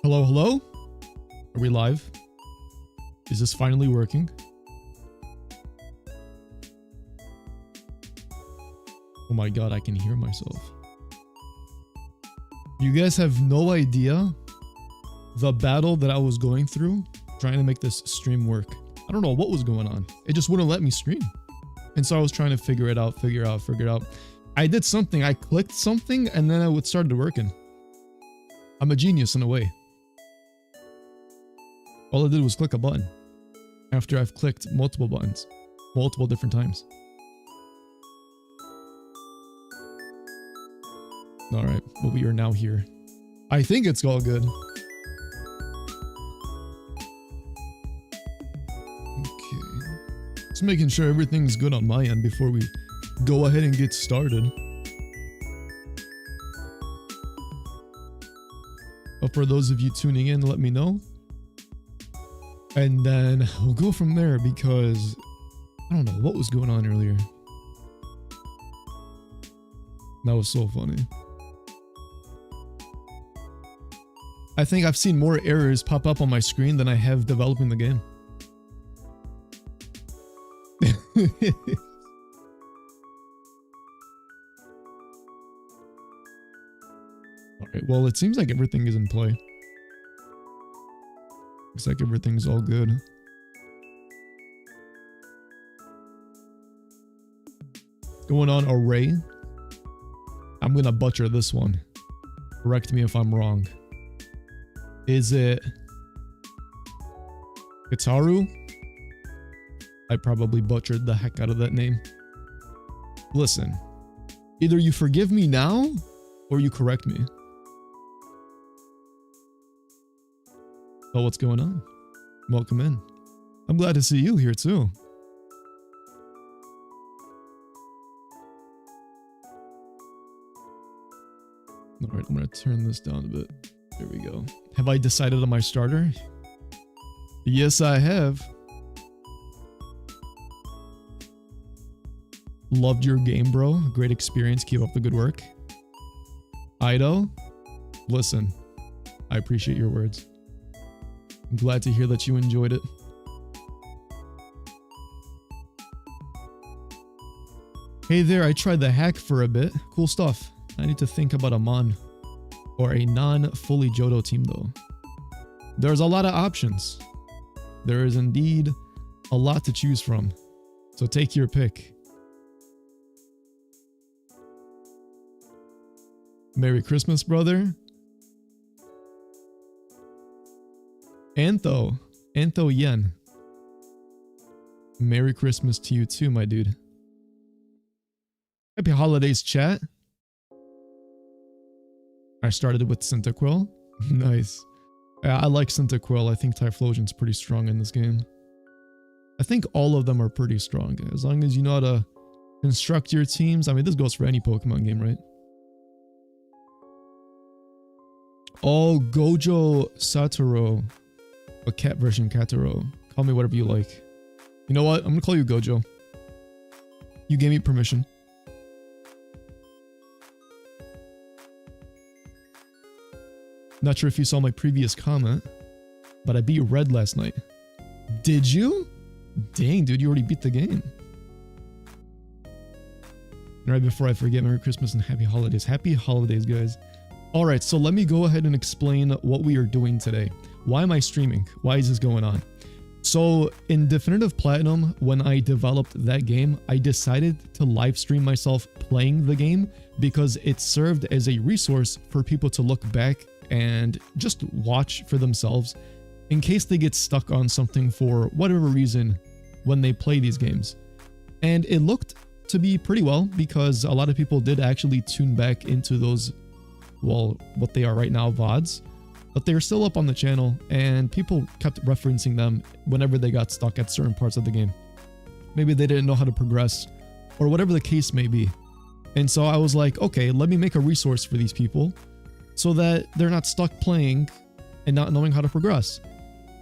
Hello, hello? Are we live? Is this finally working? Oh my god, I can hear myself. You guys have no idea the battle that I was going through trying to make this stream work. I don't know what was going on. It just wouldn't let me stream. And so I was trying to figure it out, figure it out. I did something, I clicked something, and then it started working. I'm a genius in a way. All I did was click a button after I've clicked multiple buttons, multiple different times. All right, but we are now here. I think it's all good. Okay. Just making sure everything's good on my end before we go ahead and get started. But for those of you tuning in, let me know. And then we'll go from there because I don't know what was going on earlier. That was so funny. I think I've seen more errors pop up on my screen than I have developing the game. Alright, well, it seems like everything is in play. Looks like everything's all good. Going on array. I'm gonna butcher this one. Correct me if I'm wrong. Is it Gitaru? I probably butchered the heck out of that name. Listen, either you forgive me now or you correct me. Oh, what's going on? Welcome in. I'm glad to see you here too. All right, I'm gonna turn this down a bit. There we go. Have I decided on my starter? Yes, I have. Loved your game, bro. Great experience. Keep up the good work. Ido, listen, I appreciate your words. I'm glad to hear that you enjoyed it. Hey there, I tried the hack for a bit. Cool stuff. I need to think about a mon or a non-fully Johto team though. There's a lot of options. There is indeed a lot to choose from. So take your pick. Merry Christmas, brother. Antho Yen. Merry Christmas to you too, my dude. Happy holidays, chat. I started with Cyndaquil. Nice. I like Cyndaquil. I think Typhlosion's pretty strong in this game. I think all of them are pretty strong. As long as you know how to construct your teams. I mean, this goes for any Pokemon game, right? Oh, Gojo Satoru. A cat version Kataro. Call me whatever you like. You know what? I'm gonna call you Gojo. You gave me permission. Not sure if you saw my previous comment, but I beat Red last night. Did you? Dang, dude, you already beat the game. And right before I forget, Merry Christmas and Happy Holidays. Happy Holidays, guys. Alright, so let me go ahead and explain what we are doing today. Why am I streaming? Why is this going on? So in Definitive Platinum, when I developed that game, I decided to live stream myself playing the game because it served as a resource for people to look back and just watch for themselves in case they get stuck on something for whatever reason when they play these games. And it looked to be pretty well because a lot of people did actually tune back into those, well, what they are right now, VODs. But they were still up on the channel and people kept referencing them whenever they got stuck at certain parts of the game. Maybe they didn't know how to progress or whatever the case may be. And so I was like, okay, let me make a resource for these people so that they're not stuck playing and not knowing how to progress.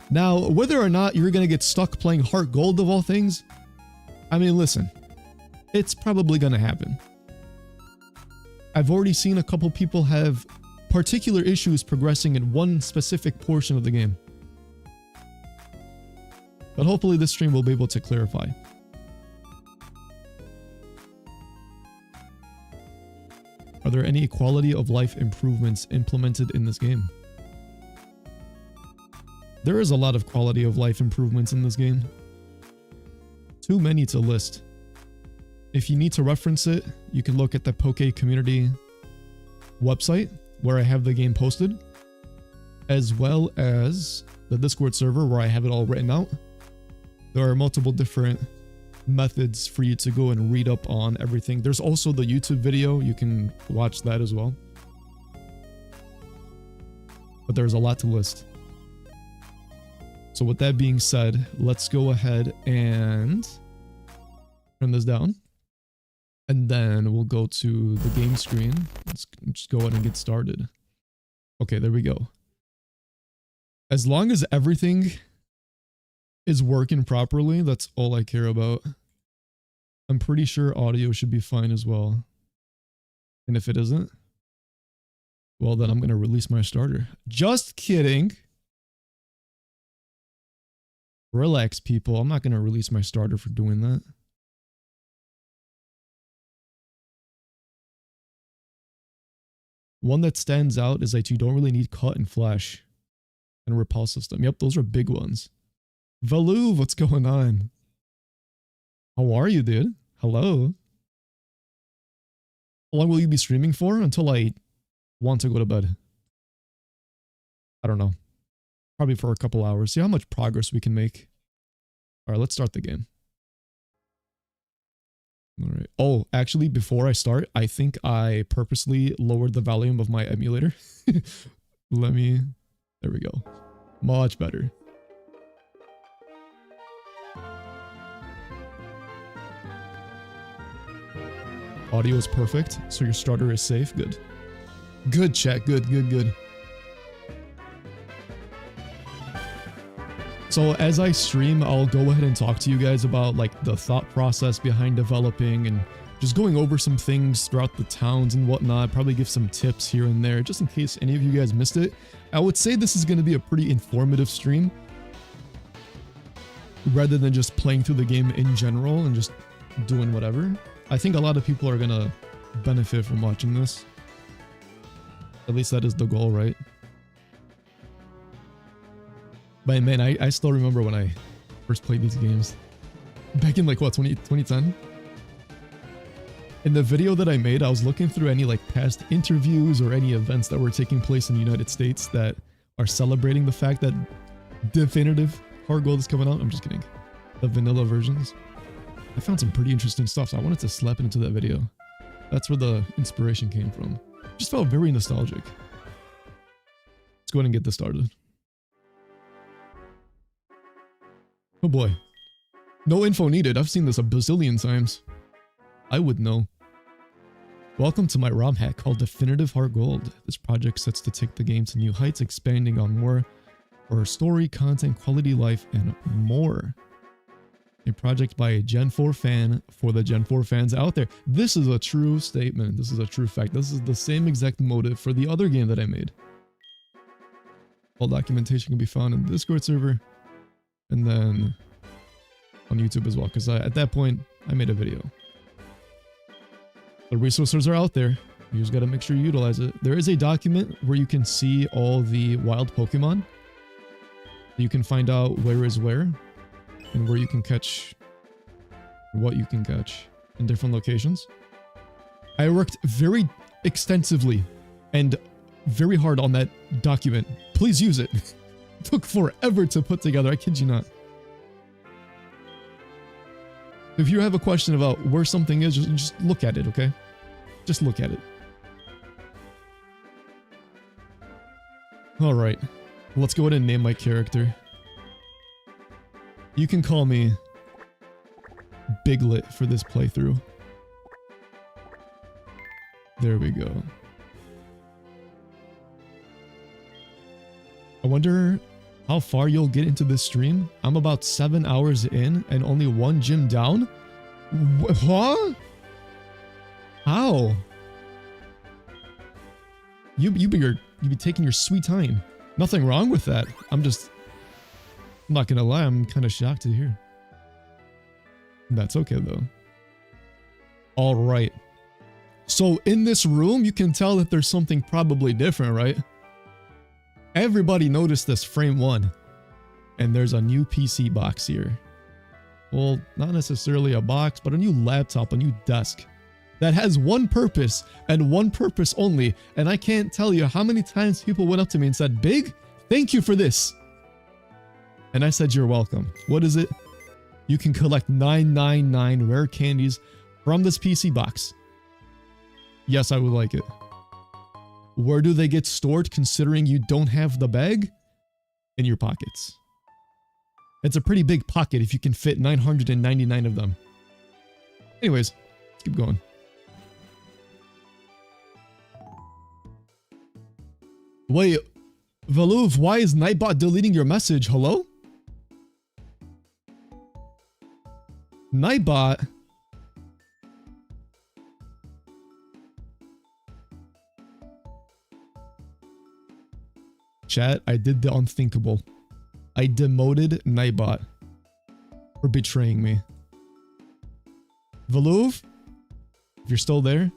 Now, whether or not you're going to get stuck playing HeartGold of all things, I mean, listen, it's probably going to happen. I've already seen a couple people have particular issues progressing in one specific portion of the game. But hopefully this stream will be able to clarify. Are there any quality of life improvements implemented in this game? There is a lot of quality of life improvements in this game. Too many to list. If you need to reference it, you can look at the Poke community website where I have the game posted, as well as the Discord server where I have it all written out. There are multiple different methods for you to go and read up on everything. There's also the YouTube video. You can watch that as well. But there's a lot to list. So with that being said, let's go ahead and turn this down. And then we'll go to the game screen. Let's just go ahead and get started. Okay, there we go. As long as everything is working properly, that's all I care about. I'm pretty sure audio should be fine as well. And if it isn't, well then I'm going to release my starter. Just kidding. Relax, people. I'm not going to release my starter for doing that. One that stands out is that you don't really need cut and flash and repel system. Yep, those are big ones. Valuv, what's going on? How are you, dude? Hello? How long will you be streaming for? Until I want to go to bed. I don't know. Probably for a couple hours. See how much progress we can make. Alright, let's start the game. Alright. Oh, actually, before I start, I think I purposely lowered the volume of my emulator. Let me... There we go. Much better. Audio is perfect, so your starter is safe. Good. Good, chat. Good, good, good. So as I stream, I'll go ahead and talk to you guys about like the thought process behind developing and just going over some things throughout the towns and whatnot. Probably give some tips here and there, just in case any of you guys missed it. I would say this is going to be a pretty informative stream, rather than just playing through the game in general and just doing whatever. I think a lot of people are going to benefit from watching this. At least that is the goal, right? But man, I still remember when I first played these games. Back in like what, 2010? In the video that I made, I was looking through any like past interviews or any events that were taking place in the United States that are celebrating the fact that definitive HeartGold is coming out. I'm just kidding. The vanilla versions. I found some pretty interesting stuff, so I wanted to slap it into that video. That's where the inspiration came from. Just felt very nostalgic. Let's go ahead and get this started. Oh boy. No info needed. I've seen this a bazillion times. I would know. Welcome to my ROM hack called Definitive HeartGold. This project sets to take the game to new heights, expanding on more for story, content, quality life, and more. A project by a Gen 4 fan for the Gen 4 fans out there. This is a true statement. This is a true fact. This is the same exact motive for the other game that I made. All documentation can be found in the Discord server and then on YouTube as well, because at that point I made a video. The resources are out there. You just gotta make sure you utilize it. There is a document where you can see all the wild Pokemon. You can find out where is where and where you can catch what you can catch in different locations. I worked very extensively and very hard on that document. Please use it. It took forever to put together, I kid you not. If you have a question about where something is, just look at it, okay? Just look at it. Alright, let's go ahead and name my character. You can call me Biglet for this playthrough. There we go. I wonder how far you'll get into this stream. I'm about 7 hours in and only one gym down? Huh? How? You be taking your sweet time. Nothing wrong with that. I'm not gonna lie, I'm kind of shocked to hear. That's okay though. All right. So in this room, you can tell that there's something probably different, right? Everybody noticed this frame 1. And there's a new PC box here. Well, not necessarily a box, but a new laptop, a new desk. That has one purpose, and one purpose only. And I can't tell you how many times people went up to me and said, Big, thank you for this. And I said, you're welcome. What is it? You can collect 999 rare candies from this PC box. Yes, I would like it. Where do they get stored considering you don't have the bag? In your pockets. It's a pretty big pocket if you can fit 999 of them. Anyways, let's keep going. Wait, Valuv, why is Nightbot deleting your message? Hello? Nightbot? Chat, I did the unthinkable. I demoted Nightbot for betraying me. Valuv, if you're still there,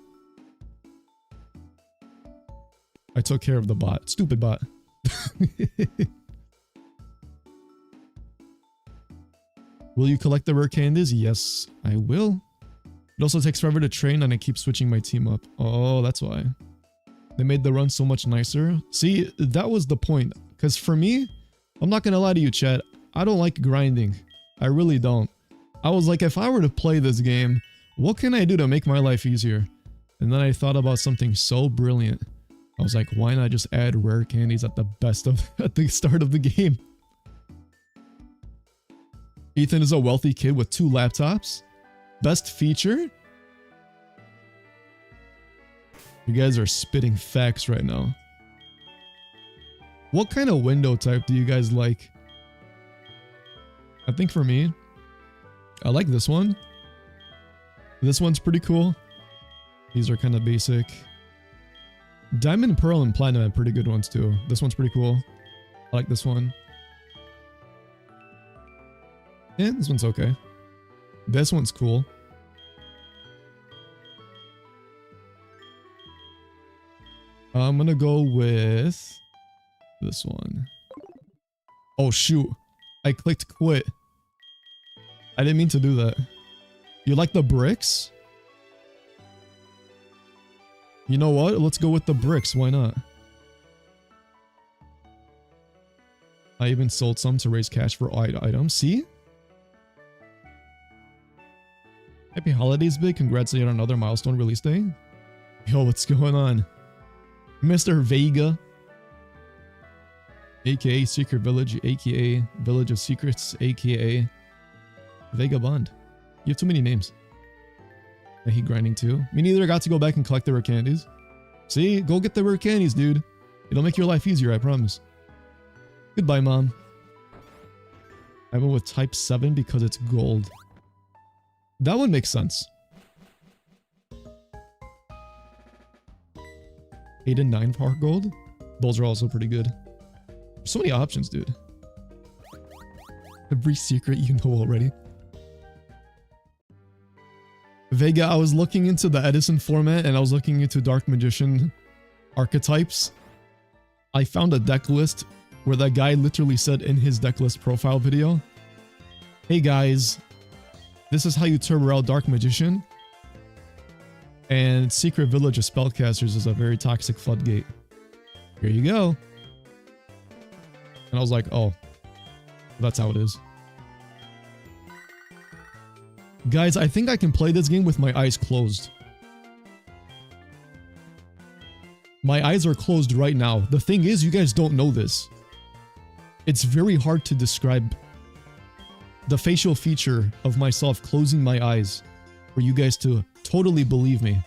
I took care of the bot. Stupid bot. Will you collect the rare candies? Yes, I will. It also takes forever to train and I keep switching my team up. Oh, that's why. They made the run so much nicer. See, that was the point. Because for me, I'm not gonna lie to you, chat. I don't like grinding. I really don't. I was like, if I were to play this game, what can I do to make my life easier? And then I thought about something so brilliant. I was like, why not just add rare candies at the start of the game? Ethan is a wealthy kid with 2 laptops. Best feature? You guys are spitting facts right now. What kind of window type do you guys like? I think for me, I like this one. This one's pretty cool. These are kind of basic. Diamond, Pearl, and Platinum have pretty good ones too. This one's pretty cool. I like this one. Yeah, this one's okay. This one's cool. I'm gonna go with this one. Oh shoot. I clicked quit. I didn't mean to do that. You like the bricks? You know what? Let's go with the bricks. Why not? I even sold some to raise cash for items. See? Happy holidays, Big. Congrats on another milestone release day. Yo, what's going on? Mr. Vega. AKA Secret Village. AKA Village of Secrets. AKA Vagabond. You have too many names. I hate grinding too. Me neither. I got to go back and collect the rare candies. See? Go get the rare candies, dude. It'll make your life easier, I promise. Goodbye, Mom. I went with type 7 because it's gold. That one makes sense. 8 and 9 for HeartGold. Those are also pretty good. There's so many options, dude. Every secret you know already. Vega, I was looking into the Edison format and I was looking into Dark Magician archetypes. I found a deck list where that guy literally said in his deck list profile video, hey guys, this is how you turbo out Dark Magician. And Secret Village of Spellcasters is a very toxic floodgate. Here you go. And I was like, oh, that's how it is. Guys, I think I can play this game with my eyes closed. My eyes are closed right now. The thing is, you guys don't know this. It's very hard to describe the facial feature of myself closing my eyes for you guys to totally believe me.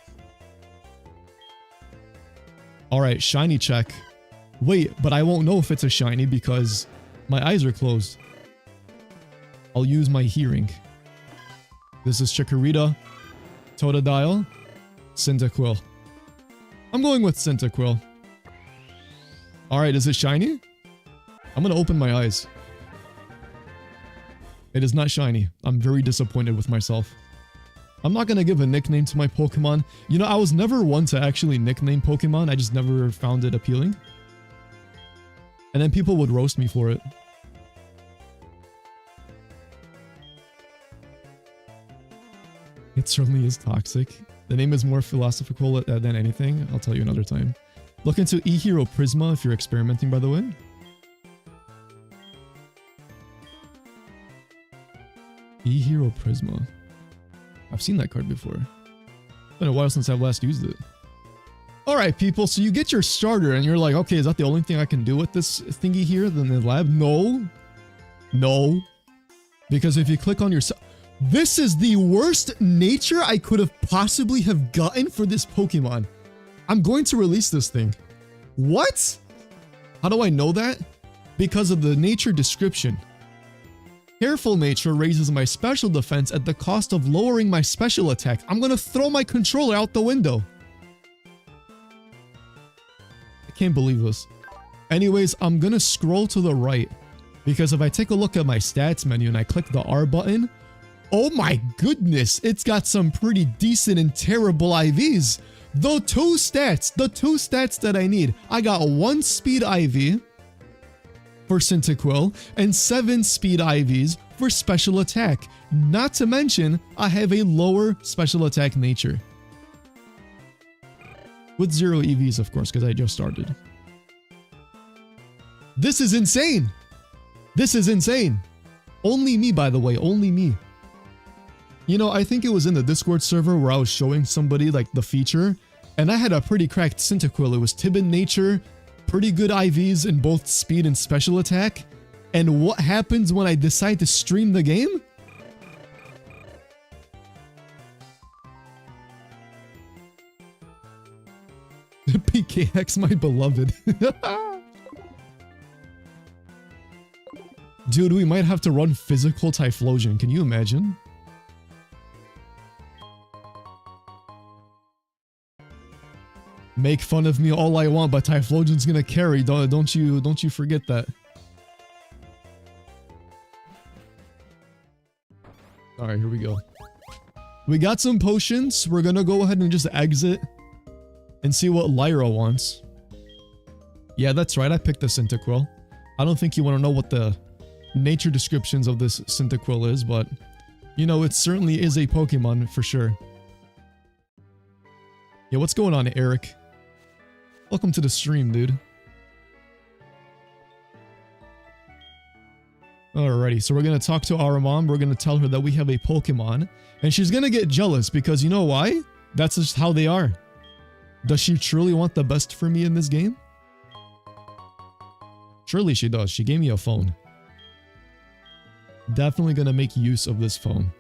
Alright, shiny check. Wait, but I won't know if it's a shiny because my eyes are closed. I'll use my hearing. This is Chikorita, Totodile, Cyndaquil. I'm going with Cyndaquil. All right, is it shiny? I'm gonna open my eyes. It is not shiny. I'm very disappointed with myself. I'm not gonna give a nickname to my Pokemon. You know, I was never one to actually nickname Pokemon. I just never found it appealing. And then people would roast me for it. It certainly is toxic. The name is more philosophical than anything. I'll tell you another time. Look into E-Hero Prisma if you're experimenting, by the way. E-Hero Prisma. I've seen that card before. It's been a while since I've last used it. Alright, people, so you get your starter and you're like, okay, is that the only thing I can do with this thingy here in the lab? No. No. Because if you click on your... This is the worst nature I could have possibly have gotten for this Pokemon. I'm going to release this thing. What? How do I know that? Because of the nature description. Careful nature raises my special defense at the cost of lowering my special attack. I'm gonna throw my controller out the window. I can't believe this. Anyways, I'm gonna scroll to the right. Because if I take a look at my stats menu and I click the R button, oh my goodness, it's got some pretty decent and terrible IVs. The two stats that I need. I got 1 speed IV for Cyndaquil and 7 speed IVs for special attack. Not to mention, I have a lower special attack nature. With 0 EVs, of course, because I just started. This is insane! This is insane! Only me, by the way, only me. You know, I think it was in the Discord server where I was showing somebody like the feature, and I had a pretty cracked Cyndaquil. It was Tibin nature, pretty good IVs in both speed and special attack. And what happens when I decide to stream the game? PKX, my beloved. Dude, we might have to run physical Typhlosion. Can you imagine? Make fun of me all I want, but Typhlosion's gonna carry. Don't you forget that. Alright, here we go. We got some potions. We're gonna go ahead and just exit and see what Lyra wants. Yeah, that's right. I picked the Cyndaquil. I don't think you want to know what the nature descriptions of this Cyndaquil is, but you know, it certainly is a Pokemon for sure. Yeah, what's going on, Eric? Welcome to the stream, dude. Alrighty, so we're gonna talk to our mom. We're gonna tell her that we have a Pokemon, and she's gonna get jealous because you know why? That's just how they are. Does she truly want the best for me in this game? Surely she does. She gave me a phone. Definitely gonna make use of this phone.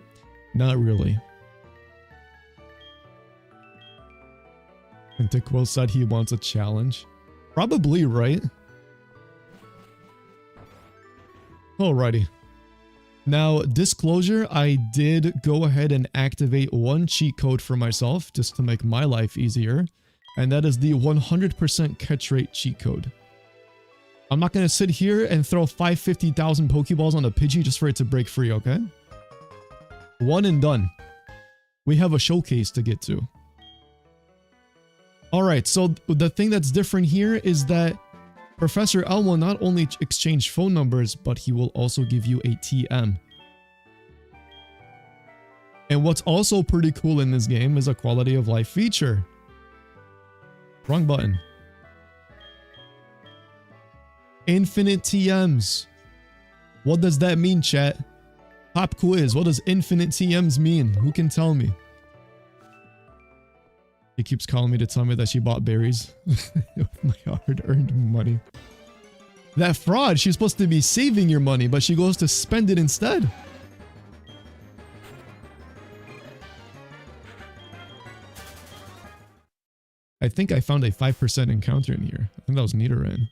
Not really. And Cyndaquil said he wants a challenge. Probably, right? Alrighty. Now, disclosure, I did go ahead and activate one cheat code for myself just to make my life easier. And that is the 100% catch rate cheat code. I'm not going to sit here and throw 550,000 Pokeballs on a Pidgey just for it to break free, okay? One and done. We have a showcase to get to. Alright, so the thing that's different here is that Professor L will not only exchange phone numbers, but he will also give you a TM. And what's also pretty cool in this game is a quality of life feature. Wrong button. Infinite TMs. What does that mean, chat? Pop quiz. What does infinite TMs mean? Who can tell me? She keeps calling me to tell me that she bought berries with my hard-earned money. That fraud. She's supposed to be saving your money, but she goes to spend it instead. I think I found a 5% encounter in here. I think that was Nidoran.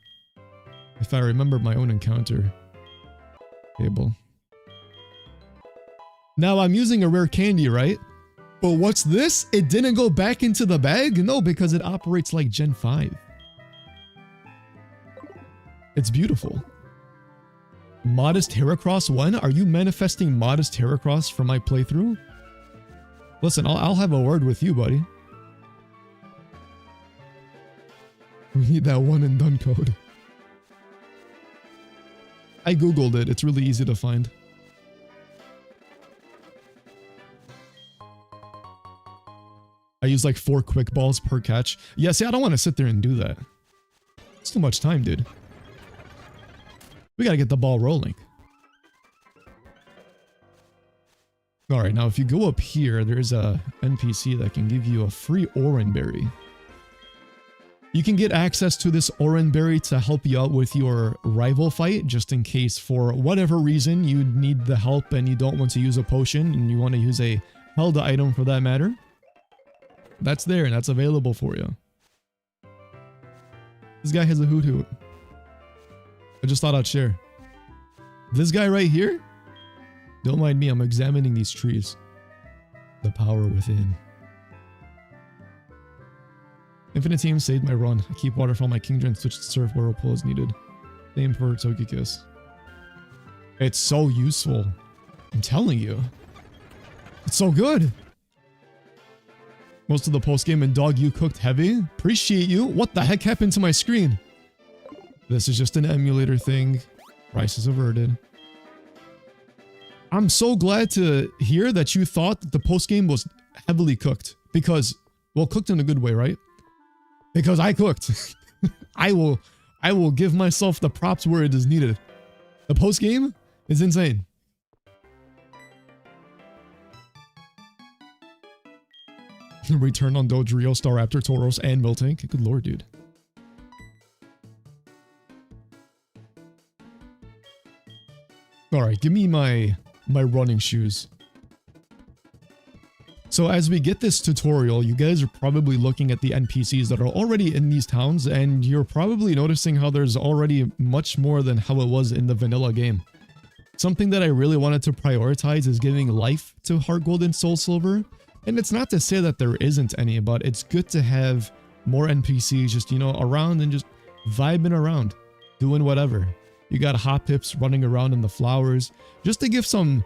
If I remember my own encounter table. Now I'm using a rare candy, right? But what's this? It didn't go back into the bag? No, because it operates like Gen 5. It's beautiful. Modest Heracross 1? Are you manifesting Modest Heracross for my playthrough? Listen, I'll have a word with you, buddy. We need that one and done code. I googled it. It's really easy to find. I use like 4 quick balls per catch. Yeah, see, I don't want to sit there and do that. It's too much time, dude. We gotta get the ball rolling. Alright, now if you go up here, there's a NPC that can give you a free Oranberry. You can get access to this Oranberry to help you out with your rival fight, just in case for whatever reason you need the help and you don't want to use a potion and you want to use a held item for that matter. That's there and that's available for you. This guy has a hoot hoot. I just thought I'd share. This guy right here? Don't mind me, I'm examining these trees. The power within. Infinite Team saved my run. I keep water from my Kingdom and switch to Surf Whirlpool as needed. Same for Togekiss. It's so useful. I'm telling you. It's so good. Most of the post-game and dog you cooked heavy. Appreciate you. What the heck happened to my screen? This is just an emulator thing. Crisis averted. I'm so glad to hear that you thought that the post-game was heavily cooked. Because, well, cooked in a good way, right? Because I cooked. I will give myself the props where it is needed. The post-game is insane. Return on Dodrio, Staraptor, Tauros, and Miltank. Good lord, dude. Alright, give me my running shoes. So as we get this tutorial, you guys are probably looking at the NPCs that are already in these towns, and you're probably noticing how there's already much more than how it was in the vanilla game. Something that I really wanted to prioritize is giving life to HeartGold and Soul Silver. And it's not to say that there isn't any, but it's good to have more NPCs just, you know, around and just vibing around, doing whatever. You got Hoppips running around in the flowers, just to give some,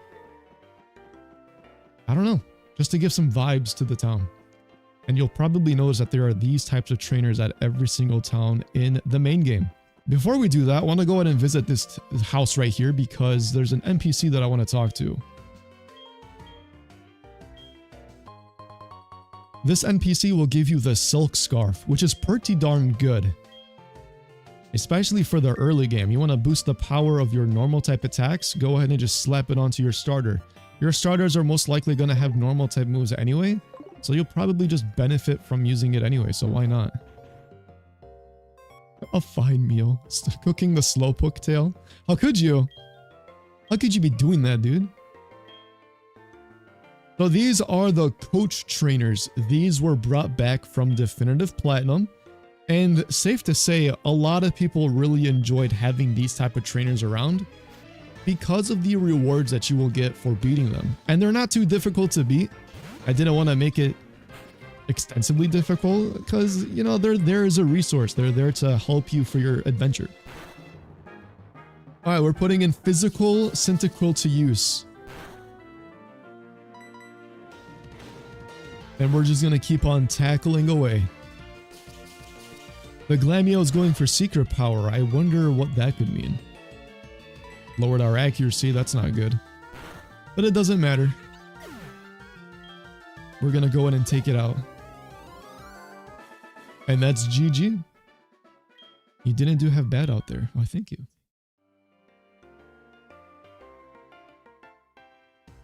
I don't know, just to give some vibes to the town. And you'll probably notice that there are these types of trainers at every single town in the main game. Before we do that, I want to go ahead and visit this house right here because there's an NPC that I want to talk to. This NPC will give you the Silk Scarf, which is pretty darn good. Especially for the early game. You want to boost the power of your normal type attacks, go ahead and just slap it onto your starter. Your starters are most likely going to have normal type moves anyway, so you'll probably just benefit from using it anyway, so why not? A fine meal. Cooking the Slowpoke tail? How could you? How could you be doing that, dude? So these are the coach trainers. These were brought back from Definitive Platinum. And safe to say, a lot of people really enjoyed having these type of trainers around because of the rewards that you will get for beating them. And they're not too difficult to beat. I didn't want to make it extensively difficult because, you know, they're there as a resource. They're there to help you for your adventure. All right, we're putting in physical Cyndaquil to use. And we're just going to keep on tackling away. The Glameow is going for secret power. I wonder what that could mean. Lowered our accuracy, that's not good. But it doesn't matter. We're going to go in and take it out. And that's GG. You didn't do have bad out there. Oh, thank you.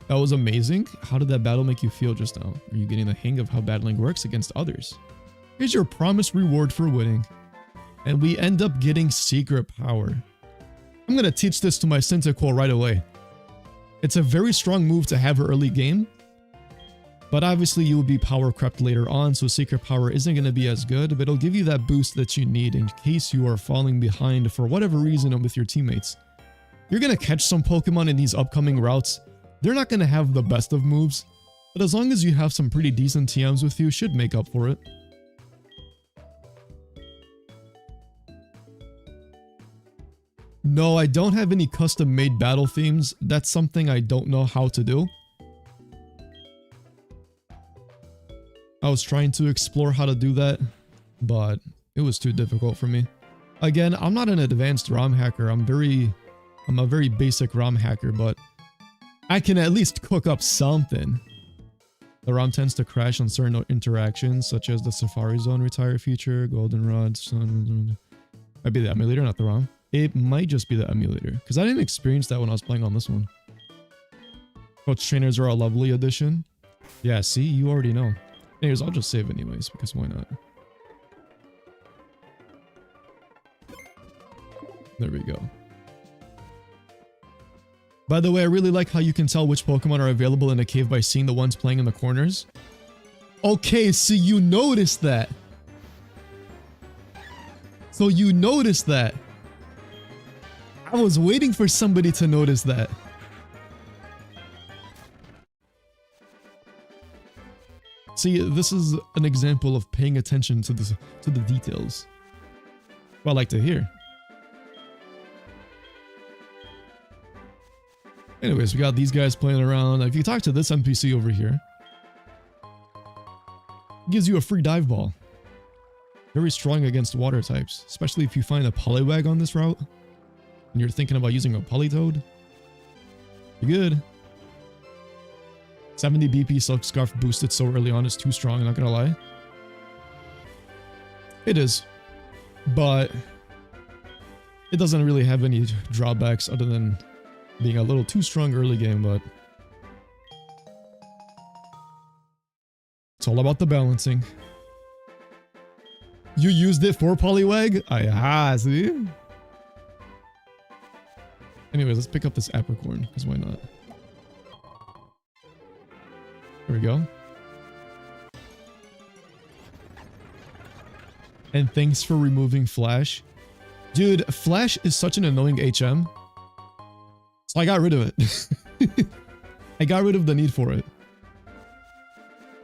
That was amazing. How did that battle make you feel just now? Are you getting the hang of how battling works against others? Here's your promised reward for winning. And we end up getting secret power. I'm going to teach this to my Cyndaquil right away. It's a very strong move to have early game. But obviously you will be power crept later on, so secret power isn't going to be as good, but it'll give you that boost that you need in case you are falling behind for whatever reason with your teammates. You're going to catch some Pokemon in these upcoming routes. They're not going to have the best of moves, but as long as you have some pretty decent TMs with you, should make up for it. No, I don't have any custom-made battle themes. That's something I don't know how to do. I was trying to explore how to do that, but it was too difficult for me. Again, I'm not an advanced ROM hacker. I'm a very basic ROM hacker, but I can at least cook up something. The ROM tends to crash on certain interactions, such as the Safari Zone retire feature, Goldenrod, Sun. Might be the emulator, not the ROM. It might just be the emulator, because I didn't experience that when I was playing on this one. Coach trainers are a lovely addition. Yeah, see, you already know. Anyways, I'll just save anyways, because why not? There we go. By the way, I really like how you can tell which Pokemon are available in a cave by seeing the ones playing in the corners. Okay, so you noticed that. So you noticed that. I was waiting for somebody to notice that. See, this is an example of paying attention to the details. What I like to hear. Anyways, we got these guys playing around. If you talk to this NPC over here, it gives you a free dive ball. Very strong against water types, especially if you find a Poliwag on this route and you're thinking about using a Politoed. You're good. 70 BP Silk Scarf boosted so early on is too strong, I'm not gonna lie. It is, but it doesn't really have any drawbacks other than being a little too strong early game, but it's all about the balancing. You used it for Poliwag? See? Anyways, let's pick up this Apricorn, because why not? There we go. And thanks for removing Flash. Dude, Flash is such an annoying HM. So I got rid of it. I got rid of the need for it.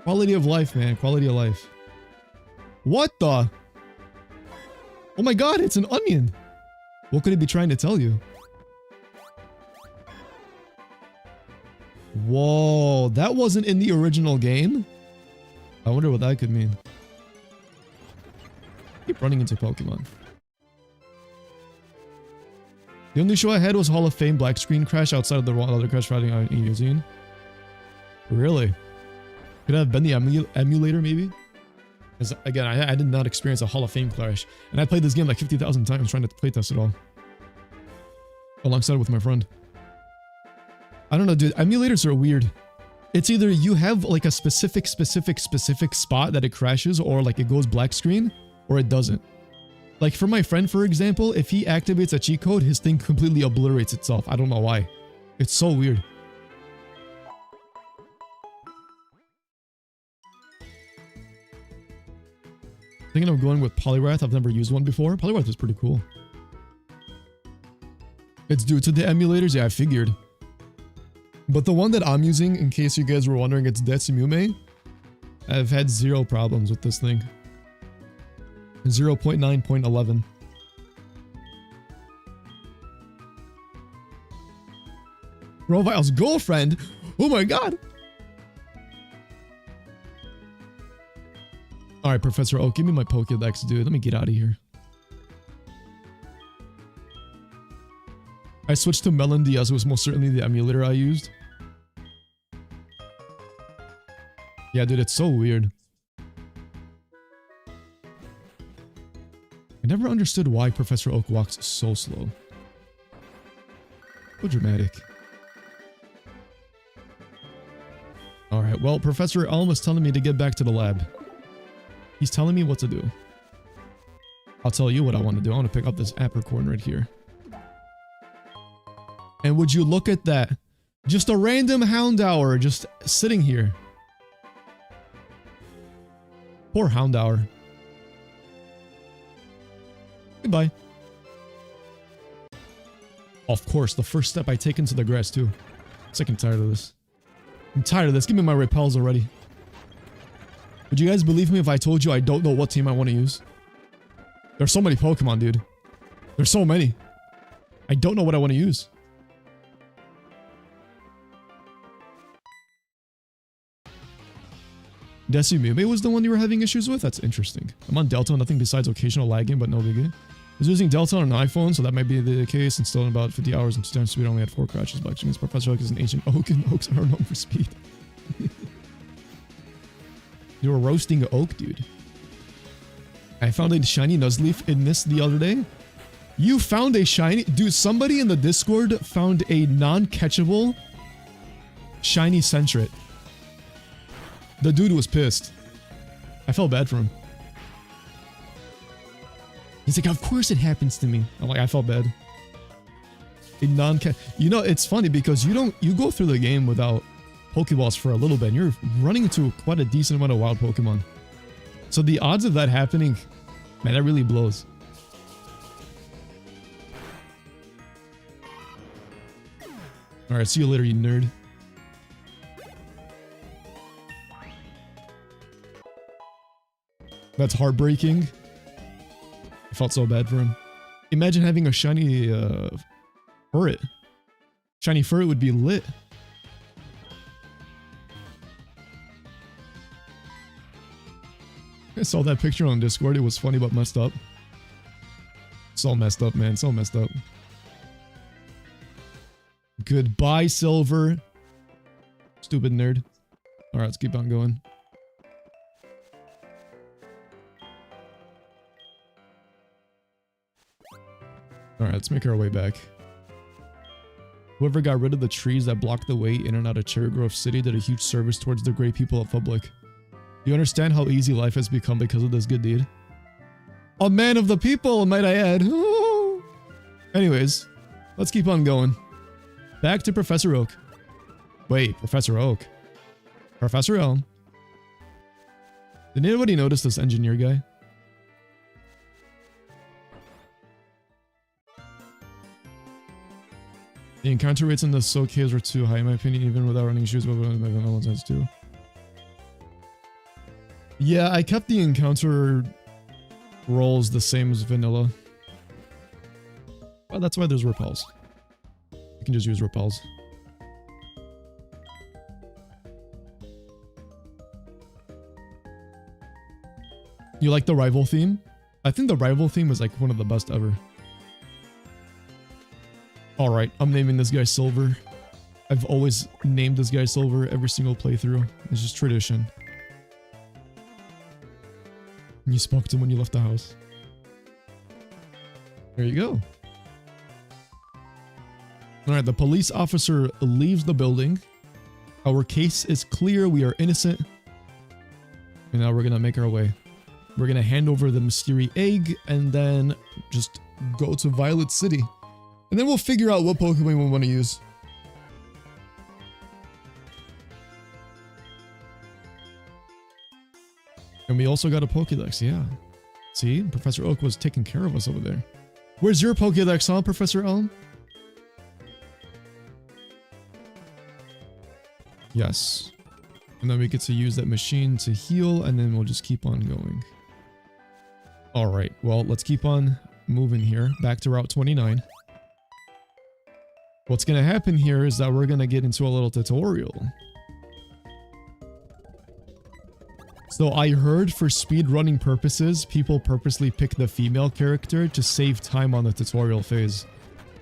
Quality of life, man. Quality of life. What the? Oh my god, it's an onion. What could it be trying to tell you? Whoa, that wasn't in the original game? I wonder what that could mean. Keep running into Pokemon. The only show I had was Hall of Fame Black Screen Crash outside of the other crash riding on using. Really? Could it have been the emulator maybe? Because again, I did not experience a Hall of Fame crash. And I played this game like 50,000 times trying to playtest it all. Alongside with my friend. I don't know, dude. Emulators are weird. It's either you have like a specific spot that it crashes, or like it goes black screen, or it doesn't. Like for my friend, for example, if he activates a cheat code, his thing completely obliterates itself. I don't know why. It's so weird. Thinking of going with Poliwrath. I've never used one before. Poliwrath is pretty cool. It's due to the emulators? Yeah, I figured. But the one that I'm using, in case you guys were wondering, it's Detsumume. I've had zero problems with this thing. 0.9.11. Rovile's girlfriend? Oh my god! Alright, Professor Oak, give me my Pokédex, dude. Let me get out of here. I switched to Melody as it was most certainly the emulator I used. Yeah, dude, it's so weird. I never understood why Professor Oak walks so slow. So dramatic. Alright, well, Professor Elm is telling me to get back to the lab. He's telling me what to do. I'll tell you what I want to do. I want to pick up this Apricorn right here. And would you look at that? Just a random Houndour just sitting here. Poor Houndour. Goodbye. Of course, the first step I take into the grass too. I'm sick and tired of this. I'm tired of this. Give me my repels already. Would you guys believe me if I told you I don't know what team I want to use? There's so many Pokemon, dude. There's so many. I don't know what I want to use. Decimube was the one you were having issues with? That's interesting. I'm on Delta, nothing besides occasional lagging, but no biggie. I was using Delta on an iPhone, so that might be the case. And still in about 50 hours and 2 times speed, only had 4 crashes. But actually means Professor Oak is an ancient oak, and oaks are known for speed. You were roasting oak, dude. I found a shiny Nuzleaf in this the other day. You found a shiny... Dude, somebody in the Discord found a non-catchable shiny Sentret. The dude was pissed. I felt bad for him. He's like, of course it happens to me. I'm like, I felt bad. A non-catch... You know, it's funny because you go through the game without Pokeballs for a little bit, and you're running into quite a decent amount of wild Pokemon. So the odds of that happening, man, that really blows. Alright, see you later, you nerd. That's heartbreaking. I felt so bad for him. Imagine having a shiny Furret. Shiny Furret would be lit. I saw that picture on Discord. It was funny but messed up. It's all messed up, man. It's all messed up. Goodbye, Silver. Stupid nerd. Alright, let's keep on going. Alright, let's make our way back. Whoever got rid of the trees that blocked the way in and out of Cherrygrove City did a huge service towards the great people of Public. You understand how easy life has become because of this good deed? A man of the people, might I add. Ooh. Anyways, let's keep on going. Back to Professor Oak. Wait, Professor Oak. Professor Elm. Did anybody notice this engineer guy? The encounter rates in the Soak caves were too high in my opinion, even without running shoes, but no one says too. Yeah, I kept the encounter rolls the same as vanilla. Well, that's why there's repels. You can just use repels. You like the rival theme? I think the rival theme is like one of the best ever. Alright, I'm naming this guy Silver. I've always named this guy Silver every single playthrough. It's just tradition. You spoke to him when you left the house. There you go. Alright, the police officer leaves the building. Our case is clear. We are innocent. And now we're gonna make our way. We're gonna hand over the mystery egg and then just go to Violet City. And then we'll figure out what Pokemon we want to use. And we also got a Pokédex, yeah. See, Professor Oak was taking care of us over there. Where's your Pokédex, huh, Professor Elm? Yes. And then we get to use that machine to heal, and then we'll just keep on going. Alright, well, let's keep on moving here. Back to Route 29. What's going to happen here is that we're going to get into a little tutorial. So I heard for speedrunning purposes, people purposely pick the female character to save time on the tutorial phase.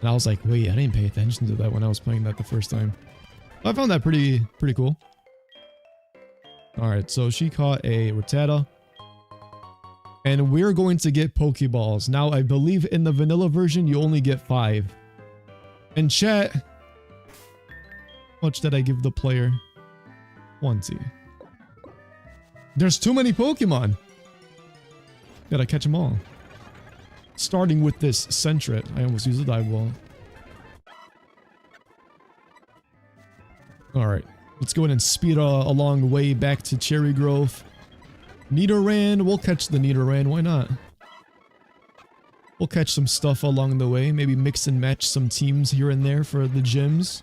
And I was like, wait, I didn't pay attention to that when I was playing that the first time. I found that pretty cool. Alright, so she caught a Rattata. And we're going to get Pokeballs. Now, I believe in the vanilla version, you only get 5. And chat, how much did I give the player? 20. There's too many Pokemon. Gotta catch them all. Starting with this Sentret. I almost used a dive ball. Alright, let's go ahead and speed along the way back to Cherrygrove. Nidoran, we'll catch the Nidoran, why not? We'll catch some stuff along the way, maybe mix and match some teams here and there for the gyms.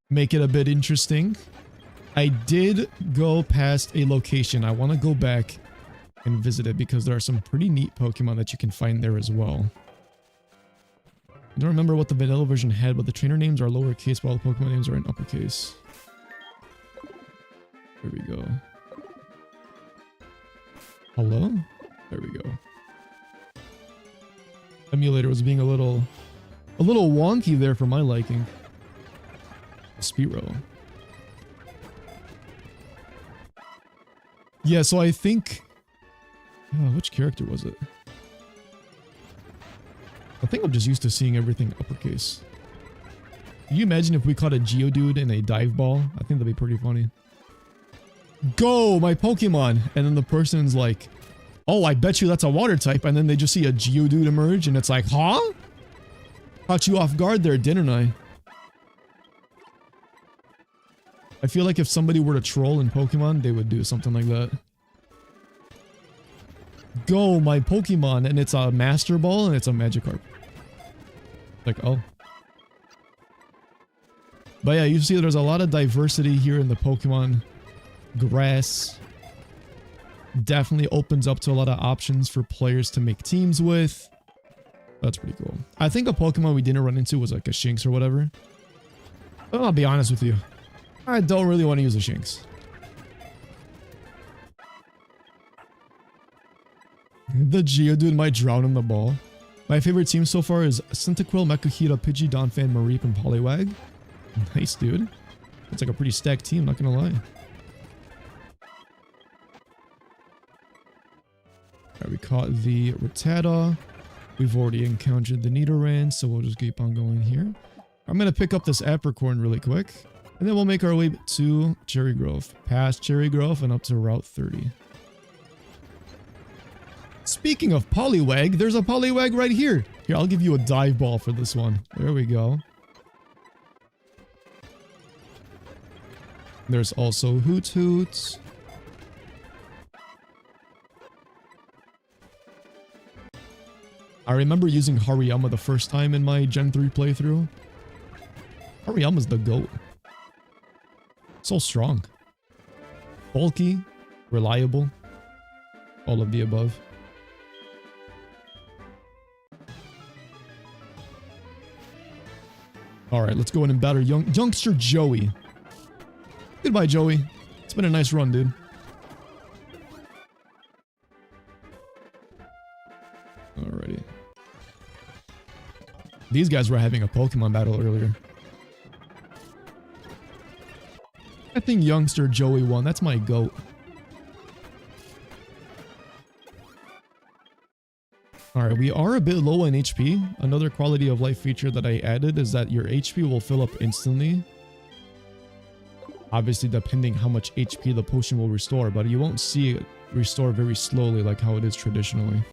Make it a bit interesting. I did go past a location. I want to go back and visit it because there are some pretty neat Pokemon that you can find there as well. I don't remember what the vanilla version had, but the trainer names are lowercase while the Pokemon names are in uppercase. There we go. Hello? There we go. Emulator was being a little wonky there for my liking. Spearow. Yeah, so I think... which character was it? I think I'm just used to seeing everything uppercase. Can you imagine if we caught a Geodude in a dive ball? I think that'd be pretty funny. Go, my Pokemon! And then the person's like, oh, I bet you that's a water type. And then they just see a Geodude emerge and it's like, huh? Caught you off guard there, didn't I? I feel like if somebody were to troll in Pokemon, they would do something like that. Go, my Pokemon! And it's a Master Ball and it's a Magikarp. Like, oh. But yeah, you see there's a lot of diversity here in the Pokemon grass. Definitely opens up to a lot of options for players to make teams with. That's pretty cool. I think a Pokemon we didn't run into was like a Shinx or whatever. But I'll be honest with you. I don't really want to use a Shinx. The Geodude might drown in the ball. My favorite team so far is Cyndaquil, Mekuhita, Pidgey, Donphan, Mareep, and Poliwag. Nice, dude. It's like a pretty stacked team, not gonna lie. Alright, we caught the Rattata. We've already encountered the Nidoran, so we'll just keep on going here. I'm gonna pick up this Apricorn really quick. And then we'll make our way to Cherrygrove. Past Cherrygrove and up to Route 30. Speaking of Poliwag, there's a Poliwag right here. Here, I'll give you a dive ball for this one. There we go. There's also Hoots. I remember using Hariyama the first time in my Gen 3 playthrough. Hariyama's the GOAT. So strong. Bulky. Reliable. All of the above. Alright, let's go in and batter youngster Joey. Goodbye, Joey. It's been a nice run, dude. Alrighty. These guys were having a Pokemon battle earlier. I think youngster Joey won. That's my GOAT. Alright, we are a bit low on HP. Another quality of life feature that I added is that your HP will fill up instantly. Obviously, depending how much HP the potion will restore, but you won't see it restore very slowly like how it is traditionally.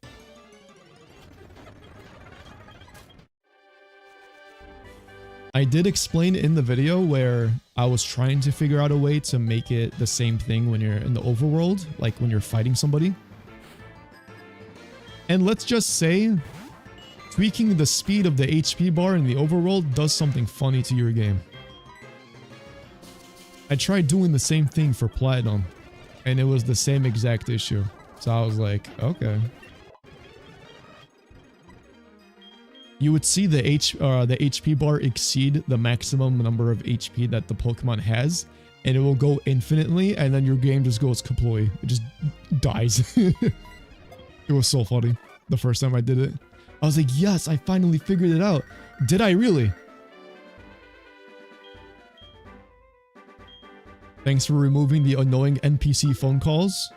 I did explain in the video where I was trying to figure out a way to make it the same thing when you're in the overworld, like when you're fighting somebody. And let's just say, tweaking the speed of the HP bar in the overworld does something funny to your game. I tried doing the same thing for Platinum, and it was the same exact issue. So I was like, okay. You would see the HP bar exceed the maximum number of HP that the Pokemon has, and it will go infinitely, and then your game just goes kaploy. It just dies. It was so funny the first time I did it. I was like, yes, I finally figured it out. Did I really? Thanks for removing the annoying NPC phone calls.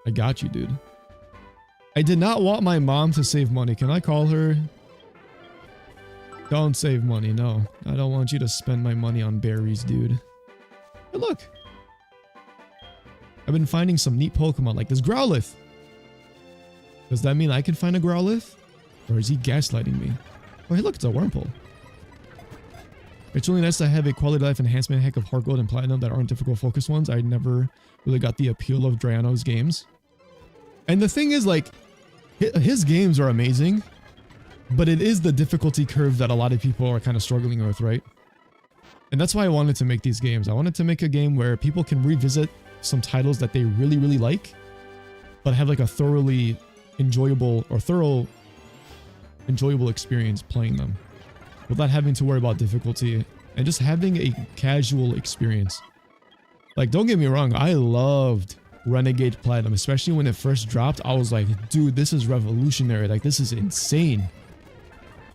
I got you, dude. I did not want my mom to save money. Can I call her? Don't save money, no. I don't want you to spend my money on berries, dude. Hey, look. I've been finding some neat Pokemon like this Growlithe. Does that mean I can find a Growlithe? Or is he gaslighting me? Oh, hey, look, it's a Wurmple. It's really nice to have a quality life enhancement hack of HeartGold and Platinum that aren't difficult focus ones. I never really got the appeal of Drayano's games. And the thing is, like, his games are amazing, but it is the difficulty curve that a lot of people are kind of struggling with, right? And that's why I wanted to make these games. I wanted to make a game where people can revisit some titles that they really, really like, but have like a thoroughly enjoyable or thorough enjoyable experience playing them without having to worry about difficulty and just having a casual experience. Like, don't get me wrong, I loved Renegade Platinum, especially when it first dropped. I was like, dude, this is revolutionary. Like, this is insane.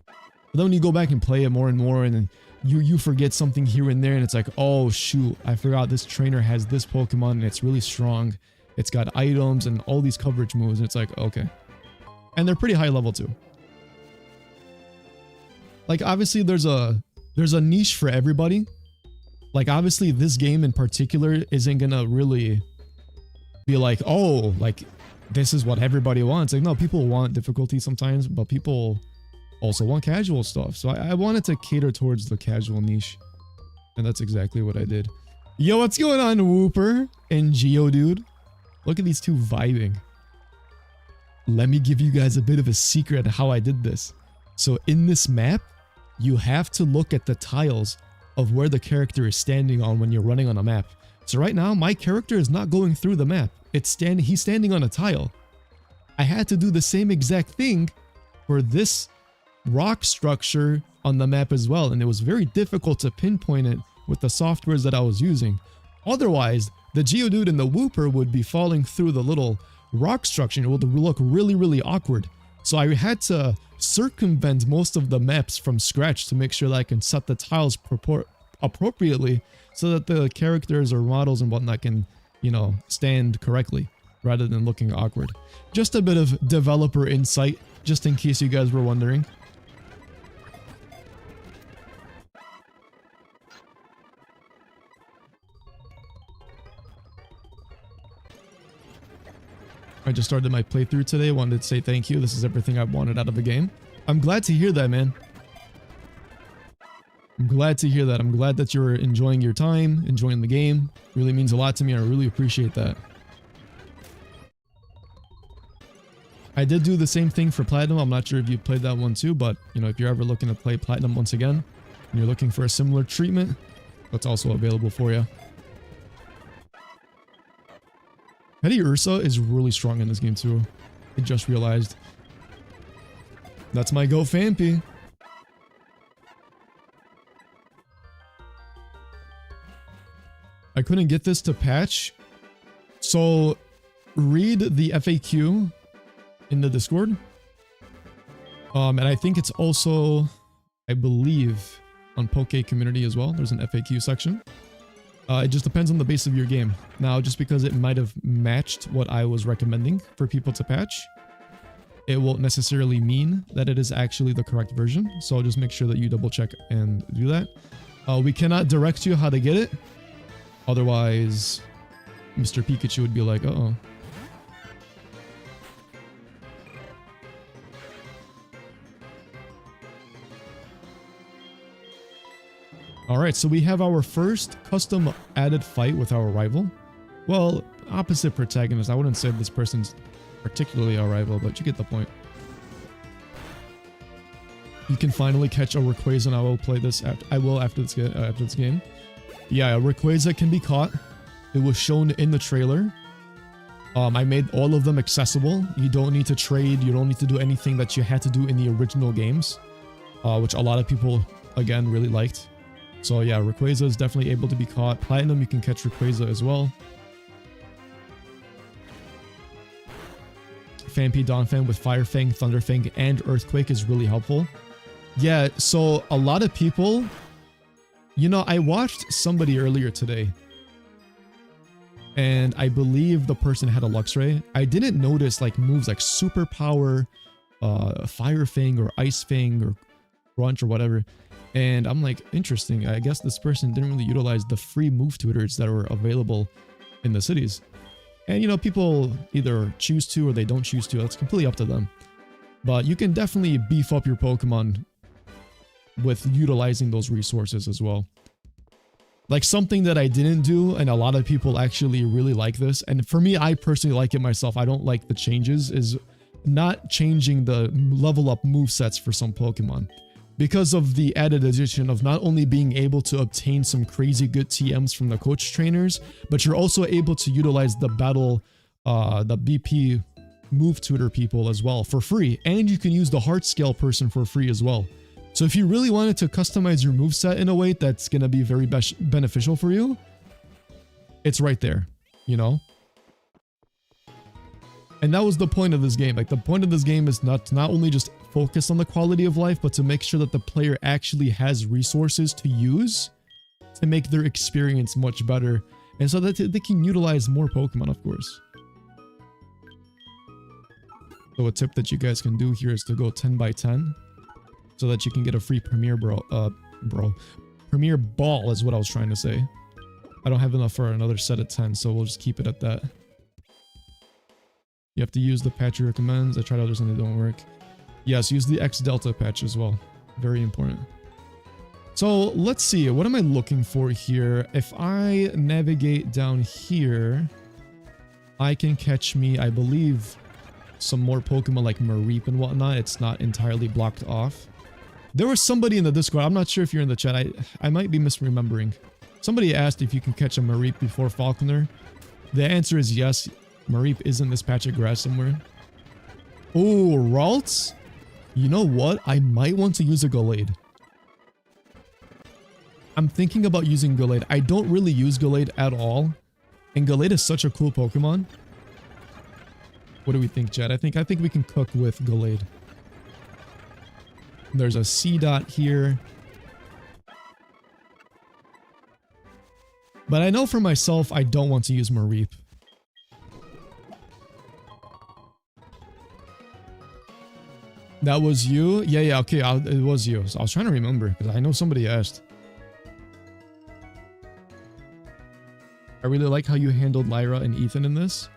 But then when you go back and play it more and more, and then you forget something here and there, and it's like, oh shoot, I forgot this trainer has this Pokemon and it's really strong. It's got items and all these coverage moves, and it's like, okay. And they're pretty high level too. Like, obviously there's a niche for everybody. Like, obviously this game in particular isn't gonna really be like, oh, like this is what everybody wants. Like, no, people want difficulty sometimes, but people also want casual stuff. So I wanted to cater towards the casual niche, and that's exactly what I did. Yo, what's going on, Whooper and Geodude? Look at these two vibing. Let me give you guys a bit of a secret of how I did this. So in this map, you have to look at the tiles of where the character is standing on when you're running on a map. So right now, my character is not going through the map. He's standing on a tile. I had to do the same exact thing for this rock structure on the map as well, and it was very difficult to pinpoint it with the softwares that I was using. Otherwise, the Geodude and the Whooper would be falling through the little rock structure and it would look really, really awkward. So I had to circumvent most of the maps from scratch to make sure that I can set the tiles appropriately so that the characters or models and whatnot can, you know, stand correctly rather than looking awkward. Just a bit of developer insight, just in case you guys were wondering. I just started my playthrough today. Wanted to say thank you. This is everything I wanted out of the game. I'm glad to hear that, man. I'm glad to hear that. I'm glad that you're enjoying your time, enjoying the game. Really means a lot to me. I really appreciate that. I did do the same thing for Platinum. I'm not sure if you played that one too, but you know, if you're ever looking to play Platinum once again, and you're looking for a similar treatment, that's also available for you. Petty Ursa is really strong in this game too. I just realized. That's my Go Fampy. I couldn't get this to patch. So read the FAQ in the Discord. And I think it's also, I believe, on Poke Community as well. There's an FAQ section. It just depends on the base of your game. Now, just because it might have matched what I was recommending for people to patch, it won't necessarily mean that it is actually the correct version. So just make sure that you double check and do that. We cannot direct you how to get it. Otherwise, Mr. Pikachu would be like, uh-oh. Alright, so we have our first custom added fight with our rival. Well, opposite protagonist. I wouldn't say this person's particularly our rival, but you get the point. You can finally catch a Rayquaza, and I will play this after this game. Yeah, Rayquaza can be caught. It was shown in the trailer. I made all of them accessible. You don't need to trade. You don't need to do anything that you had to do in the original games, which a lot of people, again, really liked. So yeah, Rayquaza is definitely able to be caught. Platinum, you can catch Rayquaza as well. Phanpy Donphan with Fire Fang, Thunder Fang, and Earthquake is really helpful. Yeah, so a lot of people... You know, I watched somebody earlier today, and I believe the person had a Luxray. I didn't notice like moves like Super Power, Fire Fang, or Ice Fang, or Crunch, or whatever. And I'm like, interesting. I guess this person didn't really utilize the free move tutors that were available in the cities. And you know, people either choose to or they don't choose to. That's completely up to them. But you can definitely beef up your Pokemon with utilizing those resources as well. Like something that I didn't do, and a lot of people actually really like this, and for me, I personally like it myself, I don't like the changes, is not changing the level up movesets for some Pokemon. Because of the added addition of not only being able to obtain some crazy good TMs from the coach trainers, but you're also able to utilize the battle, the BP move tutor people as well for free. And you can use the heart scale person for free as well. So if you really wanted to customize your moveset in a way that's going to be very beneficial for you, it's right there, you know? And that was the point of this game. Like, the point of this game is not only just focus on the quality of life, but to make sure that the player actually has resources to use to make their experience much better. And so that they can utilize more Pokemon, of course. So a tip that you guys can do here is to go 10 by 10. So that you can get a free Premier Premier Ball is what I was trying to say. I don't have enough for another set of 10, so we'll just keep it at that. You have to use the patch he recommends. I tried others and they don't work. Yes, use the X Delta patch as well. Very important. So let's see, what am I looking for here? If I navigate down here, I can catch me, I believe, some more Pokemon like Mareep and whatnot. It's not entirely blocked off. There was somebody in the Discord, I'm not sure if you're in the chat, I might be misremembering. Somebody asked if you can catch a Mareep before Falconer. The answer is yes. Mareep is in this patch of grass somewhere. Oh, Ralts? You know what? I might want to use a Gallade. I'm thinking about using Gallade. I don't really use Gallade at all. And Gallade is such a cool Pokemon. What do we think, Chad? I think we can cook with Gallade. There's a C dot here. But I know for myself, I don't want to use Mareep. That was you? Yeah, okay, it was you. So I was trying to remember, because I know somebody asked. I really like how you handled Lyra and Ethan in this.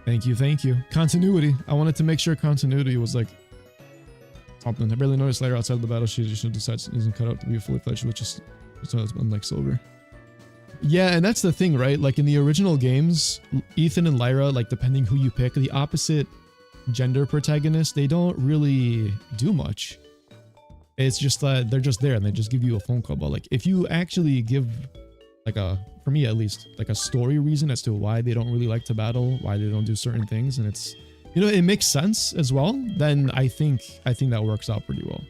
Thank you, thank you. Continuity. I wanted to make sure continuity was like something. I barely noticed Lyra outside of the battle. She just decides isn't cut out to be a fully fledged, which is unlike Silver. Yeah, and that's the thing, right? Like in the original games, Ethan and Lyra, like depending who you pick, the opposite gender protagonists, they don't really do much. It's just that they're just there and they just give you a phone call. But like if you actually give like for me at least, like a story reason as to why they don't really like to battle, why they don't do certain things, and it's, you know, it makes sense as well, then I think that works out pretty well.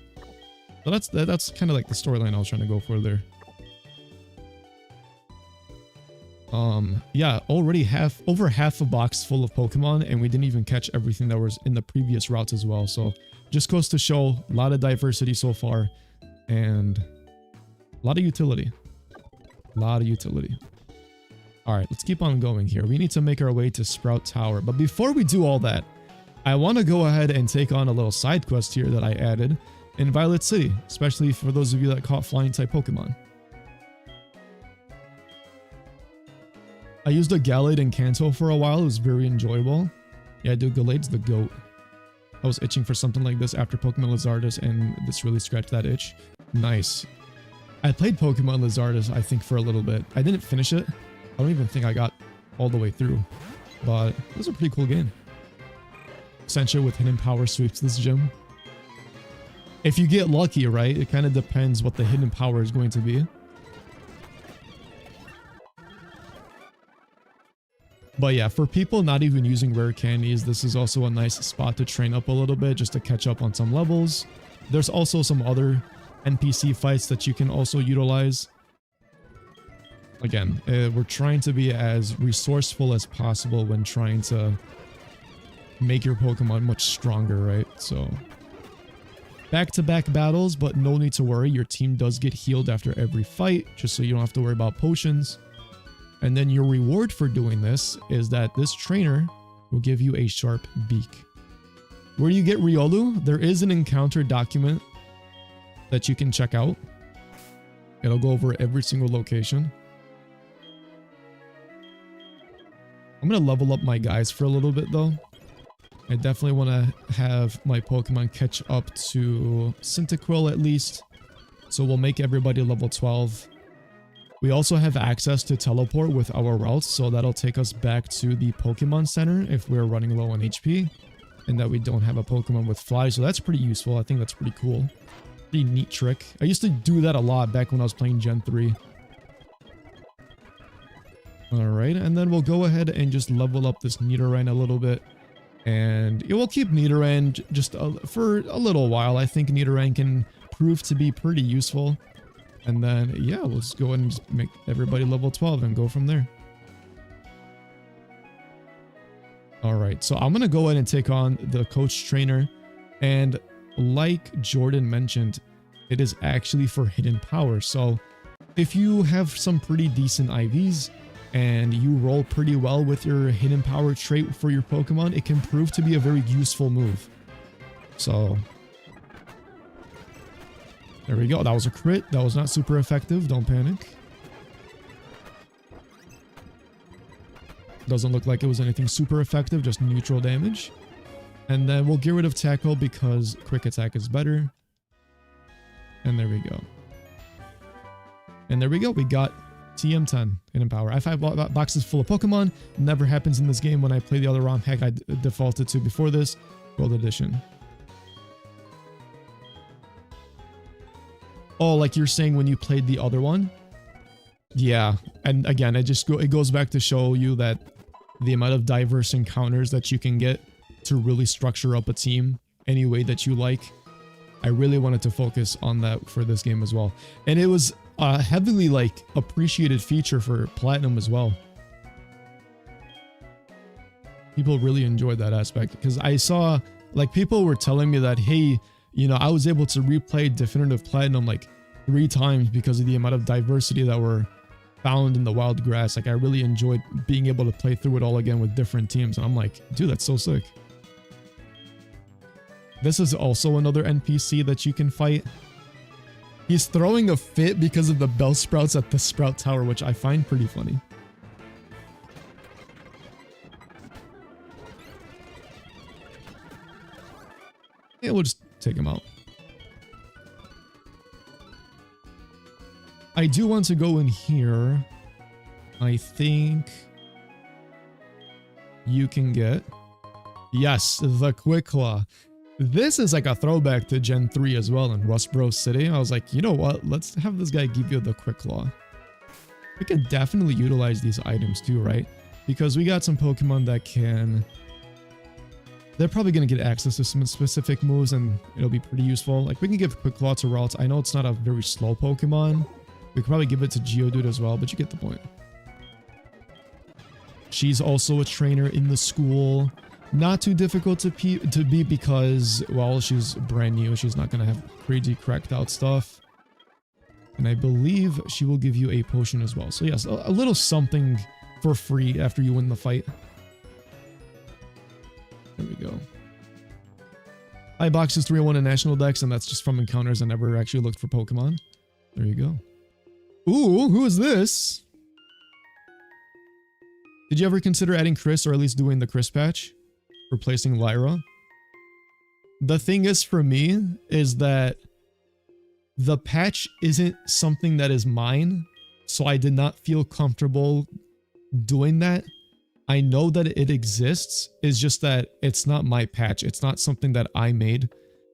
So that's kind of like the storyline I was trying to go for there. Yeah, already over half a box full of Pokemon, and we didn't even catch everything that was in the previous routes as well. So just goes to show a lot of diversity so far and a lot of utility. All right, let's keep on going here. We need to make our way to Sprout Tower. But before we do all that, I want to go ahead and take on a little side quest here that I added in Violet City, especially for those of you that caught flying type Pokemon. I used a Gallade and Kanto for a while. It was very enjoyable. Yeah, dude, Gallade's the GOAT. I was itching for something like this after Pokemon Lizardus, and this really scratched that itch. Nice. I played Pokemon Lizardus, I think, for a little bit. I didn't finish it. I don't even think I got all the way through. But it was a pretty cool game. Sencha with Hidden Power sweeps this gym. If you get lucky, right? It kind of depends what the Hidden Power is going to be. But yeah, for people not even using rare candies, this is also a nice spot to train up a little bit just to catch up on some levels. There's also some other NPC fights that you can also utilize. Again, we're trying to be as resourceful as possible when trying to make your Pokemon much stronger, right? So back-to-back battles, but no need to worry. Your team does get healed after every fight, just so you don't have to worry about potions. And then your reward for doing this is that this trainer will give you a sharp beak. Where do you get Riolu? There is an encounter document that you can check out. It'll go over every single location. I'm going to level up my guys for a little bit though. I definitely want to have my Pokemon catch up to Cyndaquil at least. So we'll make everybody level 12. We also have access to teleport with our routes, so that'll take us back to the Pokemon Center if we're running low on HP. And that we don't have a Pokemon with Fly, so that's pretty useful. I think that's pretty cool. Pretty neat trick. I used to do that a lot back when I was playing Gen 3. Alright, and then we'll go ahead and just level up this Nidoran a little bit. And it will keep Nidoran just for a little while. I think Nidoran can prove to be pretty useful. And then, yeah, let's go ahead and just make everybody level 12 and go from there. Alright, so I'm going to go ahead and take on the coach trainer. And like Jordan mentioned, it is actually for hidden power. So if you have some pretty decent IVs and you roll pretty well with your hidden power trait for your Pokemon, it can prove to be a very useful move. So there we go. That was a crit. That was not super effective. Don't panic. Doesn't look like it was anything super effective, just neutral damage. And then we'll get rid of Tackle because Quick Attack is better. And there we go. And there we go. We got TM10 Hidden Power. I have 5 boxes full of Pokemon. Never happens in this game when I play the other ROM hack I defaulted to before this. Gold Edition. Oh, like you're saying when you played the other one? Yeah. And again, it goes back to show you that the amount of diverse encounters that you can get to really structure up a team any way that you like. I really wanted to focus on that for this game as well. And it was a heavily like appreciated feature for Platinum as well. People really enjoyed that aspect because I saw like people were telling me that, hey, you know, I was able to replay Definitive Platinum like 3 times because of the amount of diversity that were found in the wild grass. Like I really enjoyed being able to play through it all again with different teams. And I'm like, dude, that's so sick. This is also another NPC that you can fight. He's throwing a fit because of the Bellsprouts at the Sprout Tower, which I find pretty funny. Yeah, we'll just take him out. I do want to go in here. I think you can get... Yes, the Quick Claw. This is like a throwback to Gen 3 as well in Rustboro City. I was like, you know what? Let's have this guy give you the Quick Claw. We can definitely utilize these items too, right? Because we got some Pokemon that can... They're probably going to get access to some specific moves and it'll be pretty useful. Like we can give Quick Claw to Ralts. I know it's not a very slow Pokemon. We could probably give it to Geodude as well, but you get the point. She's also a trainer in the school. Not too difficult to be because, well, she's brand new. She's not going to have crazy cracked out stuff. And I believe she will give you a potion as well. So yes, a little something for free after you win the fight. There we go. I boxes 301 in National Dex, and that's just from encounters. I never actually looked for Pokemon. There you go. Ooh, who is this? Did you ever consider adding Chris or at least doing the Chris patch? Replacing Lyra? The thing is for me is that the patch isn't something that is mine, so I did not feel comfortable doing that. I know that it exists, it's just that it's not my patch. It's not something that I made,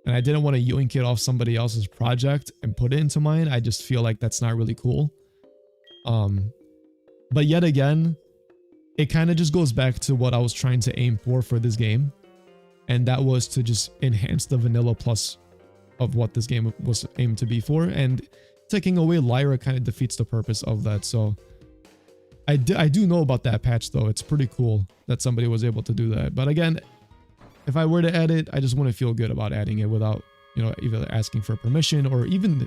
and I didn't want to yoink it off somebody else's project and put it into mine. I just feel like that's not really cool. But yet again, it kind of just goes back to what I was trying to aim for this game. And that was to just enhance the vanilla plus of what this game was aimed to be for. And taking away Lyra kind of defeats the purpose of that. So I do know about that patch though. It's pretty cool that somebody was able to do that. But again, if I were to add it, I just want to feel good about adding it without, you know, either asking for permission or even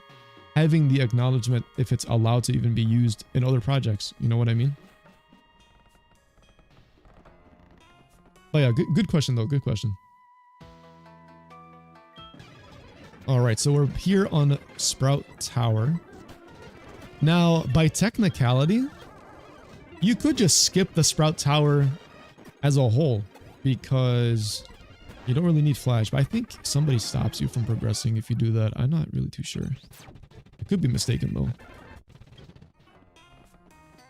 having the acknowledgement if it's allowed to even be used in other projects. You know what I mean? Oh yeah, good question though, good question. Alright, so we're here on Sprout Tower. Now, by technicality, you could just skip the Sprout Tower as a whole, because you don't really need Flash, but I think somebody stops you from progressing if you do that. I'm not really too sure. I could be mistaken though.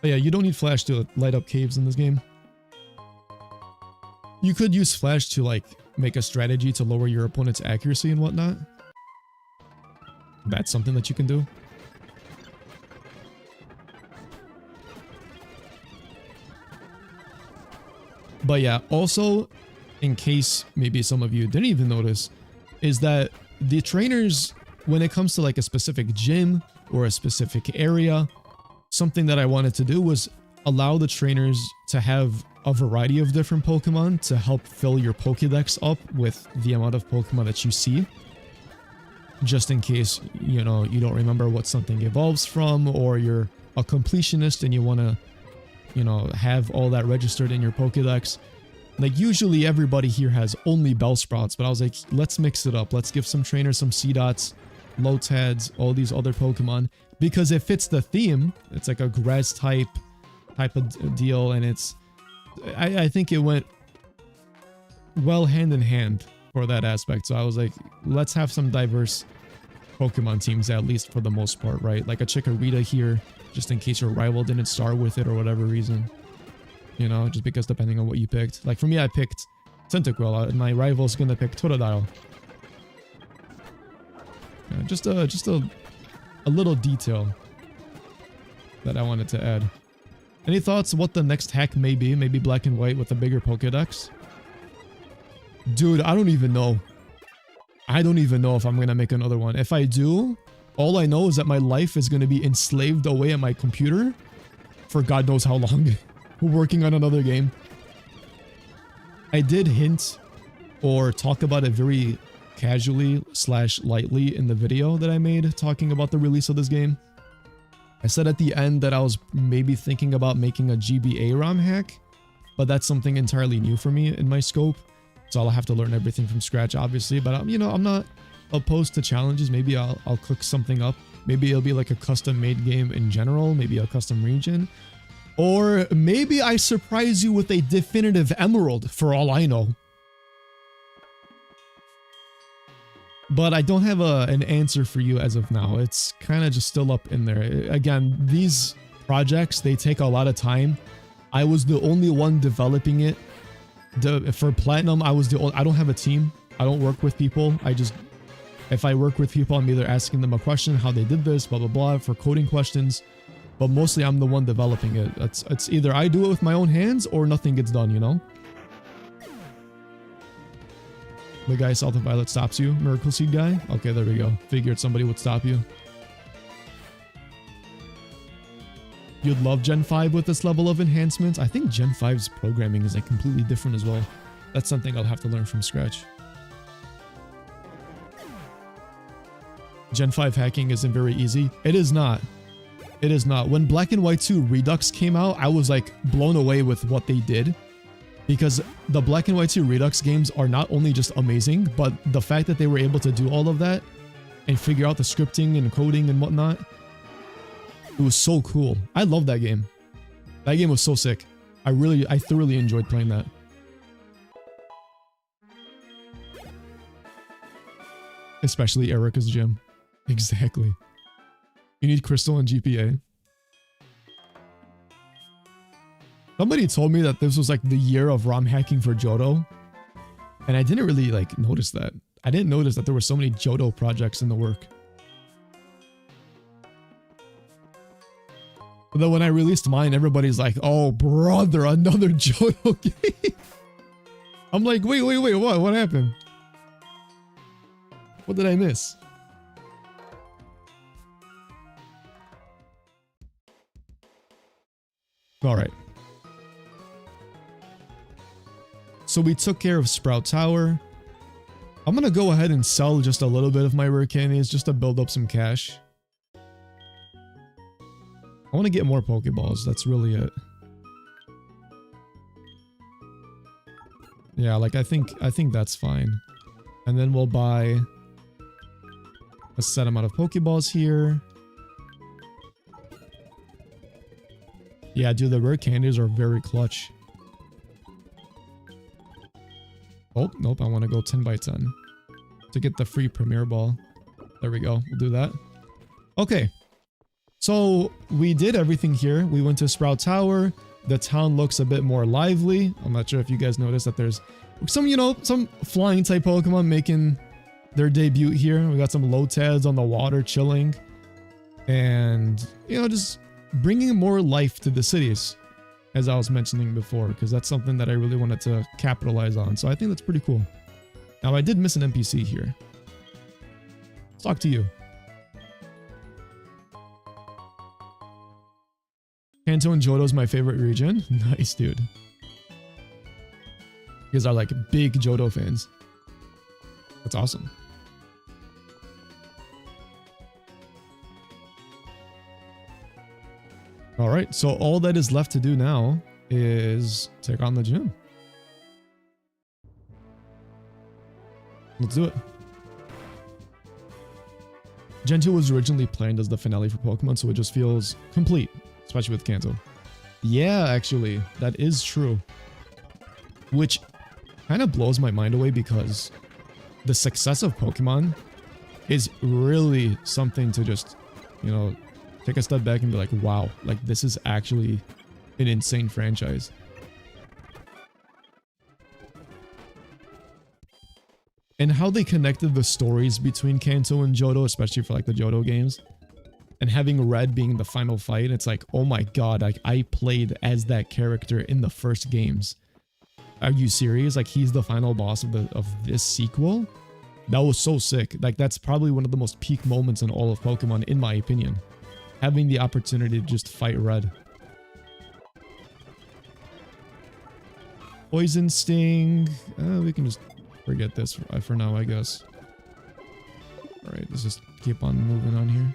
But yeah, you don't need Flash to light up caves in this game. You could use Flash to like make a strategy to lower your opponent's accuracy and whatnot. That's something that you can do. But yeah, also in case maybe some of you didn't even notice, is that the trainers, when it comes to like a specific gym or a specific area, something that I wanted to do was allow the trainers to have a variety of different Pokemon to help fill your Pokédex up with the amount of Pokemon that you see. Just in case, you know, you don't remember what something evolves from, or you're a completionist and you want to, you know, have all that registered in your Pokédex. Like, usually everybody here has only Bellsprouts, but I was like, let's mix it up. Let's give some trainers some Seedots, Lotads, all these other Pokemon, because it fits the theme. It's like a grass type of deal, and it's, I think it went well hand in hand for that aspect. So I was like, let's have some diverse Pokemon teams, at least for the most part, right? Like a Chikorita here, just in case your rival didn't start with it or whatever reason. You know, just because depending on what you picked. Like for me, I picked Tentacle, and my rival's gonna pick Totodile. Yeah, just a little detail that I wanted to add. Any thoughts what the next hack may be? Maybe black and white with a bigger Pokédex? Dude, I don't even know. I don't even know if I'm gonna make another one. If I do, all I know is that my life is gonna be enslaved away at my computer for God knows how long. Working on another game. I did hint or talk about it very casually / lightly in the video that I made talking about the release of this game. I said at the end that I was maybe thinking about making a GBA ROM hack, but that's something entirely new for me in my scope, so I'll have to learn everything from scratch, obviously. But you know, I'm not opposed to challenges. Maybe I'll cook something up. Maybe it'll be like a custom made game in general, maybe a custom region, or maybe I surprise you with a definitive emerald, for all I know. But I don't have an answer for you as of now. It's kind of just still up in there. Again, these projects, they take a lot of time. I was the only one developing it. For Platinum, I don't have a team. I don't work with people. If I work with people, I'm either asking them a question, how they did this, blah, blah, blah, for coding questions. But mostly I'm the one developing it. It's either I do it with my own hands or nothing gets done, you know? The guy south of Violet stops you. Miracle Seed guy? Okay, there we go. Figured somebody would stop you. You'd love Gen 5 with this level of enhancement? I think Gen 5's programming is like completely different as well. That's something I'll have to learn from scratch. Gen 5 hacking isn't very easy. It is not. It is not. When Black and White 2 Redux came out, I was like blown away with what they did. Because the Black and White 2 Redux games are not only just amazing, but the fact that they were able to do all of that and figure out the scripting and coding and whatnot, it was so cool. I love that game. That game was so sick. I thoroughly enjoyed playing that. Especially Erica's gym. Exactly. You need Crystal and GPA. Somebody told me that this was like the year of ROM hacking for Johto, and I didn't really like notice that. I didn't notice that there were so many Johto projects in the work. But then when I released mine, everybody's like, "Oh, brother, another Johto game." I'm like, wait, what? What happened? What did I miss? All right. So we took care of Sprout Tower. I'm gonna go ahead and sell just a little bit of my rare candies just to build up some cash. I want to get more Pokeballs. That's really it. Yeah, like I think that's fine. And then we'll buy a set amount of Pokeballs here. Yeah, dude, the rare candies are very clutch. Oh, nope, I want to go 10 by 10 to get the free Premier Ball. There we go, we'll do that. Okay, so we did everything here. We went to Sprout Tower. The town looks a bit more lively. I'm not sure if you guys noticed that there's some, you know, some flying type Pokemon making their debut here. We got some Lotads on the water chilling. And, you know, just bringing more life to the cities. as I was mentioning before, because that's something that I really wanted to capitalize on. So I think that's pretty cool. Now, I did miss an NPC here. Let's talk to you. Kanto and Johto is my favorite region. Nice, dude. You guys are like big Johto fans. That's awesome. All right, so all that is left to do now is take on the gym. Let's do it. Gen 2 was originally planned as the finale for Pokemon, so it just feels complete, especially with Kanto. Yeah, actually, that is true. Which kind of blows my mind away because the success of Pokemon is really something to just, you know, take a step back and be like, wow, like this is actually an insane franchise. And how they connected the stories between Kanto and Johto, especially for like the Johto games, and having Red being the final fight, it's like, oh my god, like I played as that character in the first games. Are you serious? Like he's the final boss of this sequel? That was so sick. Like that's probably one of the most peak moments in all of Pokemon, in my opinion. Having the opportunity to just fight Red. Poison Sting. We can just forget this for now, I guess. Alright, let's just keep on moving on here.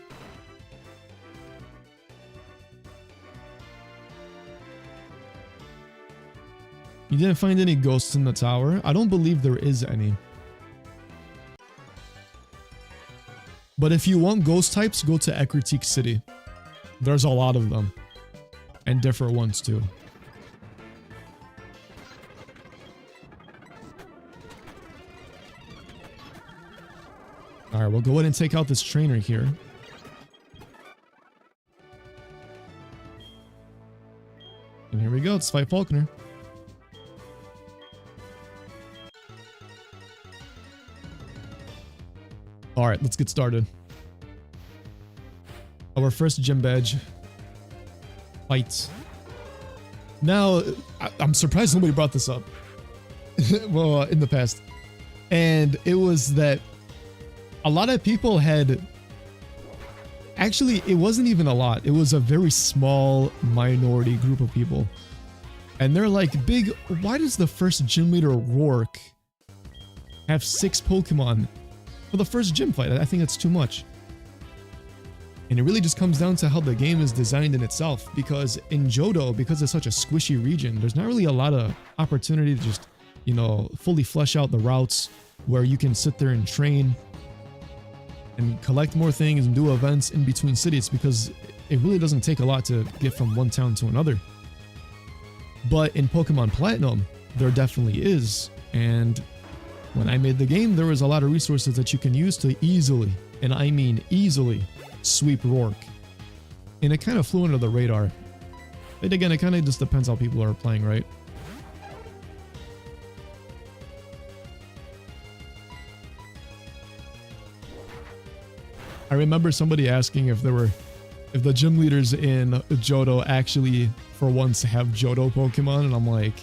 You didn't find any ghosts in the tower? I don't believe there is any. But if you want ghost types, go to Ecruteak City. There's a lot of them. And different ones too. Alright, we'll go ahead and take out this trainer here. And here we go, let's fight Falconer. Alright, let's get started. Our first gym badge. Fight. Now, I'm surprised nobody brought this up. Well, in the past. And it was that a lot of people had... Actually, it wasn't even a lot. It was a very small minority group of people. And they're like, big, why does the first gym leader Rourke have 6 Pokemon for the first gym fight? I think that's too much. And it really just comes down to how the game is designed in itself, because in Johto, because it's such a squishy region, there's not really a lot of opportunity to just, you know, fully flesh out the routes where you can sit there and train and collect more things and do events in between cities, because it really doesn't take a lot to get from one town to another. But in Pokemon Platinum, there definitely is. And when I made the game, there was a lot of resources that you can use to easily, and I mean easily, sweep Rourke. And it kind of flew under the radar. But again, it kind of just depends how people are playing, right? I remember somebody asking if the gym leaders in Johto actually, for once, have Johto Pokemon, and I'm like,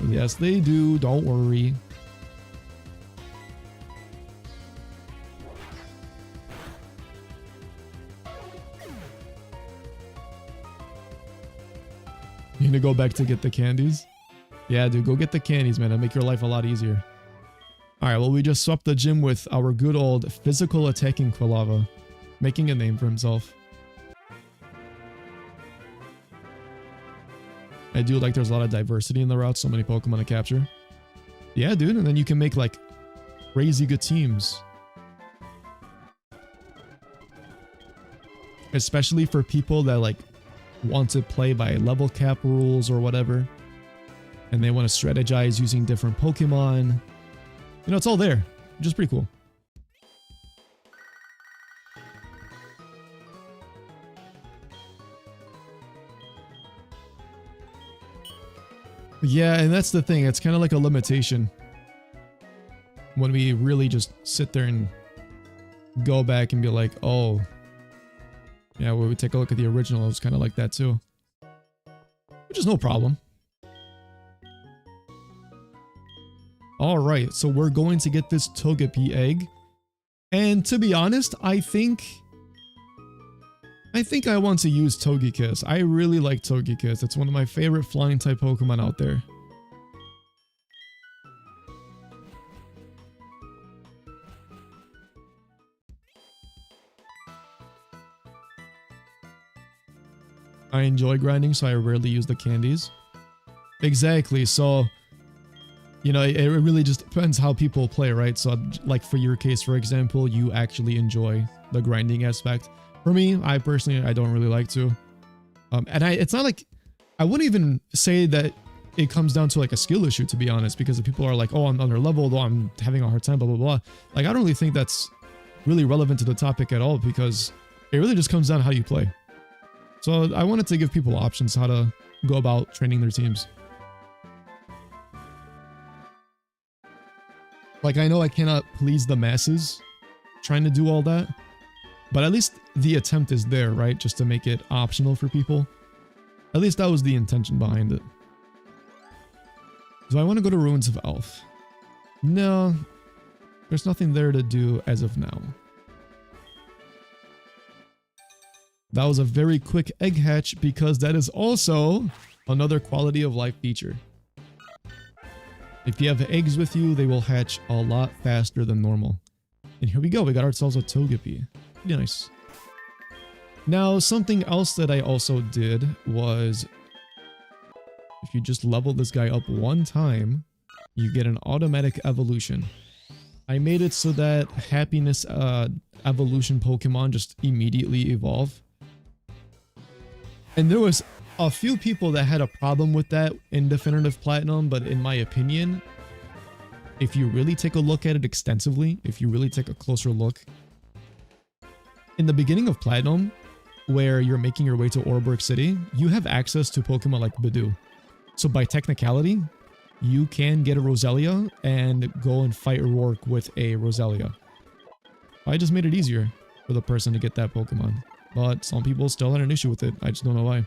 yes, they do, don't worry. You gonna go back to get the candies? Yeah, dude, go get the candies, man. That'll make your life a lot easier. Alright, well, we just swapped the gym with our good old physical attacking Quilava, making a name for himself. I do like there's a lot of diversity in the route, so many Pokemon to capture. Yeah, dude, and then you can make, like, crazy good teams. Especially for people that, like, want to play by level cap rules or whatever, and they want to strategize using different Pokemon. You know, it's all there, which is pretty cool. Yeah, and that's the thing. It's kind of like a limitation when we really just sit there and go back and be like, oh, yeah, when we take a look at the original, it was kind of like that too. which is no problem. All right, so we're going to get this Togepi egg. And to be honest, I think I want to use Togekiss. I really like Togekiss. It's one of my favorite flying type Pokemon out there. I enjoy grinding, so I rarely use the candies. Exactly, so, you know, it really just depends how people play, right? So, like for your case, for example, you actually enjoy the grinding aspect. For me, I personally, I don't really like to. It's not like, I wouldn't even say that it comes down to like a skill issue, to be honest, because if people are like, oh, I'm under leveled, oh, I'm having a hard time, blah, blah, blah. Like, I don't really think that's really relevant to the topic at all, because it really just comes down to how you play. So I wanted to give people options how to go about training their teams. Like, I know I cannot please the masses trying to do all that, but at least the attempt is there, right? Just to make it optional for people. At least that was the intention behind it. So I want to go to Ruins of Elf. No, there's nothing there to do as of now. That was a very quick egg hatch because that is also another quality of life feature. If you have eggs with you, they will hatch a lot faster than normal. And here we go, we got ourselves a Togepi. Pretty nice. Now, something else that I also did was, if you just level this guy up one time, you get an automatic evolution. I made it so that happiness evolution Pokemon just immediately evolve. And there was a few people that had a problem with that in Definitive Platinum, but in my opinion, if you really take a look at it extensively, if you really take a closer look, in the beginning of Platinum, where you're making your way to Oreburgh City, you have access to Pokemon like Bidoof. So by technicality, you can get a Roselia and go and fight Rourke with a Roselia. I just made it easier for the person to get that Pokemon. But some people still had an issue with it. I just don't know why.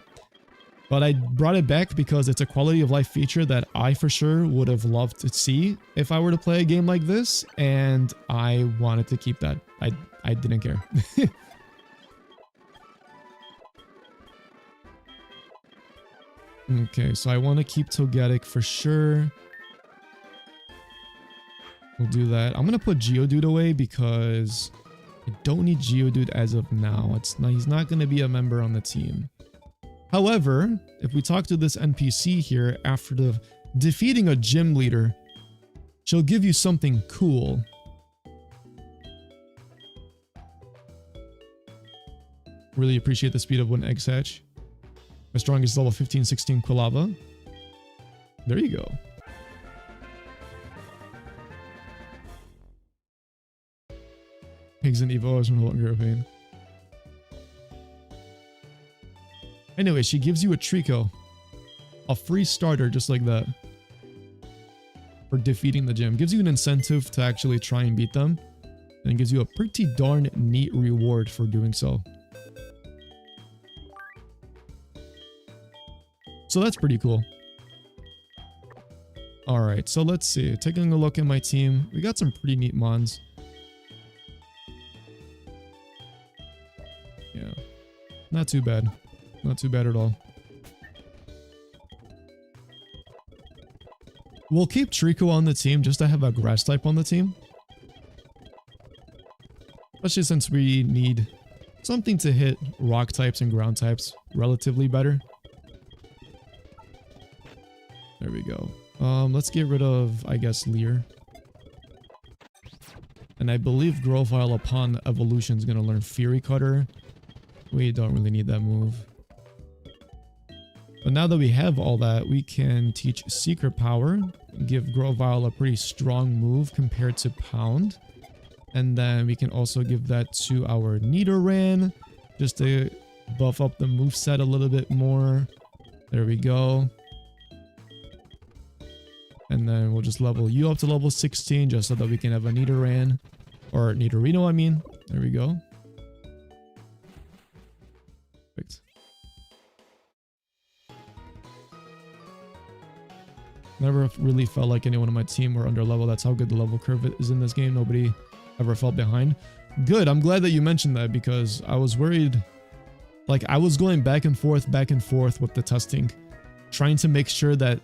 But I brought it back because it's a quality of life feature that I for sure would have loved to see if I were to play a game like this. And I wanted to keep that. I didn't care. Okay, so I want to keep Togetic for sure. We'll do that. I'm going to put Geodude away because I don't need Geodude as of now. He's not going to be a member on the team. However, if we talk to this NPC here after defeating a gym leader, she'll give you something cool. Really appreciate the speed of when eggs hatch. My strongest level 15-16 Quilava. There you go. Pigs and Evo is no longer a pain. Anyway, she gives you a Trico. A free starter just like that. For defeating the gym. Gives you an incentive to actually try and beat them. And gives you a pretty darn neat reward for doing so. So that's pretty cool. Alright, so let's see. Taking a look at my team. We got some pretty neat mons. Yeah. Not too bad. Not too bad at all. We'll keep Trico on the team just to have a grass type on the team. Especially since we need something to hit rock types and ground types relatively better. There we go. Let's get rid of, I guess, Leer. And I believe Grovyle upon evolution is going to learn Fury Cutter. We don't really need that move. But now that we have all that, we can teach Secret Power. Give Grovyle a pretty strong move compared to Pound. And then we can also give that to our Nidoran. Just to buff up the moveset a little bit more. There we go. And then we'll just level you up to level 16 just so that we can have a Nidoran. Or Nidorino, I mean. There we go. Perfect. Never really felt like anyone on my team were under level. That's how good the level curve is in this game. Nobody ever felt behind. Good. I'm glad that you mentioned that because I was worried. Like I was going back and forth with the testing, trying to make sure that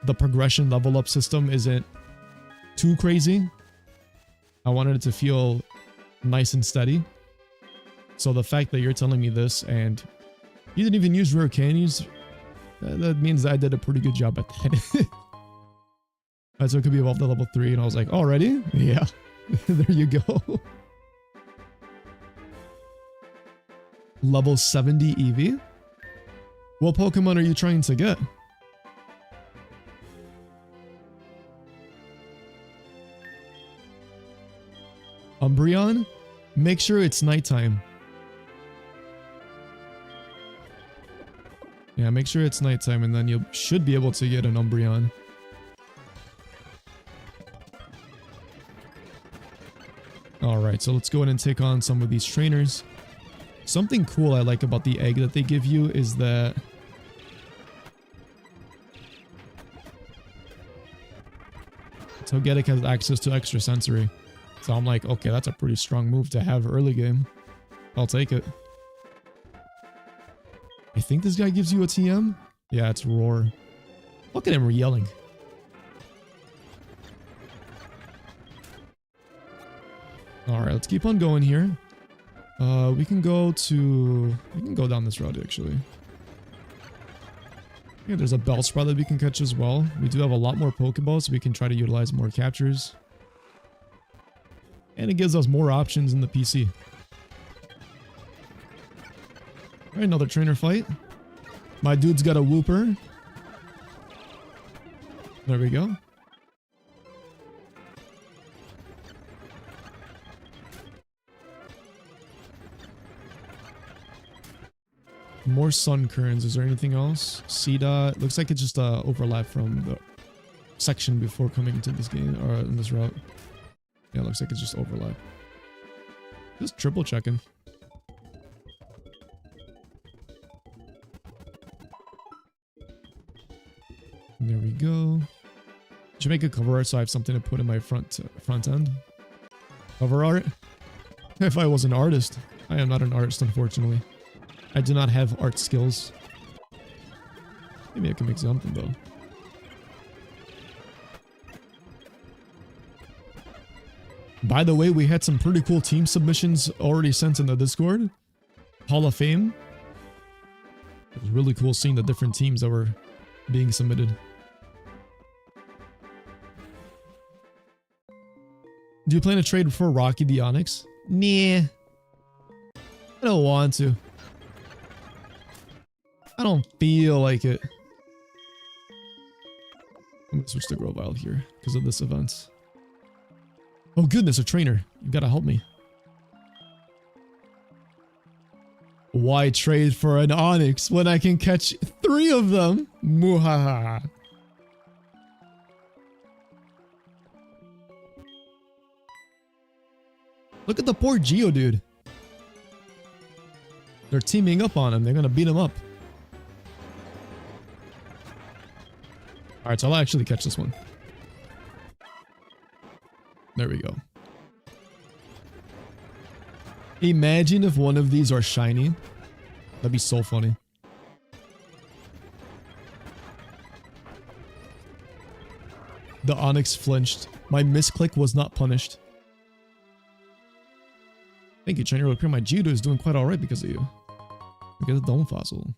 the progression level up system isn't too crazy. I wanted it to feel nice and steady. So the fact that you're telling me this and you didn't even use rare candies, that means I did a pretty good job at that. Alright, so it could be evolved to level 3 and I was like, already? Yeah. There you go. Level 70 Eevee? What Pokemon are you trying to get? Umbreon? Make sure it's nighttime. Yeah, make sure it's nighttime and then you should be able to get an Umbreon. Alright, so let's go ahead and take on some of these trainers. Something cool I like about the egg that they give you is that Togetic has access to extra sensory. So I'm like, okay, that's a pretty strong move to have early game. I'll take it. I think this guy gives you a TM? Yeah, it's Roar. Look at him yelling. Alright, let's keep on going here. We can go down this road actually. Yeah, there's a Bellsprout that we can catch as well. We do have a lot more Pokeballs, so we can try to utilize more captures. And it gives us more options in the PC. Alright, another trainer fight. My dude's got a Wooper. There we go. More Sun Currents. Is there anything else? Seedot. Looks like it's just overlap from the section before coming into this game, or in this route. Yeah, looks like it's just overlap. Just triple checking. There we go. Should make a cover art so I have something to put in my front end. Cover art? If I was an artist. I am not an artist, unfortunately. I do not have art skills. Maybe I can make something though. By the way, we had some pretty cool team submissions already sent in the Discord. Hall of Fame. It was really cool seeing the different teams that were being submitted. Do you plan to trade for Rocky the Onyx? Nah. I don't want to. I don't feel like it. I'm gonna switch to Grovyle here because of this event. Oh goodness, a trainer. You gotta help me. Why trade for an Onyx when I can catch 3 of them? Muhaha. Look at the poor Geodude. They're teaming up on him. They're gonna beat him up. Alright, so I'll actually catch this one. There we go. Imagine if one of these are shiny. That'd be so funny. The Onyx flinched. My misclick was not punished. Thank you, Trainer. It appears my Geodude is doing quite alright because of you. Because of Dome Fossil.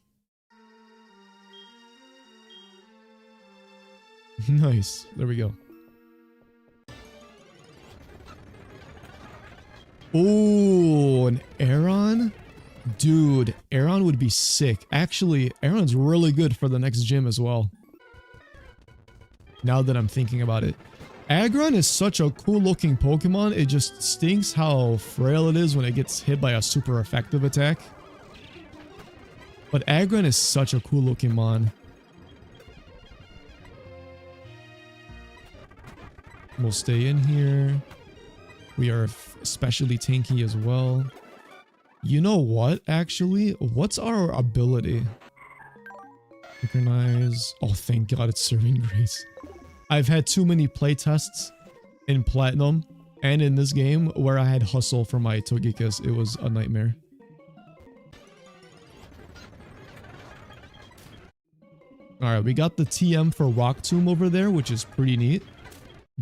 Nice. There we go. Oh, an Aeron? Dude, Aeron would be sick. Actually, Aeron's really good for the next gym as well. Now that I'm thinking about it. Aggron is such a cool looking Pokemon. It just stinks how frail it is when it gets hit by a super effective attack. But Aggron is such a cool looking mon. We'll stay in here. We are especially tanky as well. You know what, actually? What's our ability? Synchronize. Oh, thank God it's serving grace. I've had too many playtests in Platinum and in this game where I had hustle for my Togekiss. It was a nightmare. Alright, we got the TM for Rock Tomb over there, which is pretty neat.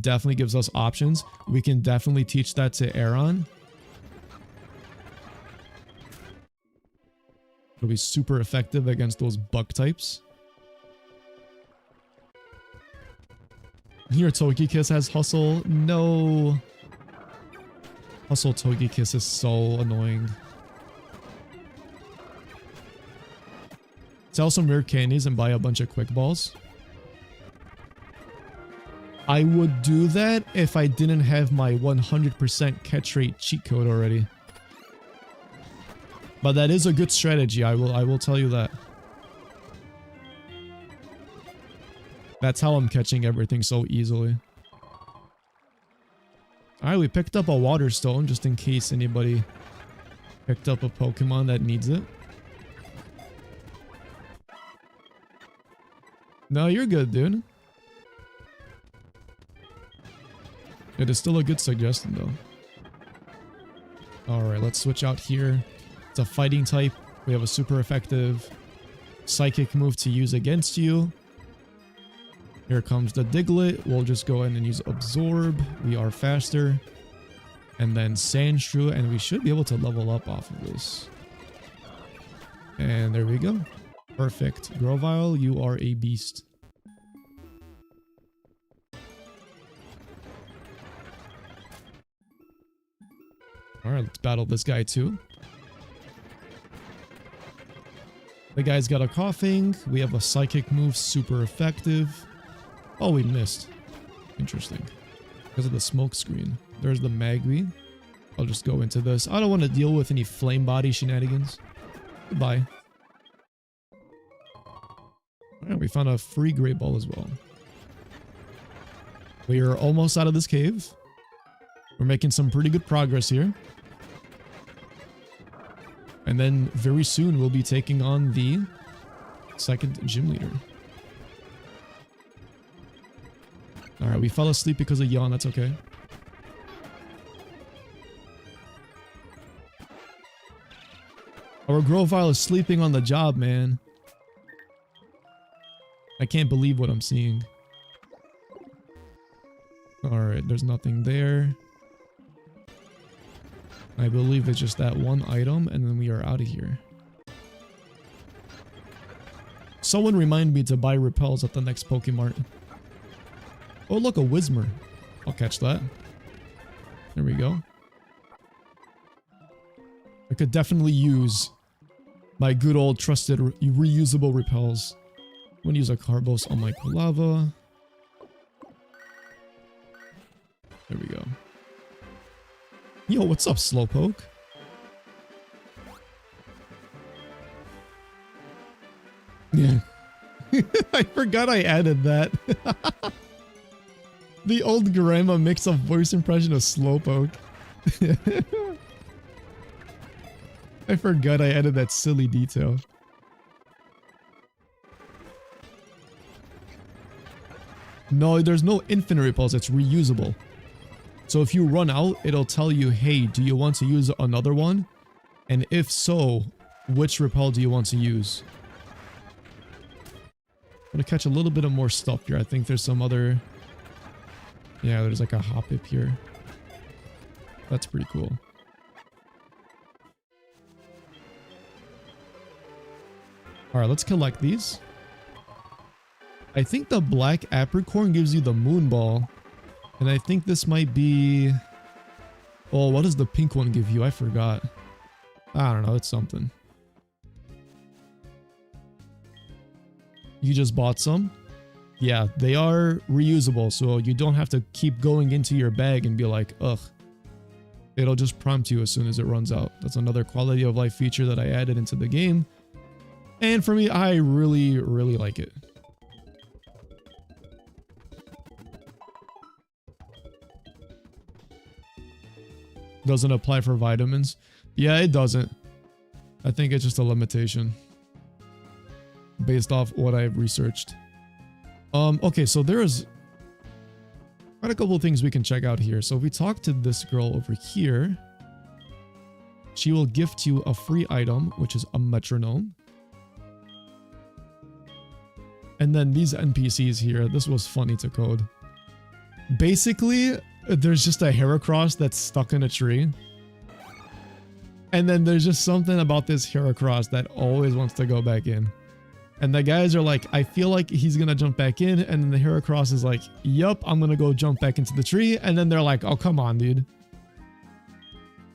Definitely gives us options. We can definitely teach that to Aeron. It'll be super effective against those bug types. Your Togekiss has hustle. No. Hustle Togekiss is so annoying. Sell some rare candies and buy a bunch of quick balls. I would do that if I didn't have my 100% catch rate cheat code already. But that is a good strategy, I will tell you that. That's how I'm catching everything so easily. Alright, we picked up a water stone just in case anybody picked up a Pokemon that needs it. No, you're good, dude. It is still a good suggestion, though. Alright, let's switch out here. It's a fighting type. We have a super effective psychic move to use against you. Here comes the Diglett. We'll just go ahead and use Absorb. We are faster. And then Sandshrew, and we should be able to level up off of this. And there we go. Perfect. Grovyle, you are a beast. Alright, let's battle this guy too. The guy's got a coughing. We have a psychic move, super effective. Oh, we missed. Interesting. Because of the smoke screen. There's the Magby. I'll just go into this. I don't want to deal with any flame body shenanigans. Goodbye. Alright, we found a free Great Ball as well. We are almost out of this cave. We're making some pretty good progress here. And then very soon we'll be taking on the second gym leader. Alright, we fell asleep because of yawn, that's okay. Our Grovyle is sleeping on the job, man. I can't believe what I'm seeing. Alright, there's nothing there. I believe it's just that one item, and then we are out of here. Someone remind me to buy repels at the next Pokemart. Oh, look, a Whismur. I'll catch that. There we go. I could definitely use my good old trusted reusable repels. I'm gonna use a Carbos on my Kulava. There we go. Yo, what's up, Slowpoke? Yeah. I forgot I added that. The old grandma makes a voice impression of Slowpoke. I forgot I added that silly detail. No, there's no infinite repels, it's reusable. So if you run out, it'll tell you, hey, do you want to use another one? And if so, which repel do you want to use? I'm gonna catch a little bit of more stuff here. I think there's some other... Yeah, there's like a Hoppip here. That's pretty cool. Alright, let's collect these. I think the black apricorn gives you the moon ball. And I think this might be... Oh, what does the pink one give you? I forgot. I don't know, it's something. You just bought some? Yeah, they are reusable, so you don't have to keep going into your bag and be like, ugh. It'll just prompt you as soon as it runs out. That's another quality of life feature that I added into the game. And for me, I really, really like it. Doesn't apply for vitamins. Yeah, it doesn't. I think it's just a limitation. based off what I've researched. Okay, so there's quite a couple of things we can check out here. So if we talk to this girl over here, she will gift you a free item, which is a metronome. And then these NPCs here, this was funny to code. Basically, there's just a Heracross that's stuck in a tree. And then there's just something about this Heracross that always wants to go back in. And the guys are like, I feel like he's gonna jump back in. And then the Heracross is like, yup, I'm gonna go jump back into the tree. And then they're like, oh, come on, dude.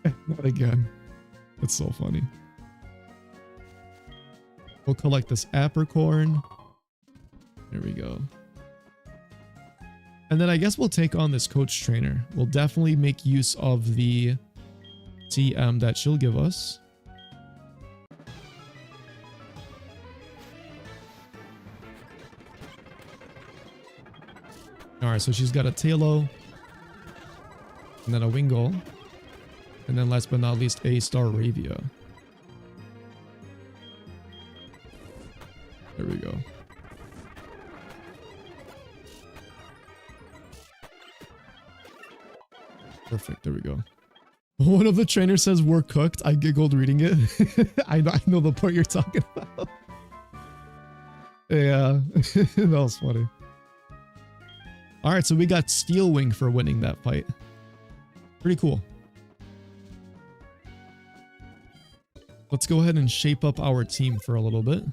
Not again. That's so funny. We'll collect this apricorn. There we go. And then I guess we'll take on this coach trainer. We'll definitely make use of the TM that she'll give us. Alright, so she's got a Tailo. And then a Wingull. And then last but not least, a Staravia. There we go. Perfect, there we go. One of the trainers says we're cooked. I giggled reading it. I know the part you're talking about. Yeah, that was funny. Alright, so we got Steel Wing for winning that fight. Pretty cool. Let's go ahead and shape up our team for a little bit.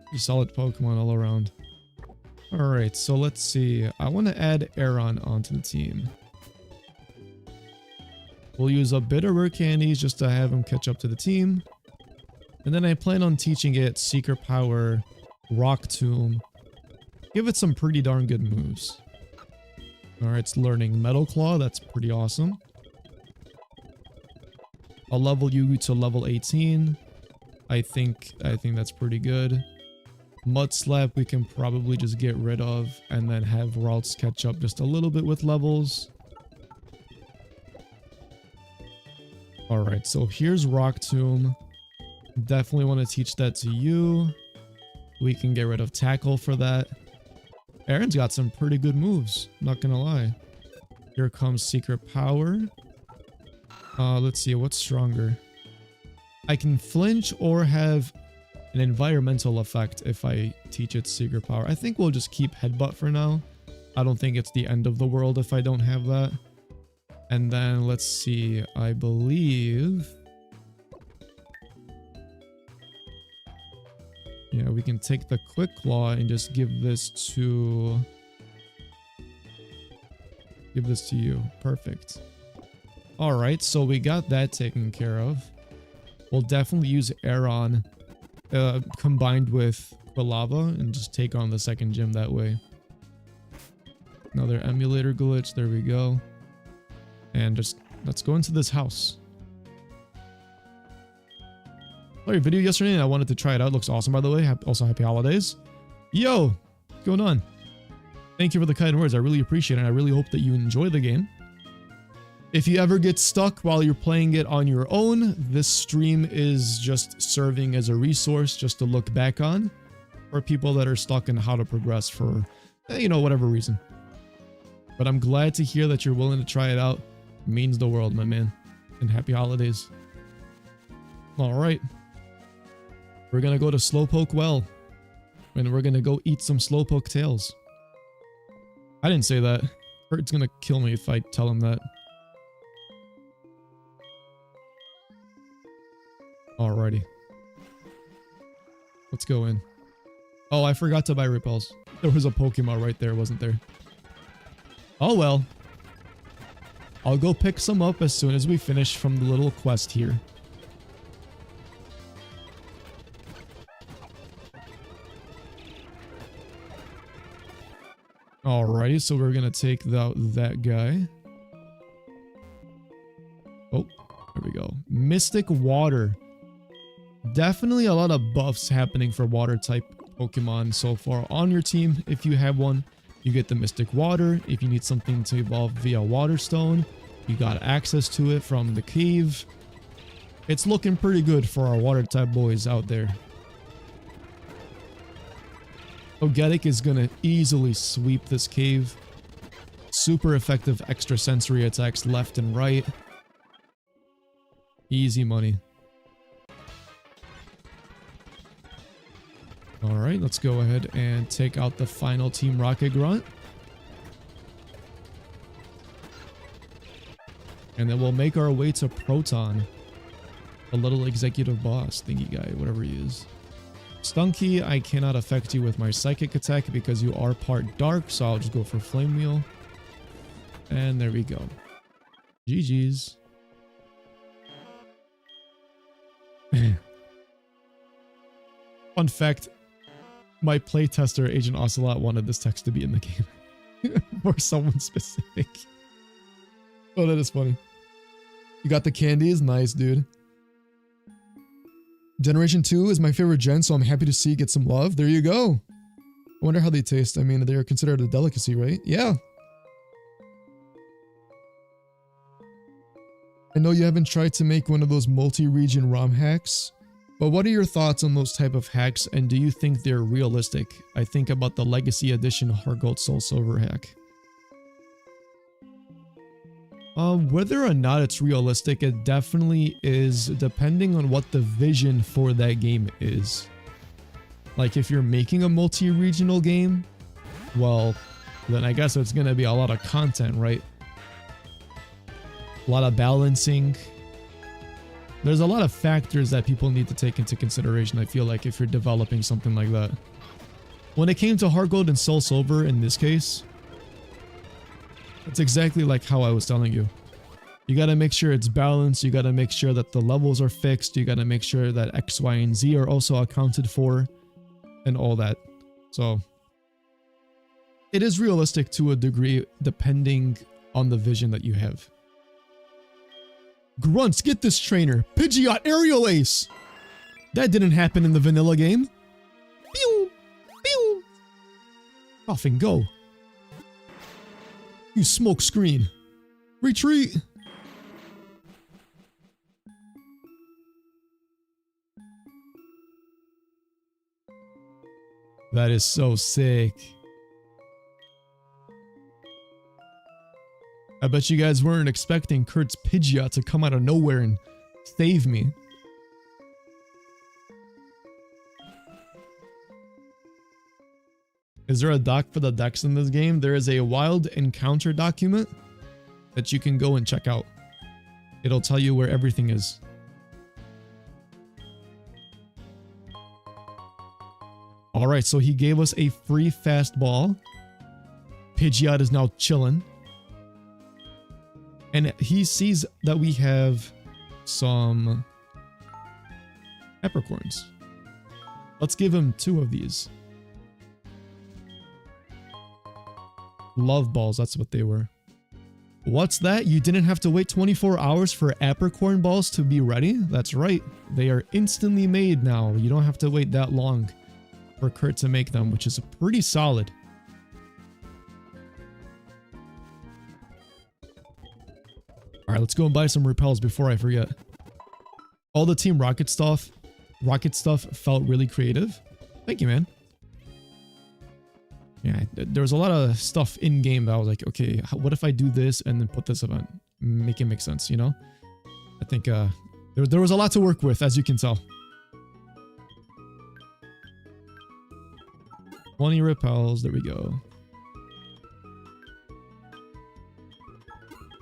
Pretty solid Pokemon all around. Alright, so let's see. I want to add Aron onto the team. We'll use a bit of rare candies just to have him catch up to the team. And then I plan on teaching it Secret Power, Rock Tomb. Give it some pretty darn good moves. Alright, it's learning Metal Claw. That's pretty awesome. I'll level you to level 18. I think that's pretty good. Mud Slap we can probably just get rid of and then have Ralts catch up just a little bit with levels. Alright, so here's Rock Tomb. Definitely want to teach that to you. We can get rid of Tackle for that. Aaron's got some pretty good moves, not gonna lie. Here comes Secret Power. Let's see, what's stronger? I can flinch or have an environmental effect if I teach it Secret Power. I think we'll just keep Headbutt for now. I don't think it's the end of the world if I don't have that. And then let's see, I believe... yeah, we can take the Quick Claw and just give this to you. Perfect. Alright, so we got that taken care of. We'll definitely use Aron combined with Quilava and just take on the second gym that way. Another emulator glitch, there we go. And just let's go into this house. Saw your video yesterday and I wanted to try it out. Looks awesome, by the way. Also, happy holidays. Yo, what's going on? Thank you for the kind words. I really appreciate it. I really hope that you enjoy the game. If you ever get stuck while you're playing it on your own, this stream is just serving as a resource just to look back on for people that are stuck in how to progress for, you know, whatever reason. But I'm glad to hear that you're willing to try it out. It means the world, my man. And happy holidays. All right. We're going to go to Slowpoke Well. And we're going to go eat some Slowpoke tails. I didn't say that. Kurt's going to kill me if I tell him that. Alrighty. Let's go in. Oh, I forgot to buy repels. There was a Pokemon right there, wasn't there? Oh well. I'll go pick some up as soon as we finish from the little quest here. Alrighty, so we're gonna take that guy. Oh, there we go. Mystic Water. Definitely a lot of buffs happening for water type Pokemon so far on your team. If you have one, you get the Mystic Water. If you need something to evolve via Water Stone, you got access to it from the cave. It's looking pretty good for our water type boys out there. Ogetic is gonna easily sweep this cave. Super effective extrasensory attacks left and right. Easy money. Alright, let's go ahead and take out the final Team Rocket Grunt. And then we'll make our way to Proton. The little executive boss thingy guy, whatever he is. Stunky, I cannot affect you with my psychic attack because you are part dark, so I'll just go for Flame Wheel. And there we go. GG's. Fun fact, my playtester, Agent Ocelot, wanted this text to be in the game. For someone specific. Oh, that is funny. You got the candies? Nice, dude. Generation 2 is my favorite gen, so I'm happy to see it get some love. There you go. I wonder how they taste. I mean, they are considered a delicacy, right? Yeah. I know you haven't tried to make one of those multi-region ROM hacks, but what are your thoughts on those type of hacks, and do you think they're realistic? I think about the Legacy Edition HeartGold Soul Silver hack. Whether or not it's realistic, it definitely is, depending on what the vision for that game is. Like, if you're making a multi-regional game, well, then I guess it's gonna be a lot of content, right? A lot of balancing. There's a lot of factors that people need to take into consideration, I feel like, if you're developing something like that. When it came to HeartGold and Soul Silver, in this case, it's exactly like how I was telling you. You gotta make sure it's balanced, you gotta make sure that the levels are fixed, you gotta make sure that X, Y, and Z are also accounted for, and all that. So, it is realistic to a degree, depending on the vision that you have. Grunts, get this trainer! Pidgeot Aerial Ace! That didn't happen in the vanilla game. Pew! Pew! Off and go. You smoke screen. Retreat! That is so sick. I bet you guys weren't expecting Kurt's Pidgeot to come out of nowhere and save me. Is there a doc for the decks in this game? There is a wild encounter document that you can go and check out. It'll tell you where everything is. Alright, so he gave us a free fastball. Pidgeot is now chilling. And he sees that we have some peppercorns. Let's give him 2 of these. Love balls, that's what they were. What's that? You didn't have to wait 24 hours for apricorn balls to be ready? That's right. They are instantly made now. You don't have to wait that long for Kurt to make them, which is pretty solid. Alright, let's go and buy some repels before I forget. All the Team Rocket stuff felt really creative. Thank you, man. Yeah, there was a lot of stuff in game that I was like, okay, what if I do this and then put this event? Make it make sense, you know? I think there was a lot to work with, as you can tell. 20 repels, there we go.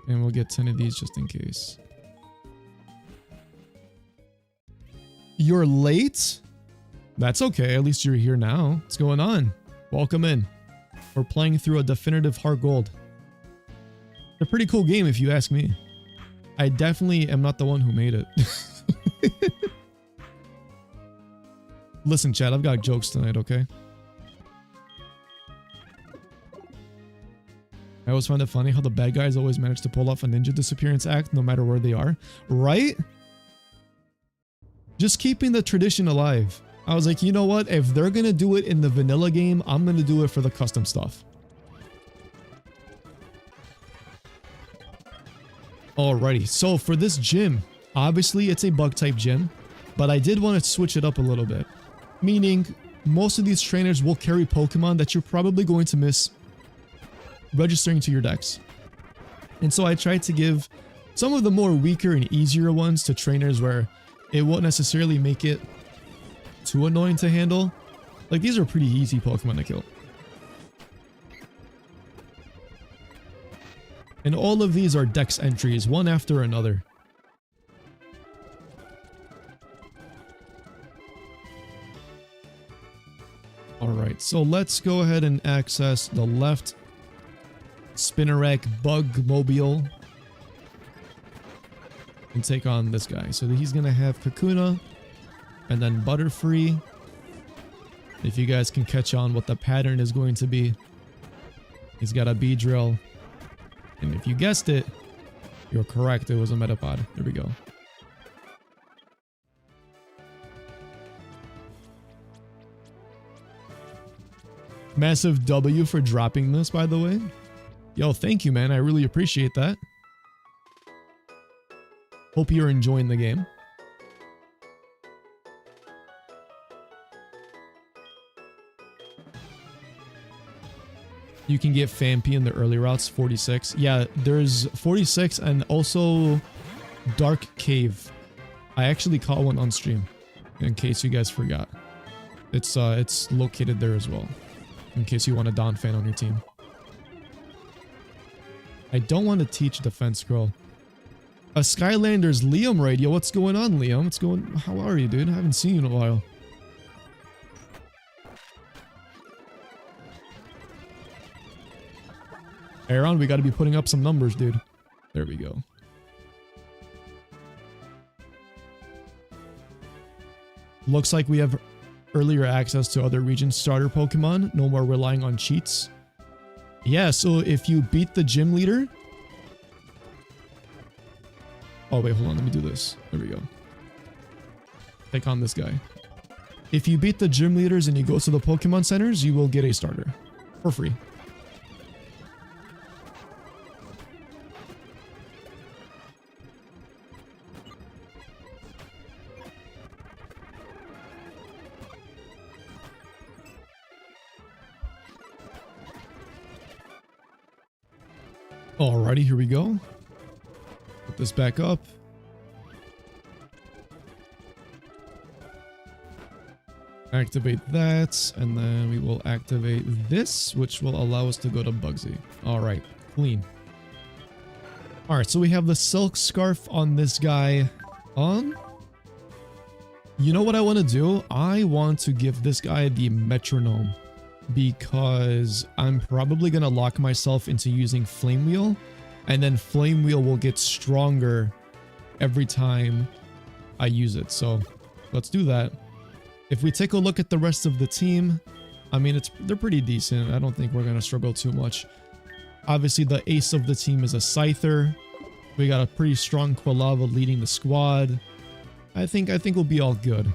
And we'll get 10 of these just in case. You're late? That's okay, at least you're here now. What's going on? Welcome in. We're playing through a definitive HeartGold. It's a pretty cool game if you ask me. I definitely am not the one who made it. Listen, chat, I've got jokes tonight, okay? I always find it funny how the bad guys always manage to pull off a ninja disappearance act no matter where they are. Right? Just keeping the tradition alive. I was like, you know what? If they're gonna do it in the vanilla game, I'm gonna do it for the custom stuff. Alrighty, so for this gym, Obviously, it's a bug type gym, but I did want to switch it up a little bit. Meaning, most of these trainers will carry Pokemon that you're probably going to miss registering to your decks. And so I tried to give some of the more weaker and easier ones to trainers where it won't necessarily make it too annoying to handle. Like, these are pretty easy Pokemon to kill. And all of these are dex entries, one after another. Alright, so let's go ahead and access the left Spinnerack Bug Mobile and take on this guy. So he's gonna have Kakuna and then Butterfree. If you guys can catch on what the pattern is going to be, he's got a Beedrill, and if you guessed it, you're correct, it was a Metapod. There we go. Massive W for dropping this, by the way. Yo, thank you, man. I really appreciate that. Hope you're enjoying the game. You can get Phanpy in the early routes, 46. Yeah, there's 46 and also Dark Cave. I actually caught one on stream, in case you guys forgot. It's located there as well, in case you want a Dawn fan on your team. I don't want to teach Defense Scroll. A Skylander's Liam radio. What's going on, Liam? What's going? How are you, dude? I haven't seen you in a while. Aaron, we got to be putting up some numbers, dude. There we go. Looks like we have earlier access to other region starter Pokemon. No more relying on cheats. Yeah, so if you beat the gym leader... Oh, wait, hold on. Let me do this. There we go. Take on this guy. If you beat the gym leaders and you go to the Pokemon centers, you will get a starter. For free. Alrighty, here we go. Put this back up. Activate that, and then we will activate this, which will allow us to go to Bugsy. Alright, clean. Alright, so we have the Silk Scarf on this guy. You know what I want to do? I want to give this guy the Metronome, because I'm probably going to lock myself into using Flame Wheel, and then Flame Wheel will get stronger every time I use it. So let's do that. If we take a look at the rest of the team, I mean, they're pretty decent. I don't think we're going to struggle too much. Obviously, the ace of the team is a Scyther. We got a pretty strong Quilava leading the squad. I think we'll be all good.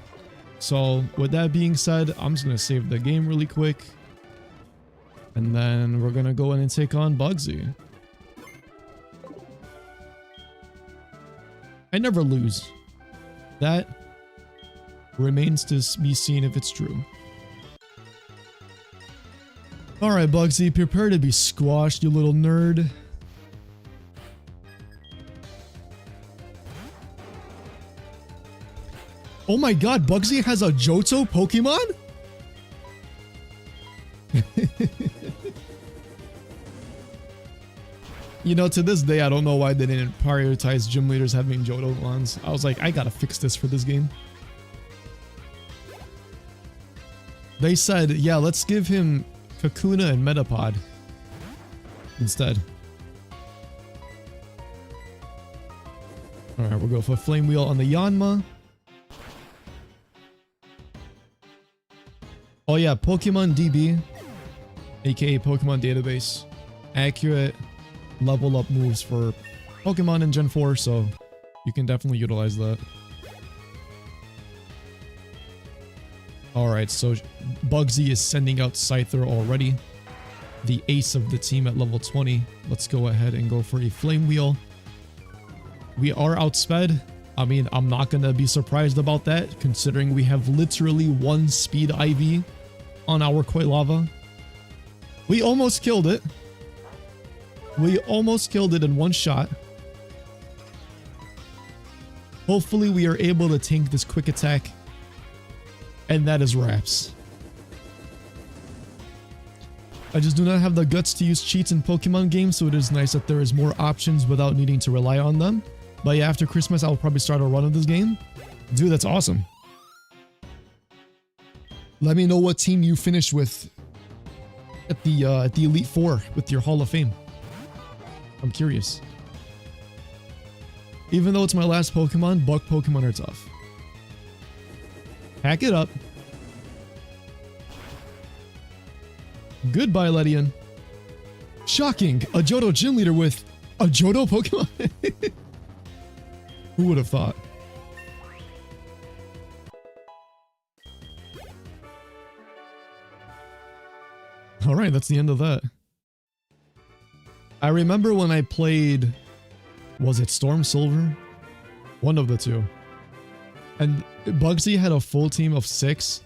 So with that being said, I'm just going to save the game really quick. And then we're going to go in and take on Bugsy. I never lose. That remains to be seen if it's true. Alright, Bugsy, prepare to be squashed, you little nerd. Oh my god, Bugsy has a Johto Pokemon? You know, to this day, I don't know why they didn't prioritize gym leaders having Johto ones. I was like, I gotta fix this for this game. They said, yeah, let's give him Kakuna and Metapod instead. Alright, we'll go for Flame Wheel on the Yanma. Oh yeah, Pokemon DB, aka Pokemon Database. Accurate level up moves for Pokemon in Gen 4, so you can definitely utilize that. Alright, so Bugsy is sending out Scyther already. The ace of the team at level 20. Let's go ahead and go for a Flame Wheel. We are outsped. I mean, I'm not going to be surprised about that, considering we have literally 1 speed IV on our Koi Lava. We almost killed it. We almost killed it in 1 shot. Hopefully we are able to tank this quick attack. And that is wraps. I just do not have the guts to use cheats in Pokemon games, so it is nice that there is more options without needing to rely on them. But yeah, after Christmas, I'll probably start a run of this game. Dude, that's awesome. Let me know what team you finish with at the Elite Four with your Hall of Fame. I'm curious. Even though it's my last Pokemon, Bug Pokemon are tough. Pack it up. Goodbye, Ledian. Shocking! A Johto gym leader with a Johto Pokemon? Who would have thought? Alright, that's the end of that. I remember when I played... Was it Storm Silver? One of the two. And Bugsy had a full team of 6.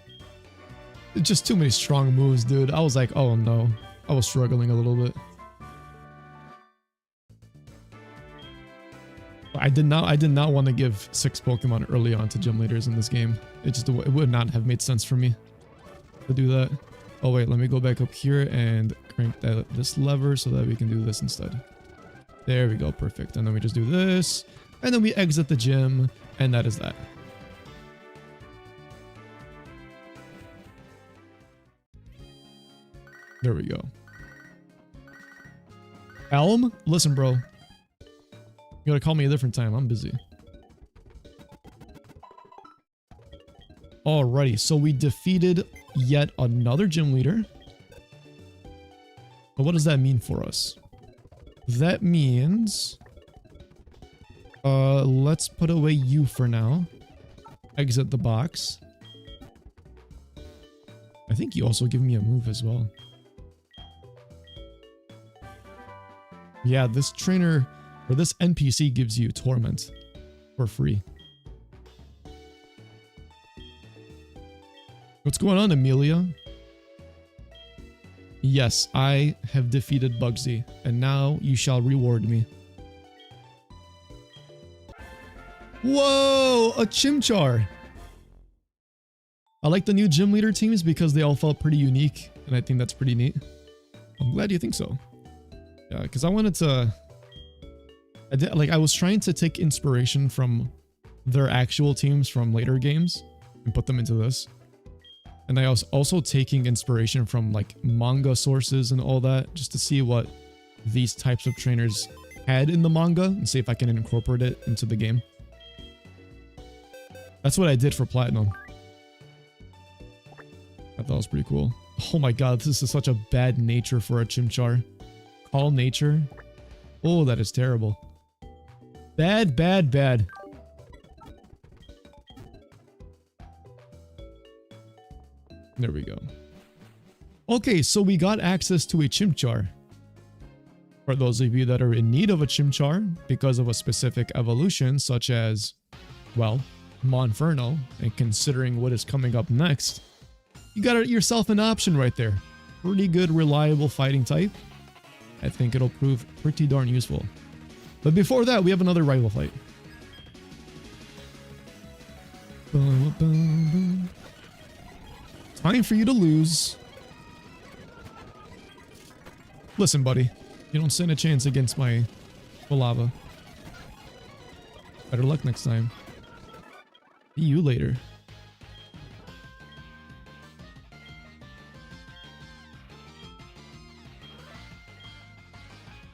Just too many strong moves, dude. I was like, oh no. I was struggling a little bit. I did not want to give 6 Pokemon early on to gym leaders in this game. It would not have made sense for me to do that. Oh wait, let me go back up here and crank this lever so that we can do this instead. There we go, perfect. And then we just do this, and then we exit the gym, and that is that. There we go. Elm? Listen, bro. You gotta call me a different time. I'm busy. Alrighty, so we defeated yet another gym leader. But what does that mean for us? That means... let's put away you for now. Exit the box. I think you also give me a move as well. Yeah, this trainer, or this NPC gives you Torment for free. What's going on, Amelia? Yes, I have defeated Bugsy, and now you shall reward me. Whoa, a Chimchar! I like the new gym leader teams because they all felt pretty unique, and I think that's pretty neat. I'm glad you think so. Yeah, because I wanted to... I was trying to take inspiration from their actual teams from later games and put them into this. And I was also taking inspiration from like manga sources and all that just to see what these types of trainers had in the manga and see if I can incorporate it into the game. That's what I did for Platinum. I thought it was pretty cool. Oh my god, this is such a bad nature for a Chimchar. Call nature? Oh, that is terrible. Bad, bad, bad. There we go. Okay, so we got access to a Chimchar. For those of you that are in need of a Chimchar because of a specific evolution, such as, well, Monferno, and considering what is coming up next, you got yourself an option right there. Pretty good, reliable fighting type. I think it'll prove pretty darn useful. But before that, we have another rival fight. Time for you to lose. Listen, buddy. You don't stand a chance against my lava. Better luck next time. See you later.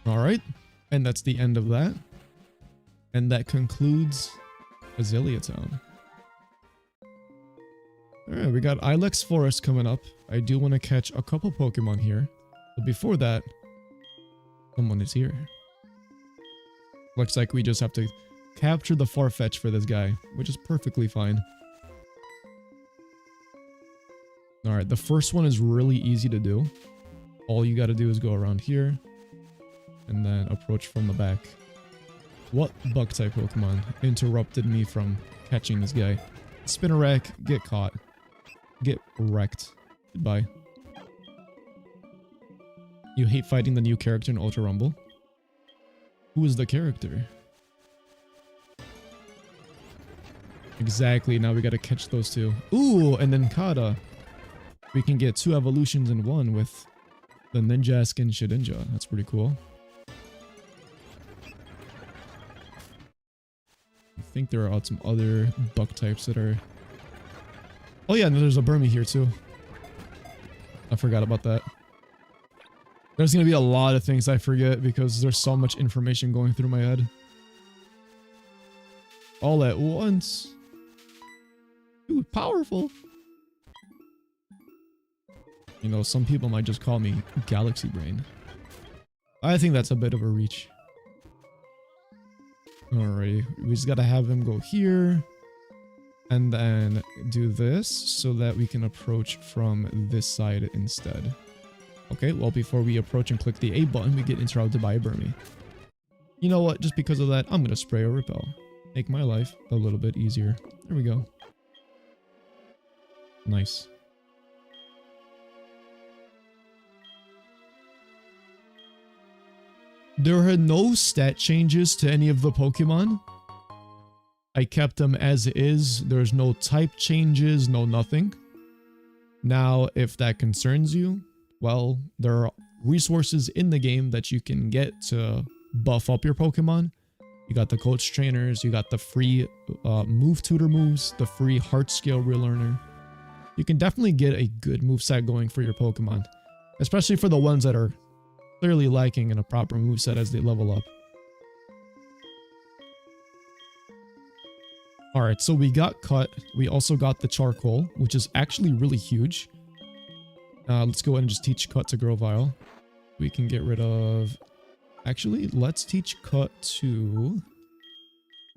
Alright, and that's the end of that. And that concludes Azalea Town. Alright, we got Ilex Forest coming up. I do want to catch a couple Pokemon here. But before that, someone is here. Looks like we just have to capture the Farfetch for this guy, which is perfectly fine. Alright, the first one is really easy to do. All you gotta do is go around here. And then approach from the back. What bug type Pokemon interrupted me from catching this guy? Spinnerack, get caught. Get wrecked. Goodbye. You hate fighting the new character in Ultra Rumble? Who is the character? Exactly, now we gotta catch those two. Ooh, and then Kata. We can get 2 evolutions in one with the Ninja Skin Shedinja. That's pretty cool. I think there are some other bug types that are... Oh yeah, and there's a Burmy here too. I forgot about that. There's gonna be a lot of things I forget because there's so much information going through my head. All at once. Dude, powerful. You know, some people might just call me Galaxy Brain. I think that's a bit of a reach. Alright, we just gotta have him go here. And then do this so that we can approach from this side instead. Okay, well, before we approach and click the A button, we get interrupted by a Burmy. You know what? Just because of that, I'm gonna spray or repel. Make my life a little bit easier. There we go. Nice. There are no stat changes to any of the Pokemon. I kept them as is. There's no type changes, no nothing. Now, if that concerns you, well, there are resources in the game that you can get to buff up your Pokemon. You got the coach trainers, you got the free move tutor moves, the free heart scale relearner. You can definitely get a good moveset going for your Pokemon, especially for the ones that are clearly lacking in a proper moveset as they level up. Alright, so we got Cut. We also got the Charcoal, which is actually really huge. Let's go ahead and just teach Cut to Grovyle. We can get rid of... Actually, let's teach Cut to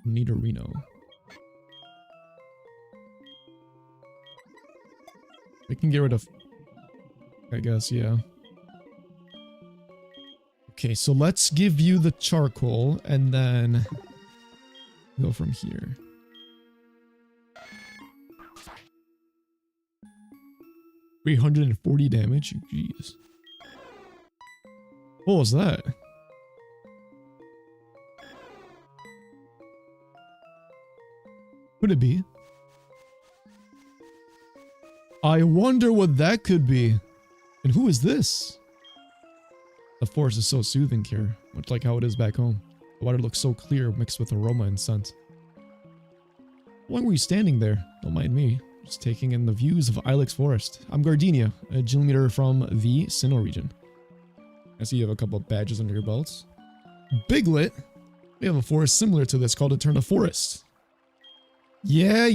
Nidorino. We can get rid of... I guess, yeah. Okay, so let's give you the Charcoal and then go from here. $340 damage? Jeez. What was that? Could it be? I wonder what that could be. And who is this? The forest is so soothing here, much like how it is back home. The water looks so clear, mixed with aroma and scent. Why were you standing there? Don't mind me. Just taking in the views of Ilex Forest. I'm Gardenia, a gym leader from the Sinnoh region. I see you have a couple of badges under your belts. Biglet? We have a forest similar to this called Eterna Forest. Yeah.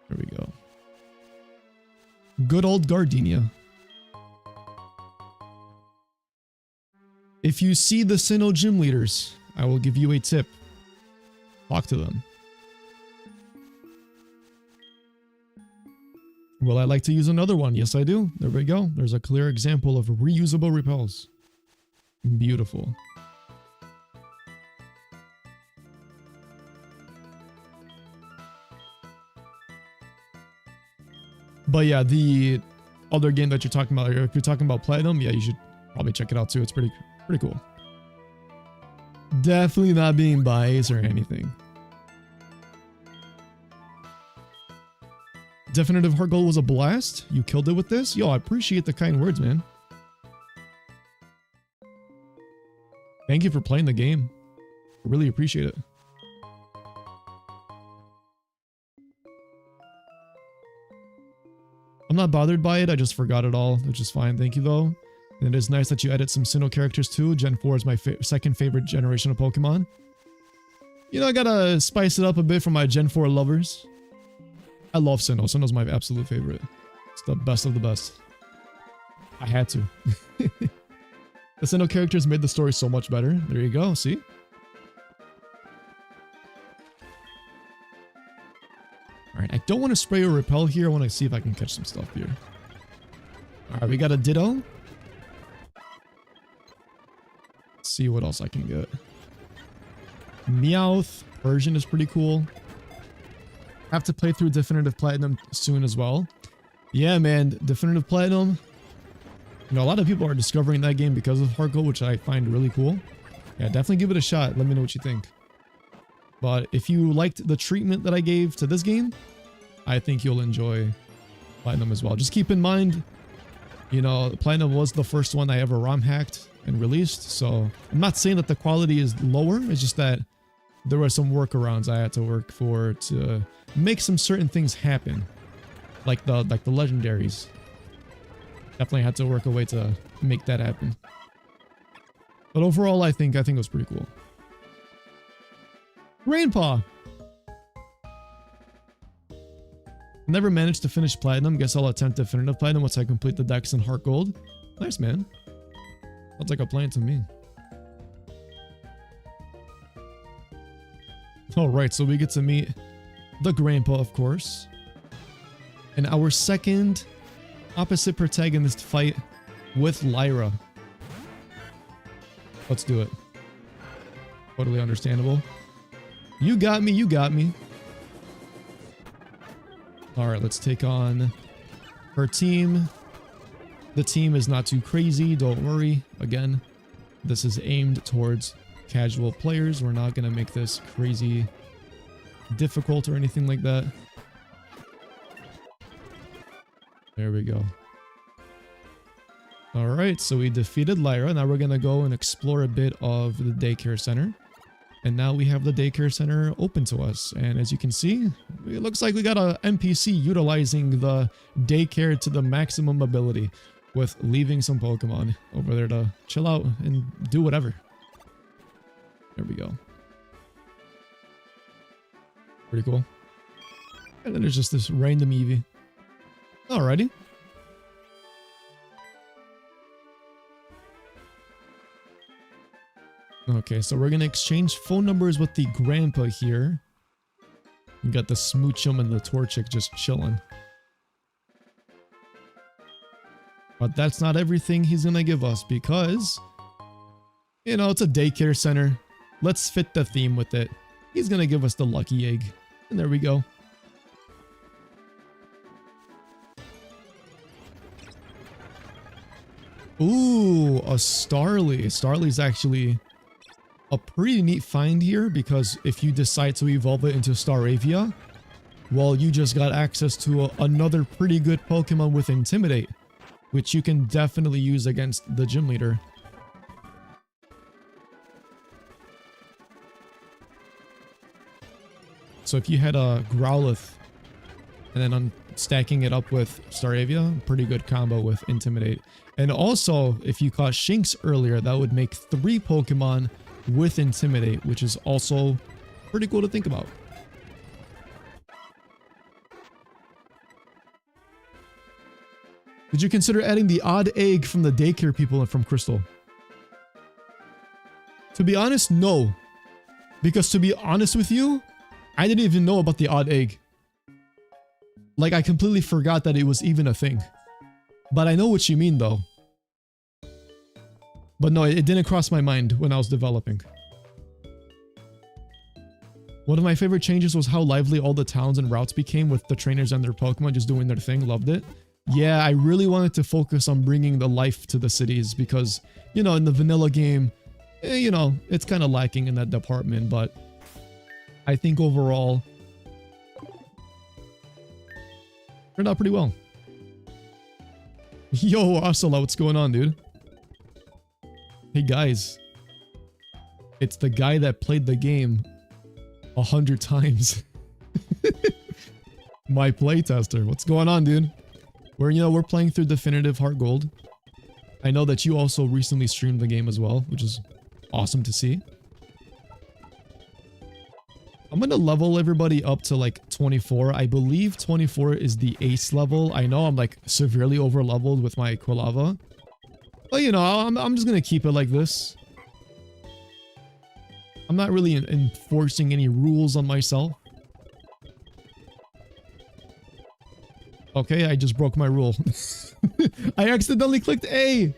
There we go. Good old Gardenia. If you see the Sinnoh gym leaders, I will give you a tip. Talk to them. Well, I like to use another one. Yes, I do. There we go. There's a clear example of reusable repels. Beautiful. But yeah, the other game that you're talking about, if you're talking about Platinum, yeah, you should probably check it out too. It's pretty cool. Definitely not being biased or anything. Definitive HeartGold was a blast. You killed it with this. Yo, I appreciate the kind words, man. Thank you for playing the game. I really appreciate it. I'm not bothered by it. I just forgot it all, which is fine. Thank you, though. And it is nice that you added some Sinnoh characters too. Gen 4 is my second favorite generation of Pokemon. You know, I gotta spice it up a bit for my Gen 4 lovers. I love Sinnoh. Sinnoh's my absolute favorite. It's the best of the best. I had to. The Sinnoh characters made the story so much better. There you go, see? Alright, I don't want to spray or repel here. I want to see if I can catch some stuff here. Alright, we got a Ditto. see what else I can get. Meowth. Persian is pretty cool. Have to play through Definitive Platinum soon as well. Yeah, man. Definitive Platinum. You know, a lot of people are discovering that game because of HeartGold, which I find really cool. Yeah, definitely give it a shot. Let me know what you think. But if you liked the treatment that I gave to this game, I think you'll enjoy Platinum as well. Just keep in mind, you know, Platinum was the first one I ever ROM hacked and released. So I'm not saying that the quality is lower. It's just that there were some workarounds I had to work for to make some certain things happen. Like the legendaries. Definitely had to work a way to make that happen. But overall, I think it was pretty cool. Rainpaw. Never managed to finish Platinum. Guess I'll attempt Definitive Platinum once I complete the Dex and HeartGold. Nice, man. Sounds like a plan to me. Alright, so we get to meet the Grandpa, of course. And our second opposite protagonist fight with Lyra. Let's do it. Totally understandable. You got me, you got me. Alright, let's take on her team. The team is not too crazy, don't worry. Again, this is aimed towards casual players. We're not going to make this crazy difficult or anything like that. There we go. Alright, so we defeated Lyra. Now we're going to go and explore a bit of the daycare center. And now we have the daycare center open to us. And as you can see, it looks like we got a NPC utilizing the daycare to the maximum ability, with leaving some Pokemon over there to chill out and do whatever. There we go. Pretty cool. And then there's just this random Eevee. Alrighty. Okay, so we're gonna exchange phone numbers with the Grandpa here. We got the Smoochum and the Torchic just chilling. But that's not everything he's gonna give us because, you know, it's a daycare center. Let's fit the theme with it. He's gonna give us the Lucky Egg. And there we go. Ooh, a Starly. Starly's actually a pretty neat find here, because if you decide to evolve it into Staravia, well, you just got access to another pretty good Pokemon with Intimidate, which you can definitely use against the gym leader. So if you had a Growlithe and then stacking it up with Staravia, pretty good combo with Intimidate. And also, if you caught Shinx earlier, that would make 3 Pokemon with Intimidate, which is also pretty cool to think about. Did you consider adding the odd egg from the daycare people and from Crystal? To be honest, no. Because to be honest with you, I didn't even know about the odd egg. Like, I completely forgot that it was even a thing. But I know what you mean, though. But no, it didn't cross my mind when I was developing. One of my favorite changes was how lively all the towns and routes became with the trainers and their Pokemon just doing their thing. Loved it. Yeah, I really wanted to focus on bringing the life to the cities because, you know, in the vanilla game, you know, it's kind of lacking in that department. But I think overall, turned out pretty well. Yo, Asala, what's going on, dude? Hey guys, it's the guy that played the game 100 times. My playtester. What's going on, dude? We're playing through Definitive HeartGold. I know that you also recently streamed the game as well, which is awesome to see. I'm gonna level everybody up to like 24. I believe 24 is the ace level. I know I'm like severely over leveled with my Quilava. But you know, I'm just gonna keep it like this. I'm not really enforcing any rules on myself. Okay, I just broke my rule. I accidentally clicked A.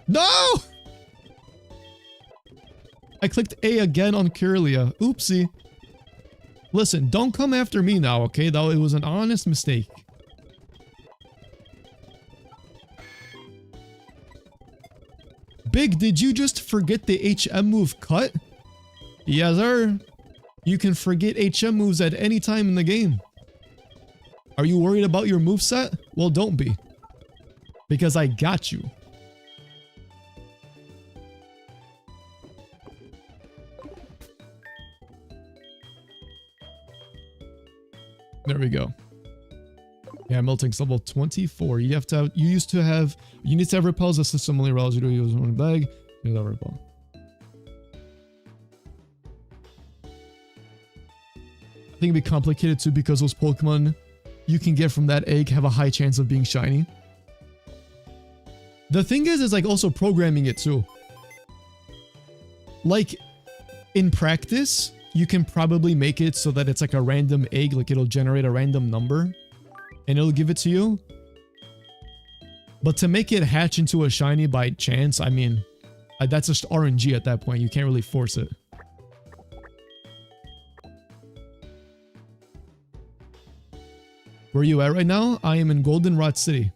No! I clicked A again on Kirlia. Oopsie. Listen, don't come after me now, okay? Though it was an honest mistake. Big, did you just forget the HM move cut? Yes, sir. You can forget HM moves at any time in the game. Are you worried about your moveset? Well, don't be. Because I got you. There we go. Yeah, Melting's level 24. You need to have repels. The system only allows you to use one bag. Use that repel. I think it'd be complicated too because those Pokemon you can get from that egg have a high chance of being shiny. The thing is like also programming it too. Like in practice, you can probably make it so that it's like a random egg, like it'll generate a random number and it'll give it to you. But to make it hatch into a shiny by chance, I mean, that's just RNG at that point. You can't really force it. Where are you at right now? I am in Goldenrod City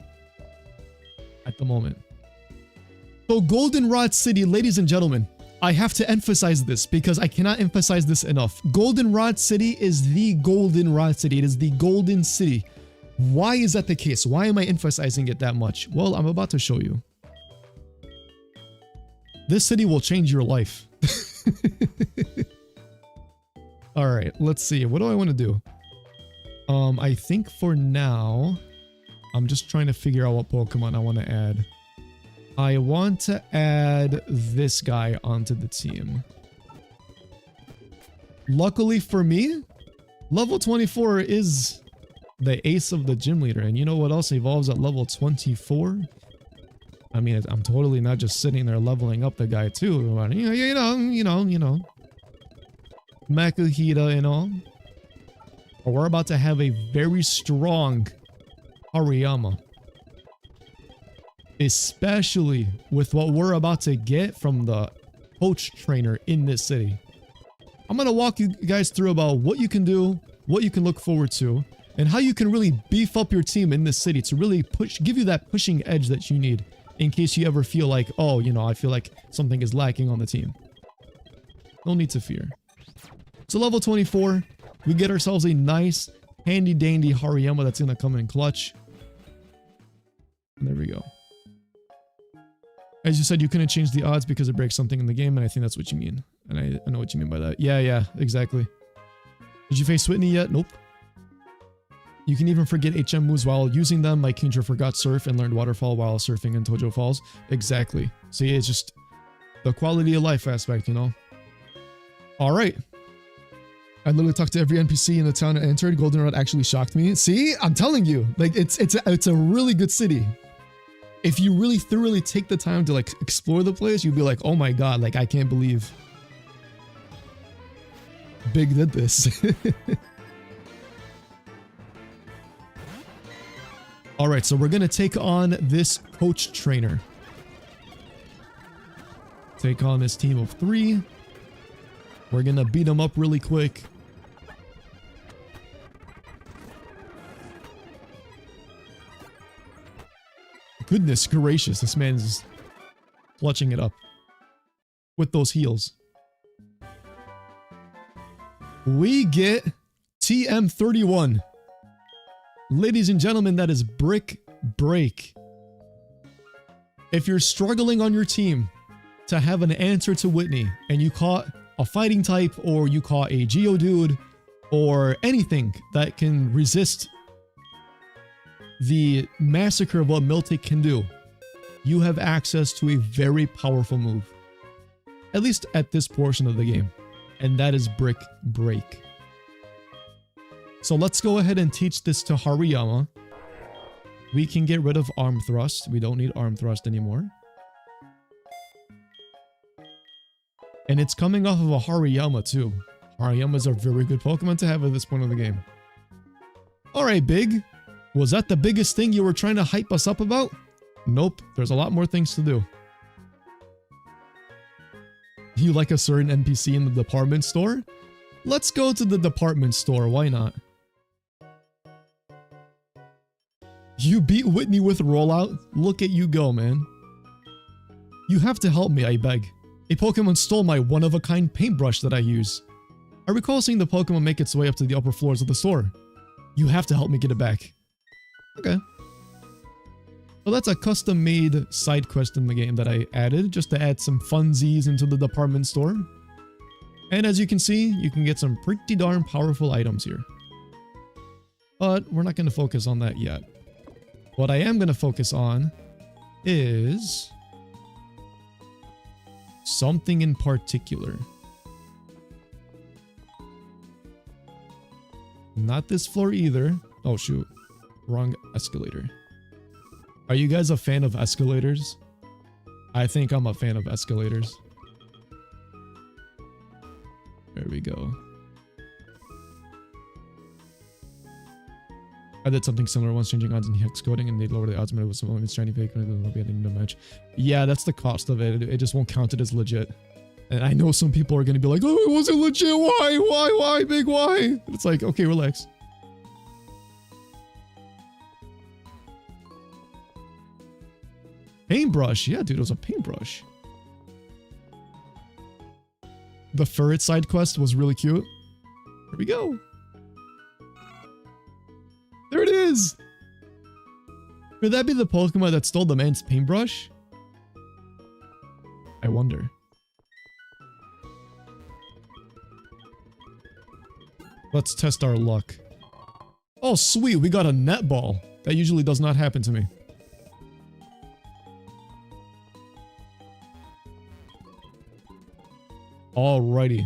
at the moment. So Goldenrod City, ladies and gentlemen, I have to emphasize this because I cannot emphasize this enough. Goldenrod City is the Goldenrod City. It is the Golden City. Why is that the case? Why am I emphasizing it that much? Well, I'm about to show you. This city will change your life. All right, let's see. What do I want to do? I think for now, I'm just trying to figure out what Pokemon I want to add. I want to add this guy onto the team. Luckily for me, level 24 is the ace of the gym leader. And you know what else evolves at level 24? I mean, I'm totally not just sitting there leveling up the guy too. You know. Makuhita and all. We're about to have a very strong Hariyama. Especially with what we're about to get from the coach trainer in this city. I'm going to walk you guys through about what you can do, what you can look forward to, and how you can really beef up your team in this city to really give you that pushing edge that you need in case you ever feel like, oh, you know, I feel like something is lacking on the team. No need to fear. So level 24, we get ourselves a nice, handy-dandy Hariyama that's going to come in clutch. And there we go. As you said, you couldn't change the odds because it breaks something in the game, and I think that's what you mean. And I know what you mean by that. Yeah, exactly. Did you face Whitney yet? Nope. You can even forget HM moves while using them, like Kingdra forgot Surf and learned Waterfall while surfing in Tojo Falls. Exactly. See, it's just the quality of life aspect, you know? Alright. I literally talked to every NPC in the town I entered. Goldenrod actually shocked me. See? I'm telling you. Like, it's a really good city. If you really thoroughly take the time to like explore the place, you'd be like, oh my god, like I can't believe Big did this. Alright, so we're gonna take on this coach trainer. Take on this team of 3. We're gonna beat him up really quick. Goodness gracious, this man's clutching it up with those heels. We get TM31. Ladies and gentlemen, that is Brick Break. If you're struggling on your team to have an answer to Whitney and you caught a fighting type or you caught a Geodude or anything that can resist the massacre of what Miltank can do, you have access to a very powerful move. At least at this portion of the game. And that is Brick Break. So let's go ahead and teach this to Hariyama. We can get rid of Arm Thrust. We don't need Arm Thrust anymore. And it's coming off of a Hariyama too. Hariyamas are very good Pokemon to have at this point of the game. Alright, Big. Was that the biggest thing you were trying to hype us up about? Nope, there's a lot more things to do. You like a certain NPC in the department store? Let's go to the department store, why not? You beat Whitney with rollout? Look at you go, man. You have to help me, I beg. A Pokemon stole my one-of-a-kind paintbrush that I use. I recall seeing the Pokemon make its way up to the upper floors of the store. You have to help me get it back. Okay. So that's a custom-made side quest in the game that I added just to add some funsies into the department store. And as you can see, you can get some pretty darn powerful items here. But we're not going to focus on that yet. What I am going to focus on is something in particular. Not this floor either. Oh shoot, wrong escalator. Are you guys a fan of escalators? I think I'm a fan of escalators. There we go. I did something similar once, changing odds in hex coding, and they lower the odds made with some elements shiny fake and it'll be adding to the match. Yeah, that's the cost of it. It just won't count it as legit. And I know some people are gonna be like, oh, it wasn't legit. Why, big why? It's like, okay, relax. Paintbrush, yeah, dude, it was a paintbrush. The ferret side quest was really cute. Here we go. There it is! Could that be the Pokemon that stole the man's paintbrush? I wonder. Let's test our luck. Oh sweet, we got a netball. That usually does not happen to me. Alrighty.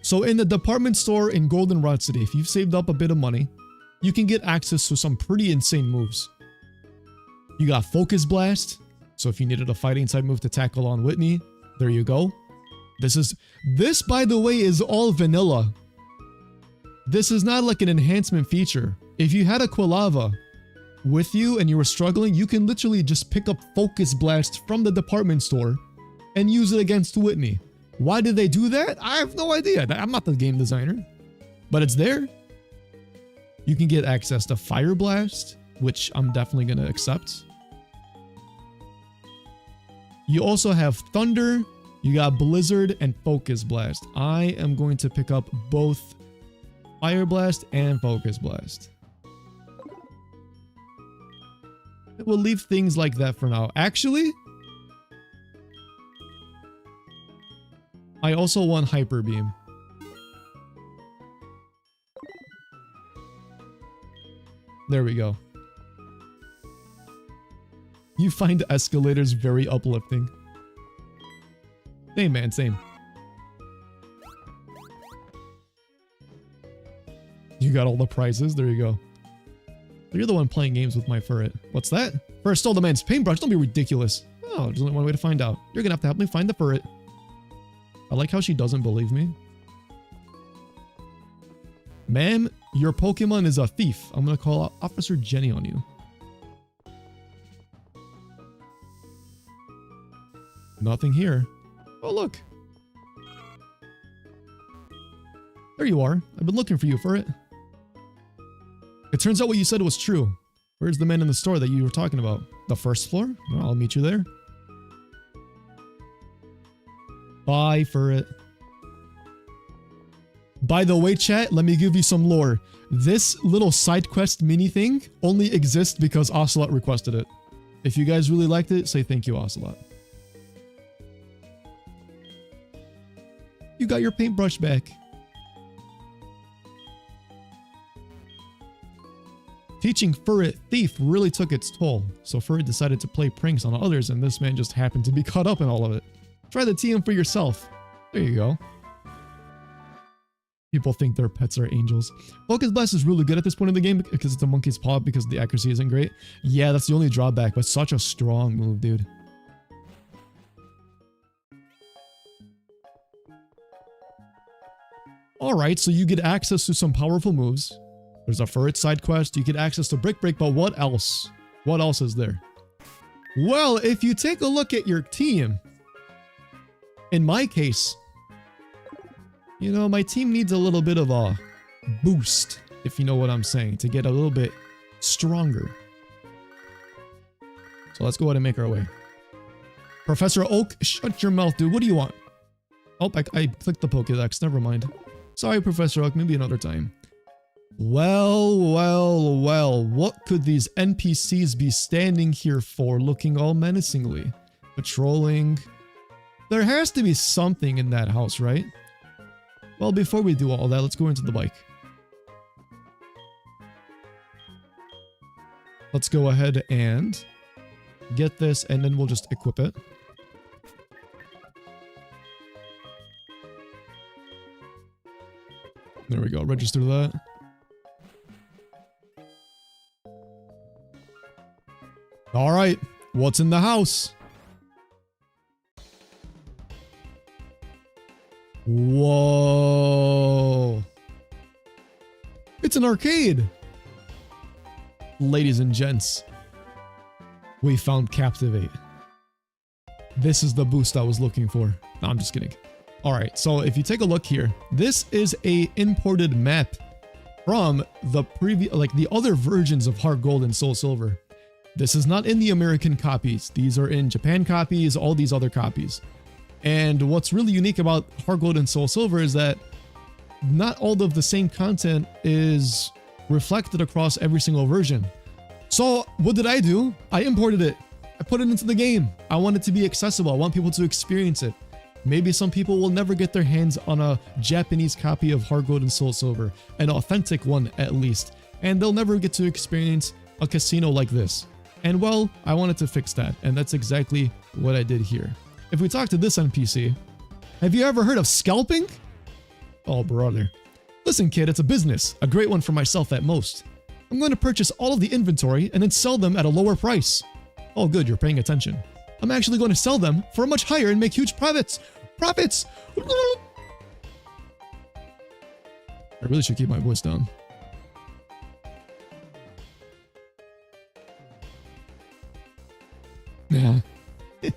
So in the department store in Goldenrod City, if you've saved up a bit of money, you can get access to some pretty insane moves. You got Focus Blast, so if you needed a fighting type move to tackle on Whitney, there you go. This by the way is all vanilla. This is not like an enhancement feature. If you had a Quilava with you and you were struggling, you can literally just pick up Focus Blast from the department store and use it against Whitney. Why did they do that? I have no idea. I'm not the game designer. But it's there. You can get access to Fire Blast, which I'm definitely going to accept. You also have Thunder, you got Blizzard, and Focus Blast. I am going to pick up both Fire Blast and Focus Blast. We'll leave things like that for now. Actually, I also want Hyper Beam. There we go. You find escalators very uplifting. Same, man, same. You got all the prizes. There you go. You're the one playing games with my ferret. What's that? First stole the man's paintbrush. Don't be ridiculous. Oh, there's only one way to find out. You're gonna have to help me find the ferret. I like how she doesn't believe me. Ma'am, your Pokemon is a thief. I'm gonna call Officer Jenny on you. Nothing here. Oh, look. There you are. I've been looking for you, ferret. It turns out what you said was true. Where's the man in the store that you were talking about? The first floor? Well, I'll meet you there. Bye, ferret. By the way, chat, let me give you some lore. This little side quest mini thing only exists because Ocelot requested it. If you guys really liked it, say thank you, Ocelot. You got your paintbrush back. Teaching Ferret Thief really took its toll, so Ferret decided to play pranks on others, and this man just happened to be caught up in all of it. Try the TM for yourself. There you go. People think their pets are angels. Focus Blast is really good at this point in the game because it's a monkey's paw because the accuracy isn't great. Yeah, that's the only drawback, but such a strong move, dude. Alright, so you get access to some powerful moves. There's a Ferret side quest. You get access to Brick Break, but what else? What else is there? Well, if you take a look at your team, in my case, you know, my team needs a little bit of a boost, if you know what I'm saying, to get a little bit stronger. So let's go ahead and make our way. Professor Oak, shut your mouth, dude. What do you want? Oh, I clicked the Pokédex. Never mind. Sorry, Professor Oak. Maybe another time. Well, well, well. What could these NPCs be standing here for, looking all menacingly? Patrolling. There has to be something in that house, right? Well, before we do all that, let's go into the bike. Let's go ahead and get this, and then we'll just equip it. There we go. Register that. All right. What's in the house? Whoa. It's an arcade. Ladies and gents, we found Captivate. This is the boost I was looking for. No, I'm just kidding. All right, so if you take a look here, this is a imported map from the previous, like the other versions of HeartGold and Soul Silver. This is not in the American copies. These are in Japan copies, all these other copies. And what's really unique about HeartGold and Soul Silver is that not all of the same content is reflected across every single version. So what did I do? I imported it. I put it into the game. I want it to be accessible. I want people to experience it. Maybe some people will never get their hands on a Japanese copy of HeartGold and Soul Silver, an authentic one at least, and they'll never get to experience a casino like this. And well, I wanted to fix that, and that's exactly what I did here. If we talk to this NPC, have you ever heard of scalping? Oh, brother. Listen, kid, it's a business, a great one for myself at most. I'm going to purchase all of the inventory and then sell them at a lower price. Oh, good, you're paying attention. I'm actually going to sell them for much higher and make huge profits. Profits! I really should keep my voice down. Yeah. You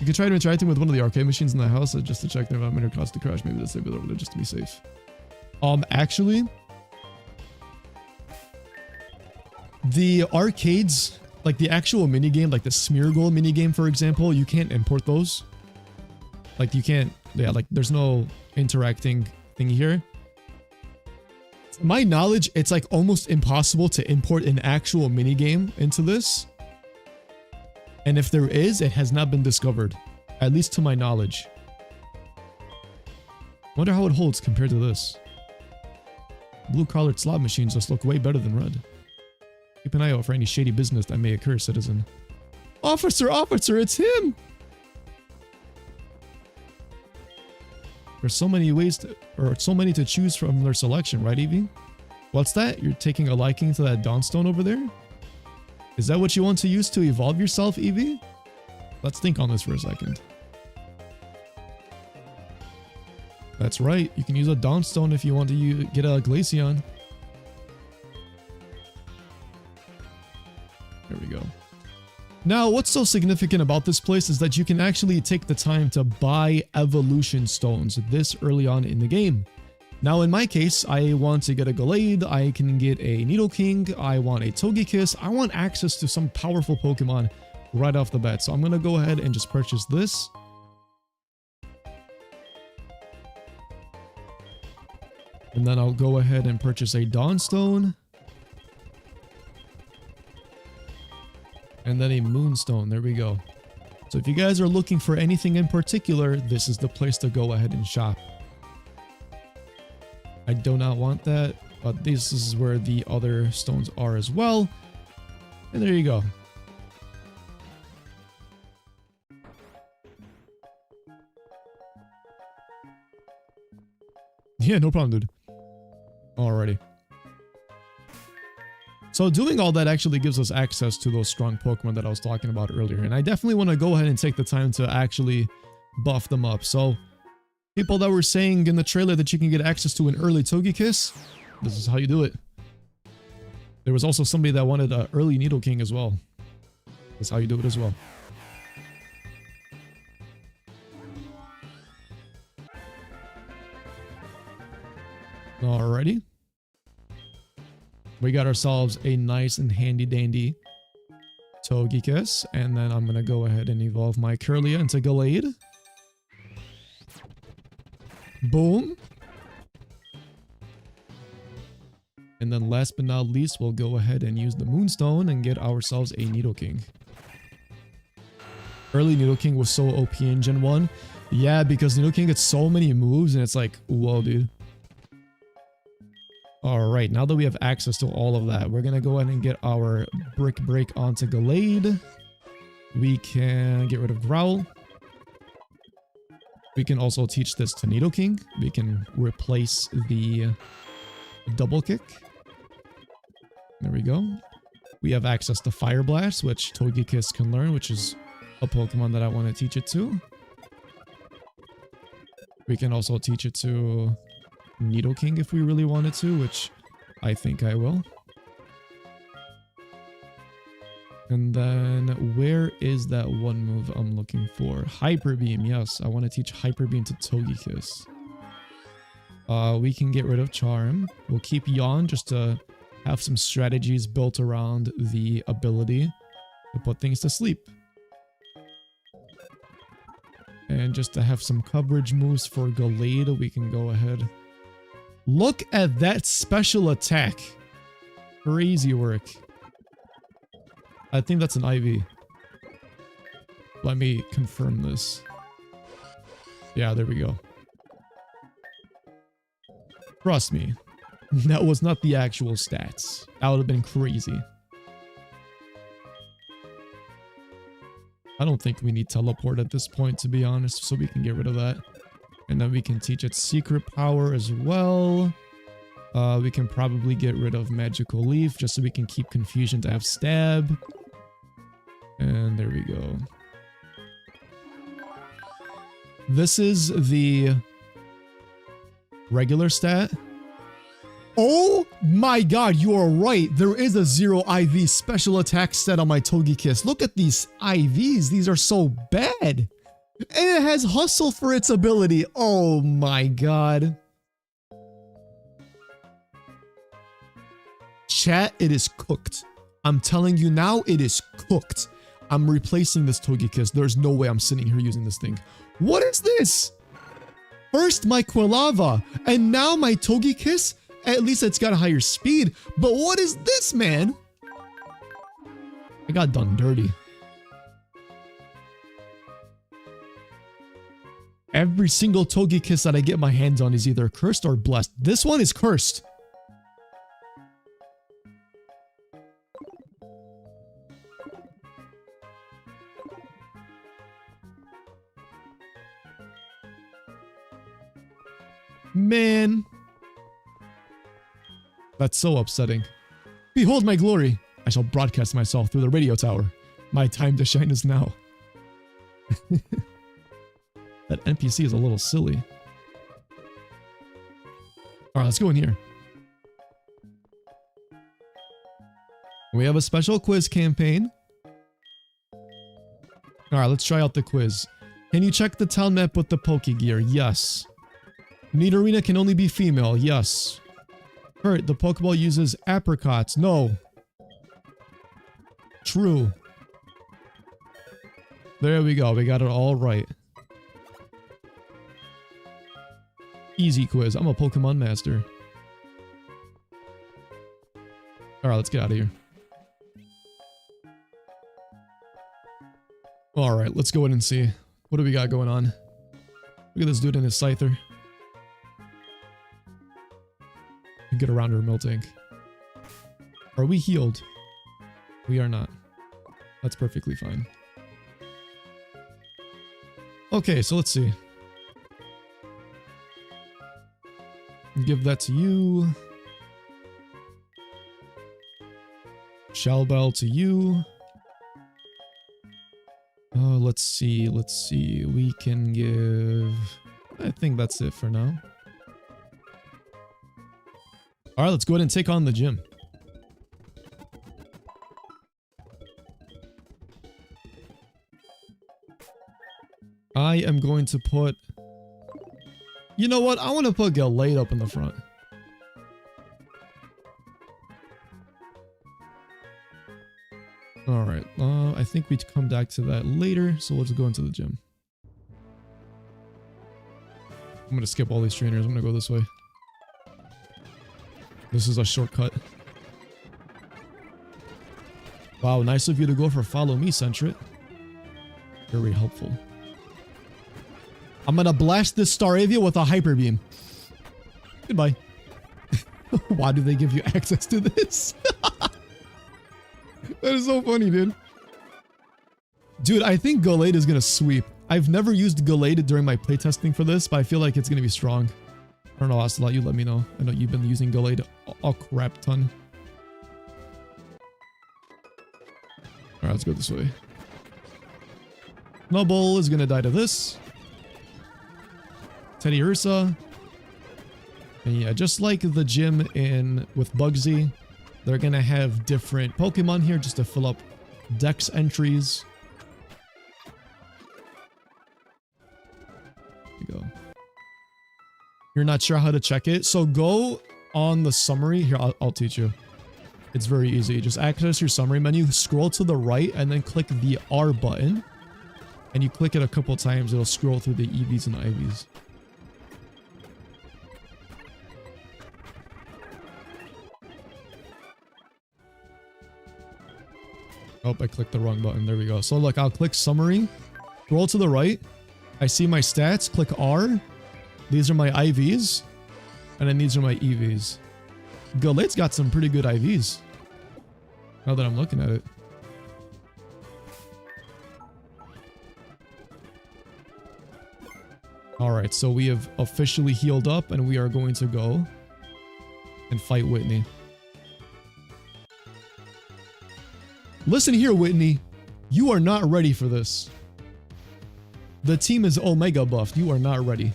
can try interacting with one of the arcade machines in the house just to check their environment or cause the crash. Maybe let's save it over there just to be safe. Actually, the arcades, like the actual minigame, like the Smear Goal minigame, for example, you can't import those. Like you can't, yeah, like there's no interacting thing here. To my knowledge, it's like almost impossible to import an actual minigame into this. And if there is, it has not been discovered, at least to my knowledge. Wonder how it holds compared to this. Blue-collared slot machines just look way better than red. Keep an eye out for any shady business that may occur, citizen. Officer, officer, it's him! There's so many ways to, or so many to choose from their selection, right, Evie? What's that? You're taking a liking to that Dawnstone over there? Is that what you want to use to evolve yourself, Evie? Let's think on this for a second. That's right, you can use a Dawnstone if you want to get a Glaceon. There we go. Now, what's so significant about this place is that you can actually take the time to buy evolution stones this early on in the game. Now, in my case, I want to get a Gallade, I can get a Nidoking, I want a Togekiss, I want access to some powerful Pokemon right off the bat. So I'm going to go ahead and just purchase this. And then I'll go ahead and purchase a Dawnstone. And then a Moonstone. There we go. So if you guys are looking for anything in particular, this is the place to go ahead and shop. I do not want that, but this is where the other stones are as well. And there you go. Yeah, no problem, dude. Alrighty. So doing all that actually gives us access to those strong Pokemon that I was talking about earlier. And I definitely want to go ahead and take the time to actually buff them up. So people that were saying in the trailer that you can get access to an early Togekiss, this is how you do it. There was also somebody that wanted an early Nidoking as well. That's how you do it as well. Alrighty. We got ourselves a nice and handy dandy Togekiss, and then I'm gonna go ahead and evolve my Curlia into Gallade. Boom. And then last but not least, we'll go ahead and use the Moonstone and get ourselves a Nidoking. Early Nidoking was so OP in Gen 1. Yeah, because Nidoking gets so many moves and it's like, whoa, dude. Alright, now that we have access to all of that, we're gonna go ahead and get our Brick Break onto Gallade. We can get rid of Growl. We can also teach this to Nidoking. We can replace the Double Kick. There we go. We have access to Fire Blast, which Togekiss can learn, which is a Pokemon that I want to teach it to. We can also teach it to Nidoking if we really wanted to, which I think I will. And then where is that one move I'm looking for? Hyper Beam, yes. I want to teach Hyper Beam to Togekiss. We can get rid of Charm. We'll keep Yawn just to have some strategies built around the ability to put things to sleep. And just to have some coverage moves for Gallade, we can go ahead. Look at that special attack. Crazy work. I think that's an IV. Let me confirm this. Yeah, there we go. Trust me, that was not the actual stats. That would have been crazy. I don't think we need Teleport at this point, to be honest, so we can get rid of that. And then we can teach it Secret Power as well. We can probably get rid of Magical Leaf, just so we can keep Confusion to have Stab. And there we go. This is the regular stat. Oh my god, you are right. There is a 0 IV special attack stat on my Togekiss. Look at these IVs. These are so bad. And it has Hustle for its ability. Oh my god. Chat, it is cooked. I'm telling you now, it is cooked. I'm replacing this Togekiss. There's no way I'm sitting here using this thing. What is this? First my Quilava, and now my Togekiss? At least it's got a higher speed. But what is this, man? I got done dirty. Every single Togekiss that I get my hands on is either cursed or blessed. This one is cursed. Man. That's so upsetting. Behold my glory. I shall broadcast myself through the radio tower. My time to shine is now. That NPC is a little silly. Alright, let's go in here. We have a special quiz campaign. Alright, let's try out the quiz. Can you check the town map with the Pokegear? Yes. Nidorina can only be female. Yes. Hurt, the Pokeball uses apricots. No. True. There we go. We got it all right. Easy quiz. I'm a Pokemon master. Alright, let's get out of here. Alright, let's go in and see. What do we got going on? Look at this dude in his Scyther. Get around her Miltank. Are we healed? We are not. That's perfectly fine. Okay, so let's see. Give that to you. Shellbell to you. Let's see, let's see. We can give... I think that's it for now. Alright, let's go ahead and take on the gym. I am going to put... You know what? I want to put Gallade up in the front. All right. I think we'd come back to that later. So let's go into the gym. I'm going to skip all these trainers. I'm going to go this way. This is a shortcut. Wow, nice of you to go for follow me, Centrit. Very helpful. I'm going to blast this Staravia with a Hyper Beam. Goodbye. Why do they give you access to this? That is so funny, dude. Dude, I think Gallade is going to sweep. I've never used Gallade during my playtesting for this, but I feel like it's going to be strong. I don't know, Ocelot, you let me know. I know you've been using Gallade a crap ton. Alright, let's go this way. Snowball is going to die to this. Teddy Ursa. And yeah, just like the gym with Bugsy, they're going to have different Pokemon here just to fill up Dex entries. There you go. You're not sure how to check it? So go on the summary. Here, I'll teach you. It's very easy. Just access your summary menu, scroll to the right, and then click the R button. And you click it a couple times, it'll scroll through the EVs and IVs. Oh, I clicked the wrong button. There we go. So look, I'll click summary, scroll to the right. I see my stats, click R. These are my IVs. And then these are my EVs. Gallade's got some pretty good IVs. Now that I'm looking at it. Alright, so we have officially healed up and we are going to go and fight Whitney. Listen here, Whitney. You are not ready for this. The team is Omega buffed. You are not ready.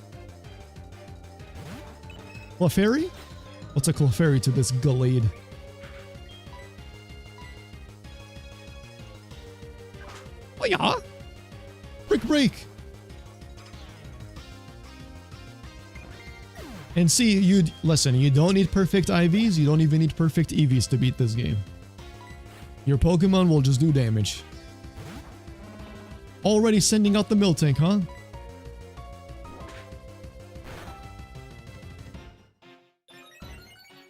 Clefairy? What's a Clefairy to this Gallade? Oh yeah! Break! And see, listen, you don't need perfect IVs, you don't even need perfect EVs to beat this game. Your Pokemon will just do damage. Already sending out the Miltank, huh?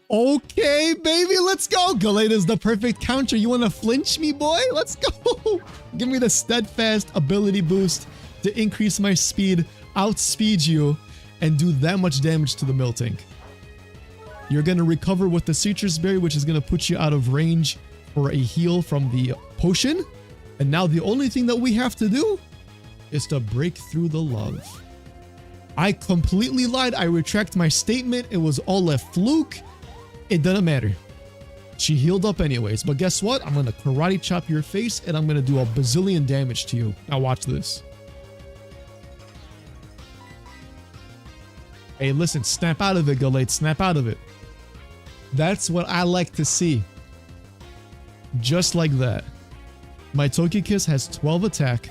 Okay, baby, let's go. Gallade is the perfect counter. You want to flinch me, boy? Let's go. Give me the steadfast ability boost to increase my speed, outspeed you, and do that much damage to the Miltank. You're going to recover with the Citrus Berry, which is going to put you out of range for a heal from the potion. And now the only thing that we have to do is to break through the love. I completely lied. I retract my statement. It was all a fluke. It doesn't matter. She healed up anyways. But guess what? I'm going to karate chop your face and I'm going to do a bazillion damage to you. Now watch this. Hey, listen. Snap out of it, Gallade. Snap out of it. That's what I like to see. Just like that. My Togekiss has 12 attack,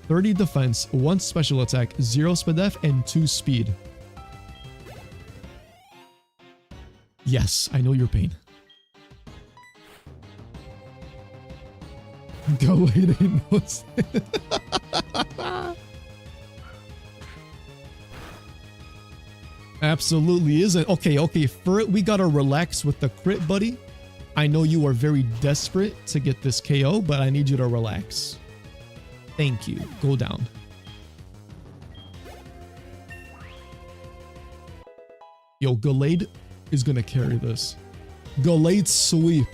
30 defense, 1 special attack, 0 SPDF, and 2 speed. Yes, I know your pain. Gallade knows. Absolutely isn't. Okay, for it, we gotta relax with the crit, buddy. I know you are very desperate to get this KO, but I need you to relax. Thank you. Go down. Yo, Gallade is gonna carry this. Gallade sweep.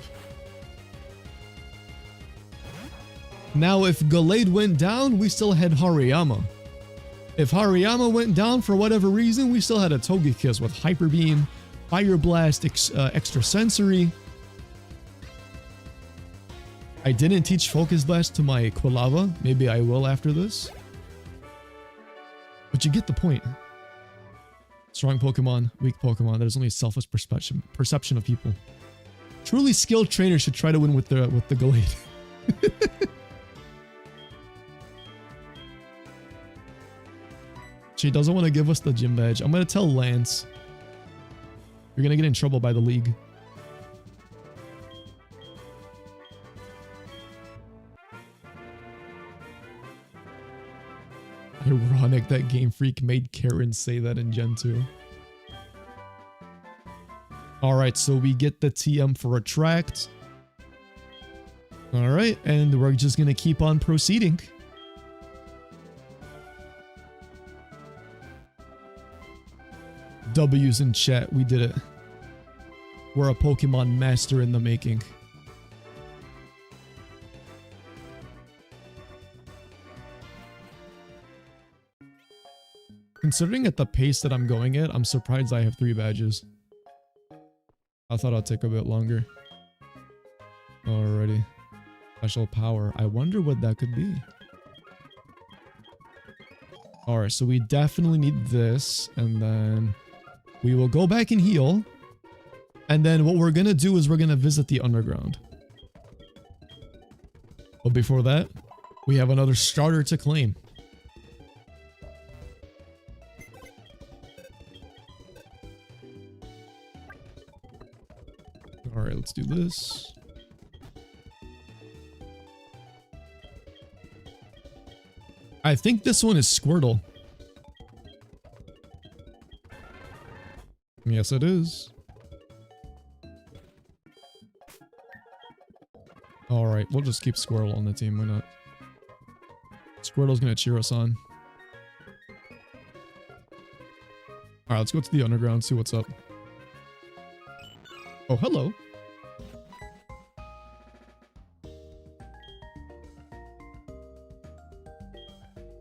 Now, if Gallade went down, we still had Hariyama. If Hariyama went down for whatever reason, we still had a Togekiss with Hyper Beam, Fire Blast, Extra Sensory. I didn't teach Focus Blast to my Quilava. Maybe I will after this. But you get the point. Strong Pokemon, weak Pokemon. There's only a selfish perception of people. Truly skilled trainers should try to win with the Gallade. She doesn't want to give us the gym badge. I'm going to tell Lance. You're going to get in trouble by the league. Ironic that Game Freak made Karen say that in Gen 2. Alright, so we get the TM for Attract. Alright, and we're just gonna keep on proceeding. W's in chat, we did it. We're a Pokemon master in the making. Considering at the pace that I'm going at, I'm surprised I have 3 badges. I thought I'd take a bit longer. Alrighty. Special power. I wonder what that could be. Alright, so we definitely need this. And then we will go back and heal. And then what we're gonna do is we're gonna visit the underground. But before that, we have another starter to claim. Alright, let's do this. I think this one is Squirtle. Yes, it is. Alright, we'll just keep Squirtle on the team, why not? Squirtle's gonna cheer us on. Alright, let's go to the underground, see what's up. Oh, hello.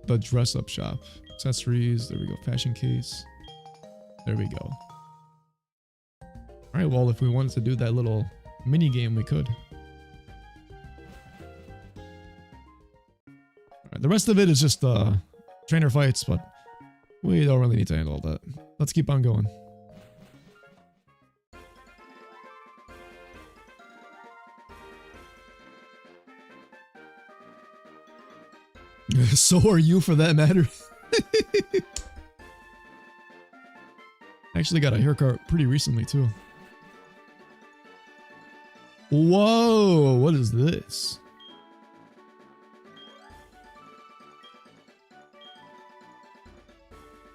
The dress-up shop. Accessories, there we go. Fashion case. There we go. Alright, well, if we wanted to do that little mini game, we could. Alright, the rest of it is just trainer fights, but we don't really need to handle all that. Let's keep on going. So are you, for that matter. I actually got a haircut pretty recently too. Whoa, what is this?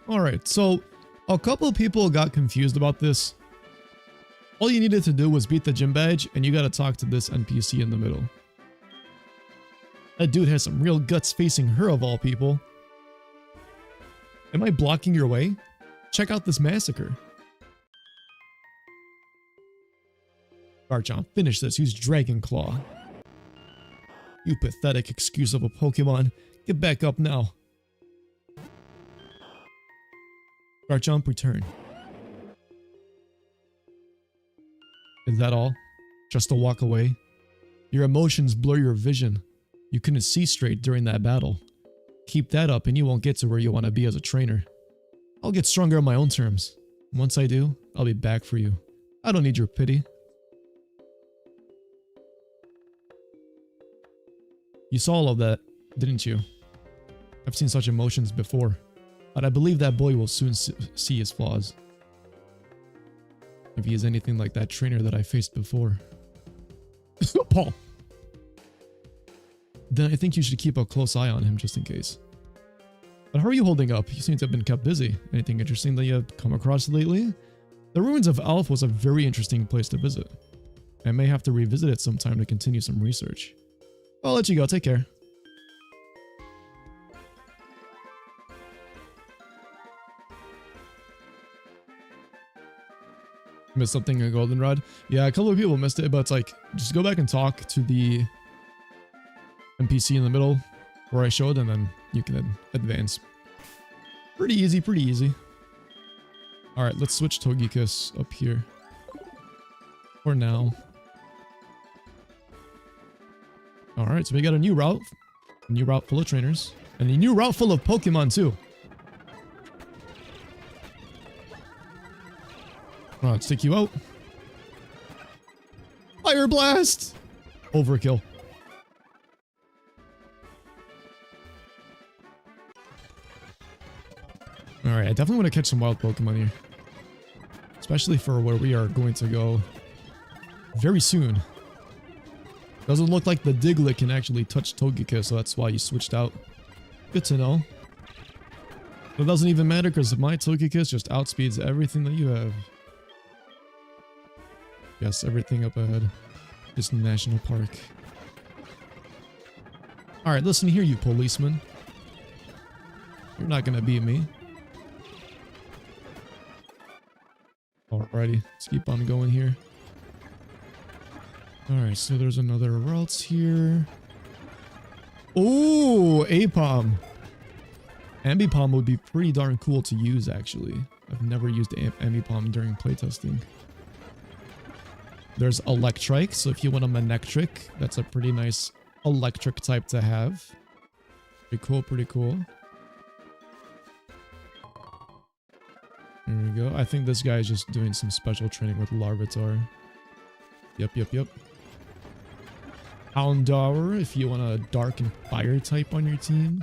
Alright, so a couple of people got confused about this. All you needed to do was beat the gym badge and you gotta talk to this NPC in the middle. That dude has some real guts facing her of all people. Am I blocking your way? Check out this massacre. Garchomp, finish this. Use Dragon Claw. You pathetic excuse of a Pokemon. Get back up now. Garchomp, return. Is that all? Just to walk away? Your emotions blur your vision. You couldn't see straight during that battle. Keep that up and you won't get to where you want to be as a trainer. I'll get stronger on my own terms. Once I do, I'll be back for you. I don't need your pity. You saw all of that, didn't you? I've seen such emotions before, but I believe that boy will soon see his flaws. If he is anything like that trainer that I faced before. Paul! Then I think you should keep a close eye on him just in case. But how are you holding up? You seem to have been kept busy. Anything interesting that you have come across lately? The ruins of Alph was a very interesting place to visit. I may have to revisit it sometime to continue some research. I'll let you go. Take care. Missed something in Goldenrod? Yeah, a couple of people missed it, but it's like, just go back and talk to the NPC in the middle where I showed, and then you can advance. Pretty easy, pretty easy. Alright, let's switch Togekiss up here. For now. Alright, so we got a new route. A new route full of trainers. And a new route full of Pokemon too. Alright, let's take you out. Fire Blast! Overkill. Alright, I definitely want to catch some wild Pokemon here. Especially for where we are going to go very soon. Doesn't look like the Diglett can actually touch Togekiss, so that's why you switched out. Good to know. It doesn't even matter because my Togekiss just outspeeds everything that you have. Yes, everything up ahead. This national park. Alright, listen here, you policeman. You're not gonna beat me. Alrighty, let's keep on going here. Alright, so there's another route here. Oh, Apom. Ambipom would be pretty darn cool to use, actually. I've never used Ambipom during playtesting. There's Electrike, so if you want a Manectric, that's a pretty nice electric type to have. Pretty cool, pretty cool. There we go. I think this guy is just doing some special training with Larvitar. Yep. Houndour, if you want a dark and fire type on your team.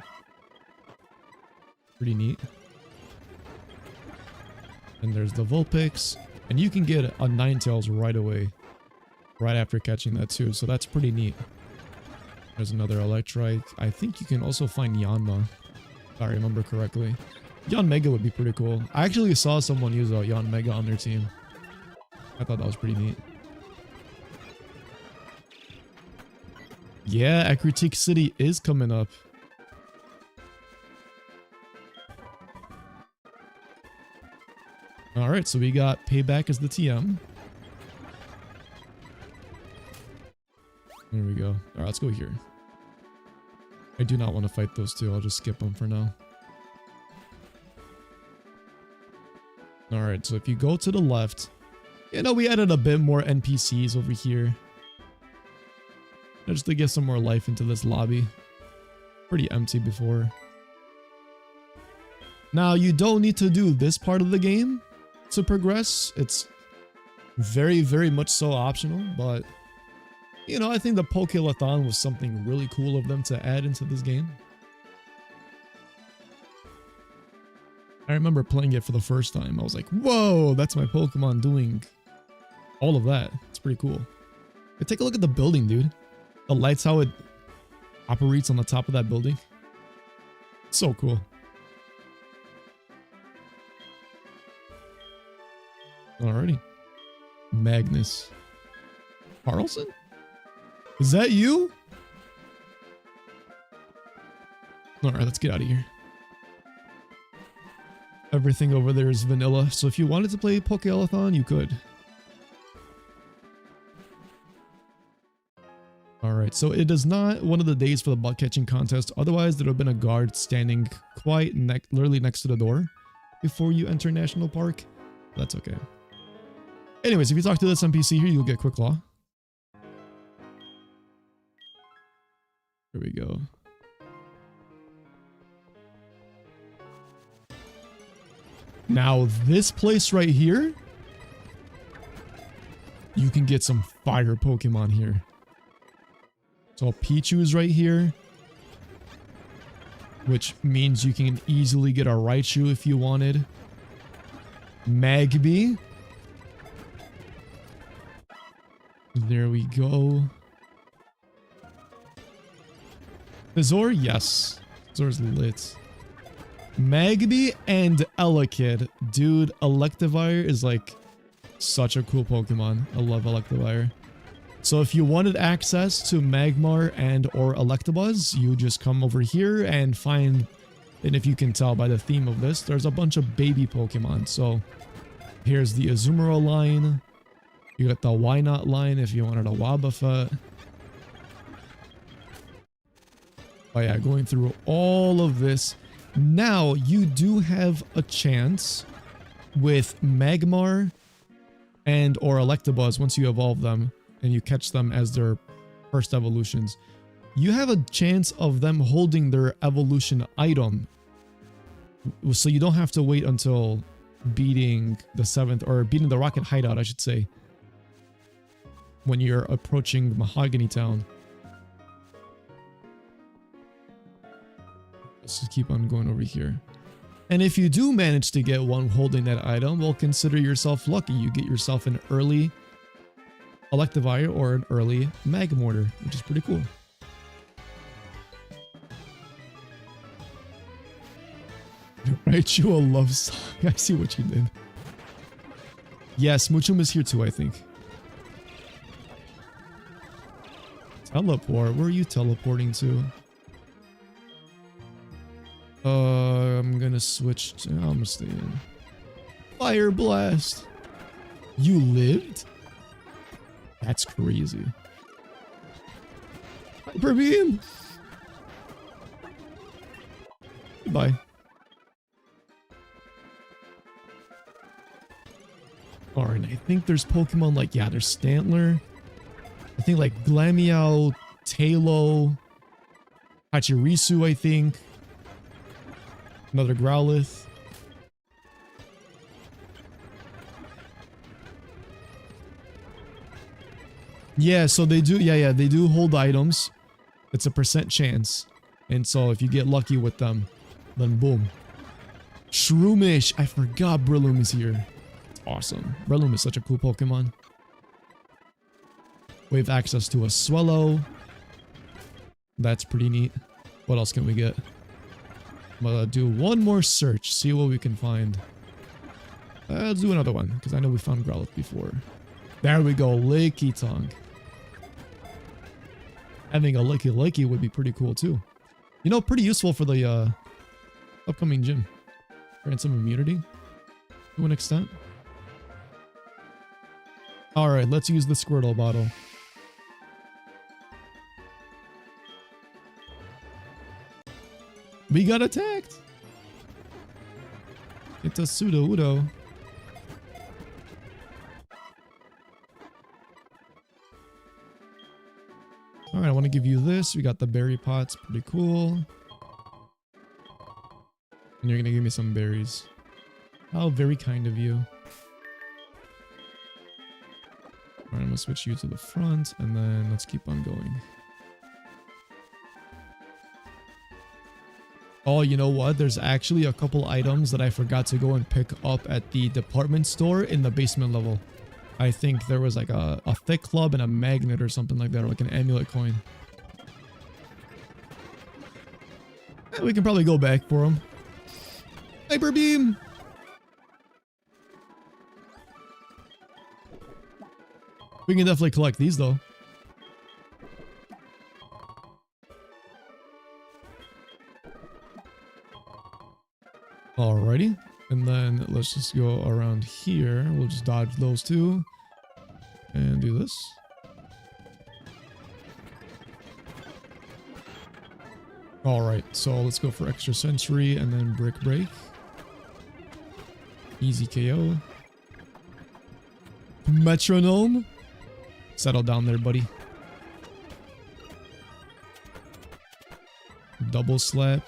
Pretty neat. And there's the Vulpix. And you can get a Ninetales right away. Right after catching that too. So that's pretty neat. There's another Electrike. I think you can also find Yanma. If I remember correctly. Yanmega would be pretty cool. I actually saw someone use a Yanmega on their team. I thought that was pretty neat. Yeah, Ecruteak City is coming up. Alright, so we got Payback as the TM. There we go. Alright, let's go here. I do not want to fight those two. I'll just skip them for now. Alright, so if you go to the left, you know, we added a bit more NPCs over here. Just to get some more life into this lobby. Pretty empty before. Now, you don't need to do this part of the game to progress. It's very, very much so optional, but you know, I think the Pokélathon was something really cool of them to add into this game. I remember playing it for the first time. I was like, whoa, that's my Pokemon doing all of that. It's pretty cool. But take a look at the building, dude. The lights, how it operates on the top of that building. So cool. Alrighty. Magnus. Carlson? Is that you? Alright, let's get out of here. Everything over there is vanilla, so if you wanted to play Pokélathon, you could. Alright, so it is not one of the days for the bug catching contest. Otherwise, there would have been a guard standing quite literally next to the door before you enter National Park. That's okay. Anyways, if you talk to this NPC here, you'll get Quick Law. Here we go. Now, this place right here, you can get some fire Pokemon here. So Pichu's right here, which means you can easily get a Raichu if you wanted. Magby. There we go. Azor, yes. Azor's lit. Magby and Elekid. Dude, Electivire is like such a cool Pokemon. I love Electivire. So if you wanted access to Magmar and or Electabuzz, you just come over here and find, and if you can tell by the theme of this, there's a bunch of baby Pokemon. So here's the Azumarill line. You got the Wynot line if you wanted a Wobbuffet. Oh yeah, going through all of this. Now, you do have a chance with Magmar and or Electabuzz once you evolve them and you catch them as their first evolutions. You have a chance of them holding their evolution item. So you don't have to wait until beating the 7th, or beating the Rocket Hideout, I should say, when you're approaching Mahogany Town. Let's just keep on going over here. And if you do manage to get one holding that item, well, consider yourself lucky. You get yourself an early Electivire or an early Magmortar, which is pretty cool. Right, Write you a love song. I see what you did. Yeah, Smoochum is here too, I think. Teleport? Where are you teleporting to? I'm gonna switch to... I'm gonna stay in. Fire Blast! You lived? That's crazy. Hyper Beam! Goodbye. Alright, I think there's Pokemon like... Yeah, there's Stantler. I think like Glameow, Tailo, Pachirisu, I think. Another Growlithe. Yeah, so they do, yeah, they do hold items. It's a % chance. And so if you get lucky with them, then boom. Shroomish! I forgot Breloom is here. It's awesome. Breloom is such a cool Pokemon. We have access to a Swellow. That's pretty neat. What else can we get? I'm gonna do one more search, see what we can find. Let's do another one, because I know we found Growlithe before. There we go, Lickitung. Having a Licky would be pretty cool too. You know, pretty useful for the upcoming gym. Grant some immunity to an extent. Alright, let's use the Squirtle bottle. We got attacked! It's a Sudowoodo. Alright, I want to give you this. We got the berry pots. Pretty cool. And you're going to give me some berries. How very kind of you. Alright, I'm going to switch you to the front. And then let's keep on going. Oh, you know what? There's actually a couple items that I forgot to go and pick up at the department store in the basement level. I think there was like a thick club and a magnet or something like that, or like an amulet coin. We can probably go back for them. Hyper Beam! We can definitely collect these though. Alrighty, and then let's just go around here. We'll just dodge those two and do this. Alright, so let's go for extra sensory and then brick break. Easy KO. Metronome. Settle down there, buddy. Double slap.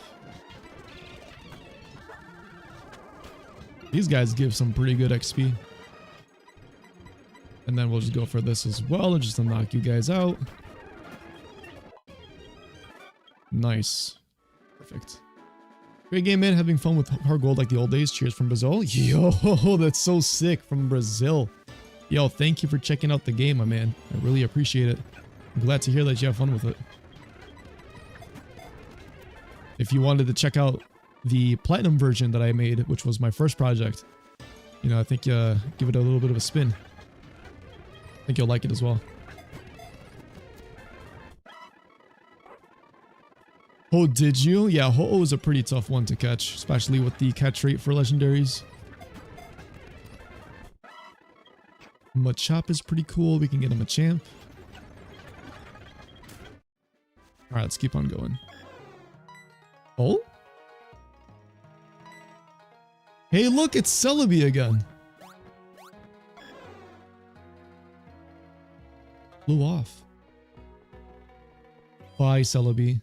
These guys give some pretty good XP. And then we'll just go for this as well, just to knock you guys out. Nice. Perfect. Great game, man. Having fun with HeartGold like the old days. Cheers from Brazil. Yo, that's so sick. From Brazil. Yo, thank you for checking out the game, my man. I really appreciate it. I'm glad to hear that you have fun with it. If you wanted to check out the platinum version that I made, which was my first project, you know, I think give it a little bit of a spin. I think you'll like it as well. Oh, did you? Yeah, Ho-Oh is a pretty tough one to catch, especially with the catch rate for legendaries. Machop is pretty cool. We can get him a champ. Alright, let's keep on going. Oh? Hey, look, it's Celebi again. Flew off. Bye, Celebi.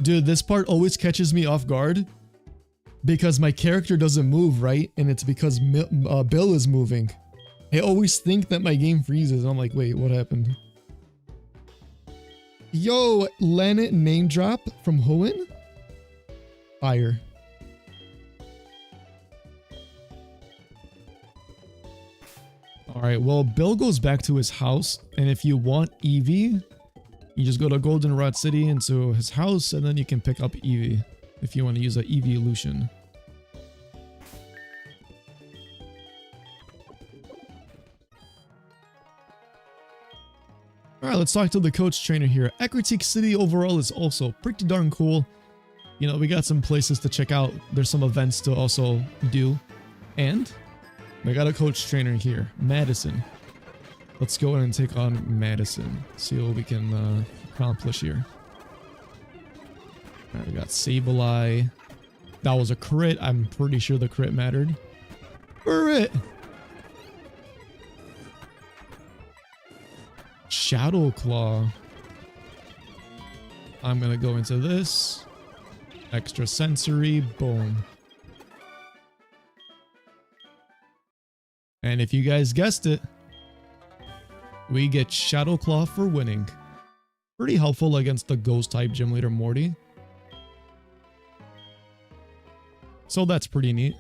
Dude, this part always catches me off guard because my character doesn't move, right? And it's because Bill is moving. I always think that my game freezes. I'm like, wait, what happened? Yo, Lanet name drop from Hoenn? Fire. Alright, well, Bill goes back to his house, and if you want Eevee, You just go to Goldenrod City into his house, and then you can pick up Eevee if you want to use an evolution. Alright, let's talk to the coach trainer here. Ecruteak City overall is also pretty darn cool. You know, we got some places to check out. There's some events to also do. And we got a coach trainer here, Madison. Let's go in and take on Madison. See what we can accomplish here. Alright, we got Sableye. That was a crit. I'm pretty sure the crit mattered. Crit! Shadow Claw. I'm gonna go into this. Extra sensory. Boom. And if you guys guessed it, we get Shadow Claw for winning. Pretty helpful against the ghost type gym leader Morty. So that's pretty neat.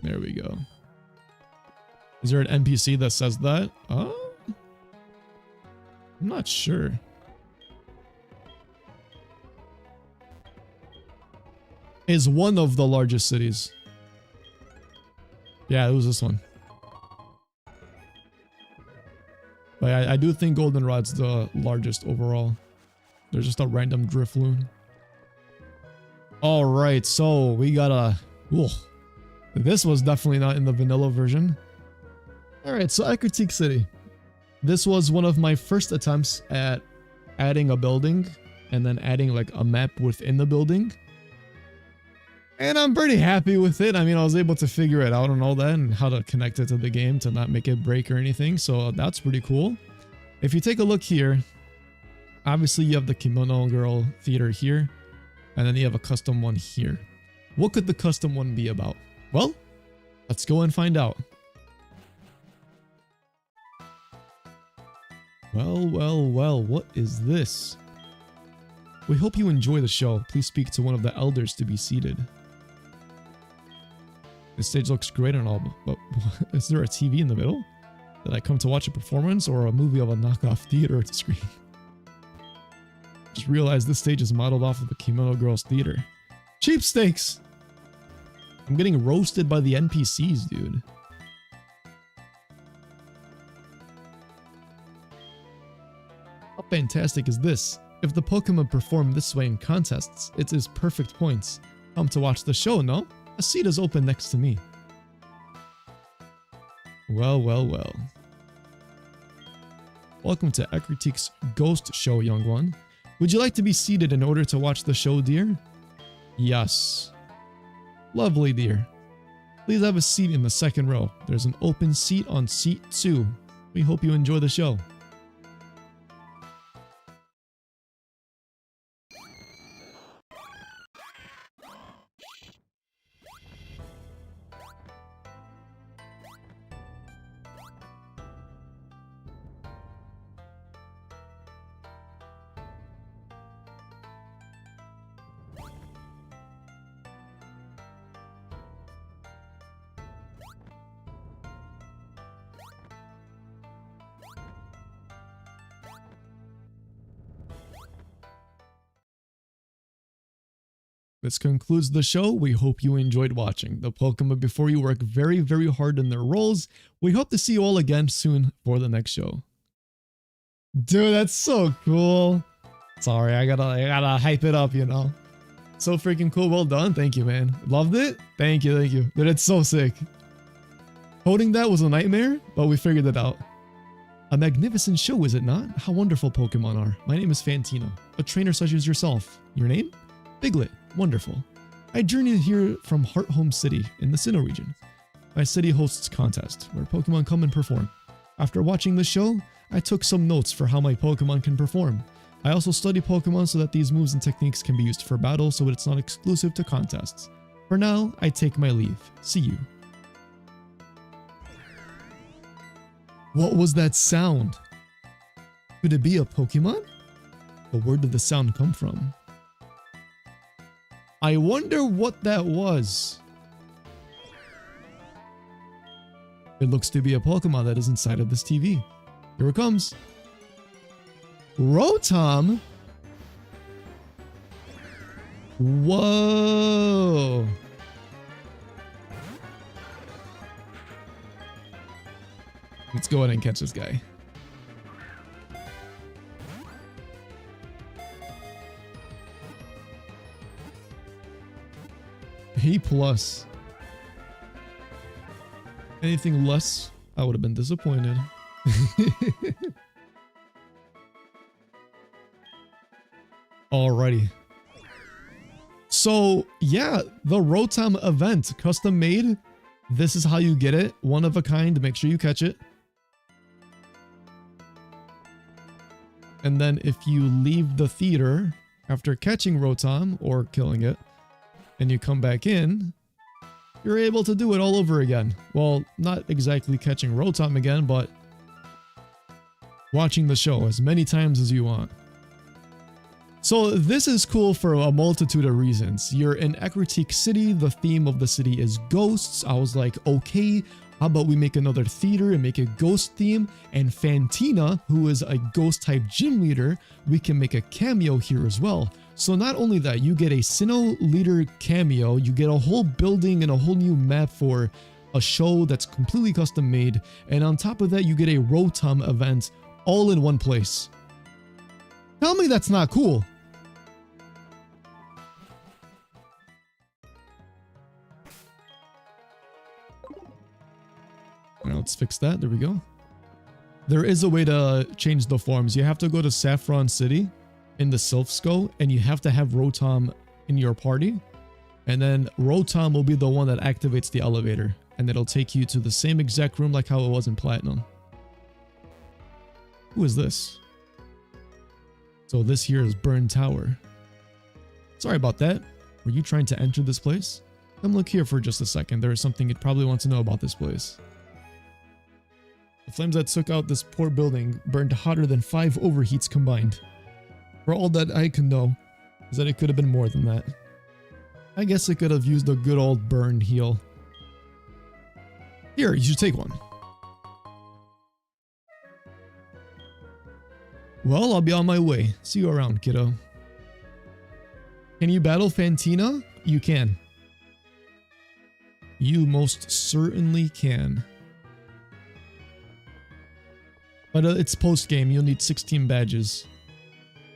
There we go. Is there an NPC that says that? Oh, I'm not sure. Is one of the largest cities. Yeah, it was this one. But I do think Goldenrod's the largest overall. There's just a random Drifloon. Alright, so we got a... Ooh, this was definitely not in the vanilla version. Alright, so Ecruteak City. This was one of my first attempts at adding a building and then adding like a map within the building. And I'm pretty happy with it. I mean, I was able to figure it out and all that and how to connect it to the game to not make it break or anything. So that's pretty cool. If you take a look here, obviously you have the Kimono Girl Theater here. And then you have a custom one here. What could the custom one be about? Well, let's go and find out. Well, what is this? We hope you enjoy the show. Please speak to one of the elders to be seated. This stage looks great and all, but is there a TV in the middle? Did I come to watch a performance or a movie of a knockoff theater at the screen? Just realized this stage is modeled off of the Kimono Girls Theater. Cheapsteaks! I'm getting roasted by the NPCs, dude. How fantastic is this? If the Pokemon perform this way in contests, it is perfect points. Come to watch the show, no? A seat is open next to me. Well. Welcome to Ecruteak's Ghost Show, young one. Would you like to be seated in order to watch the show, dear? Yes. Lovely, dear. Please have a seat in the second row. There's an open seat on seat 2. We hope you enjoy the show. This concludes the show. We hope you enjoyed watching. The Pokemon before you work very, very hard in their roles. We hope to see you all again soon for the next show. Dude, that's so cool. Sorry, I gotta hype it up, you know. So freaking cool. Well done. Thank you, man. Loved it. Thank you. Dude, it's so sick. Coding that was a nightmare, but we figured it out. A magnificent show, is it not? How wonderful Pokemon are. My name is Fantino, a trainer such as yourself. Your name? Biglet. Wonderful. I journeyed here from Hearthome City in the Sinnoh region. My city hosts contests where Pokemon come and perform. After watching the show, I took some notes for how my Pokemon can perform. I also study Pokemon so that these moves and techniques can be used for battle so it's not exclusive to contests. For now, I take my leave. See you. What was that sound? Could it be a Pokemon? But where did the sound come from? I wonder what that was. It looks to be a Pokemon that is inside of this TV. Here it comes. Rotom? Whoa. Let's go ahead and catch this guy. A+. Anything less, I would have been disappointed. Alrighty. So, yeah, the Rotom event, custom made. This is how you get it. One of a kind, make sure you catch it. And then if you leave the theater after catching Rotom or killing it, and you come back in, you're able to do it all over again. Well, not exactly catching Rotom again, but watching the show as many times as you want. So this is cool for a multitude of reasons. You're in Ecruteak City, the theme of the city is ghosts. I was like, okay, how about we make another theater and make a ghost theme? And Fantina, who is a ghost type gym leader, we can make a cameo here as well. So not only that, you get a Sinnoh leader cameo, you get a whole building and a whole new map for a show that's completely custom made. And on top of that, you get a Rotom event all in one place. Tell me that's not cool. Now let's fix that. There we go. There is a way to change the forms. You have to go to Saffron City in the Silphsco, and you have to have Rotom in your party. And then Rotom will be the one that activates the elevator, and it'll take you to the same exact room like how it was in Platinum. Who is this? So this here is Burn Tower. Sorry about that. Were you trying to enter this place? Come look here for just a second. There is something you'd probably want to know about this place. The flames that took out this poor building burned hotter than 5 overheats combined. For all that I can know, is that it could have been more than that. I guess it could have used a good old burn heal. Here, you should take one. Well, I'll be on my way. See you around, kiddo. Can you battle Fantina? You can. You most certainly can. But it's post-game, you'll need 16 badges.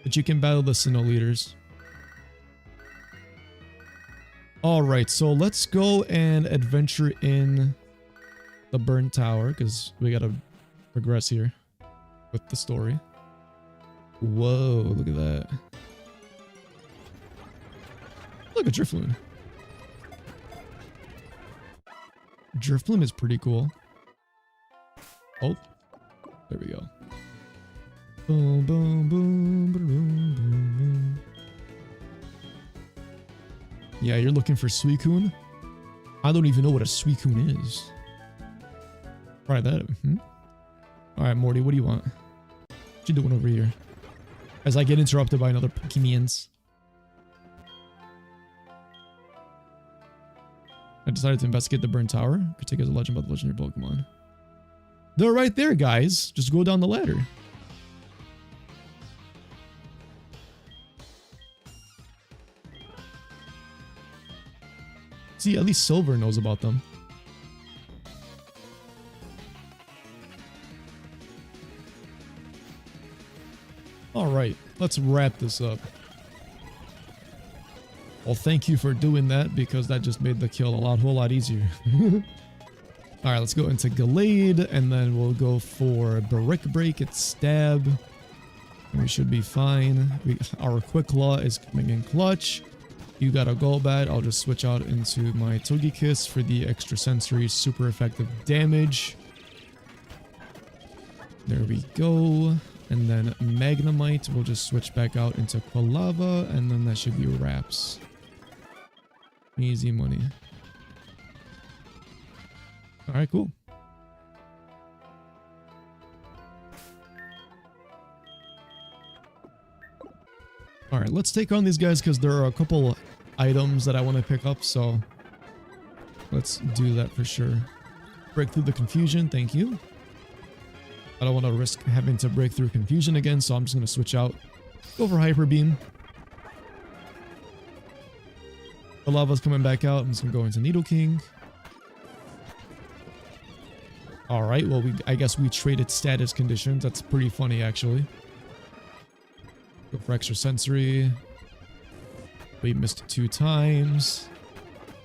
But you can battle the Sinnoh leaders. Alright, so let's go and adventure in the Burn Tower, because we gotta progress here with the story. Whoa, look at that. Look at Drifloon. Drifloon is pretty cool. Oh. There we go. Boom, boom, boom, boom, boom, boom. Yeah, you're looking for Suicune? I don't even know what a Suicune is. Try that. Alright, Morty, what do you want? What you doing over here? As I get interrupted by another Pokemians. I decided to investigate the Burn Tower. Could take as a legend about the legendary Pokemon. They're right there, guys. Just go down the ladder. See, at least Silver knows about them. Alright, let's wrap this up. Well, thank you for doing that, because that just made the kill a whole lot easier. Alright, let's go into Gallade, and then we'll go for Brick Break at Stab. And we should be fine. Our Quick Claw is coming in clutch. You got a Golbat. I'll just switch out into my Togekiss for the extra sensory super effective damage. There we go. And then Magnemite, we'll just switch back out into Quilava, and then that should be wraps. Easy money. Alright, cool. Alright, let's take on these guys because there are a couple items that I want to pick up, so let's do that for sure. Break through the confusion. Thank you. I don't want to risk having to break through confusion again, so I'm just going to switch out. Go for Hyper Beam. The lava's coming back out. I'm just going to go into Nidoking. Alright, well, I guess we traded status conditions. That's pretty funny, actually. Go for Extra Sensory. We missed it 2 times.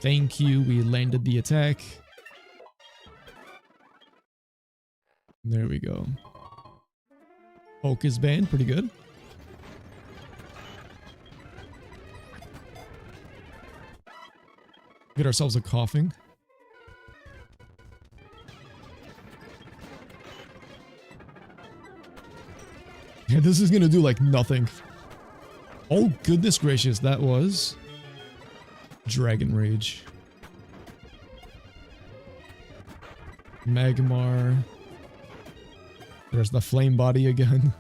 Thank you. We landed the attack. There we go. Focus Band, pretty good. Get ourselves a coughing. Yeah, this is gonna do like nothing. Oh, goodness gracious, that was Dragon Rage. Magmar. There's the Flame Body again.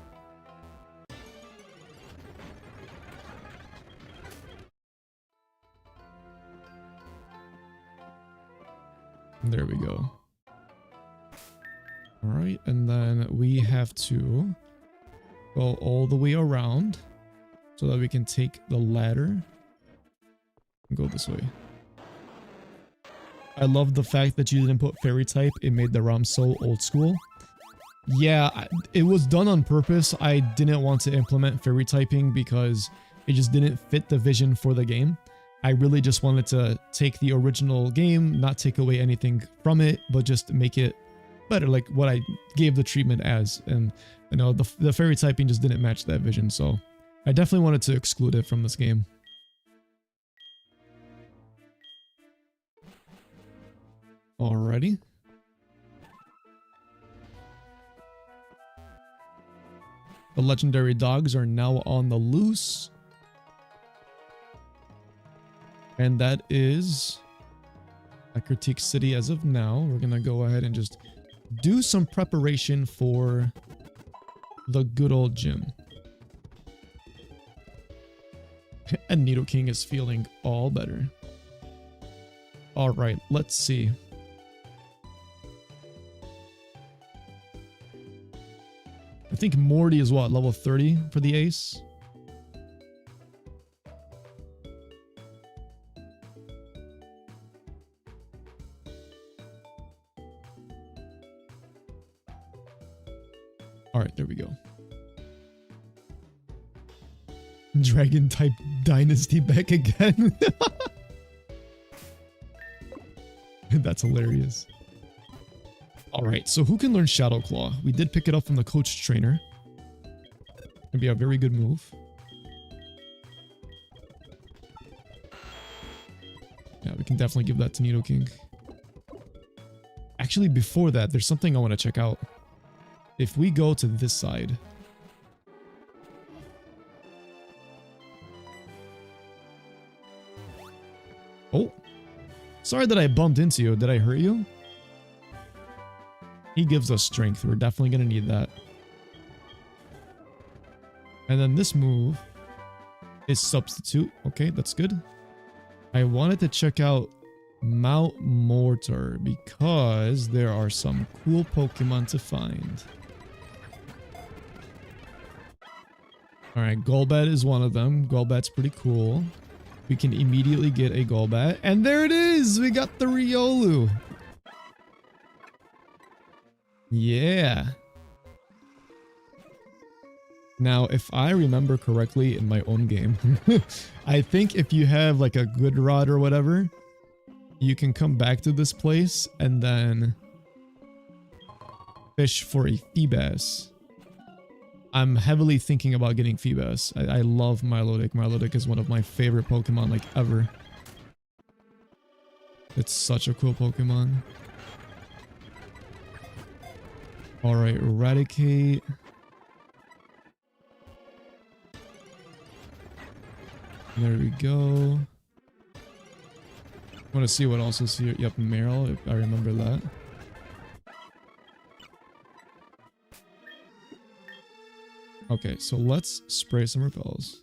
There we go. Alright, and then we have to go all the way around so that we can take the ladder and go this way. I love the fact that you didn't put fairy type. It made the ROM so old school. Yeah, it was done on purpose. I didn't want to implement fairy typing because it just didn't fit the vision for the game. I really just wanted to take the original game, not take away anything from it, but just make it better, like what I gave the treatment as. And you know, the fairy typing just didn't match that vision, so I definitely wanted to exclude it from this game. Alrighty. The legendary dogs are now on the loose. And that is Ecruteak City as of now. We're gonna go ahead and just do some preparation for the good old gym. And Nidoking is feeling all better. Alright, let's see. I think Morty is what, level 30 for the ace? Alright, there we go. Dragon type dynasty back again. That's hilarious. Alright, so who can learn Shadow Claw? We did pick it up from the coach trainer. It'd be a very good move. Yeah, we can definitely give that to Nidoking. Actually, before that, there's something I want to check out. If we go to this side... Oh! Sorry that I bumped into you. Did I hurt you? He gives us strength. We're definitely going to need that. And then this move is substitute. Okay, that's good. I wanted to check out Mount Mortar because there are some cool Pokemon to find. Alright, Golbat is one of them. Golbat's pretty cool. We can immediately get a Golbat. And there it is! We got the Riolu! Yeah. Now, if I remember correctly in my own game, I think if you have like a good rod or whatever, you can come back to this place and then fish for a Feebas. I'm heavily thinking about getting Feebas. I love Milotic. Milotic is one of my favorite Pokemon like ever. It's such a cool Pokemon. Alright, Eradicate. There we go. I want to see what else is here. Yep, Meryl, if I remember that. Okay, so let's spray some repels.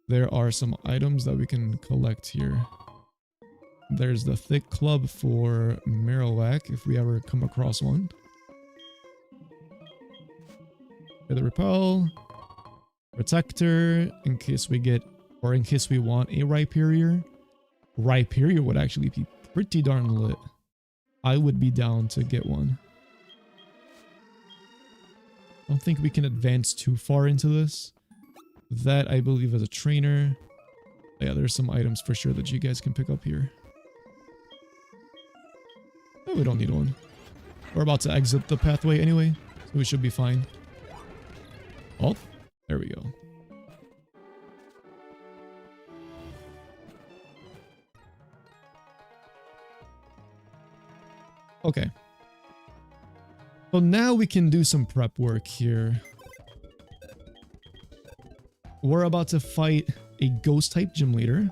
There are some items that we can collect here. There's the thick club for Marowak if we ever come across one. The repel, protector in case we get, or in case we want a Rhyperior. Rhyperior would actually be pretty darn lit. I would be down to get one. I don't think we can advance too far into this. That I believe is a trainer. Yeah, there's some items for sure that you guys can pick up here. Oh, we don't need one. We're about to exit the pathway anyway, so we should be fine. Oh, there we go. Okay. So now we can do some prep work here. We're about to fight a ghost type gym leader.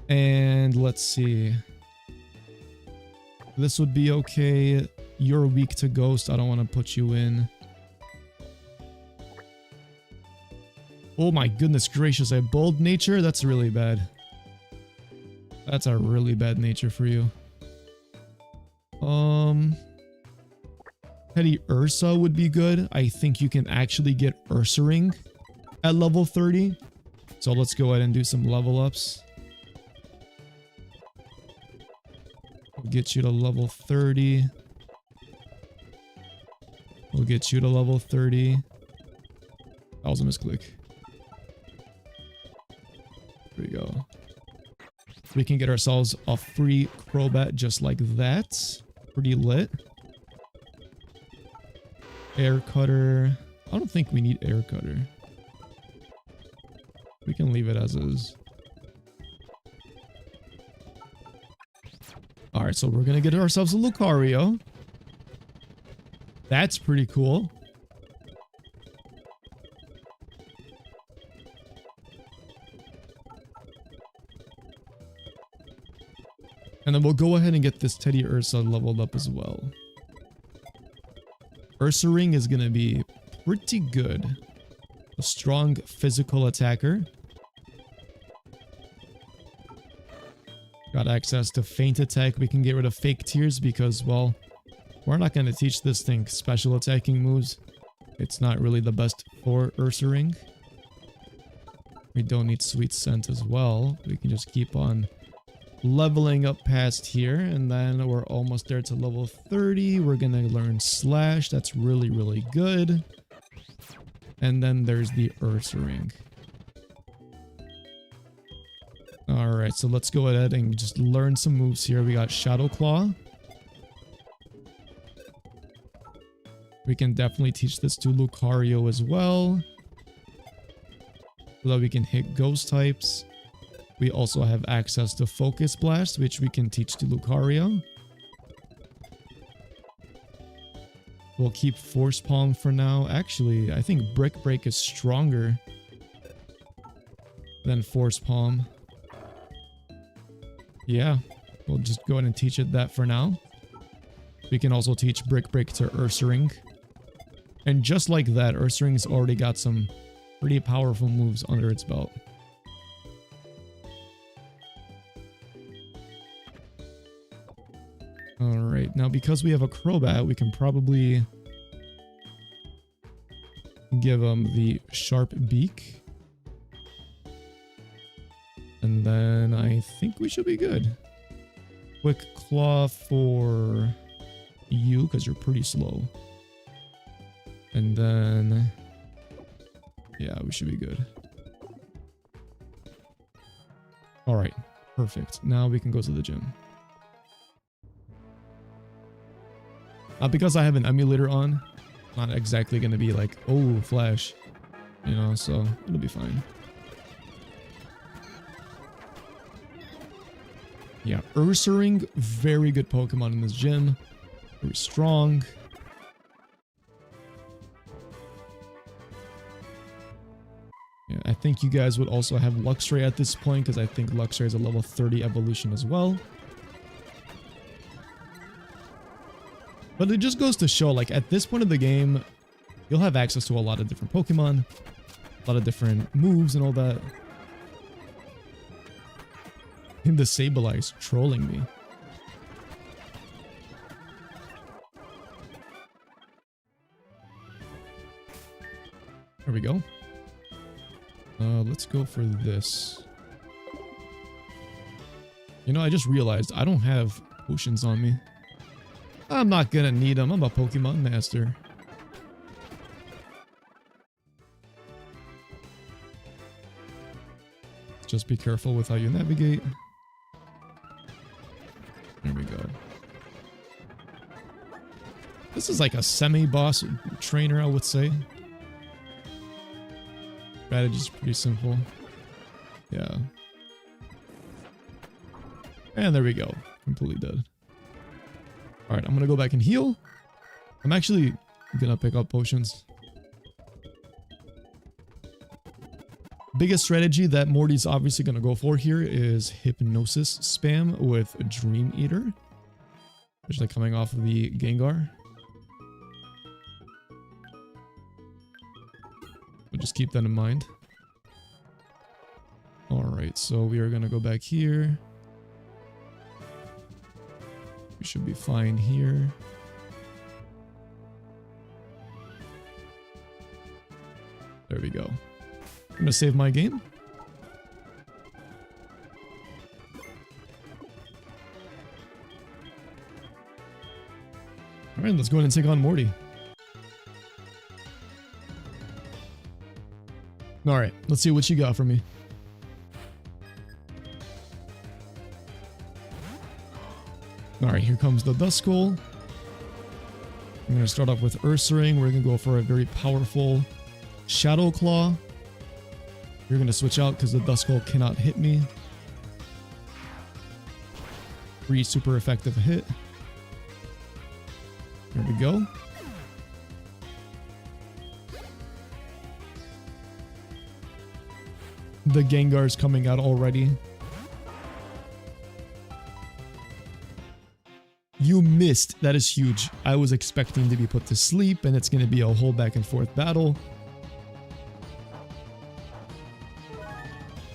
And let's see. This would be okay. You're weak to ghost. I don't want to put you in. Oh my goodness gracious, a bold nature? That's really bad. That's a really bad nature for you. Petty Ursa would be good. I think you can actually get Ursaring at level 30. So let's go ahead and do some level ups. We'll get you to level 30. We'll get you to level 30. That was a misclick. There we go. We can get ourselves a free Crobat just like that. Pretty lit. Air Cutter. I don't think we need Air Cutter. We can leave it as is. Alright, so we're gonna get ourselves a Lucario. That's pretty cool. And then we'll go ahead and get this Teddy Ursa leveled up as well. Ursaring is going to be pretty good. A strong physical attacker. Got access to Feint Attack. We can get rid of Fake Tears because, well, we're not going to teach this thing special attacking moves. It's not really the best for Ursaring. We don't need Sweet Scent as well. We can just keep on leveling up past here, and then we're almost there to level 30. We're gonna learn Slash. That's really, really good. And then there's the Ursaring. Alright, so let's go ahead and just learn some moves here. We got Shadow Claw. We can definitely teach this to Lucario as well, so that we can hit ghost types. We also have access to Focus Blast, which we can teach to Lucario. We'll keep Force Palm for now. Actually, I think Brick Break is stronger than Force Palm. Yeah, we'll just go ahead and teach it that for now. We can also teach Brick Break to Ursaring. And just like that, Ursaring's already got some pretty powerful moves under its belt. Alright, now because we have a Crobat, we can probably give him the Sharp Beak. And then I think we should be good. Quick Claw for you, because you're pretty slow. And then, yeah, we should be good. Alright, perfect. Now we can go to the gym. Because I have an emulator on, not exactly going to be like, oh, Flash, you know, so it'll be fine. Yeah, Ursaring, very good Pokemon in this gym. Very strong. Yeah, I think you guys would also have Luxray at this point, because I think Luxray is a level 30 evolution as well. But it just goes to show, like, at this point of the game, you'll have access to a lot of different Pokemon, a lot of different moves and all that. And the Sableye trolling me. There we go. Let's go for this. You know, I just realized I don't have potions on me. I'm not gonna need them. I'm a Pokemon master. Just be careful with how you navigate. There we go. This is like a semi-boss trainer, I would say. Strategy's pretty simple. Yeah. And there we go. Completely dead. Alright, I'm gonna go back and heal. I'm actually gonna pick up potions. Biggest strategy that Morty's obviously gonna go for here is Hypnosis spam with Dream Eater. Especially coming off of the Gengar. We'll just keep that in mind. Alright, so we are gonna go back here. We should be fine here. There we go. I'm gonna save my game. Alright, let's go ahead and take on Morty. Alright, let's see what you got for me. Alright, here comes the Duskull. I'm gonna start off with Ursaring. We're gonna go for a very powerful Shadow Claw. You're gonna switch out because the Duskull cannot hit me. Free super effective hit. There we go. The Gengar's coming out already. You missed. That is huge. I was expecting to be put to sleep and it's going to be a whole back and forth battle.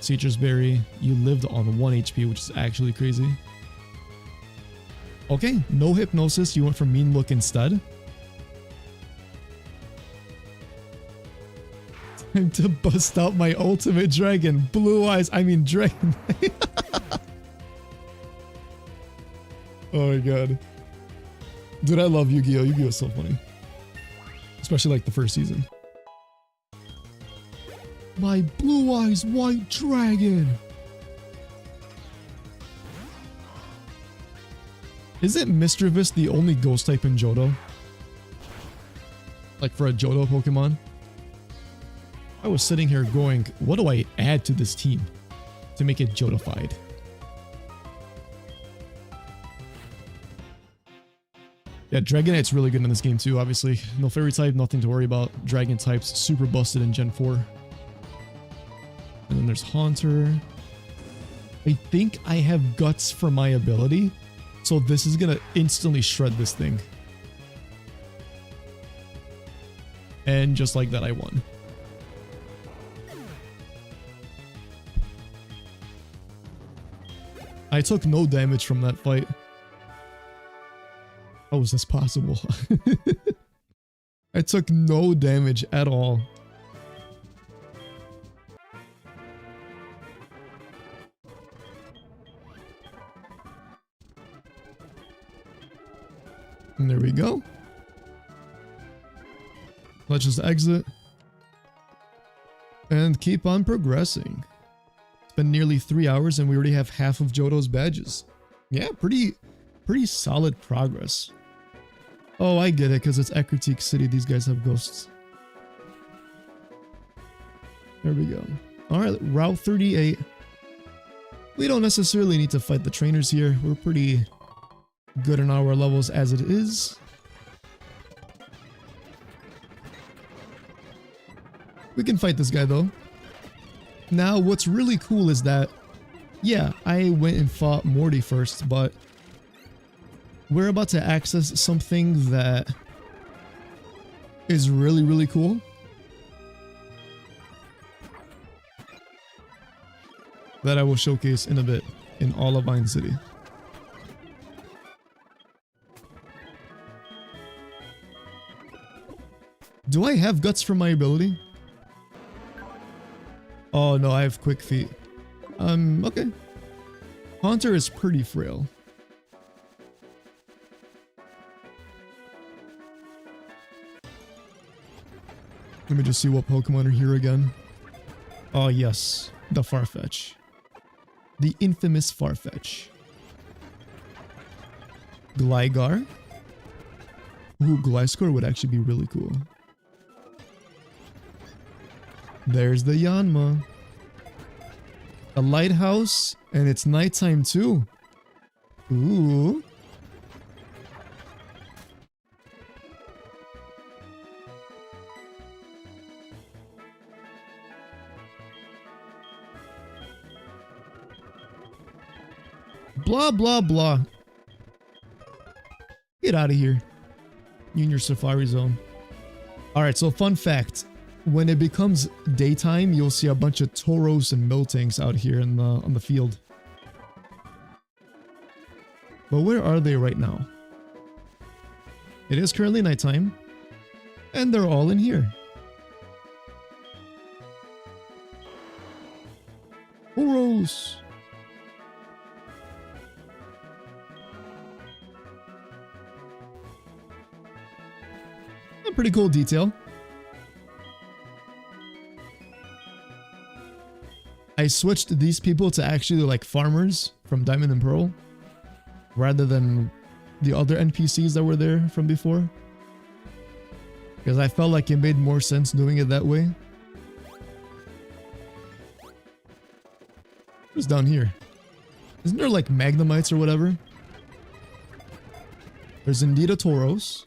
Citrus Berry, you lived on 1 HP, which is actually crazy. Okay, no Hypnosis. You went for Mean Look instead. Time to bust out my ultimate dragon. Blue eyes, I mean dragon. Oh my god. Dude, I love Yu-Gi-Oh! Yu-Gi-Oh! Is so funny. Especially like the first season. My blue eyes white dragon. Isn't Mischievous the only ghost type in Johto? Like for a Johto Pokemon? I was sitting here going, what do I add to this team to make it Johtofied? Yeah, Dragonite's really good in this game too, obviously. No Fairy type, nothing to worry about. Dragon types, super busted in Gen 4. And then there's Haunter. I think I have Guts for my ability, so this is gonna instantly shred this thing. And just like that, I won. I took no damage from that fight. How is this possible? I took no damage at all. And there we go. Let's just exit. And keep on progressing. It's been nearly 3 hours and we already have half of Johto's badges. Yeah, pretty solid progress. Oh, I get it, because it's Ecruteak City. These guys have ghosts. There we go. Alright, Route 38. We don't necessarily need to fight the trainers here. We're pretty good in our levels as it is. We can fight this guy though. Now, what's really cool is that, yeah, I went and fought Morty first, but we're about to access something that is really, really cool. That I will showcase in a bit. in Olivine City. Do I have guts for my ability? Oh no, I have quick feet. Okay. Haunter is pretty frail. Let me just see what Pokemon are here again. Oh yes, the Farfetch. The infamous Farfetch. Gligar? Ooh, Gliscor would actually be really cool. There's the Yanma. A Lighthouse, and it's nighttime too. Ooh. Blah, blah, blah. Get out of here. You in your safari zone. Alright, so fun fact. When it becomes daytime, you'll see a bunch of Tauros and Miltanks out here in on the field. But where are they right now? It is currently nighttime. And they're all in here. Tauros! A pretty cool detail. I switched these people to actually like farmers from Diamond and Pearl rather than the other NPCs that were there from before, because I felt like it made more sense doing it that way. What's down here? Isn't there like Magnemites or whatever? There's indeed a Tauros.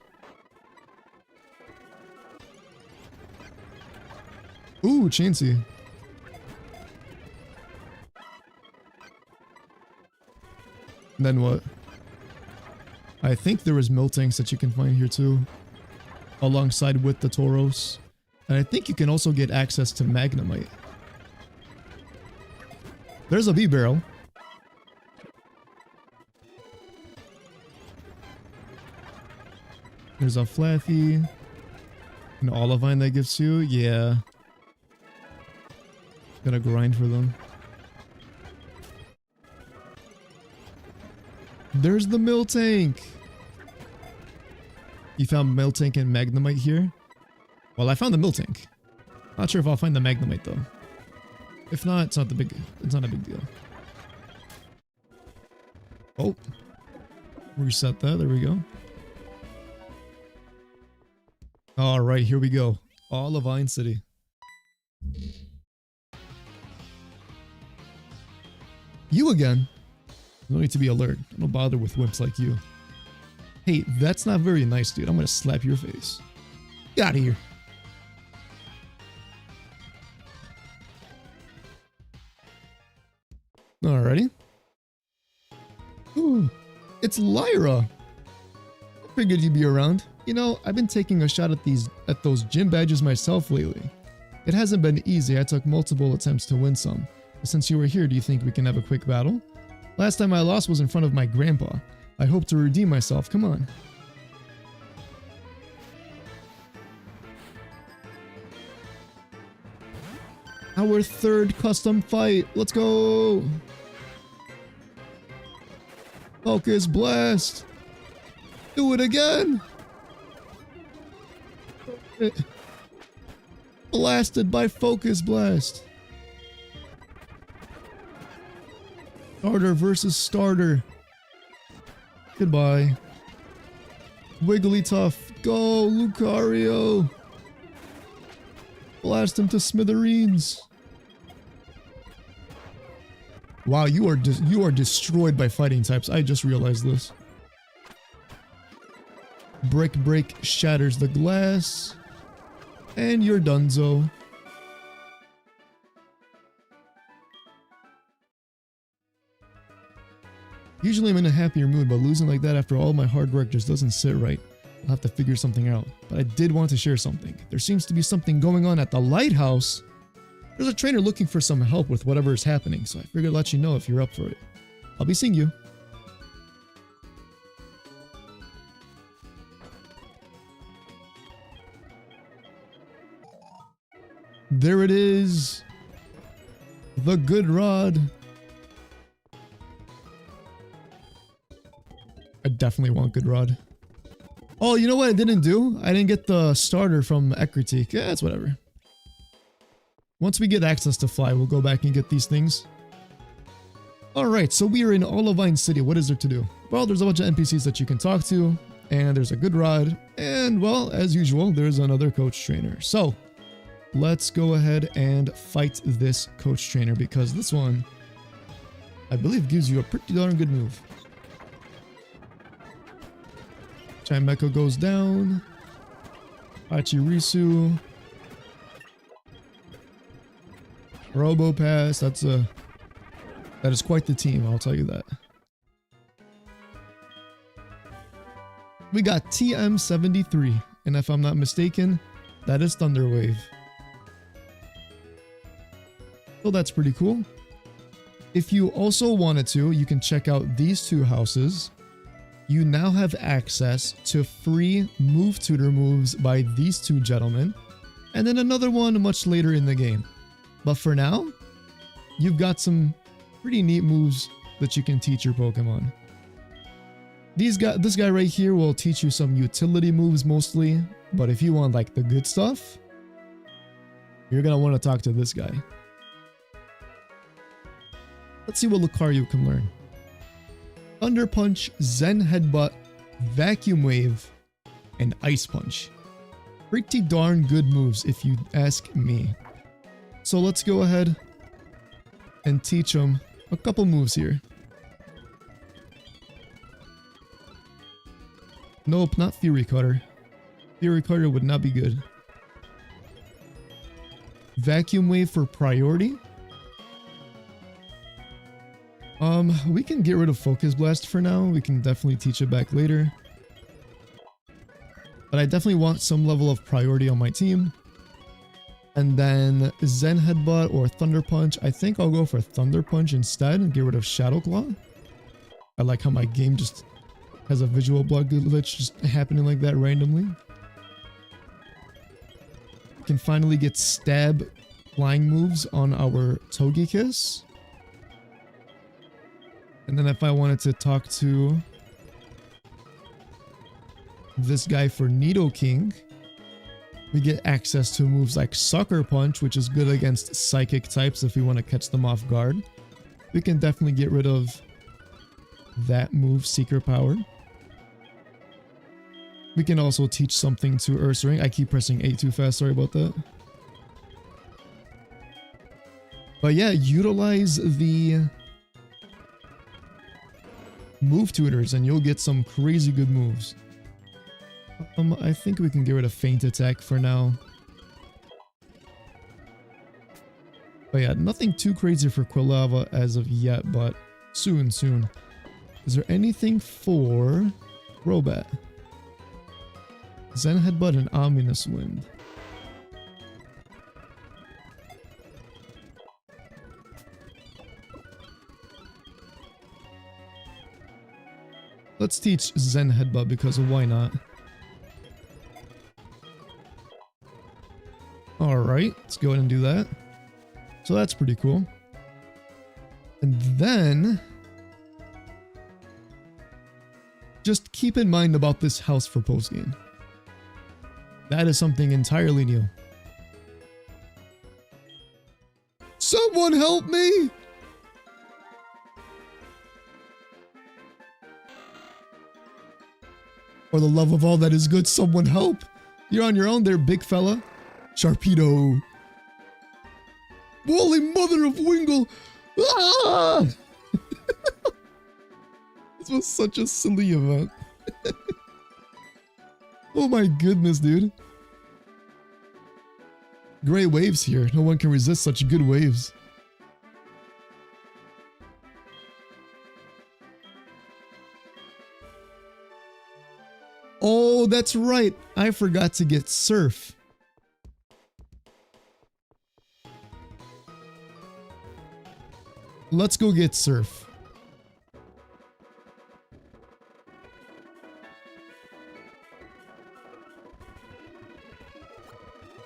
Ooh, Chansey. Then what? I think there was Miltanks that you can find here too, alongside with the Tauros. And I think you can also get access to Magnemite. There's a B-Barrel. There's a Flaffy. An Olivine that gives you, yeah. Gotta grind for them. There's the Miltank! You found Miltank and Magnemite here? Well, I found the Miltank. Not sure if I'll find the Magnemite though. If not, it's not a big deal. Oh. Reset that, there we go. Alright, here we go. Olivine City. You again? No need to be alert. Don't bother with wimps like you. Hey, that's not very nice, dude. I'm gonna slap your face. Get out of here. Alrighty. Ooh, it's Lyra. I figured you'd be around. You know, I've been taking a shot at those gym badges myself lately. It hasn't been easy. I took multiple attempts to win some. But since you were here, do you think we can have a quick battle? Last time I lost was in front of my grandpa. I hope to redeem myself. Come on. Our third custom fight. Let's go. Focus Blast. Do it again. Blasted by Focus Blast. Starter versus starter. Goodbye. Wigglytuff. Go, Lucario. Blast him to smithereens. Wow, you are destroyed by fighting types. I just realized this. Brick Break shatters the glass. And you're donezo. Usually I'm in a happier mood, but losing like that after all my hard work just doesn't sit right. I'll have to figure something out. But I did want to share something. There seems to be something going on at the Lighthouse. There's a trainer looking for some help with whatever is happening, so I figured I'd let you know if you're up for it. I'll be seeing you. There it is. The good rod. I definitely want good rod. Oh, you know what I didn't do? I didn't get the starter from Ecruteak. Yeah, it's whatever. Once we get access to fly, we'll go back and get these things. Alright, so we are in Olivine City. What is there to do? Well, there's a bunch of NPCs that you can talk to, and there's a good rod, and well, as usual, there's another coach trainer. So, let's go ahead and fight this coach trainer, because this one, I believe, gives you a pretty darn good move. Chimecho goes down. Hachirisu. Robo Pass, that is quite the team, I'll tell you that. We got TM73, and if I'm not mistaken, that is Thunder Wave. So that's pretty cool. If you also wanted to, you can check out these two houses. You now have access to free move tutor moves by these two gentlemen, and then another one much later in the game. But for now, you've got some pretty neat moves that you can teach your Pokemon. This guy right here will teach you some utility moves mostly, but if you want like the good stuff, you're gonna want to talk to this guy. Let's see what Lucario can learn. Thunder Punch, Zen Headbutt, Vacuum Wave, and Ice Punch. Pretty darn good moves if you ask me. So let's go ahead and teach him a couple moves here. Nope, not Fury Cutter. Fury Cutter would not be good. Vacuum Wave for priority. We can get rid of Focus Blast for now. We can definitely teach it back later. But I definitely want some level of priority on my team. And then Zen Headbutt or Thunder Punch. I think I'll go for Thunder Punch instead and get rid of Shadow Claw. I like how my game just has a visual block glitch just happening like that randomly. We can finally get stab flying moves on our Togekiss. And then if I wanted to talk to this guy for Nidoking, we get access to moves like Sucker Punch, which is good against psychic types if we want to catch them off guard. We can definitely get rid of that move, Secret Power. We can also teach something to Ursaring. I keep pressing A too fast, sorry about that. But yeah, utilize the move tutors and you'll get some crazy good moves. I think we can get rid of Feint Attack for now. But yeah, nothing too crazy for Quilava as of yet, but soon. Is there anything for Crobat? Zen Headbutt and Ominous Wind. Let's teach Zen Headbutt because why not? Alright, let's go ahead and do that. So that's pretty cool. And then just keep in mind about this house for postgame. That is something entirely new. Someone help me! For the love of all that is good, someone help! You're on your own there, big fella. Sharpedo. Holy mother of Wingle! Ah! This was such a silly event. Oh my goodness, dude. Great waves here. No one can resist such good waves. Oh, that's right. I forgot to get Surf. Let's go get Surf.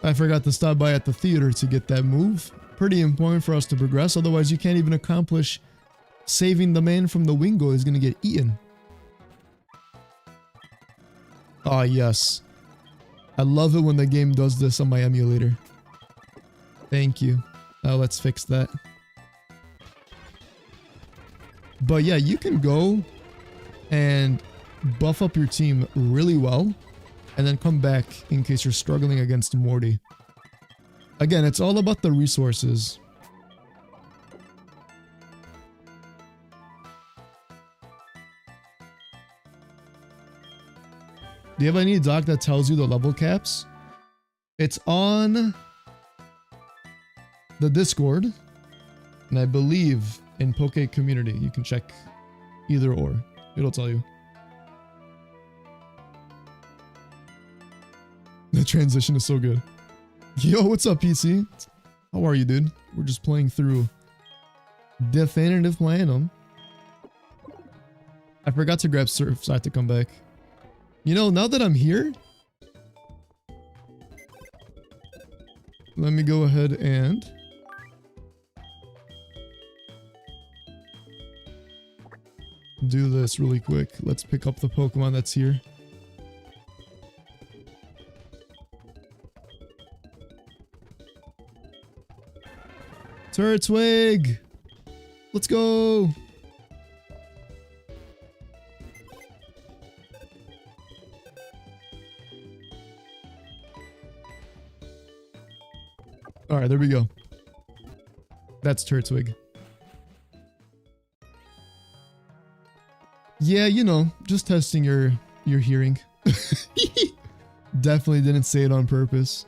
I forgot to stop by at the theater to get that move. Pretty important for us to progress, otherwise you can't even accomplish saving the man from the Wingo. Is gonna get eaten. Ah, yes. I love it when the game does this on my emulator. Thank you. Now let's fix that. But yeah, you can go and buff up your team really well and then come back in case you're struggling against Morty. Again, it's all about the resources. Do you have any doc that tells you the level caps? It's on the Discord, and I believe in Poke Community. You can check either or. It'll tell you. The transition is so good. Yo, what's up, PC? How are you, dude? We're just playing through Definitive Planum. I forgot to grab Surf, so I have to come back. You know, now that I'm here, let me go ahead and do this really quick. Let's pick up the Pokemon that's here. Turtwig! Let's go! Alright, there we go. That's Turtwig. Yeah, you know, just testing your hearing. Definitely didn't say it on purpose.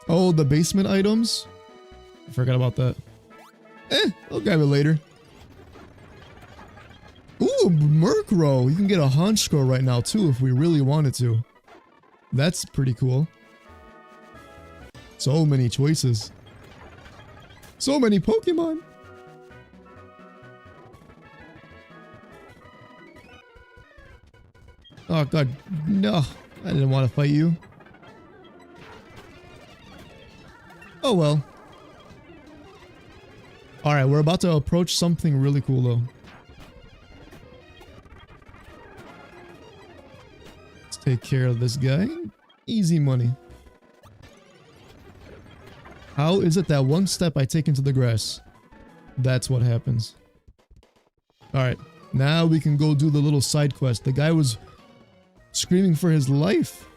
Oh, the basement items? I forgot about that. I'll grab it later. Ooh, Murkrow. You can get a Honchkrow right now too if we really wanted to. That's pretty cool. So many choices. So many Pokemon. Oh god, no. I didn't want to fight you. Oh well. Alright, we're about to approach something really cool though. Let's take care of this guy. Easy money. How is it that one step I take into the grass? That's what happens. Alright, now we can go do the little side quest. The guy was screaming for his life.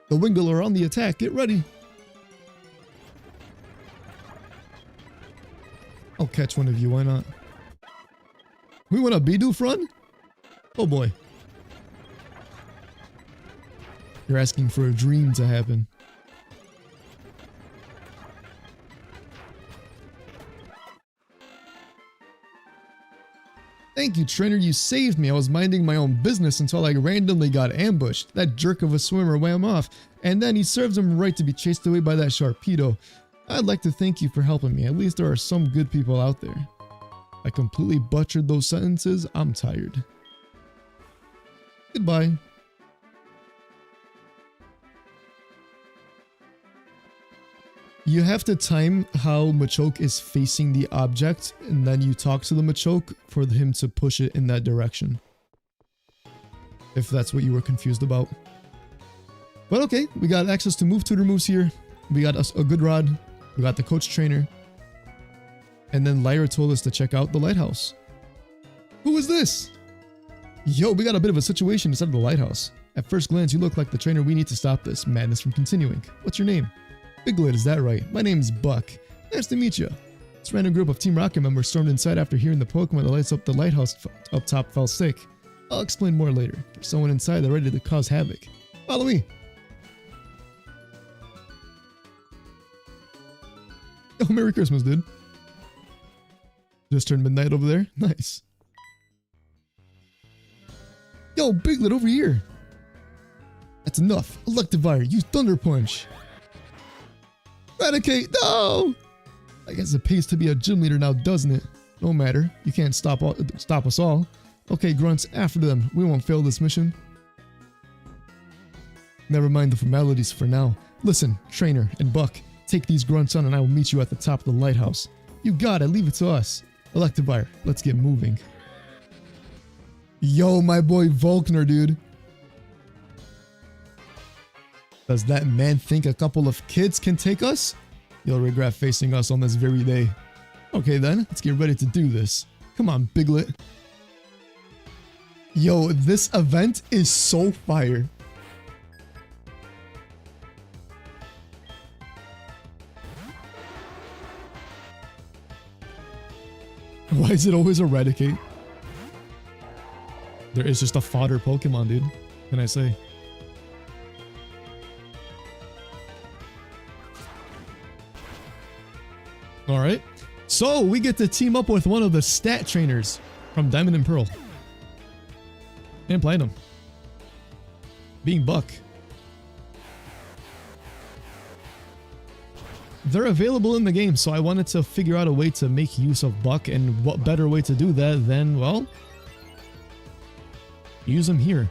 The Wingull are on the attack. Get ready. I'll catch one of you. Why not? We want a Bidoof run? Oh boy. You're asking for a dream to happen. Thank you, trainer. You saved me. I was minding my own business until I randomly got ambushed. That jerk of a swimmer ran off, and then he serves him right to be chased away by that Sharpedo. I'd like to thank you for helping me. At least there are some good people out there. I completely butchered those sentences. I'm tired. Goodbye. You have to time how Machoke is facing the object, and then you talk to the Machoke for him to push it in that direction. If that's what you were confused about. But okay, we got access to move tutor moves here. We got a good rod. We got the coach trainer. And then Lyra told us to check out the Lighthouse. Who is this? Yo, we got a bit of a situation inside of the Lighthouse. At first glance, you look like the trainer. We need to stop this madness from continuing. What's your name? Biglet, is that right? My name's Buck. Nice to meet you. This random group of Team Rocket members stormed inside after hearing the Pokemon that lights up the lighthouse up top fell sick. I'll explain more later. There's someone inside that ready to cause havoc. Follow me. Oh, Merry Christmas, dude. Just turned midnight over there. Nice. Yo, Biglet, over here. That's enough. Electivire, use Thunder Punch. Eradicate! No! I guess it pays to be a gym leader now, doesn't it? No matter. You can't stop us all. Okay, grunts, after them. We won't fail this mission. Never mind the formalities for now. Listen, Trainer and Buck, take these grunts on and I will meet you at the top of the lighthouse. You got it, leave it to us. Electivire, let's get moving. Yo, my boy Volkner, dude. Does that man think a couple of kids can take us? You'll regret facing us on this very day. Okay then, let's get ready to do this. Come on, Biglet. Yo, this event is so fire. Why is it always Eradicate? There is just a fodder Pokemon, dude. What can I say? Alright. So, we get to team up with one of the stat trainers from Diamond and Pearl. And Platinum. Being Buck. They're available in the game, so I wanted to figure out a way to make use of Buck, and what better way to do that than, well, use him here.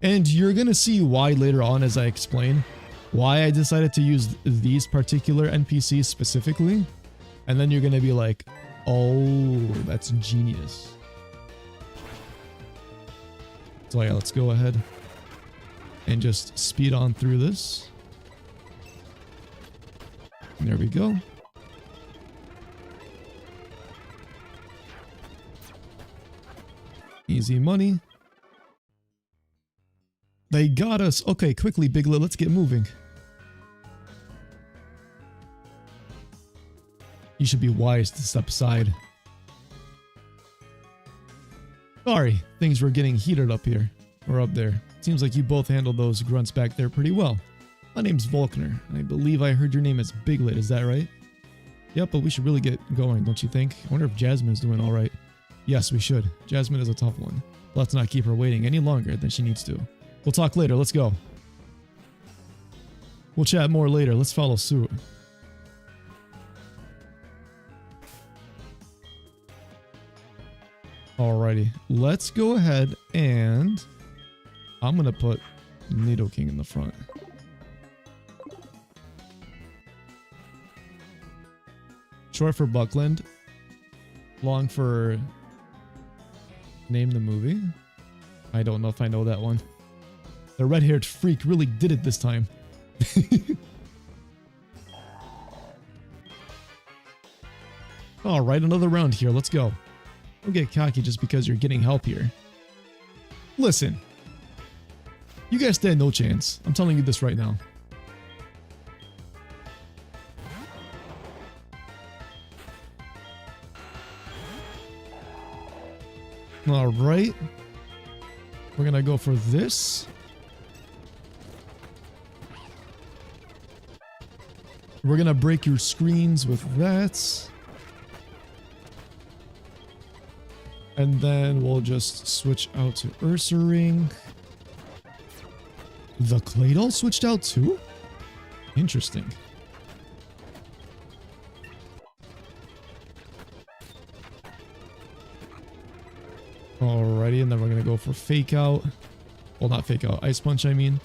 And you're gonna see why later on as I explain why I decided to use these particular NPCs specifically, and then you're gonna be like, oh, that's genius. So yeah, let's go ahead and just speed on through this. There we go. Easy money. They got us. Okay, quickly, Biglet, let's get moving. You should be wise to step aside. Sorry, things were getting heated up here. Or up there. Seems like you both handled those grunts back there pretty well. My name's Volkner. I believe I heard your name is Biglet, is that right? Yep, but we should really get going, don't you think? I wonder if Jasmine's doing alright. Yes, we should. Jasmine is a tough one. Let's not keep her waiting any longer than she needs to. We'll talk later, let's go. We'll chat more later, let's follow suit. Alrighty, let's go ahead and I'm gonna put Nidoking in the front. Short for Buckland. Long for name the movie. I don't know if I know that one. The red-haired freak really did it this time. Alright, another round here. Let's go. Don't get cocky just because you're getting help here. Listen. You guys stand no chance. I'm telling you this right now. Alright. We're gonna go for this. We're gonna break your screens with that. And then we'll just switch out to Ursaring. The Claydol switched out too? Interesting. Alrighty, and then we're gonna go for Fake Out. Well, not Fake Out, Ice Punch, I mean.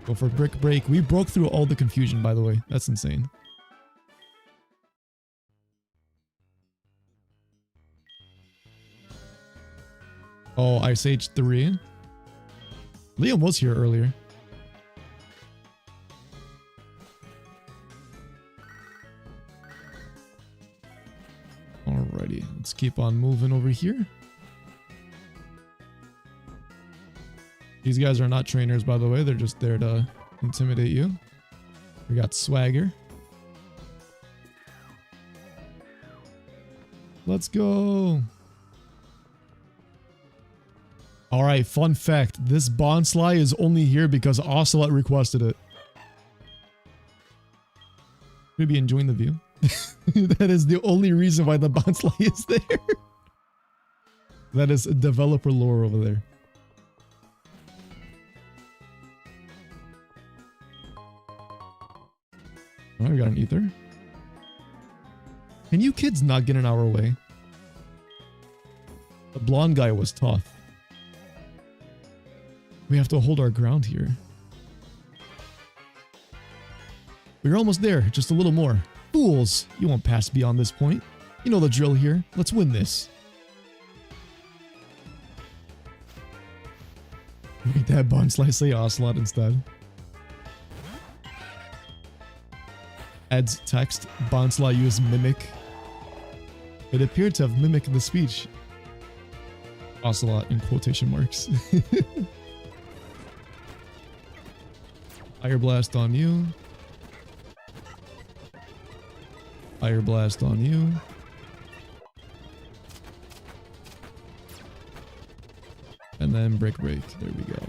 Go for Brick Break. We broke through all the confusion, by the way. That's insane. Oh, Ice Age 3. Liam was here earlier. Alrighty, let's keep on moving over here. These guys are not trainers, by the way. They're just there to intimidate you. We got Swagger. Let's go. Alright, fun fact. This Bonsly is only here because Ocelot requested it. Should be enjoying the view. That is the only reason why the Bonsly is there. That is developer lore over there. Oh, we got an ether. Can you kids not get in our way? The blonde guy was tough. We have to hold our ground here. We're almost there, just a little more. Fools! You won't pass beyond this point. You know the drill here. Let's win this. Make that Bonsly say Ocelot instead. Adds text. Bonsly used mimic. It appeared to have mimicked the speech. Ocelot in quotation marks. Fire blast on you. Fire blast on you. And then break. There we go.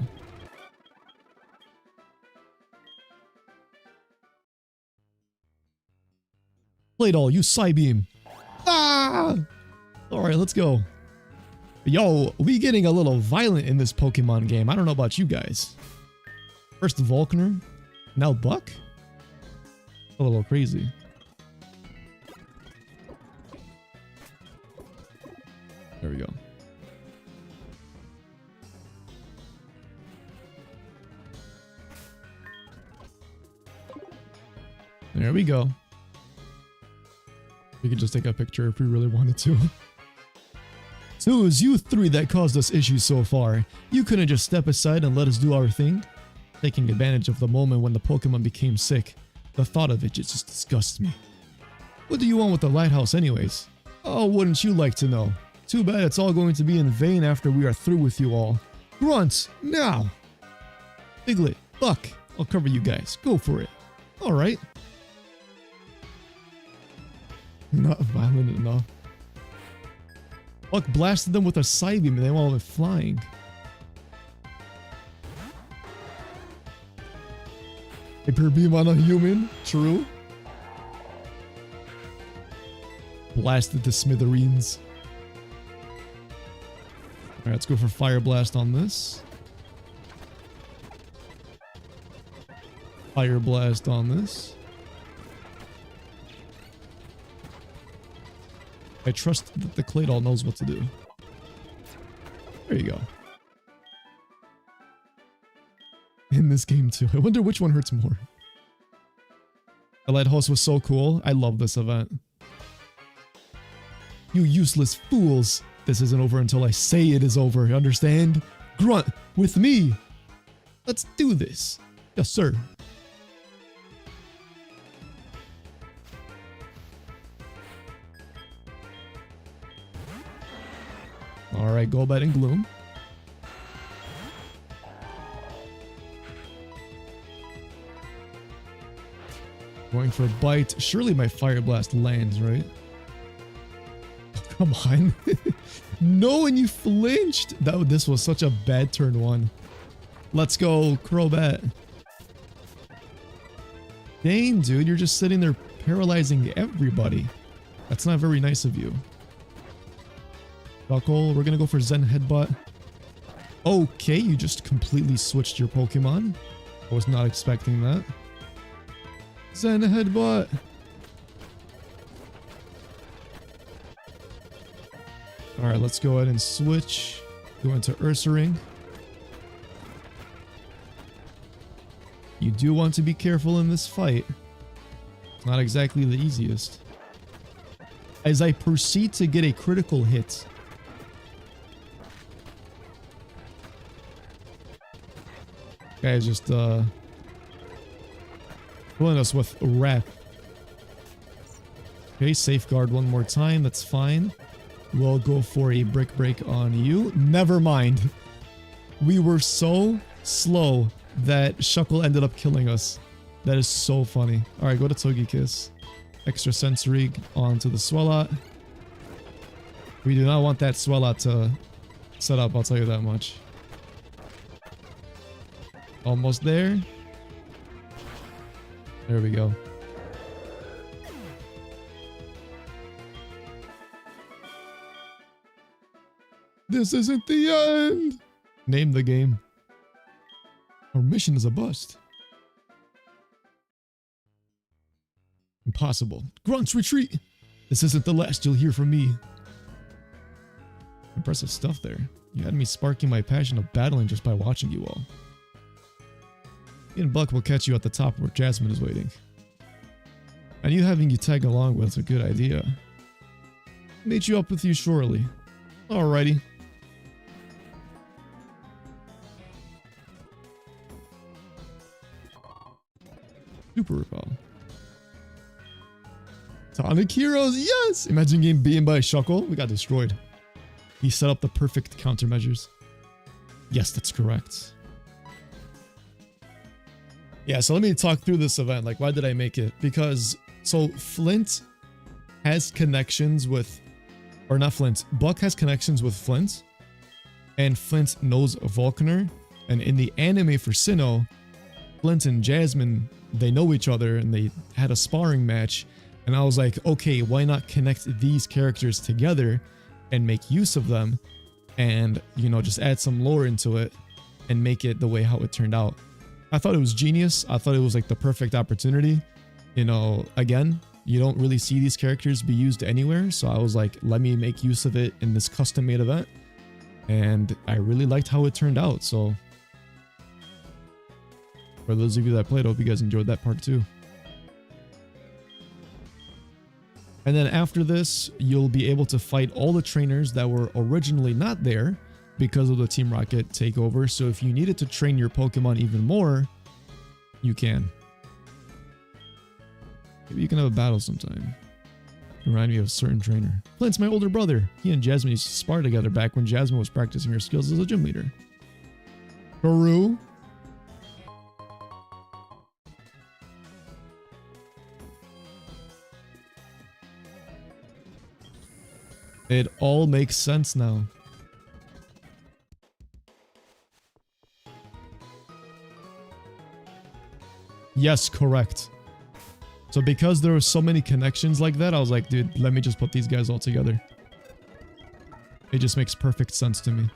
Play doll, use Psybeam. Ah! Alright, let's go. Yo, we getting a little violent in this Pokemon game. I don't know about you guys. First Volkner, now Buck? A little crazy. There we go. There we go. We could just take a picture if we really wanted to. So it was you three that caused us issues so far. You couldn't just step aside and let us do our thing? Taking advantage of the moment when the Pokemon became sick. The thought of it just disgusts me. What do you want with the Lighthouse anyways? Oh, wouldn't you like to know? Too bad it's all going to be in vain after we are through with you all. Grunts, now! Piglet, Buck, I'll cover you guys. Go for it. Alright. Not violent enough. Buck blasted them with a Psybeam and they all went flying. Hyper beam on a human, true. Blasted to smithereens. Alright, let's go for Fire Blast on this. Fire Blast on this. I trust that the Claydol knows what to do. There you go. In this game too. I wonder which one hurts more. The Lighthouse was so cool. I love this event. You useless fools. This isn't over until I say it is over. Understand? Grunt with me. Let's do this. Yes, sir. Alright, Golbat and Gloom. Going for a bite. Surely my Fire Blast lands, right? Oh, come on. No, and you flinched. This was such a bad turn one. Let's go, Crobat. Dang, dude, you're just sitting there paralyzing everybody. That's not very nice of you. Buckle, we're gonna go for Zen Headbutt. Okay, you just completely switched your Pokemon. I was not expecting that. Zen Headbutt. Alright, let's go ahead and switch. Go into Ursaring. You do want to be careful in this fight. It's not exactly the easiest. As I proceed to get a critical hit. Guys just filling us with rep. Okay, Safeguard one more time, that's fine. We'll go for a Brick Break on you. Never mind. We were so slow that Shuckle ended up killing us. That is so funny. Alright, go to Togekiss. Extra Sensory onto the Swellout. We do not want that Swellout to set up, I'll tell you that much. Almost there. There we go. This isn't the end! Name the game. Our mission is a bust. Impossible. Grunts, retreat! This isn't the last you'll hear from me. Impressive stuff there. You had me sparking my passion of battling just by watching you all. Me and Buck will catch you at the top where Jasmine is waiting. And you having you tag along with is a good idea. Meet you up with you shortly. Alrighty. Super Repel. Tonic Heroes, yes! Imagine getting beaten by a Shuckle. We got destroyed. He set up the perfect countermeasures. Yes, that's correct. Yeah, so let me talk through this event. Like, why did I make it? Because, so Flint has connections with, or not Flint, Buck has connections with Flint. And Flint knows Vulcaner. And in the anime for Sinnoh, Flint and Jasmine, they know each other and they had a sparring match. And I was like, okay, why not connect these characters together and make use of them and, you know, just add some lore into it and make it the way how it turned out. I thought it was genius. I thought it was like the perfect opportunity. You know, again, you don't really see these characters be used anywhere. So I was like, let me make use of it in this custom made event. And I really liked how it turned out. So for those of you that played, I hope you guys enjoyed that part too. And then after this, you'll be able to fight all the trainers that were originally not there because of the Team Rocket takeover. So if you needed to train your Pokemon even more, you can. Maybe you can have a battle sometime. Remind me of a certain trainer. Flint's my older brother. He and Jasmine used to spar together back when Jasmine was practicing her skills as a gym leader. Haru? It all makes sense now. Yes, correct. So because there were so many connections like that, I was like, dude, let me just put these guys all together. It just makes perfect sense to me.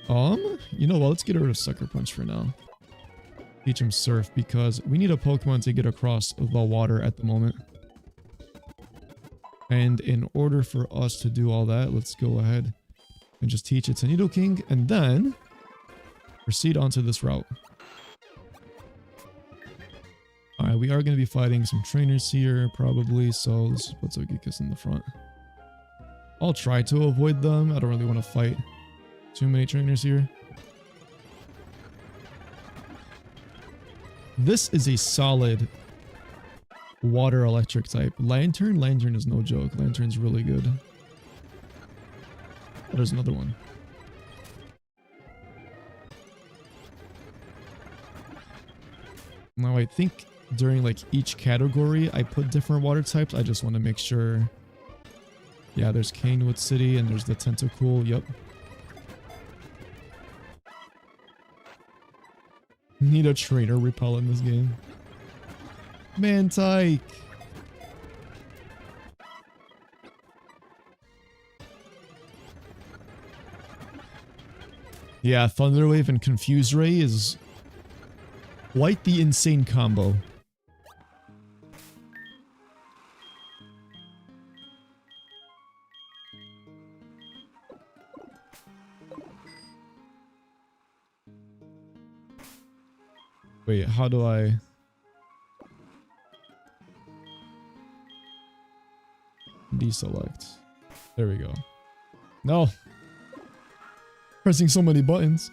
You know what? Let's get rid of Sucker Punch for now. Teach him Surf because we need a Pokemon to get across the water at the moment. And in order for us to do all that, let's go ahead and just teach it to Nidoking and then proceed onto this route. Alright, we are going to be fighting some trainers here, probably, so let's put Togekiss in the front. I'll try to avoid them. I don't really want to fight too many trainers here. This is a solid water electric type. Lantern? Lantern is no joke. Lantern's really good. Oh, there's another one. Now I think during like each category I put different water types. I just want to make sure. Yeah, there's Cianwood City and there's the Tentacool. Yep. Need a trainer repel in this game. Mantike. Yeah, Thunderwave and Confuse Ray is quite the insane combo. Wait, how do I... deselect? There we go. No! Pressing so many buttons.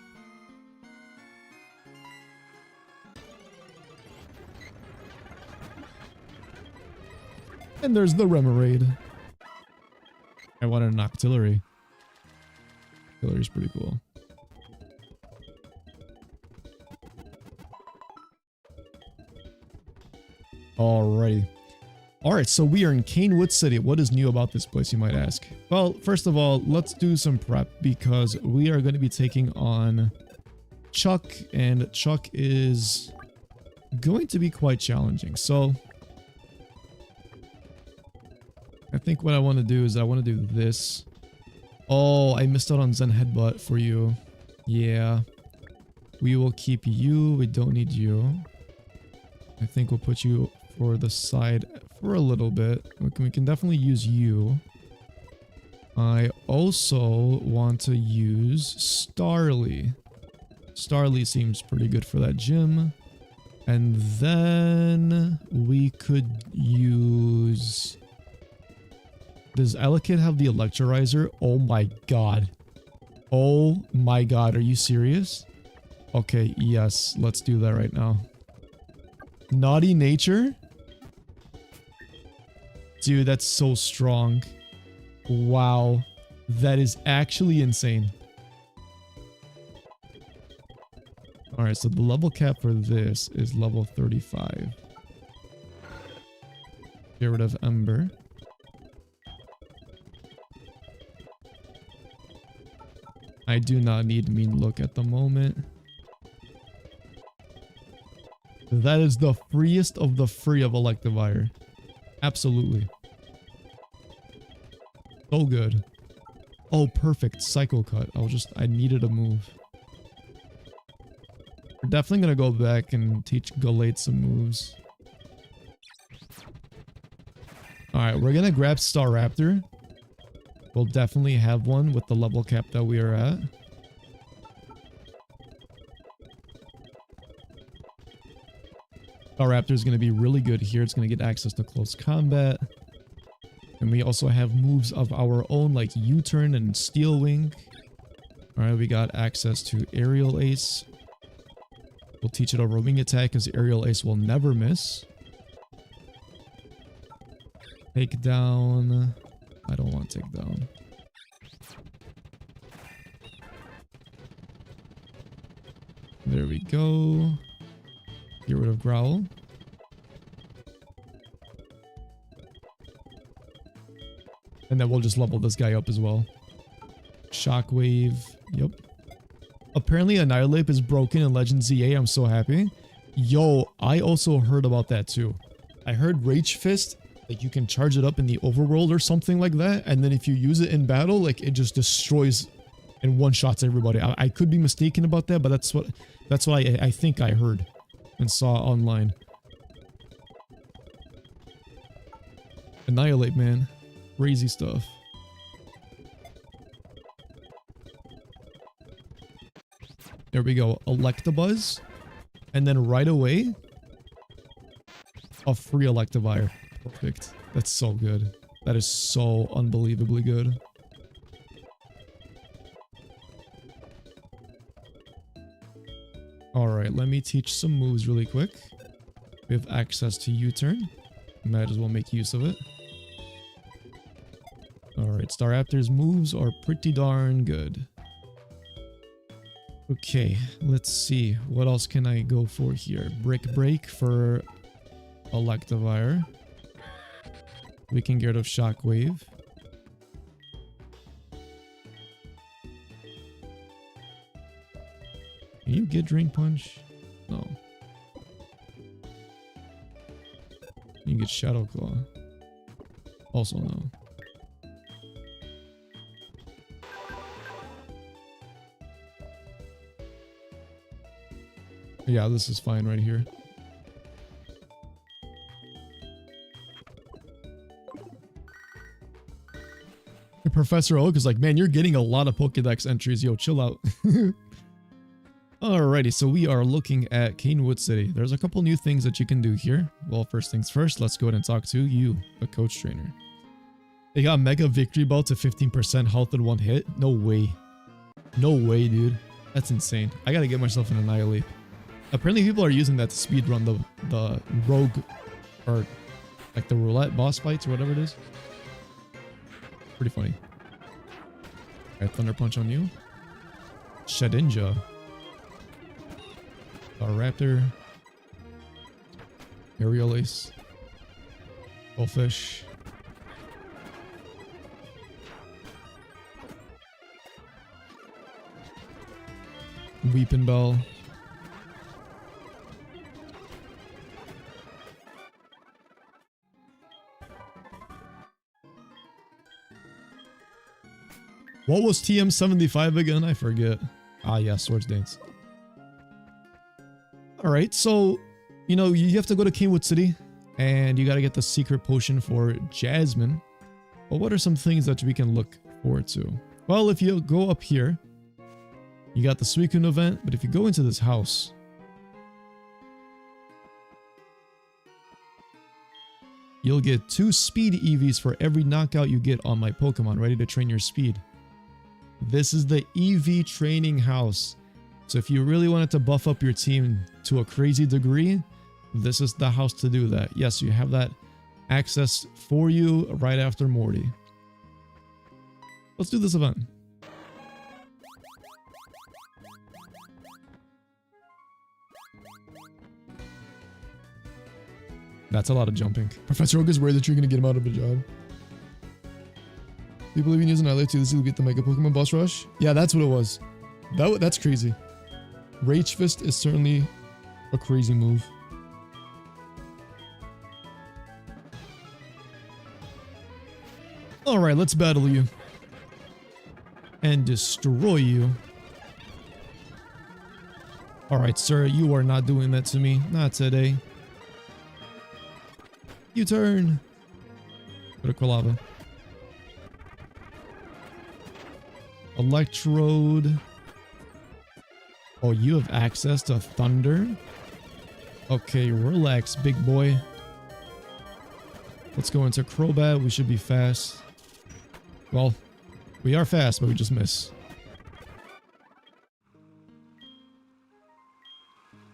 And there's the Remoraid. I wanted an Octillery. Octillery's pretty cool. Alrighty. Alright, so we are in Cianwood City. What is new about this place, you might ask? Well, first of all, let's do some prep because we are going to be taking on Chuck, and Chuck is going to be quite challenging. So, I think what I want to do is I want to do this. Oh, I missed out on Zen Headbutt for you. Yeah. We will keep you. We don't need you. I think we'll put you for the side for a little bit. We can definitely use you. I also want to use Starly. Starly seems pretty good for that gym. And then we could use... Does Elekid have the Electurizer? Oh my god. Oh my god, are you serious? Okay, yes, let's do that right now. Naughty Nature? Dude, that's so strong. Wow. That is actually insane. Alright, so the level cap for this is level 35. Get rid of Ember. I do not need Mean Look at the moment. That is the freest of the free of Electivire. Absolutely. So good. Oh, perfect. Psycho Cut. I needed a move. We're definitely gonna go back and teach Galate some moves. Alright, we're gonna grab Staraptor. We'll definitely have one with the level cap that we are at. Staraptor is going to be really good here. It's going to get access to close combat. And we also have moves of our own like U-turn and Steel Wing. Alright, we got access to Aerial Ace. We'll teach it over Wing Attack because Aerial Ace will never miss. Take down... I don't want takedown. There we go. Get rid of Growl. And then we'll just level this guy up as well. Shockwave. Yep. Apparently Annihilate is broken in Legend ZA. I'm so happy. Yo, I also heard about that too. I heard Rage Fist, like you can charge it up in the overworld or something like that, and then if you use it in battle, like it just destroys and one-shots everybody. I could be mistaken about that, but that's what I think I heard and saw online. Annihilate, man. Crazy stuff. There we go. Electabuzz. And then right away, a free Electivire. Perfect. That's so good. That is so unbelievably good. Alright, let me teach some moves really quick. We have access to U-turn. Might as well make use of it. Alright, Staraptor's moves are pretty darn good. Okay, let's see. What else can I go for here? Brick Break for Electivire. We can get rid of Shockwave. Can you get Drain Punch? No. You can get Shadow Claw. Also no. Yeah, this is fine right here. Professor Oak is like, man, you're getting a lot of Pokédex entries. Yo, chill out. Alrighty, so we are looking at Cianwood City. There's a couple new things that you can do here. Well, first things first, let's go ahead and talk to you, a coach trainer. They got Mega Victory Bell to 15% health in one hit? No way. No way, dude. That's insane. I gotta get myself an Annihilate. Apparently people are using that to speedrun the rogue, or like the roulette boss fights or whatever it is. Pretty funny. Alright, Thunder Punch on you. Shedinja. Raptor. Aerial Ace. Goldfish. Weeping Bell. What was TM75 again? I forget. Ah, yeah, Swords Dance. Alright, so, You know, you have to go to Cianwood City and you got to get the secret potion for Jasmine. But what are some things that we can look forward to? Well, if you go up here, you got the Suicune event, but if you go into this house, you'll get 2 speed EVs for every knockout you get on my Pokemon, ready to train your speed. This is the EV training house. So if you really wanted to buff up your team to a crazy degree, this is the house to do that. Yes, you have that access for you right after Morty. Let's do this event. That's a lot of jumping. Professor Oak is worried that you're going to get him out of a job. You believe in using Azalea Town to beat the Mega Pokemon Boss Rush? Yeah, that's what it was. That's crazy. Rage Fist is certainly a crazy move. Alright, let's battle you. And destroy you. Alright, sir, you are not doing that to me. Not today. U-turn. Go to Quilava. Electrode. Oh, you have access to Thunder? Okay, relax, big boy. Let's go into Crobat. We should be fast. Well, we are fast, but we just miss.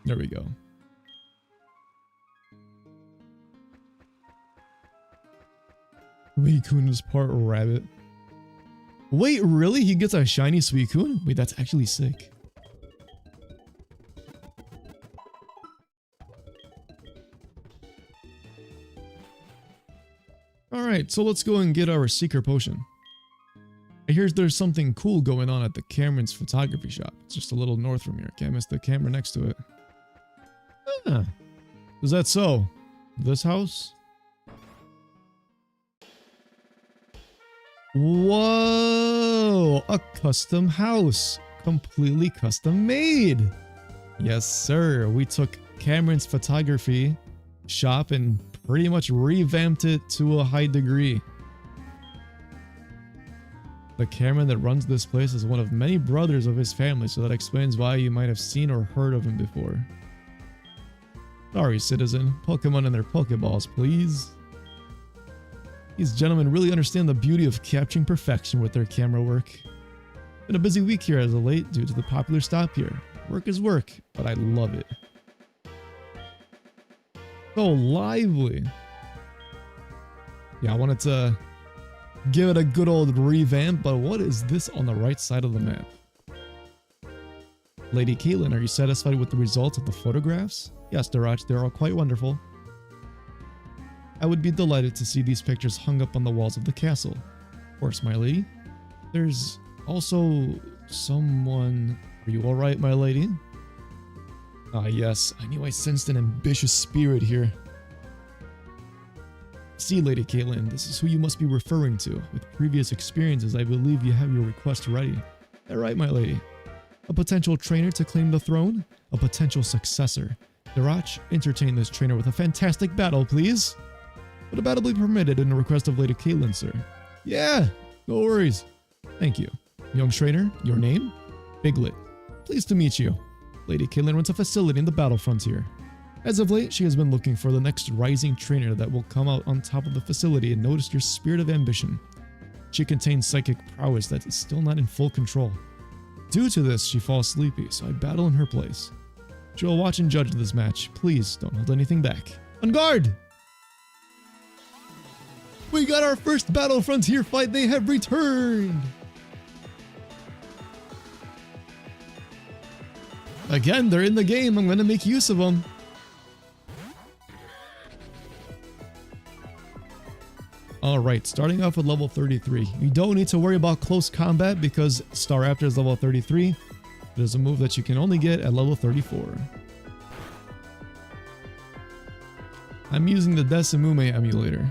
There we go. Suicune is part rabbit. Wait, really? He gets a shiny Suicune? Wait, that's actually sick. Alright, so let's go and get our secret potion. I hear there's something cool going on at the Cameron's photography shop. It's just a little north from here. Can't miss the camera next to it. Ah, is that so? This house? Whoa! A custom house. Completely custom made. Yes, sir. We took Cameron's photography shop and pretty much revamped it to a high degree. The Cameron that runs this place is one of many brothers of his family, so that explains why you might have seen or heard of him before. Sorry, citizen. Pokemon and their Pokeballs, please. These gentlemen really understand the beauty of capturing perfection with their camera work. Been a busy week here as of late due to the popular stop here. Work is work, but I love it. So lively. Yeah, I wanted to give it a good old revamp, but what is this on the right side of the map? Lady Caitlin, are you satisfied with the results of the photographs? Yes, Darach, they're all quite wonderful. I would be delighted to see these pictures hung up on the walls of the castle. Of course, my lady. There's also someone... Are you alright, my lady? Ah, yes. I knew I sensed an ambitious spirit here. See, Lady Caitlin, this is who you must be referring to. With previous experiences, I believe you have your request ready. Alright, my lady. A potential trainer to claim the throne? A potential successor. Darach, entertain this trainer with a fantastic battle, please. Would a battle be permitted in the request of Lady Caitlin, sir? Yeah, no worries. Thank you. Young trainer, your name? Biglet. Pleased to meet you. Lady Caitlin runs a facility in the battle frontier. As of late, she has been looking for the next rising trainer that will come out on top of the facility and notice your spirit of ambition. She contains psychic prowess that is still not in full control. Due to this, she falls sleepy, so I battle in her place. She will watch and judge this match. Please don't hold anything back. On guard! We got our first Battle Frontier fight. They have returned. Again, they're in the game. I'm going to make use of them. Alright, starting off with level 33. You don't need to worry about close combat because Staraptor is level 33. There's a move that you can only get at level 34. I'm using the Decimume emulator.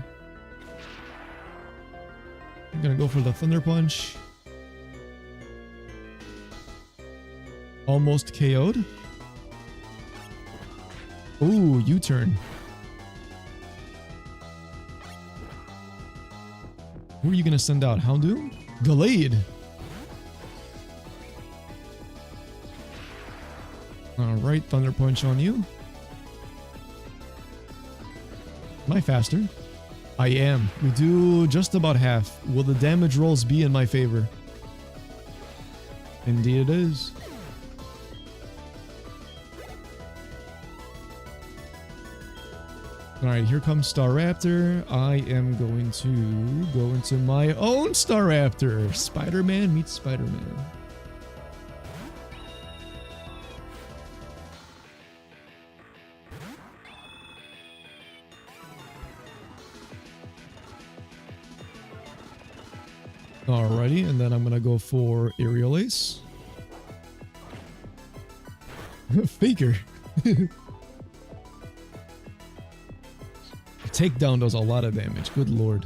I'm gonna go for the Thunder Punch. Almost KO'd. Ooh, U-turn. Who are you gonna send out? Houndoom? Gallade. Alright, Thunder Punch on you. Am I faster? I am. We do just about half. Will the damage rolls be in my favor? Indeed it is. Alright, here comes Staraptor. I am going to go into my own Staraptor. Spider-Man meets Spider-Man. Alrighty, and then I'm gonna go for Aerial Ace. Faker. Takedown does a lot of damage, good lord.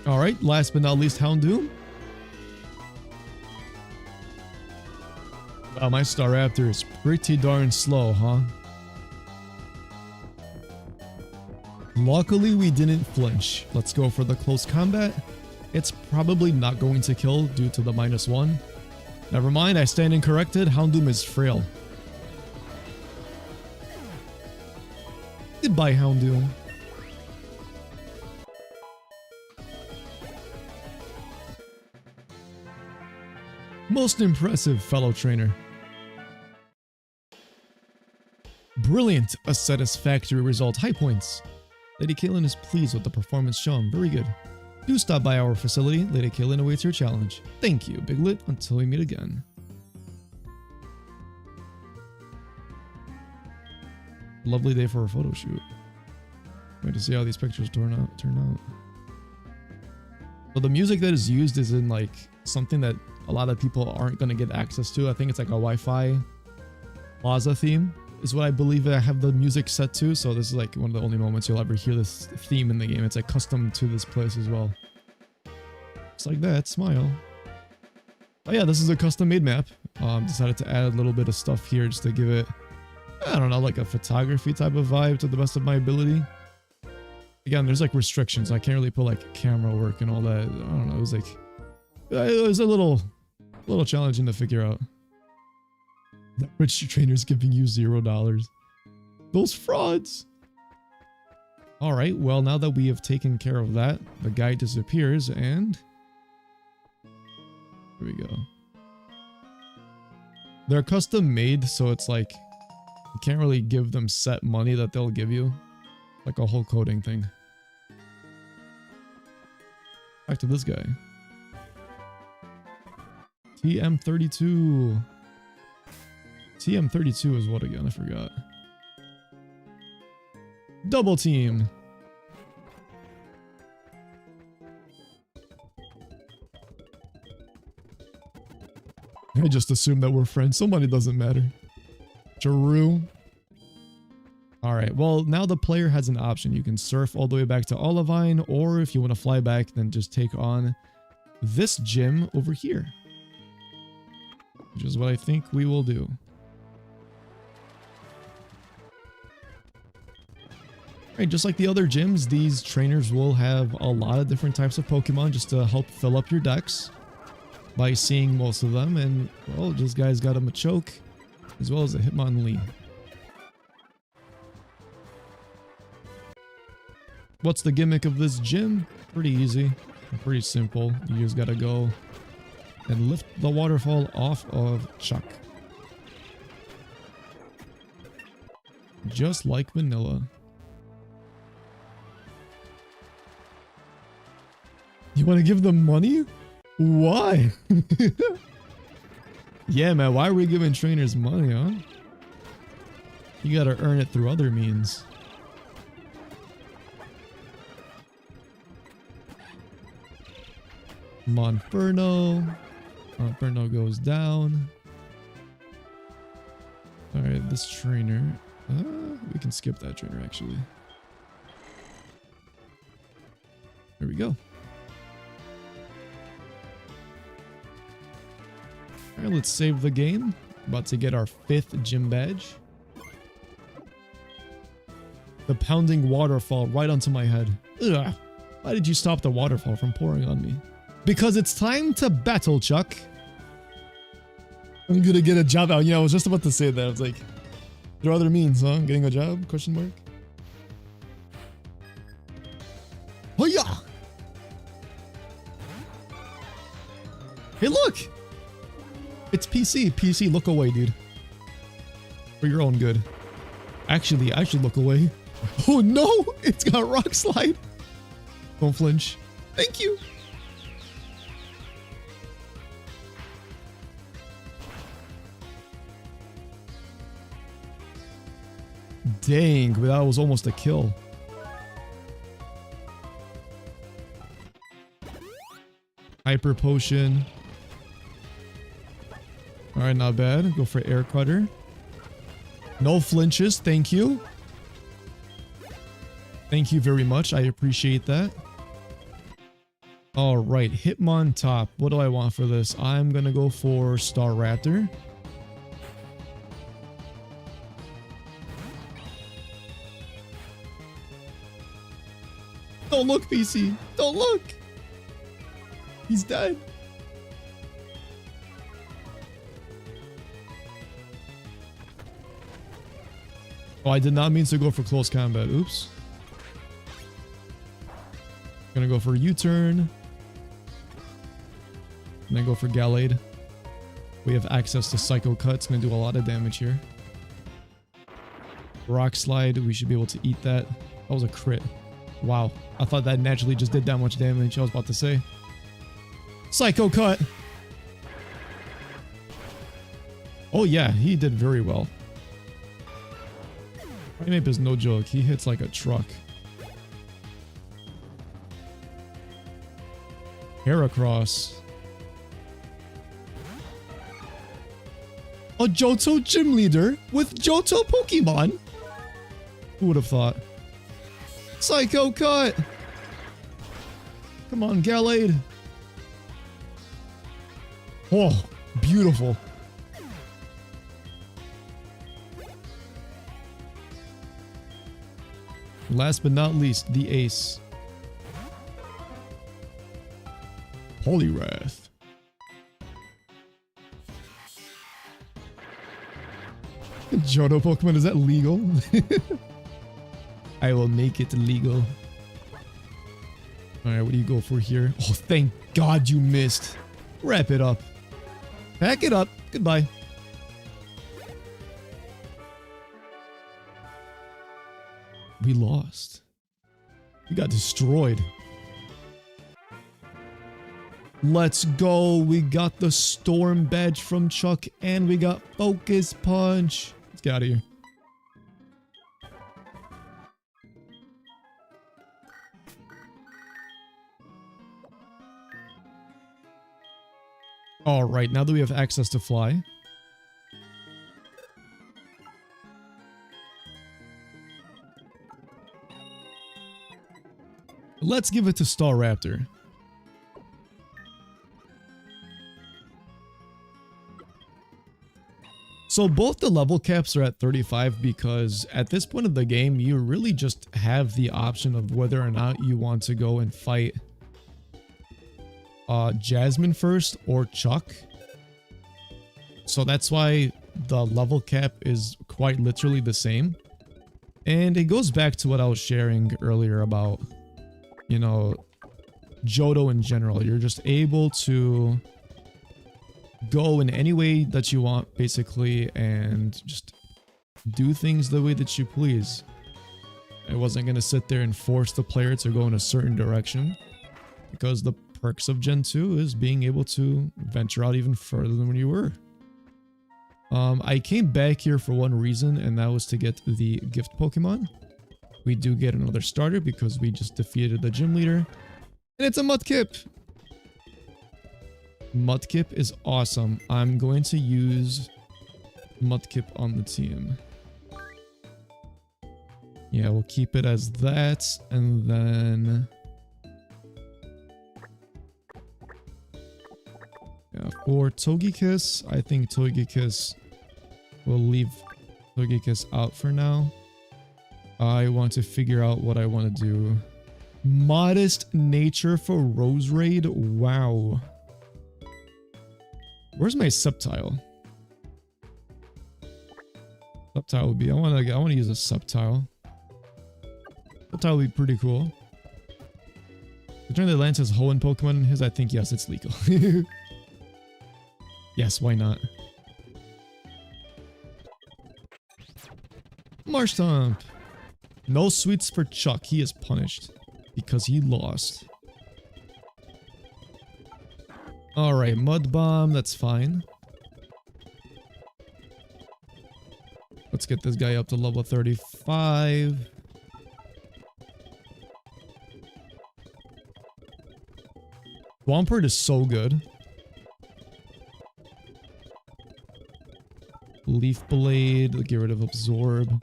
Alright, last but not least, Houndoom. Wow, my Staraptor is pretty darn slow, huh? Luckily, we didn't flinch. Let's go for the close combat. It's probably not going to kill due to the -1. Never mind, I stand incorrected. Houndoom is frail. Goodbye, Houndoom. Most impressive, fellow trainer. Brilliant, a satisfactory result. High points. Lady Caitlin is pleased with the performance shown. Very good. Do stop by our facility. Lady Caitlin awaits your challenge. Thank you, Biglet. Until we meet again. Lovely day for a photo shoot. Wait to see how these pictures turn out. So the music that is used is in like something that a lot of people aren't going to get access to. I think it's like a Wi-Fi plaza theme is what I believe I have the music set to. So this is like one of the only moments you'll ever hear this theme in the game. It's like custom to this place as well. Just like that, smile. Oh yeah, this is a custom made map. Decided to add a little bit of stuff here just to give it, I don't know, like a photography type of vibe to the best of my ability. Again, there's like restrictions. I can't really put like camera work and all that. I don't know. It was like, it was a little challenging to figure out. That rich trainer's giving you $0. Those frauds. All right. Well, now that we have taken care of that, the guy disappears and here we go. They're custom made, so it's like you can't really give them set money that they'll give you, like a whole coding thing. Back to this guy. TM32. TM32 is what again? I forgot. Double team. I just assume that we're friends. So money doesn't matter. True. Alright, well, now the player has an option. You can surf all the way back to Olivine, or if you want to fly back, then just take on this gym over here. Which is what I think we will do. Alright, just like the other gyms, these trainers will have a lot of different types of Pokemon just to help fill up your decks by seeing most of them. And, well, this guy's got a Machoke as well as a Hitmonlee. What's the gimmick of this gym? Pretty easy. Pretty simple. You just gotta go and lift the waterfall off of Chuck. Just like vanilla. You want to give them money? Why? Yeah, man, why are we giving trainers money, huh? You gotta earn it through other means. Monferno. Monferno goes down. Alright, this trainer. We can skip that trainer, actually. There we go. Alright, let's save the game. About to get our 5th gym badge. The pounding waterfall right onto my head. Ugh. Why did you stop the waterfall from pouring on me? Because it's time to battle, Chuck. I'm gonna get a job out. Yeah, I was just about to say that. I was like, there are other means, huh? Getting a job? Question mark. Oh yeah. Hey, look! It's PC. PC, look away, dude. For your own good. Actually, I should look away. Oh no! It's got rock slide. Don't flinch. Thank you. Dang, that was almost a kill. Hyper potion. Alright, not bad. Go for air cutter. No flinches, thank you. Thank you very much. I appreciate that. Alright, Hitmontop. What do I want for this? I'm gonna go for Staraptor. Don't look, PC. Don't look. He's dead. Oh, I did not mean to go for close combat. Oops. Gonna go for U-turn. And then go for Gallade. We have access to Psycho Cut. It's gonna do a lot of damage here. Rock Slide. We should be able to eat that. That was a crit. Wow. I thought that naturally just did that much damage. I was about to say. Psycho Cut. Oh yeah, he did very well. Primeape is no joke. He hits like a truck. Heracross. A Johto gym leader with Johto Pokemon? Who would have thought? Psycho Cut! Come on, Gallade. Oh, beautiful. Last but not least, the ace. Poliwrath. Johto Pokemon, is that legal? I will make it legal. Alright, what do you go for here? Oh, thank God you missed. Wrap it up. Pack it up. Goodbye. We lost. We got destroyed. Let's go. We got the Storm Badge from Chuck and we got Focus Punch. Let's get out of here. Alright, now that we have access to fly. Let's give it to Staraptor. So both the level caps are at 35 because at this point of the game, you really just have the option of whether or not you want to go and fight Jasmine first or Chuck. So that's why the level cap is quite literally the same. And it goes back to what I was sharing earlier about, you know, Johto in general. You're just able to go in any way that you want, basically, and just do things the way that you please. I wasn't going to sit there and force the player to go in a certain direction, because the perks of Gen 2 is being able to venture out even further than when you were. I came back here for one reason, and that was to get the gift Pokemon. We do get another starter because we just defeated the gym leader. And it's a Mudkip! Mudkip is awesome. I'm going to use Mudkip on the team. Yeah, we'll keep it as that, and then... yeah, For Togekiss, I think Togekiss will leave Togekiss out for now. I want to figure out what I want to do. Modest nature for Roserade? Wow. Where's my Sceptile? Sceptile would be, I want to use a Sceptile. Sceptile would be pretty cool. Considering that Lance has Hoenn Pokemon in his, I think yes, it's legal. Yes, why not? Marshtomp! No sweets for Chuck, he is punished. Because he lost. Alright, Mud Bomb, that's fine. Let's get this guy up to level 35. Swampert is so good. Leaf Blade, get rid of Absorb.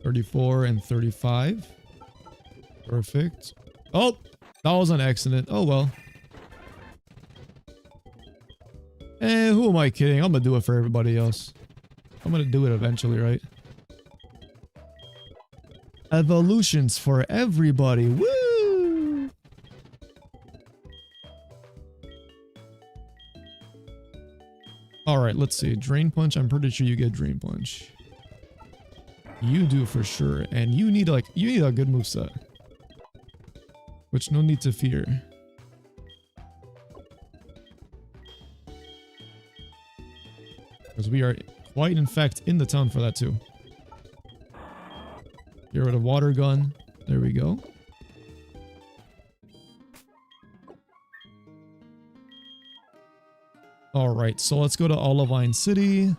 34 and 35. Perfect. Oh, that was an accident. Oh well. Eh, who am I kidding? I'm gonna do it for everybody else. I'm gonna do it eventually, right? Evolutions for everybody. Woo! Alright, let's see. Drain Punch. I'm pretty sure you get Drain Punch. You do for sure. And you need a good moveset. Which no need to fear. Because we are quite in fact in the town for that too. Get rid of Water Gun. There we go. Alright, so let's go to Olivine City.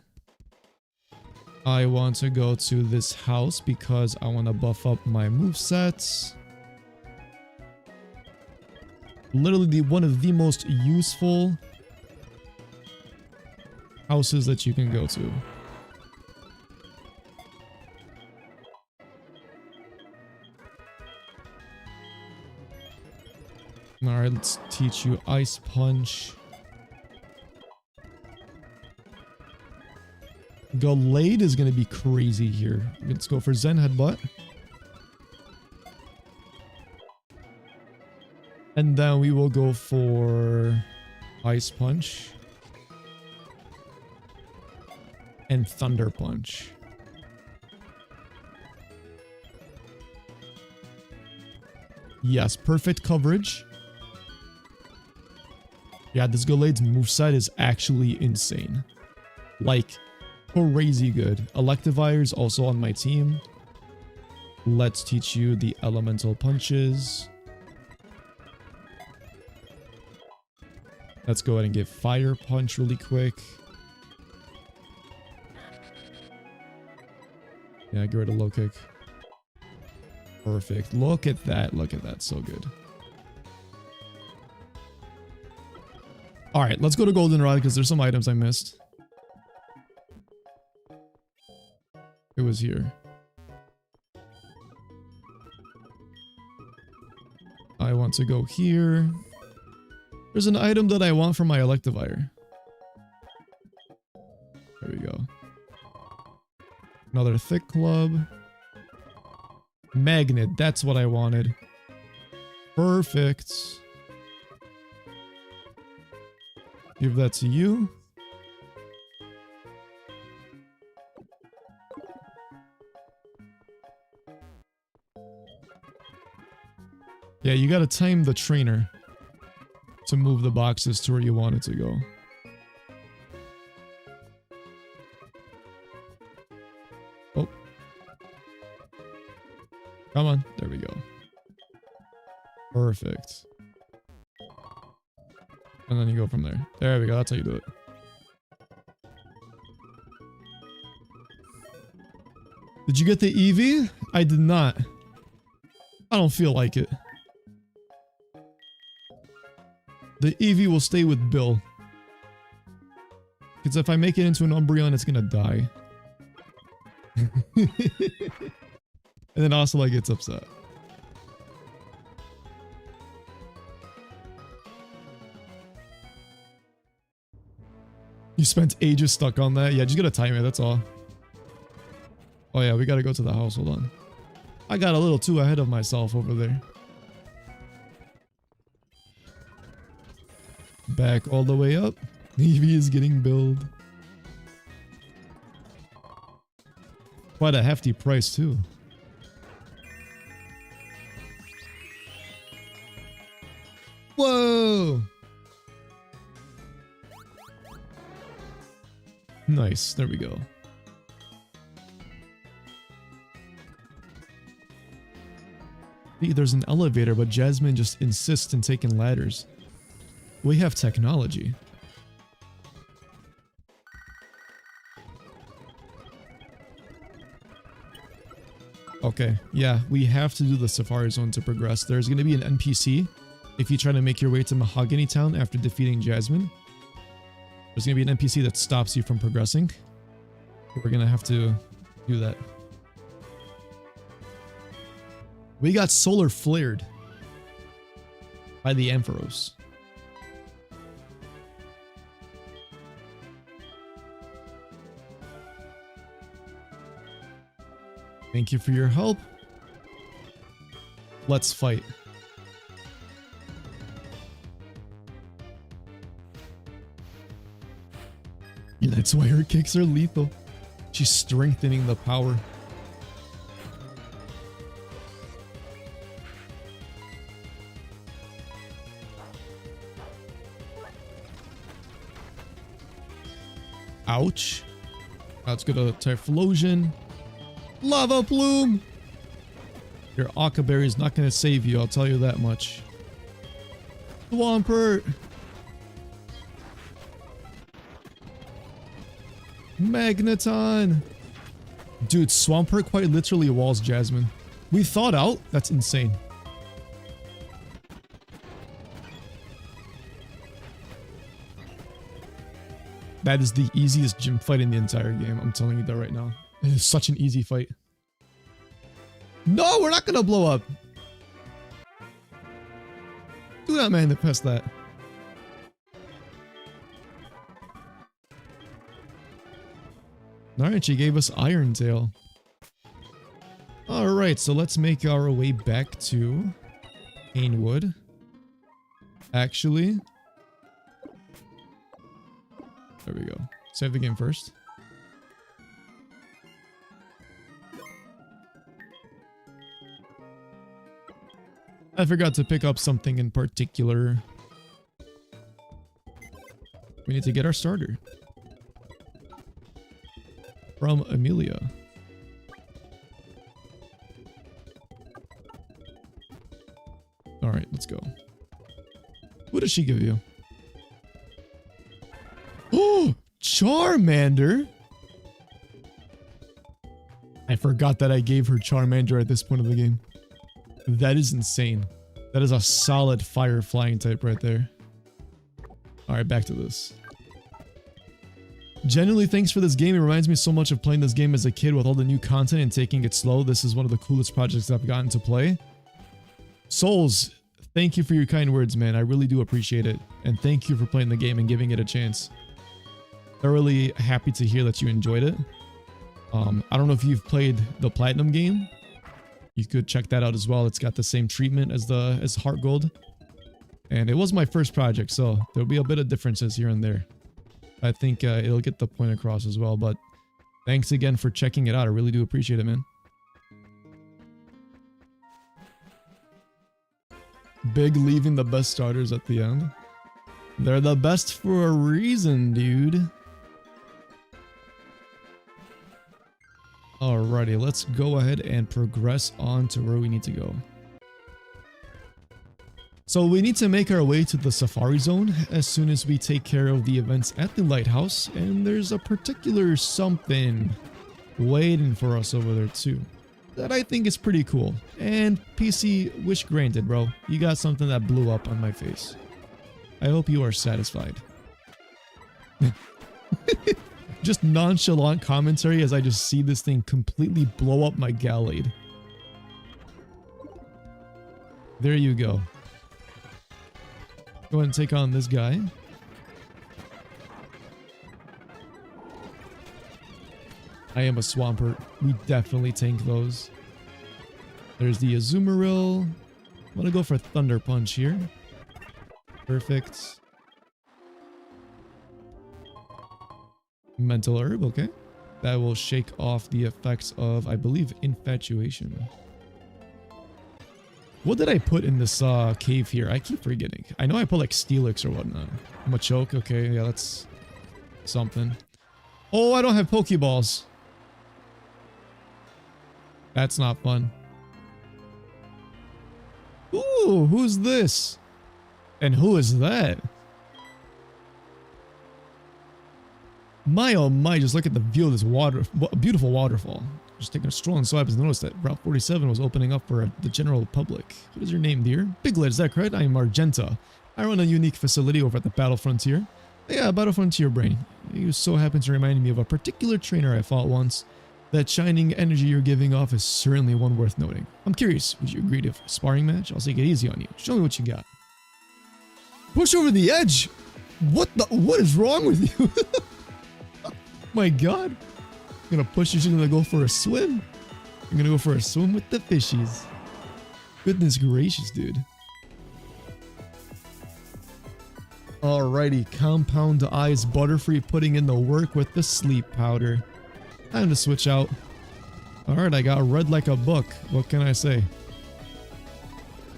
I want to go to this house because I want to buff up my movesets. Literally one of the most useful houses that you can go to. Alright, let's teach you Ice Punch. Gallade is going to be crazy here. Let's go for Zen Headbutt. And then we will go for Ice Punch. And Thunder Punch. Yes, perfect coverage. Yeah, this Gallade's moveset is actually insane. Like, crazy good. Electivire's also on my team. Let's teach you the elemental punches. Let's go ahead and get Fire Punch really quick. Yeah, get rid of Low Kick. Perfect. Look at that. Look at that. So good. Alright, let's go to Goldenrod because there's some items I missed. It was here. I want to go here. There's an item that I want for my Electivire. There we go. Another Thick Club. Magnet, that's what I wanted. Perfect. Give that to you. Yeah, you gotta time the trainer to move the boxes to where you want it to go. Oh. Come on. There we go. Perfect. And then you go from there. There we go. That's how you do it. Did you get the Eevee? I did not. I don't feel like it. The Eevee will stay with Bill. Because if I make it into an Umbreon, it's gonna die. And then Ocelot gets upset. You spent ages stuck on that. Yeah, just gotta time it, that's all. Oh yeah, we gotta go to the house. Hold on. I got a little too ahead of myself over there. Back all the way up. EV is getting built. Quite a hefty price too. Whoa! Nice, there we go. See, there's an elevator, but Jasmine just insists in taking ladders. We have technology. Okay, yeah, we have to do the Safari Zone to progress. There's going to be an NPC if you try to make your way to Mahogany Town after defeating Jasmine. There's going to be an NPC that stops you from progressing. We're going to have to do that. We got solar flared by the Ampharos. Thank you for your help. Let's fight. Yeah, that's why her kicks are lethal. She's strengthening the power. Ouch. Let's go to Typhlosion. Lava Plume! Your Akaberry is not going to save you, I'll tell you that much. Swampert! Magneton! Dude, Swampert quite literally walls Jasmine. We thought out? That's insane. That is the easiest gym fight in the entire game. I'm telling you that right now. It is such an easy fight. No, we're not gonna blow up. Do not manifest that. Alright, she gave us Iron Tail. Alright, so let's make our way back to Cianwood. Actually, there we go. Save the game first. I forgot to pick up something in particular. We need to get our starter. From Amelia. Alright, let's go. What does she give you? Oh! Charmander? I forgot that I gave her Charmander at this point of the game. That is insane. That is a solid fire flying type right there. Alright, back to this. Genuinely, thanks for this game. It reminds me so much of playing this game as a kid with all the new content and taking it slow. This is one of the coolest projects I've gotten to play. Souls, thank you for your kind words, man. I really do appreciate it. And thank you for playing the game and giving it a chance. Thoroughly happy to hear that you enjoyed it. I don't know if you've played the Platinum game. You could check that out as well. It's got the same treatment as HeartGold. And it was my first project, so there'll be a bit of differences here and there. I think it'll get the point across as well, but thanks again for checking it out. I really do appreciate it, man. Big leaving the best starters at the end. They're the best for a reason, dude. Alrighty, let's go ahead and progress on to where we need to go. So we need to make our way to the Safari Zone as soon as we take care of the events at the Lighthouse, and there's a particular something waiting for us over there too that I think is pretty cool. And PC, wish granted, bro. You got something that blew up on my face. I hope you are satisfied. Just nonchalant commentary as I just see this thing completely blow up my Gallade. There you go. Go ahead and take on this guy. I am a Swampert. We definitely tank those. There's the Azumarill. I'm gonna go for Thunder Punch here. Perfect. Mental Herb, okay. That will shake off the effects of, I believe, Infatuation. What did I put in this cave here? I keep forgetting. I know I put like Steelix or whatnot. Machoke, okay, yeah, that's something. Oh, I don't have Pokeballs. That's not fun. Ooh, who's this? And who is that? My oh my, just look at the view of this beautiful waterfall. Just taking a stroll inside, I noticed that Route 47 was opening up for the general public. What is your name, dear? Biglet, is that correct? I am Argenta. I run a unique facility over at the Battle Frontier. Yeah, Battle Frontier brain. You so happen to remind me of a particular trainer I fought once. That shining energy you're giving off is certainly one worth noting. I'm curious, would you agree to a sparring match? I'll take it easy on you. Show me what you got. Push over the edge? What is wrong with you? My god. I'm gonna push you, you're gonna go for a swim. I'm gonna go for a swim with the fishies. Goodness gracious, dude. Alrighty, Compound Eyes Butterfree putting in the work with the sleep powder. Time to switch out. Alright, I got read like a book. What can I say?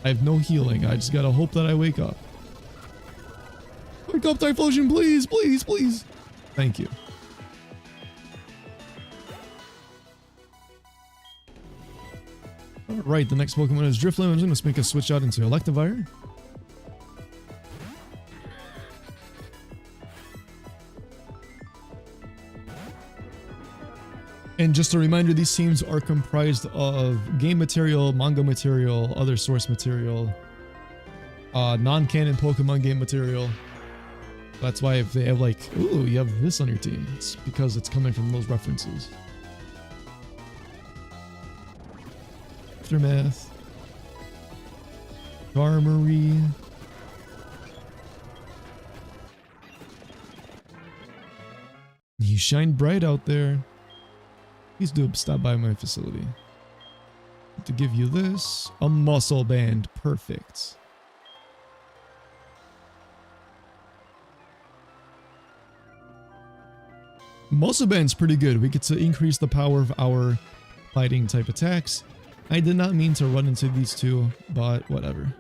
I have no healing. I just gotta hope that I wake up. Wake up, Typhlosion, please, please, please. Thank you. Alright, the next Pokemon is Drifloon. I'm just gonna make a switch out into Electivire. And just a reminder, these teams are comprised of game material, manga material, other source material, non-canon Pokemon game material. That's why if they have like, ooh, you have this on your team, it's because it's coming from those references. Aftermath. Garmory. You shine bright out there. Please do stop by my facility. To give you this, a muscle band, perfect. Muscle band's pretty good. We get to increase the power of our fighting type attacks. I did not mean to run into these two, but whatever.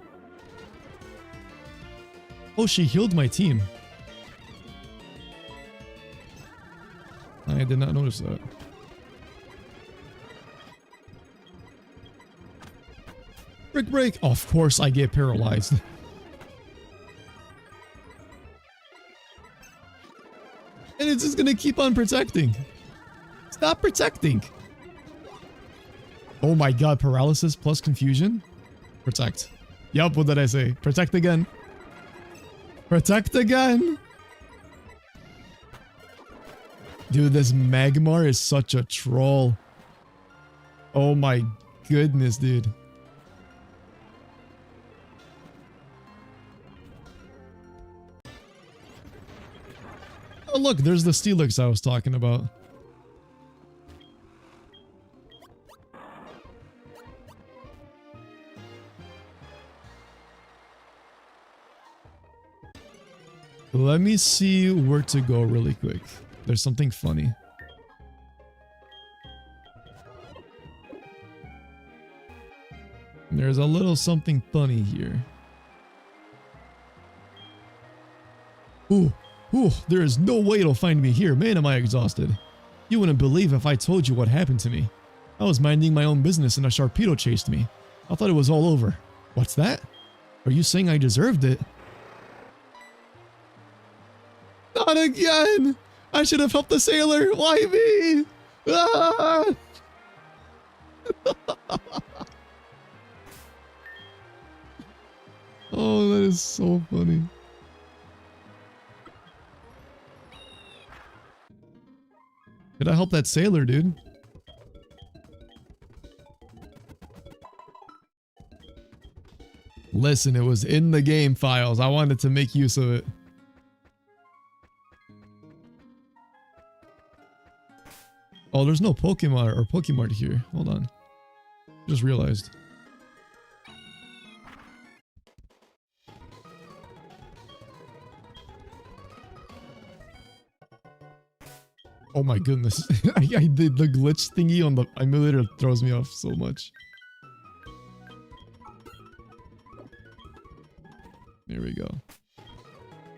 Oh, she healed my team. I did not notice that. Brick break! Oh, of course I get paralyzed. And it's just gonna keep on protecting. Stop protecting! Oh my god, paralysis plus confusion? Protect. Yup, what did I say? Protect again. Protect again! Dude, this Magmar is such a troll. Oh my goodness, dude. Oh look, there's the Steelix I was talking about. Let me see where to go really quick. There's something funny. There's a little something funny here. Ooh. Ooh, there is no way it'll find me here. Man, am I exhausted. You wouldn't believe if I told you what happened to me. I was minding my own business and a Sharpedo chased me. I thought it was all over. What's that? Are you saying I deserved it? Not again! I should have helped the sailor. Why me? Ah! Oh, that is so funny. Did I help that sailor, dude? Listen, it was in the game files. I wanted to make use of it. Oh, there's no Pokemon or Pokemart here. Hold on. Just realized. Oh my goodness. I did the glitch thingy on the emulator throws me off so much. There we go.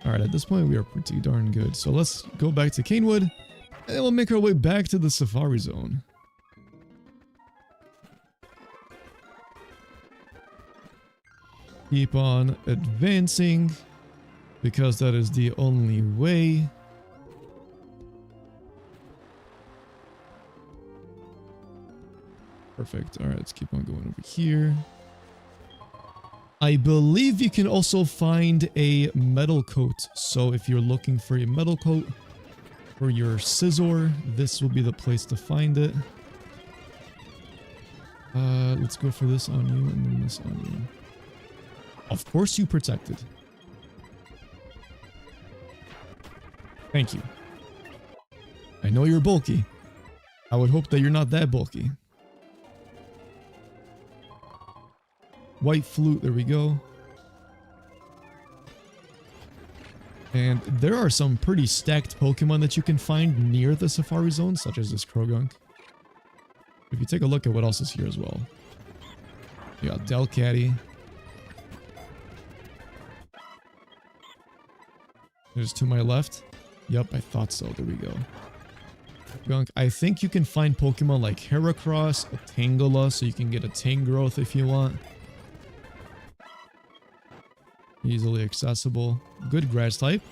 Alright, at this point we are pretty darn good. So let's go back to Cianwood, and then we'll make our way back to the Safari Zone. Keep on advancing, because that is the only way. Perfect. Alright, let's keep on going over here. I believe you can also find a metal coat. So if you're looking for a metal coat for your Scizor, this will be the place to find it. Let's go for this on you and then this on you. Of course you protected. Thank you. I know you're bulky. I would hope that you're not that bulky. White flute, there we go. And there are some pretty stacked Pokemon that you can find near the Safari Zone, such as this Krogunk. If you take a look at what else is here as well. You got Delcatty. There's to my left. Yep, I thought so. There we go. Krogunk. I think you can find Pokemon like Heracross, a Tangela, so you can get a Tangrowth if you want. Easily accessible. Good grass type.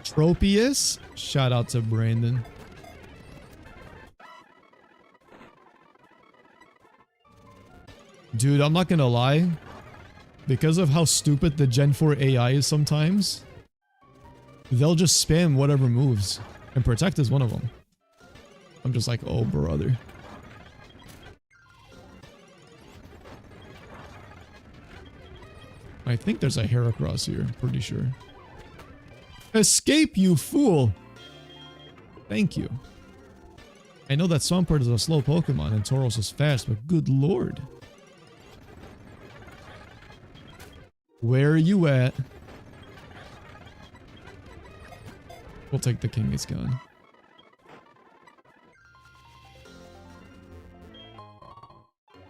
Tropius. Shout out to Brandon. Dude, I'm not gonna lie. Because of how stupid the Gen 4 AI is sometimes, they'll just spam whatever moves. And Protect is one of them. I'm just like, oh brother. I think there's a Heracross here, pretty sure. Escape, you fool! Thank you. I know that Swampert is a slow Pokemon and Tauros is fast, but good lord. Where are you at? We'll take the king, it's gone.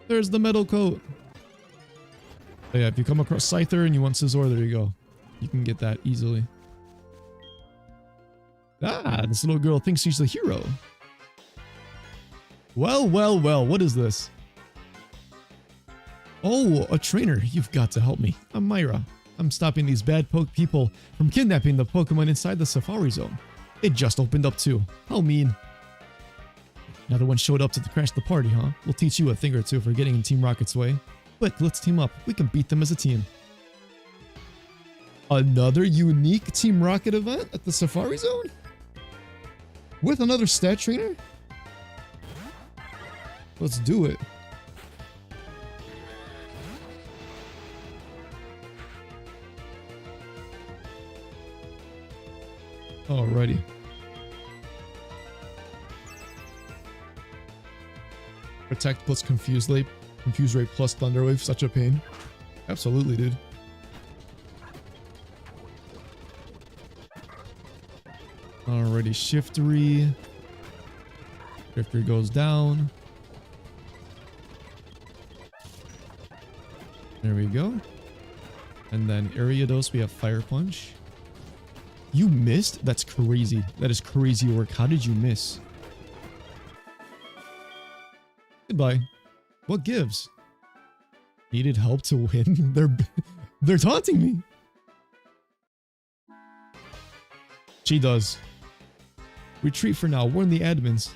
There's the metal coat. But yeah, if you come across Scyther and you want Scizor, there you go. You can get that easily. Ah, this little girl thinks she's the hero. Well, well, well, what is this? Oh, a trainer. You've got to help me. I'm Myra. I'm stopping these bad people from kidnapping the Pokemon inside the Safari Zone. It just opened up too. How mean. Another one showed up to crash the party, huh? We'll teach you a thing or two for getting in Team Rocket's way. Quick, let's team up. We can beat them as a team. Another unique Team Rocket event at the Safari Zone? With another stat trainer? Let's do it. Alrighty. Protect plus Confuse Rate plus Thunder Wave, such a pain. Absolutely, dude. Alrighty, Shiftery. Shifter goes down. There we go. And then Ariados, we have Fire Punch. You missed? That's crazy. That is crazy work. How did you miss? Goodbye. What gives? Needed help to win? They're taunting me. She does. Retreat for now. Warn the admins.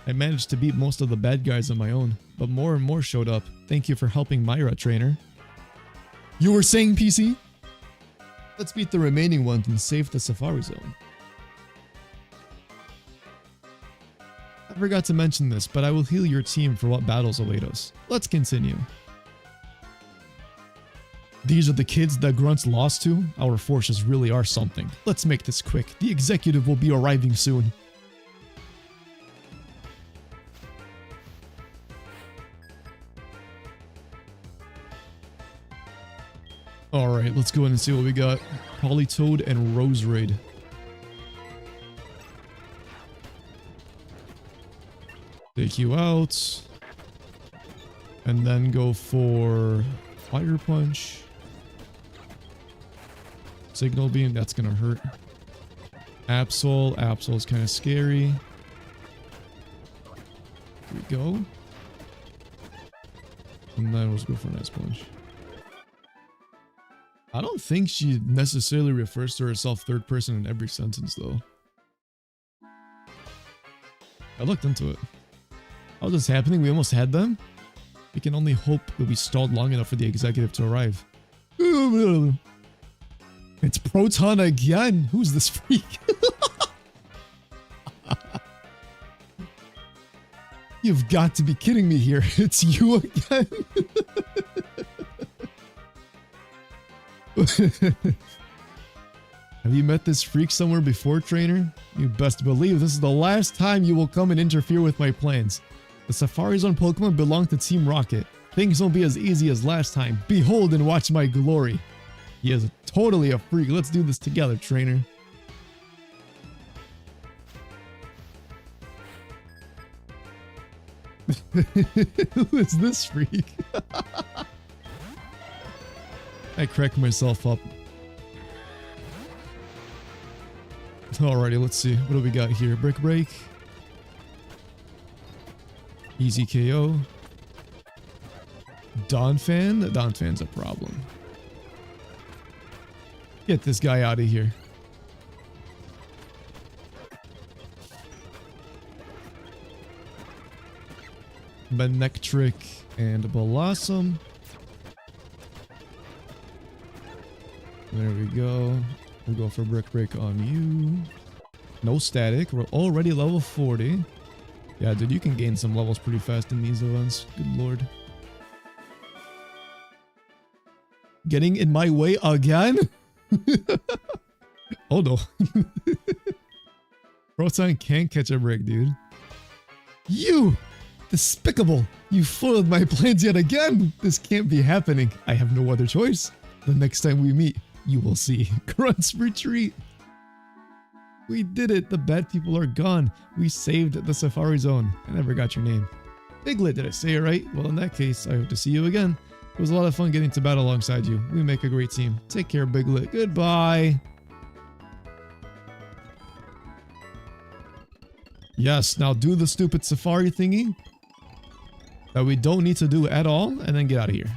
I managed to beat most of the bad guys on my own, but more and more showed up. Thank you for helping Myra, trainer. You were saying, PC? Let's beat the remaining ones and save the Safari Zone. I forgot to mention this, but I will heal your team for what battles await us. Let's continue. These are the kids that Grunts lost to? Our forces really are something. Let's make this quick. The executive will be arriving soon. Alright, let's go in and see what we got. Polytoad and Roserade. Take you out. And then go for Fire Punch. Signal Beam, that's gonna hurt. Absol. Absol's kind of scary. Here we go. And then let's go for an Ice Punch. I don't think she necessarily refers to herself third person in every sentence, though. I looked into it. How's this happening? We almost had them? We can only hope that we stalled long enough for the executive to arrive. It's Proton again! Who's this freak? You've got to be kidding me here. It's you again. Have you met this freak somewhere before, trainer? You best believe this is the last time you will come and interfere with my plans. The Safari Zone Pokemon belong to Team Rocket. Things won't be as easy as last time. Behold and watch my glory. He is totally a freak. Let's do this together, trainer. Who is this freak? I cracked myself up. Alrighty, let's see. What do we got here? Brick Break. Easy KO. Donphan? Donphan's a problem. Get this guy out of here. Manectric and Blossom. There we go. We'll go for Brick Break on you. No static. We're already level 40. Yeah, dude, you can gain some levels pretty fast in these events. Good lord. Getting in my way again? Oh no. Proton can't catch a break, dude. You! Despicable! You foiled my plans yet again! This can't be happening. I have no other choice. The next time we meet, you will see. Grunt's retreat! We did it! The bad people are gone. We saved the Safari Zone. I never got your name. Piglet, did I say it right? Well, in that case, I hope to see you again. It was a lot of fun getting to battle alongside you. We make a great team. Take care, Piglet. Goodbye! Yes, now do the stupid safari thingy that we don't need to do at all, and then get out of here.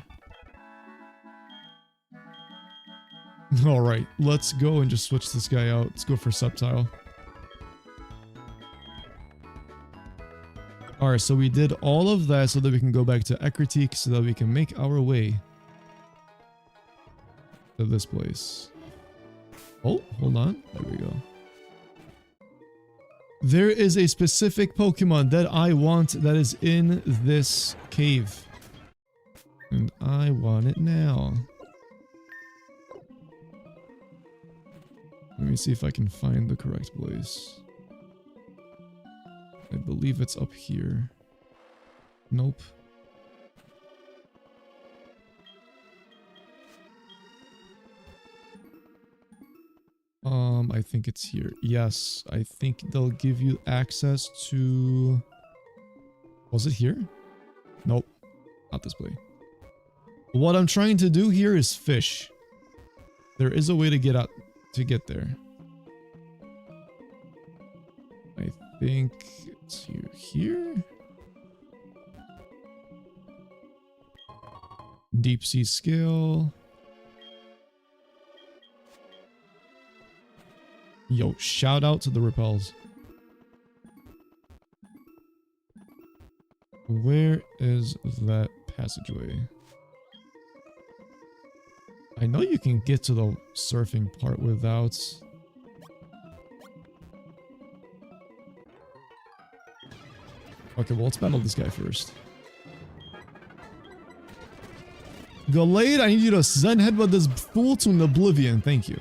Alright, let's go and just switch this guy out. Let's go for Subtile. Alright, so we did all of that so that we can go back to Ecruteak so that we can make our way to this place. Oh, hold on. There we go. There is a specific Pokemon that I want that is in this cave. And I want it now. Let me see if I can find the correct place. I believe it's up here. Nope. I think it's here. Yes, I think they'll give you access to... Was it here? Nope. Not this way. What I'm trying to do here is fish. There is a way to get out, to get there. I think it's here. Deep sea scale. Yo, shout out to the repels. Where is that passageway? I know you can get to the surfing part without... Okay, well, let's battle this guy first. Gallade, I need you to Zen headbutt this fool to an oblivion. Thank you.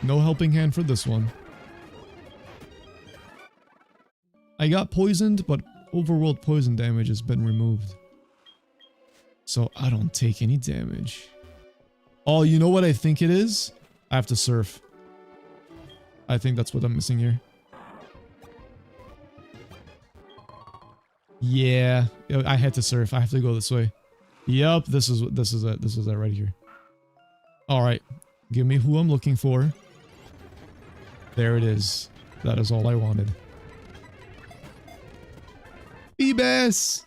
No helping hand for this one. I got poisoned, but overworld poison damage has been removed. so I don't take any damage. Oh, you know what I think it is? I have to surf. I think that's what I'm missing here. Yeah, I had to surf. I have to go this way. Yep, this is it. This is it right here. All right, give me who I'm looking for. There it is. That is all I wanted. Feebas!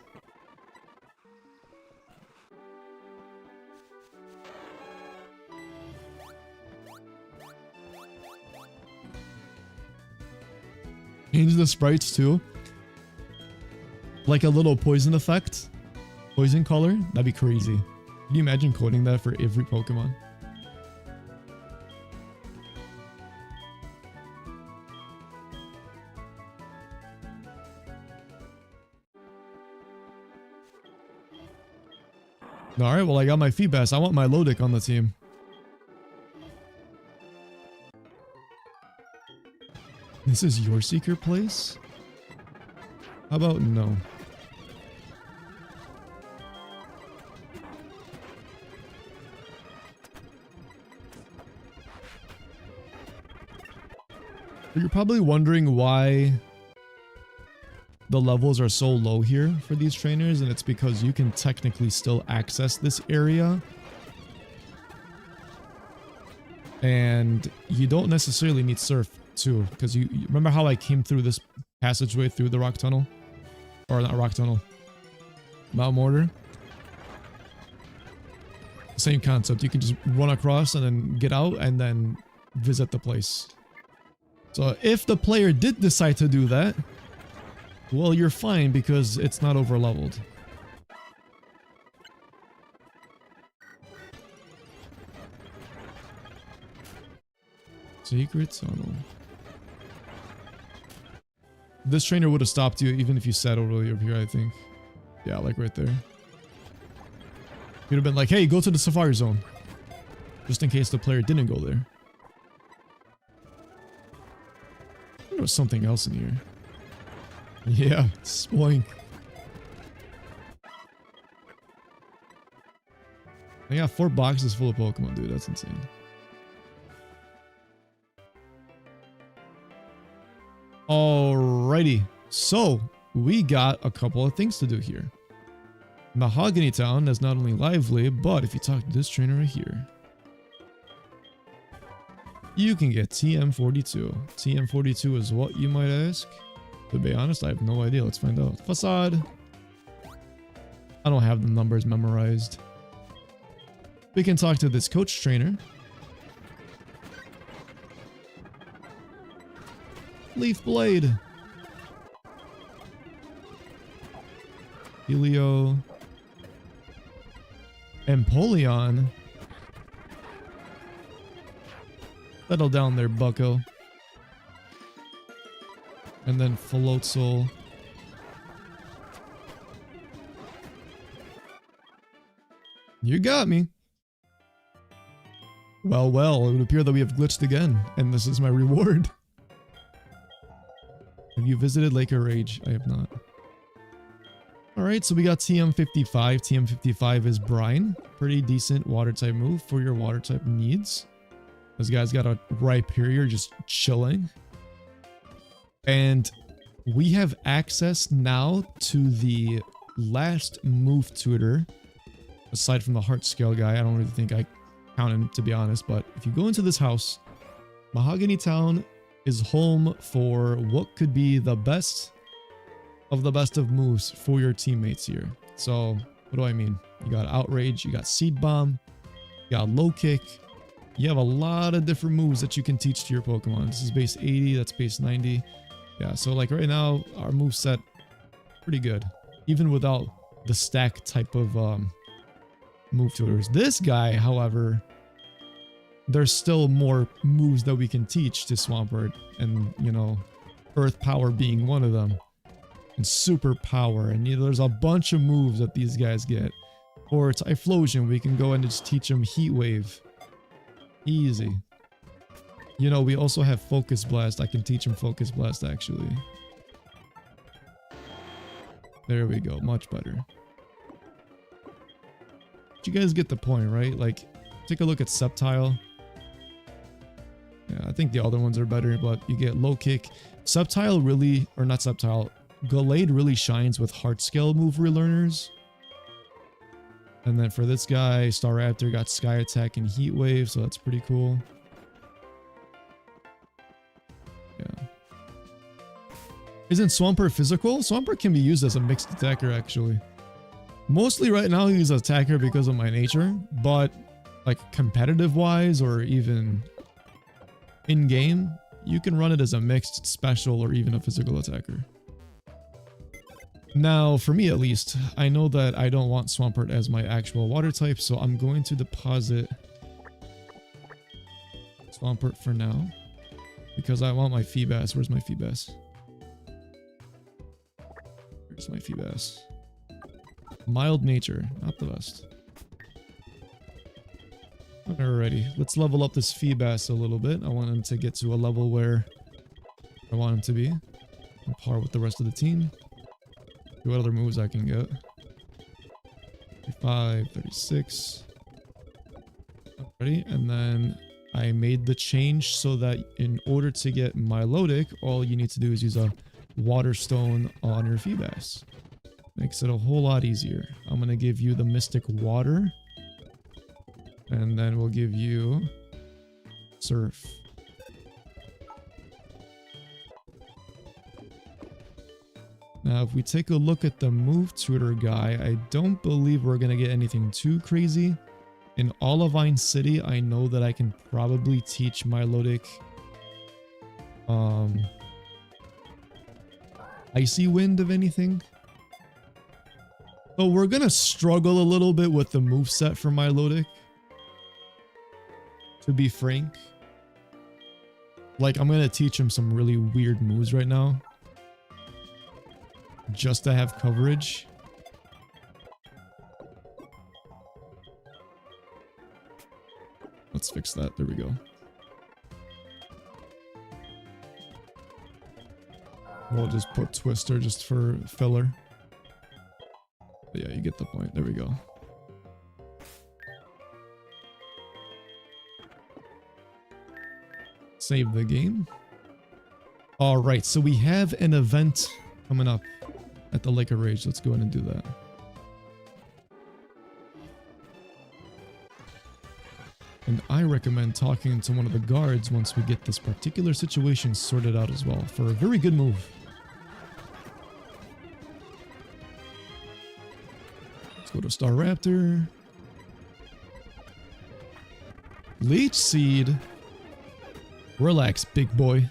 Change the sprites too. Like a little poison effect. Poison color. That'd be crazy. Can you imagine coding that for every Pokemon? Alright, well I got my Feebas. I want my Lodic on the team. This is your secret place? How about no? You're probably wondering why the levels are so low here for these trainers, and it's because you can technically still access this area. And you don't necessarily need surf too, because you remember how I came through this passageway through the rock tunnel? Or not rock tunnel. Mount Mortar. Same concept. You can just run across and then get out and then visit the place. So if the player did decide to do that, well, you're fine because it's not over leveled. Secret tunnel. This trainer would have stopped you even if you sat over here, I think. Yeah, like right there. You'd have been like, hey, go to the Safari Zone. Just in case the player didn't go there. There was something else in here. Yeah, spoink. I got 4 boxes full of Pokemon, dude. That's insane. Alrighty. So, we got a couple of things to do here. Mahogany Town is not only lively, but if you talk to this trainer right here, you can get TM42. TM42 is what, you might ask? To be honest, I have no idea. Let's find out. Facade. I don't have the numbers memorized. We can talk to this coach trainer. Leaf Blade. Helio. Empoleon. Settle down there, bucko. And then Floatzel. You got me. Well, well, it would appear that we have glitched again, and this is my reward. Have you visited Lake of Rage? I have not. Alright, so we got TM55. TM55 is Brine. Pretty decent water type move for your water type needs. This guy's got a Rhyperior just chilling. And we have access now to the last move tutor. Aside from the heart scale guy, I don't really think I count him, to be honest. But if you go into this house, Mahogany Town is home for what could be the best of moves for your teammates here. So what do I mean? You got Outrage, you got Seed Bomb, you got Low Kick. You have a lot of different moves that you can teach to your Pokemon. This is base 80, that's base 90. Yeah, so like right now, our moveset pretty good. Even without the stack type of move tutors. This guy, however, there's still more moves that we can teach to Swampert. And, you know, Earth Power being one of them. And Super Power. And there's a bunch of moves that these guys get. Or Typhlosion, we can go and just teach them Heat Wave. Easy. You know, we also have Focus Blast. I can teach him Focus Blast, actually. There we go. Much better. you guys get the point, right? Like, take a look at Sceptile. Yeah, I think the other ones are better, but you get low kick. Sceptile really, or not Sceptile, Gallade really shines with heart scale move relearners. And then for this guy, Staraptor got Sky Attack and Heat Wave, so that's pretty cool. Yeah. Isn't Swampert physical? Swampert can be used as a mixed attacker, actually. Mostly right now, he's an attacker because of my nature, but like competitive-wise or even in-game, you can run it as a mixed special or even a physical attacker. Now, for me at least, I know that I don't want Swampert as my actual water type, so I'm going to deposit Swampert for now. Because I want my Feebas. Where's my Feebas? Where's my Feebas? Mild nature, not the best. Alrighty, let's level up this Feebas a little bit. I want him to get to a level where I want him to be. On par with the rest of the team. See what other moves I can get. 35, 36. Alrighty, and then I made the change so that in order to get Milotic, all you need to do is use a Water Stone on your Feebas. Makes it a whole lot easier. I'm going to give you the Mystic Water. And then we'll give you Surf. Now, if we take a look at the move tutor guy, I don't believe we're going to get anything too crazy. In Olivine City, I know that I can probably teach Milotic Icy Wind, if anything. So we're going to struggle a little bit with the moveset for Milotic. To be frank. Like, I'm going to teach him some really weird moves right now. Just to have coverage. Let's fix that. There we go. We'll just put Twister just for filler. But yeah, you get the point. There we go. Save the game. Alright, so we have an event coming up at the Lake of Rage. Let's go ahead and do that. And I recommend talking to one of the guards once we get this particular situation sorted out as well, for a very good move. Let's go to Staraptor. Leech Seed. Relax, big boy.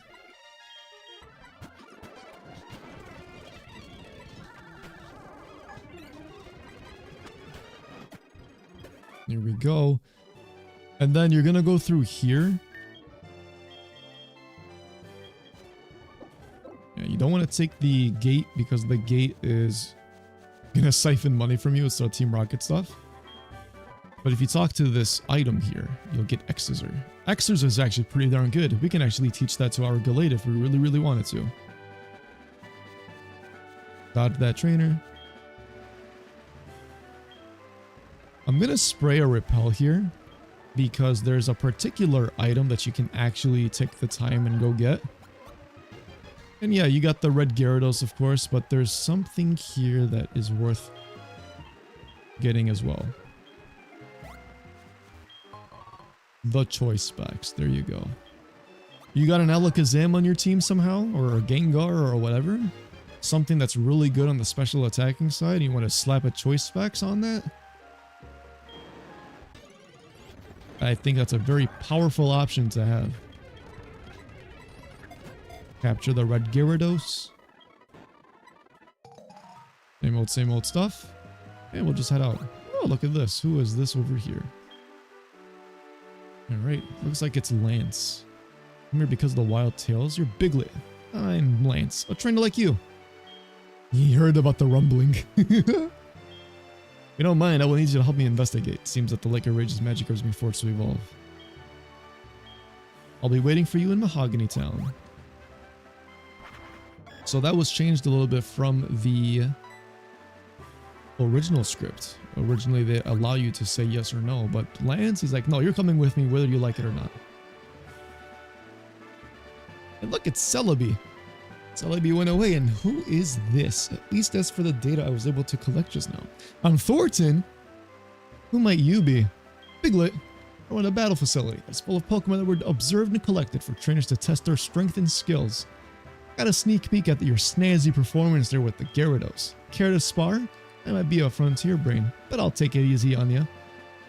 Here we go. And then you're gonna go through here. Yeah, you don't want to take the gate because the gate is gonna siphon money from you. It's our Team Rocket stuff. But if you talk to this item here, you'll get Exezer. Exezer is actually pretty darn good. We can actually teach that to our Gallade if we really, really wanted to. Dodge that trainer. I'm gonna spray a repel here because there's a particular item that you can actually take the time and go get. And yeah, you got the red Gyarados, of course, but there's something here that is worth getting as well. The choice specs. There you go. You got an Alakazam on your team somehow, or a Gengar or whatever. Something that's really good on the special attacking side. You want to slap a choice specs on that? I think that's a very powerful option to have. Capture the red Gyarados. Same old stuff. And we'll just head out. Oh, look at this. Who is this over here? Alright, looks like it's Lance. Come here because of the wild tails. You're Biglet. I'm Lance, a trainer like you. He heard about the rumbling. You don't mind, I will need you to help me investigate. Seems that the Lake of Rage's magic is being forced to evolve. I'll be waiting for you in Mahogany Town. So that was changed a little bit from the original script. Originally, they allow you to say yes or no, but Lance, he's like, no, you're coming with me whether you like it or not. And look, it's Celebi. Celebi went away, and who is this? At least as for the data I was able to collect just now. I'm Thornton. Who might you be? Piglet. We're in a battle facility. It's full of Pokemon that were observed and collected for trainers to test their strength and skills. Got a sneak peek at your snazzy performance there with the Gyarados. Care to spar? I might be a frontier brain, but I'll take it easy on you.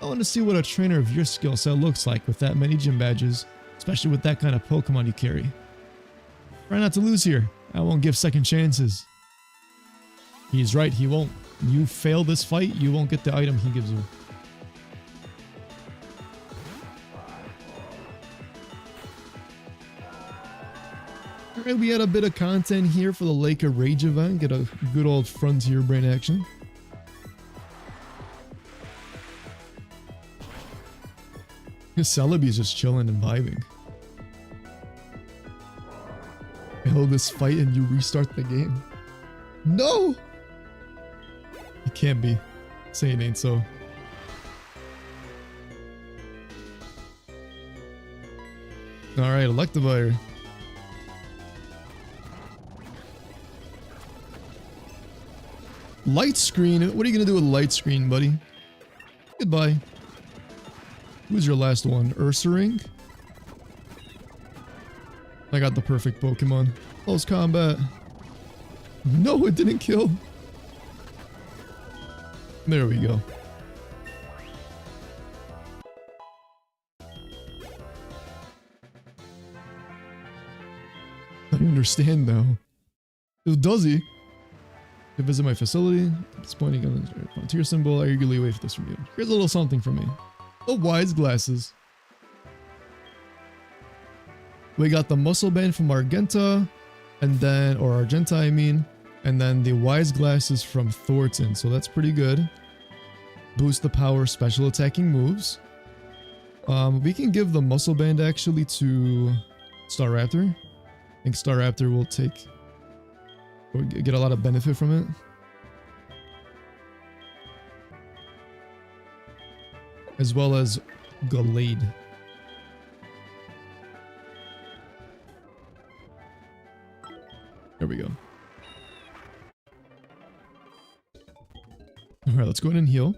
I want to see what a trainer of your skill set looks like with that many gym badges, especially with that kind of Pokemon you carry. Try not to lose here. I won't give second chances. He's right, he won't. You fail this fight, you won't get the item he gives you. Alright, we had a bit of content here for the Lake of Rage event. Get a good old frontier brain action. Celebi's just chilling and vibing. Fail this fight and you restart the game. No! It can't be. Say it ain't so. Alright, Electivire. Light screen? What are you gonna do with light screen, buddy? Goodbye. Who's your last one? Ursaring? I got the perfect Pokemon. Close combat. No, it didn't kill. There we go. I understand now. Does he? To visit my facility, disappointing on the frontier symbol, I eagerly wait for this from you. Here's a little something from me. The wise glasses. We got the muscle band from Argenta, and then, or Argenta I mean, and then the wise glasses from Thornton, so that's pretty good. Boost the power special attacking moves. We can give the muscle band actually to Staraptor. I think Staraptor will take, or get a lot of benefit from it. As well as Gallade. There we go. Alright, let's go ahead and heal.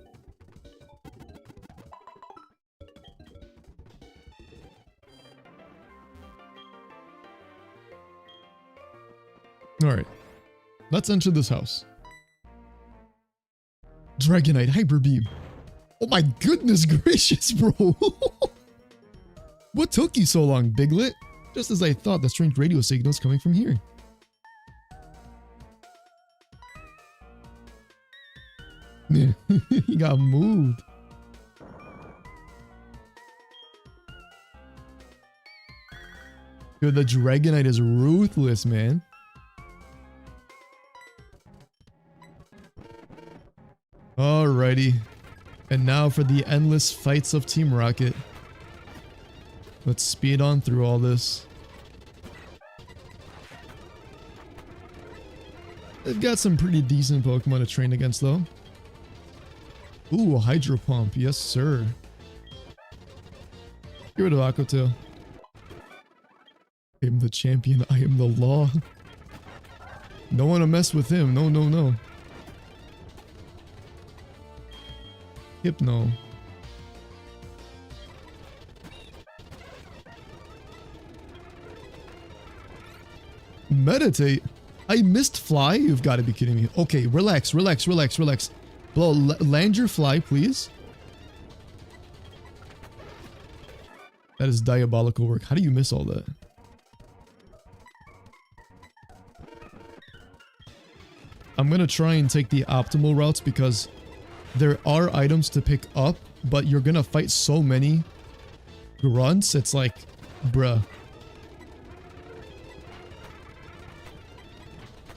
Alright. Let's enter this house. Dragonite Hyper Beam. Oh my goodness gracious, bro. What took you so long, Biglet? Just as I thought, the strange radio signals coming from here. He got moved. Dude, the Dragonite is ruthless, man. Alrighty. And now for the endless fights of Team Rocket. Let's speed on through all this. They've got some pretty decent Pokemon to train against though. Ooh, a Hydro Pump. Yes, sir. Get rid of Aqua Tail. I am the champion. I am the law. Don't want to mess with him. No, no, no. Hypno. Meditate? I missed Fly? You've got to be kidding me. Okay, relax, relax, relax, relax. Blow, land your Fly, please. That is diabolical work. How do you miss all that? I'm gonna try and take the optimal routes because there are items to pick up, but you're gonna fight so many grunts, it's like, bruh.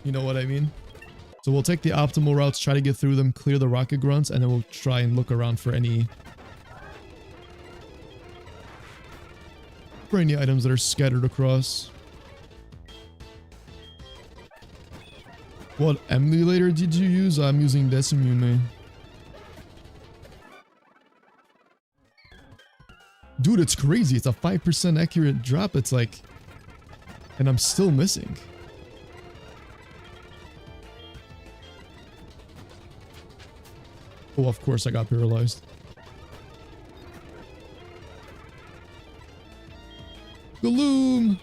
You know what I mean? So we'll take the optimal routes, try to get through them, clear the rocket grunts, and then we'll try and look around for any items that are scattered across. What emulator did you use? I'm using Decimune, man. Dude, it's crazy. It's a 5% accurate drop. It's like... And I'm still missing. Oh, of course I got paralyzed. Gloom!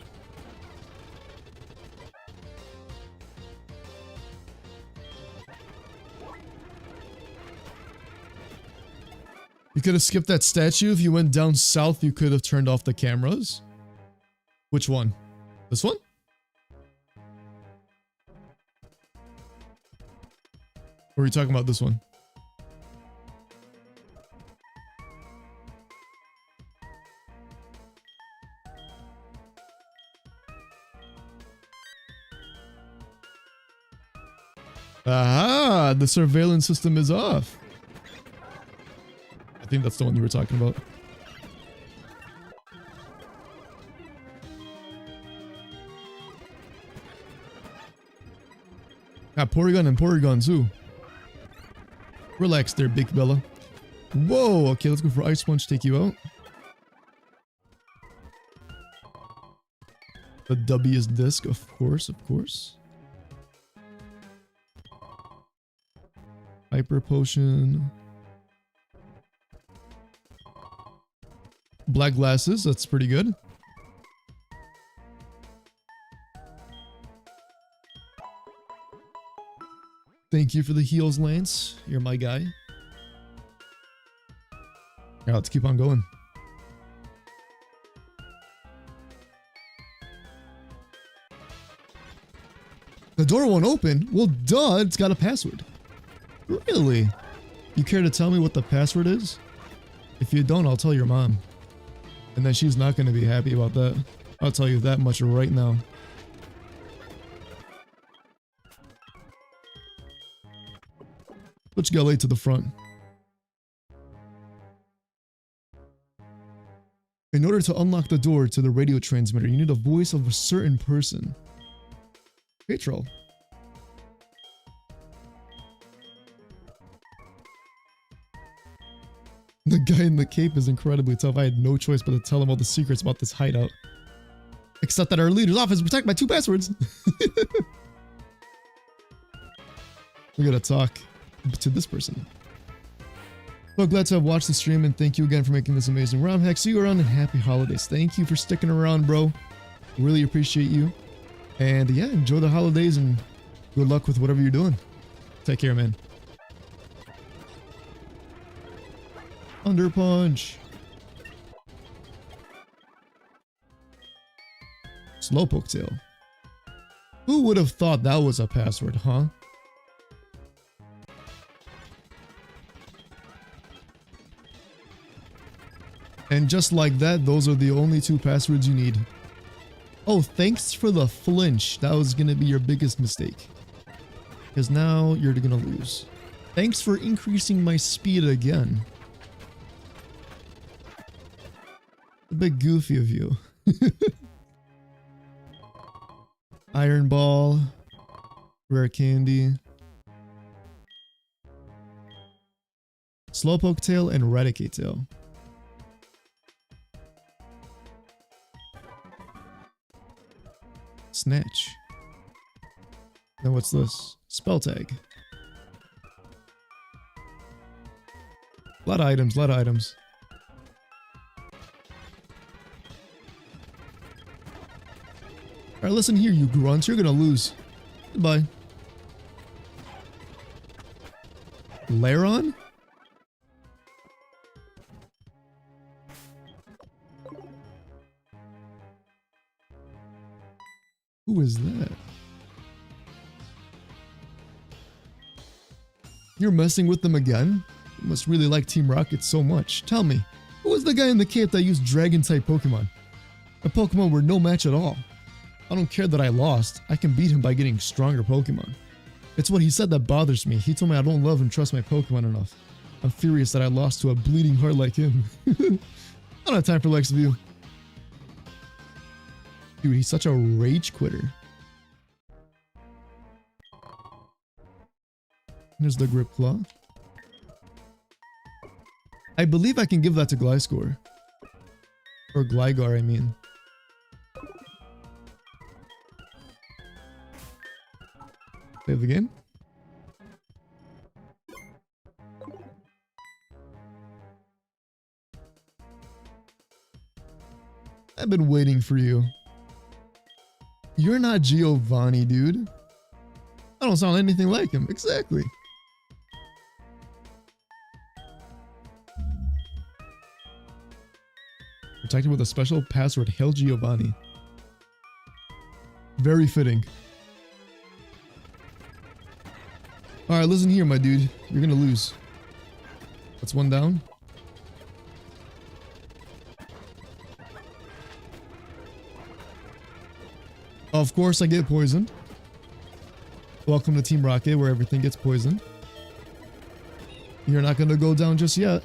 You could have skipped that statue. If you went down south, you could have turned off the cameras. Which one? This one? Or are you talking about this one? Aha! The surveillance system is off. I think that's the one you were talking about. Porygon and Porygon too. Relax there, Big Bella. Whoa, okay, let's go for Ice Punch, take you out. The W is disc, of course, of course. Hyper Potion. Black Glasses, that's pretty good. Thank you for the heals, Lance. You're my guy. Yeah, let's keep on going. The door won't open? Well, duh, it's got a password. Really? You care to tell me what the password is? If you don't, I'll tell your mom. And then she's not going to be happy about that. I'll tell you that much right now. Let's go late to the front. In order to unlock the door to the radio transmitter, you need a voice of a certain person. Patrol. The guy in the cape is incredibly tough. I had no choice but to tell him all the secrets about this hideout. Except that our leader's office is protected by 2 passwords. We gotta talk to this person. So glad to have watched the stream, and thank you again for making this amazing round. Heck, see you around, and happy holidays. Thank you for sticking around, bro. Really appreciate you. And yeah, enjoy the holidays and good luck with whatever you're doing. Take care, man. Under Punch. Slowpoke Tail. Who would have thought that was a password, huh? And just like that, those are the only 2 passwords you need. Oh, thanks for the flinch. That was gonna be your biggest mistake. Because now you're gonna lose. Thanks for increasing my speed again. A bit goofy of you. Iron Ball. Rare Candy. Slowpoke Tail and Raticate Tail. Snatch. Then what's this? Spell Tag. A lot of items, a lot of items. Alright, listen here, you grunts. You're gonna lose. Goodbye. Lairon? Who is that? You're messing with them again? You must really like Team Rocket so much. Tell me, who was the guy in the cape that used Dragon-type Pokemon? The Pokemon were no match at all. I don't care that I lost. I can beat him by getting stronger Pokemon. It's what he said that bothers me. He told me I don't love and trust my Pokemon enough. I'm furious that I lost to a bleeding heart like him. I don't have time for Lex View. Dude, he's such a rage quitter. Here's the Grip Claw. I believe I can give that to Gliscor. Or Gligar, I mean. Save the game. I've been waiting for you. You're not Giovanni, dude. I don't sound anything like him. Exactly. Protected with a special password. Hail Giovanni. Very fitting. Alright, listen here, my dude. You're gonna lose. That's one down. Of course I get poisoned. Welcome to Team Rocket, where everything gets poisoned. You're not gonna go down just yet.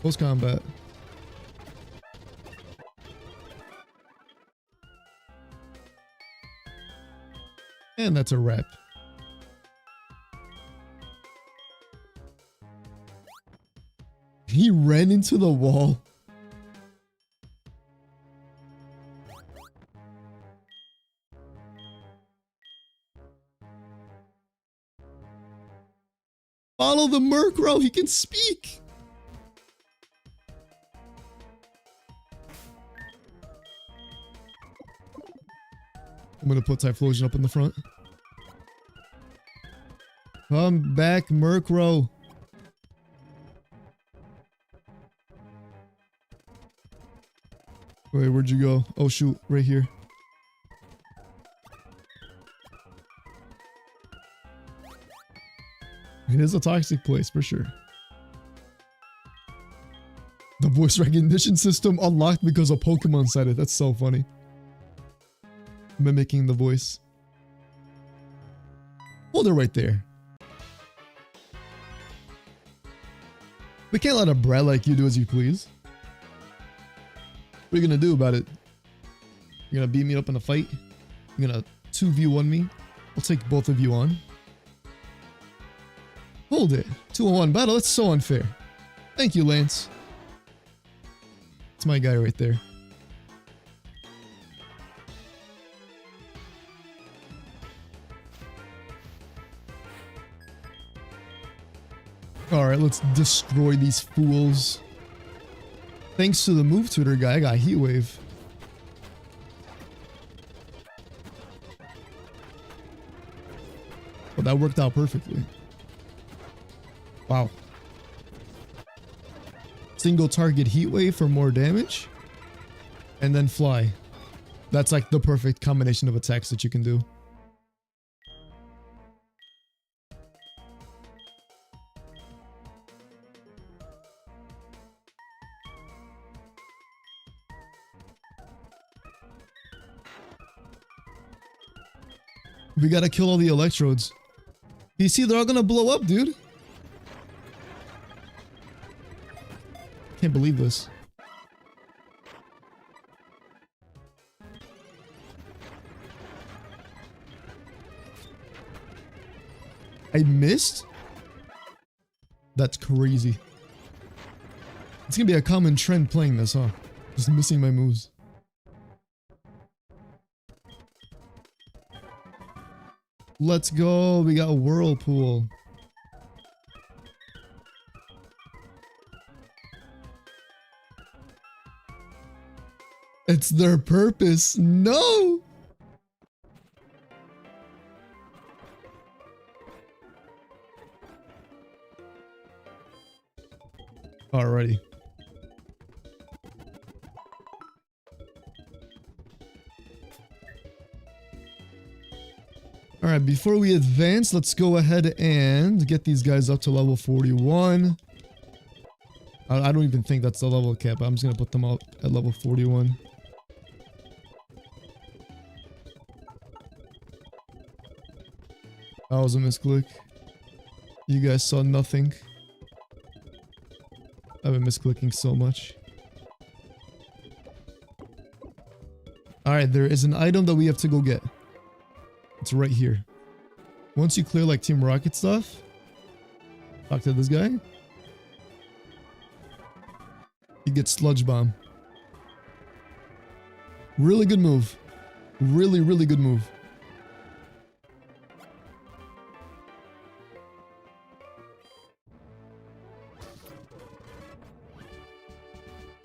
Close combat. And that's a wrap. He ran into the wall. Follow the Murkrow, he can speak. I'm gonna put Typhlosion up in the front. Come back, Murkrow. Wait, where'd you go? Oh shoot, right here. It is a toxic place for sure. The voice recognition system unlocked because a Pokemon said it. That's so funny. Mimicking the voice. Hold it right there. We can't let a brat like you do as you please. What are you gonna do about it? You're gonna beat me up in a fight? You're gonna 2v1 me? I'll take both of you on. Hold it. 2-on-1 battle? That's so unfair. Thank you, Lance. It's my guy right there. Alright, let's destroy these fools. Thanks to the move tutor guy, I got Heat Wave. Well, that worked out perfectly. Wow. Single target Heat Wave for more damage. And then Fly. That's like the perfect combination of attacks that you can do. We gotta kill all the electrodes. You see, they're all gonna blow up, dude. Can't believe this. I missed? That's crazy. It's gonna be a common trend playing this, huh? Just missing my moves. Let's go. We got a Whirlpool. It's their purpose. No! Alrighty. Alright, before we advance, let's go ahead and get these guys up to level 41. I don't even think that's the level cap. I'm just gonna put them up at level 41. That was a misclick. You guys saw nothing. I've been misclicking so much. Alright, there is an item that we have to go get. It's right here. Once you clear like Team Rocket stuff, talk to this guy. You get Sludge Bomb. Really good move. Really, really good move.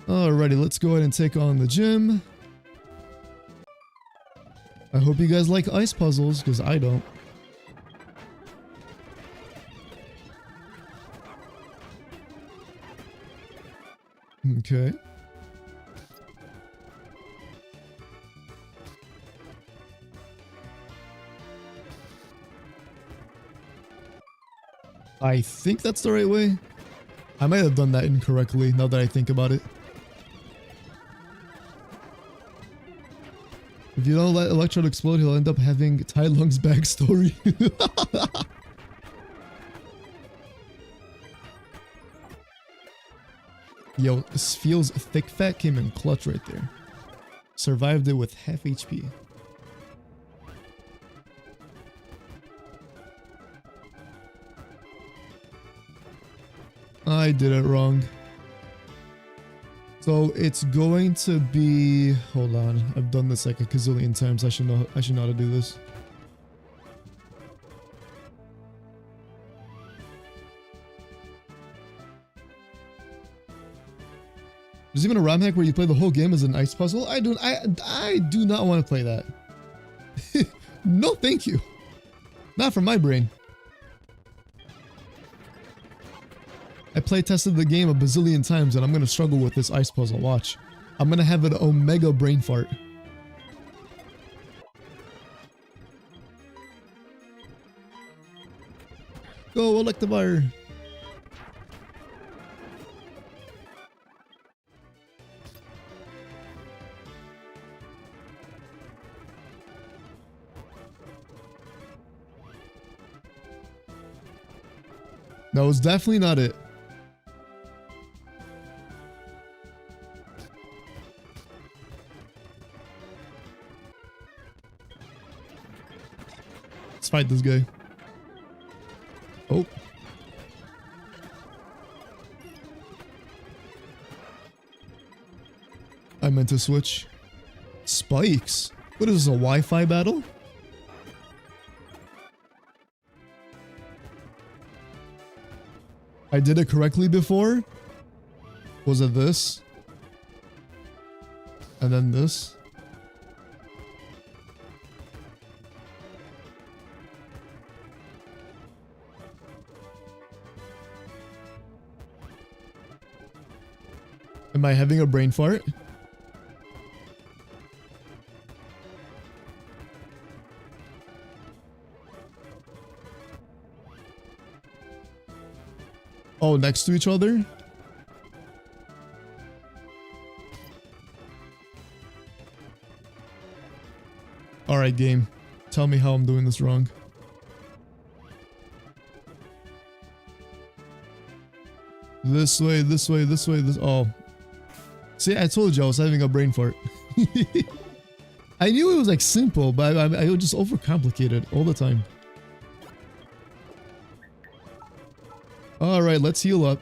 Alrighty, let's go ahead and take on the gym. I hope you guys like ice puzzles, because I don't. Okay. I think that's the right way. I might have done that incorrectly now that I think about it. If you don't let Electrode explode, he'll end up having Tai Lung's backstory. Yo, this feels thick fat came in clutch right there. Survived it with half HP. I did it wrong. So it's going to be, hold on, I've done this like a gazillion times. I should know how to do this. There's even a ROM hack where you play the whole game as an ice puzzle. I do not want to play that. No, thank you. Not from my brain. I play tested the game a bazillion times and I'm gonna struggle with this ice puzzle. Watch. I'm gonna have an omega brain fart. Go, Electivire. That was definitely not it. Let's fight this guy. Oh. I meant to switch. Spikes? What is this, a Wi-Fi battle? I did it correctly before? Was it this? And then this? Am I having a brain fart? Oh, next to each other? Alright, game. Tell me how I'm doing this wrong. This way, this way, this way, this... Oh. See, I told you I was having a brain fart. I knew it was like simple, but I would just overcomplicate it all the time. Alright, let's heal up.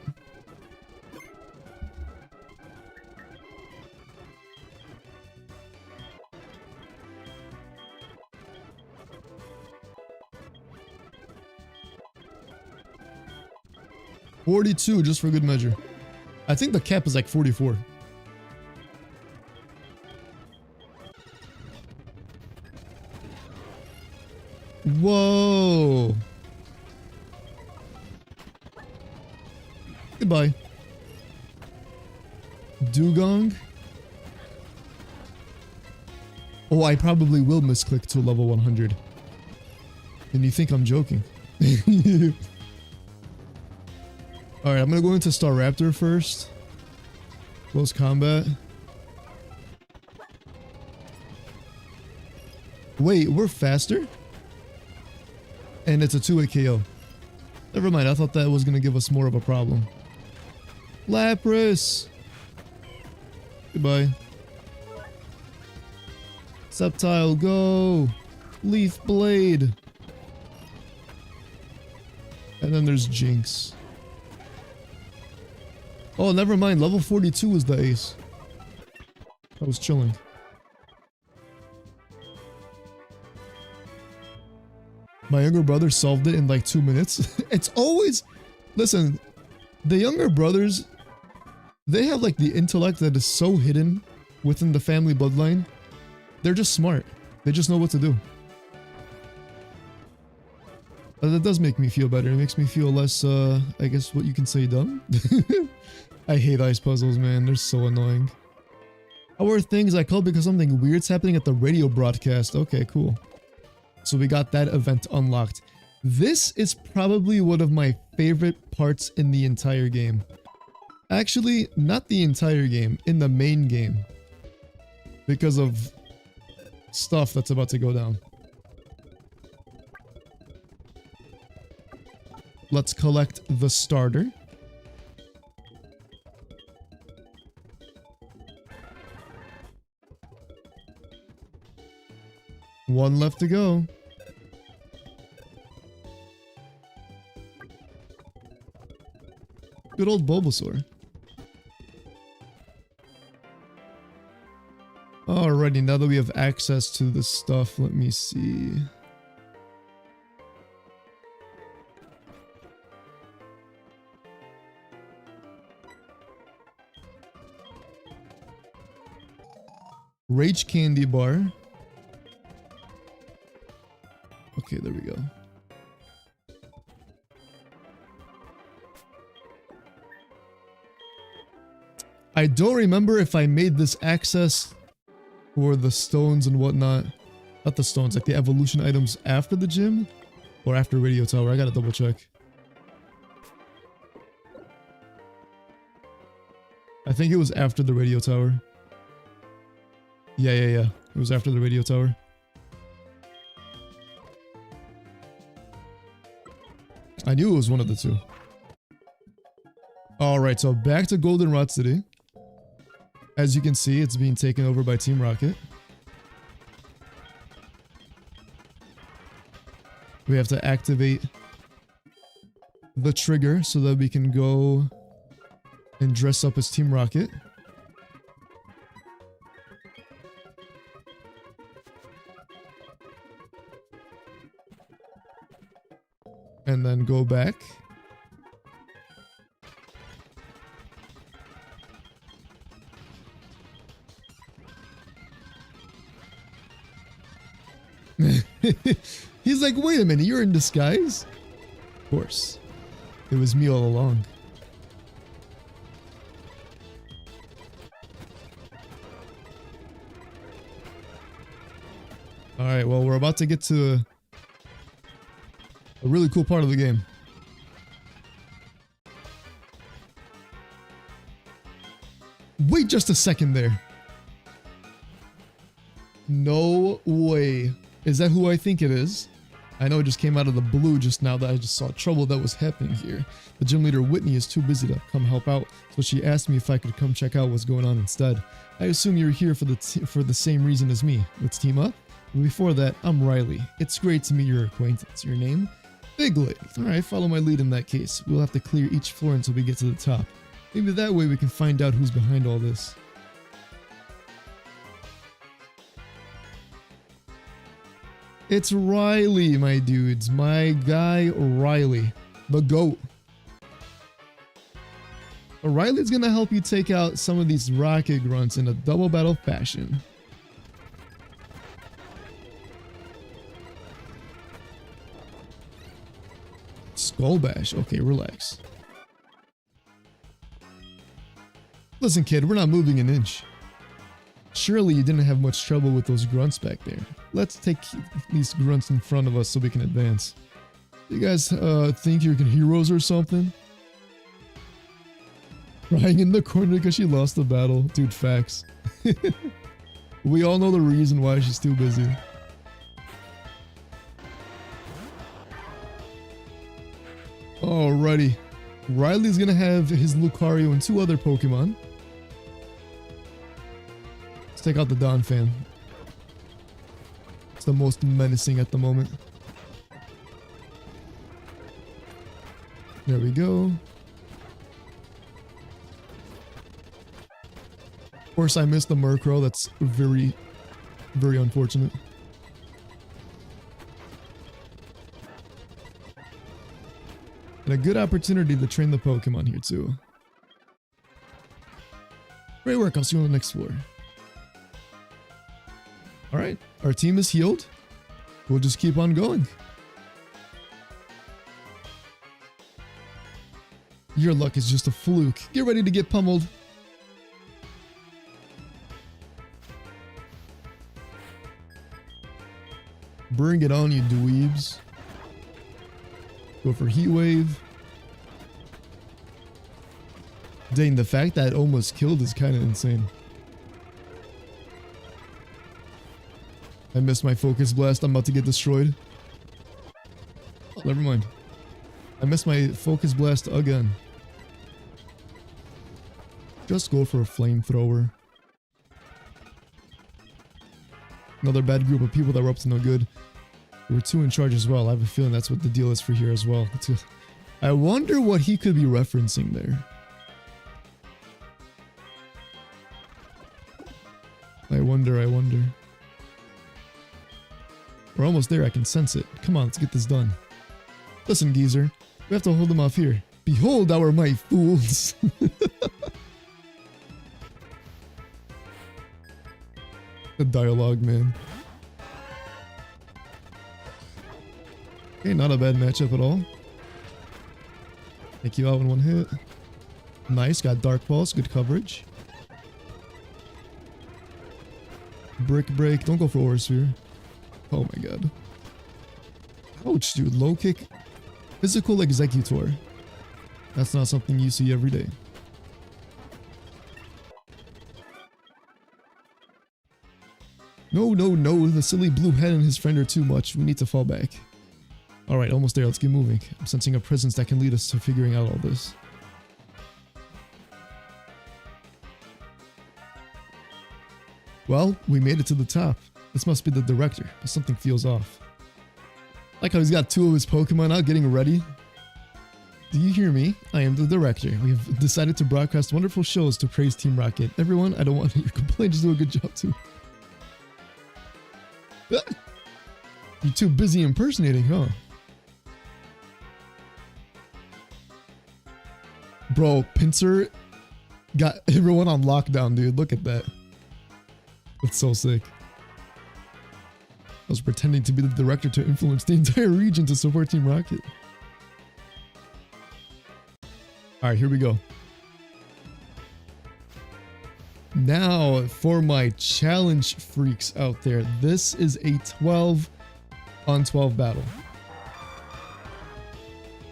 $42 just for good measure. I think the cap is like 44. Whoa. Goodbye. Dugong. Oh, I probably will misclick to level 100. And you think I'm joking. Alright, I'm gonna go into Staraptor first. Close combat. Wait, we're faster? And it's a 2-hit KO. Never mind, I thought that was gonna give us more of a problem. Lapras! Goodbye. Sceptile, go! Leaf Blade! And then there's Jinx. Oh, never mind, level 42 was the ace. I was chilling. My younger brother solved it in like 2 minutes. It's always... Listen, the younger brothers, they have like the intellect that is so hidden within the family bloodline. They're just smart. They just know what to do. That does make me feel better. It makes me feel less, I guess what you can say, dumb. I hate ice puzzles, man. They're so annoying. How are things I called because something weird's happening at the radio broadcast? Okay, cool. So we got that event unlocked. This is probably one of my favorite parts in the entire game. Actually, not the entire game, in the main game. Because of stuff that's about to go down. Let's collect the starter. One left to go. Good old Bulbasaur. Alrighty, now that we have access to this stuff, let me see. Rage Candy Bar. Okay, there we go. I don't remember if I made this access for the stones and whatnot. Not the stones, like the evolution items after the gym or after Radio Tower. I gotta double check. I think it was after the Radio Tower. Yeah. It was after the Radio Tower. I knew it was one of the two. Alright, so back to Goldenrod City. As you can see, it's being taken over by Team Rocket. We have to activate the trigger so that we can go and dress up as Team Rocket. And then go back. He's like, wait a minute, you're in disguise? Of course. It was me all along. Alright, well, we're about to get to a really cool part of the game. Wait just a second there. No way. Is that who I think it is? I know it just came out of the blue just now that I just saw trouble that was happening here. The gym leader Whitney is too busy to come help out, so she asked me if I could come check out what's going on instead. I assume you're here for the same reason as me. Let's team up? But before that, I'm Riley. It's great to meet your acquaintance. Your name? Biglet. Alright, follow my lead in that case. We'll have to clear each floor until we get to the top. Maybe that way we can find out who's behind all this. It's Riley, my dudes. My guy, Riley. The GOAT. Riley's gonna help you take out some of these rocket grunts in a double battle fashion. Skull Bash. Okay, relax. Listen, kid, we're not moving an inch. Surely you didn't have much trouble with those grunts back there. Let's take these grunts in front of us so we can advance. You guys think you're heroes or something? Crying in the corner because she lost the battle. Dude, facts. We all know the reason why she's too busy. Alrighty. Riley's gonna have his Lucario and 2 other Pokemon. Let's take out the Donphan. It's the most menacing at the moment. There we go. Of course, I missed the Murkrow. That's very, very unfortunate. And a good opportunity to train the Pokemon here too. Great work, I'll see you on the next floor. Alright, our team is healed. We'll just keep on going. Your luck is just a fluke. Get ready to get pummeled. Bring it on, you dweebs. Go for Heat Wave. Dang, the fact that it almost killed is kind of insane. I missed my Focus Blast. I'm about to get destroyed. Oh, never mind. I missed my Focus Blast again. Just go for a Flamethrower. Another bad group of people that were up to no good. There were 2 in charge as well. I have a feeling that's what the deal is for here as well. I wonder what he could be referencing there. I wonder. We're almost there, I can sense it. Come on, let's get this done. Listen, geezer. We have to hold them off here. Behold our might, fools! The dialogue, man. Okay, not a bad matchup at all. Take you out in 1 hit. Nice, got Dark Pulse, good coverage. Brick Break, don't go for Aura Sphere. Oh my god. Ouch, dude, low kick. Physical Executor. That's not something you see every day. No, the silly blue head and his friend are too much. We need to fall back. Alright, almost there. Let's get moving. I'm sensing a presence that can lead us to figuring out all this. Well, we made it to the top. This must be the director, but something feels off. Like how he's got 2 of his Pokemon out getting ready. Do you hear me? I am the director. We have decided to broadcast wonderful shows to praise Team Rocket. Everyone, I don't want to hear your complaint, just do a good job too. You're too busy impersonating, huh? Bro, Pinsir got everyone on lockdown, dude. Look at that. That's so sick. I was pretending to be the director to influence the entire region to support Team Rocket. Alright, here we go. Now, for my challenge freaks out there, this is a 12 on 12 battle.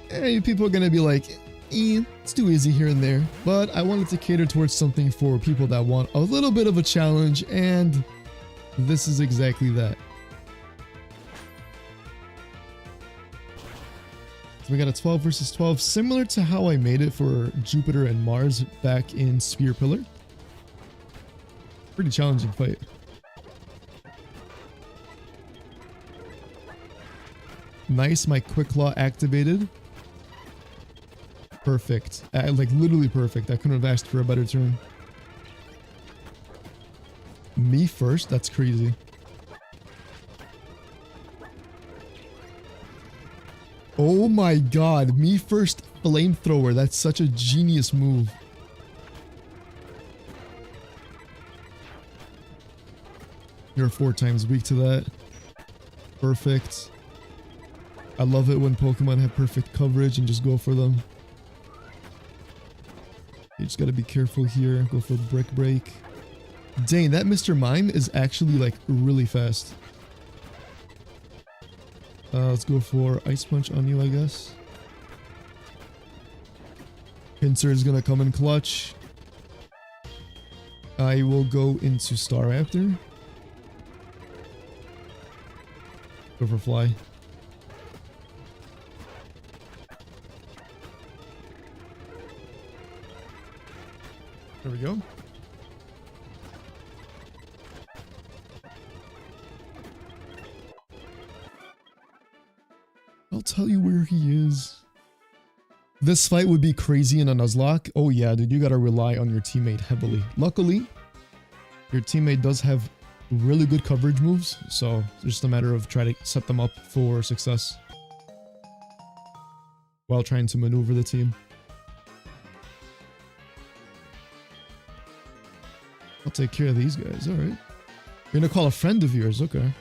Hey, people are gonna be like, it's too easy here and there, but I wanted to cater towards something for people that want a little bit of a challenge, and this is exactly that. So we got a 12 versus 12, similar to how I made it for Jupiter and Mars back in Spear Pillar. Pretty challenging fight. Nice, my Quick Claw activated. Perfect. Like literally perfect. I couldn't have asked for a better turn. Me first? That's crazy. Oh my god. Me first Flamethrower. That's such a genius move. You're 4 times weak to that. Perfect. I love it when Pokemon have perfect coverage and just go for them. You just gotta be careful here. Go for Brick Break. Dang, that Mr. Mime is actually like really fast. Let's go for Ice Punch on you, I guess. Pinsir is gonna come in clutch. I will go into Staraptor. Go for Fly. There we go. I'll tell you where he is. This fight would be crazy in a Nuzlocke. Oh yeah, dude, you gotta rely on your teammate heavily. Luckily, your teammate does have really good coverage moves, so it's just a matter of trying to set them up for success. while trying to maneuver the team. I'll take care of these guys. All right. You're gonna call a friend of yours. Okay.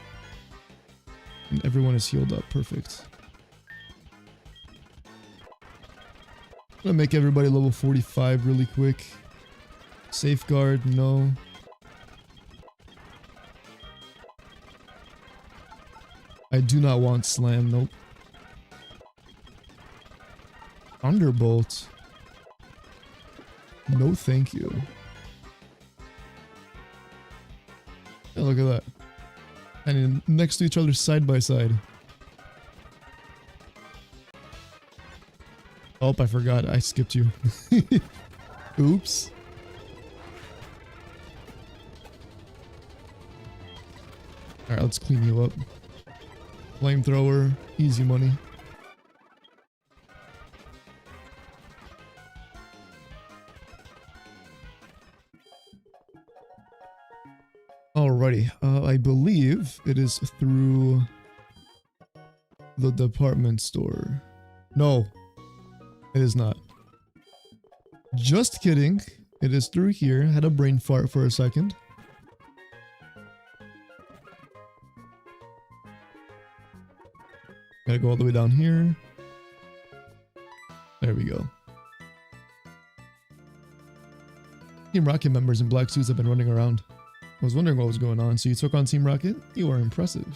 And everyone is healed up. Perfect. I'm gonna make everybody level 45 really quick. Safeguard, no. I do not want slam, nope. Thunderbolt. No thank you. Yeah, look at that. And next to each other side by side. Oh, I forgot. I skipped you. Oops. Alright, let's clean you up. Flamethrower. Easy money. Alrighty. I believe it is through the department store. No. It is not. Just kidding. It is through here. Had a brain fart for a second. Gotta go all the way down here. There we go. Team Rocket members in black suits have been running around. I was wondering what was going on. So you took on Team Rocket? You are impressive.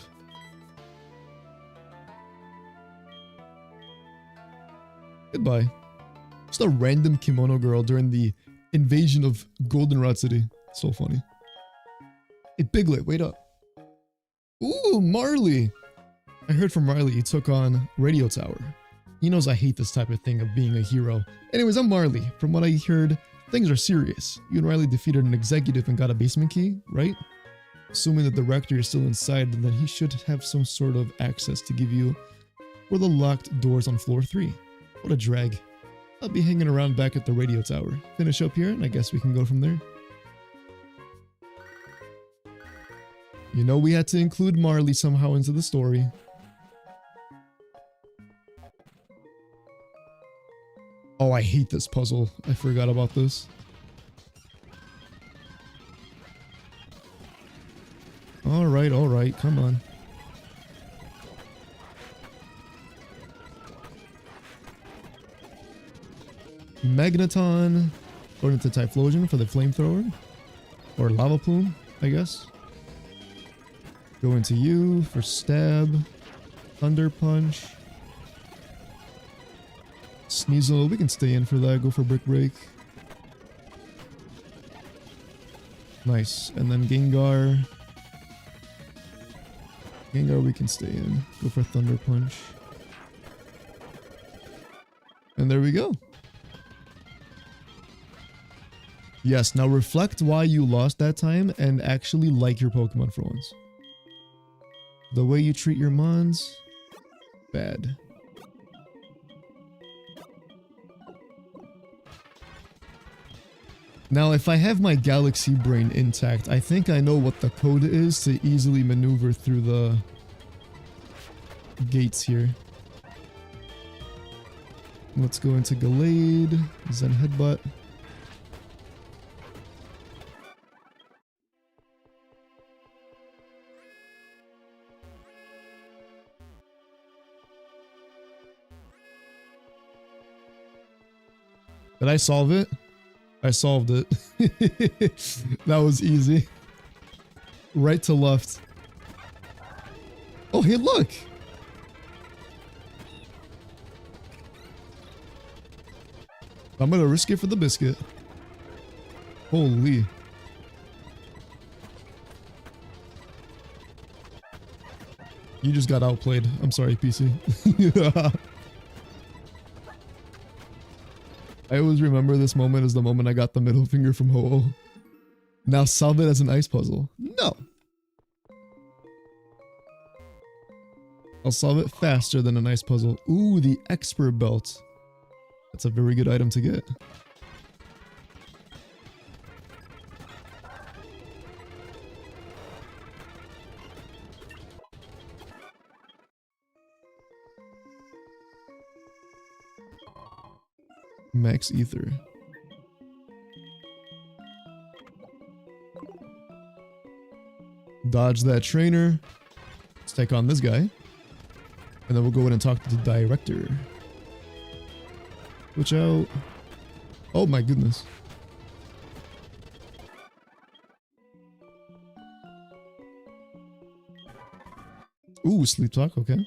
Goodbye. Just a random kimono girl during the invasion of Goldenrod City. So funny. Hey, Piglet, wait up. Ooh, Marley. I heard from Riley he took on Radio Tower. He knows I hate this type of thing of being a hero. Anyways, I'm Marley. From what I heard, things are serious. You and Riley defeated an executive and got a basement key, right? Assuming the director is still inside, then he should have some sort of access to give you for the locked doors on floor 3. What a drag. I'll be hanging around back at the radio tower. Finish up here, and I guess we can go from there. You know we had to include Marley somehow into the story. Oh, I hate this puzzle. I forgot about this. Alright, come on. Magneton, according to Typhlosion for the flamethrower. Or lava plume, I guess. Go into you for stab. Thunder punch. Sneasel, we can stay in for that. Go for brick break. Nice. And then Gengar. Gengar, we can stay in. Go for thunder punch. And there we go. Yes, now reflect why you lost that time and actually like your Pokemon for once. The way you treat your Mons, bad. Now, if I have my Galaxy Brain intact, I think I know what the code is to easily maneuver through the gates here. Let's go into Gallade, Zen Headbutt. Did I solve it? I solved it. That was easy. Right to left. Oh, hey, look! I'm gonna risk it for the biscuit. Holy. You just got outplayed. I'm sorry, PC. I always remember this moment as the moment I got the middle finger from Ho-Oh. Now solve it as an ice puzzle. No! I'll solve it faster than an ice puzzle. Ooh, the expert belt. That's a very good item to get. Max ether. Dodge that trainer. Let's take on this guy. And then we'll go in and talk to the director. Switch out. Oh my goodness. Ooh, sleep talk, okay.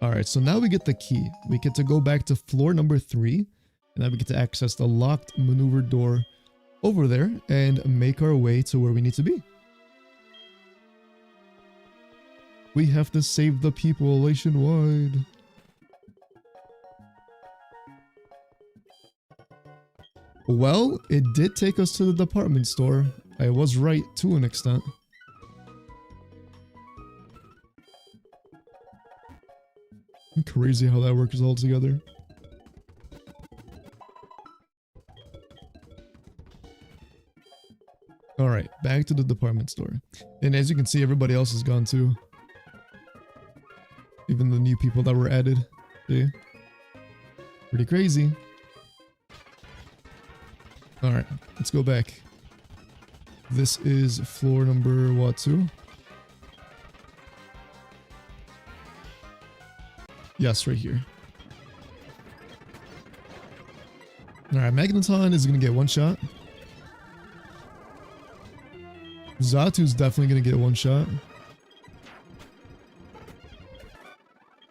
Alright, so now we get the key. We get to go back to floor number 3. And then we get to access the locked maneuver door over there and make our way to where we need to be. We have to save the people nationwide. Well, it did take us to the department store. I was right to an extent. Crazy how that works all together. Alright, back to the department store. And as you can see, everybody else is gone too. Even the new people that were added. See? Pretty crazy. Alright, let's go back. This is floor number what, 2? Yes, right here. Alright, Magneton is going to get one shot. Zatu's definitely going to get one shot.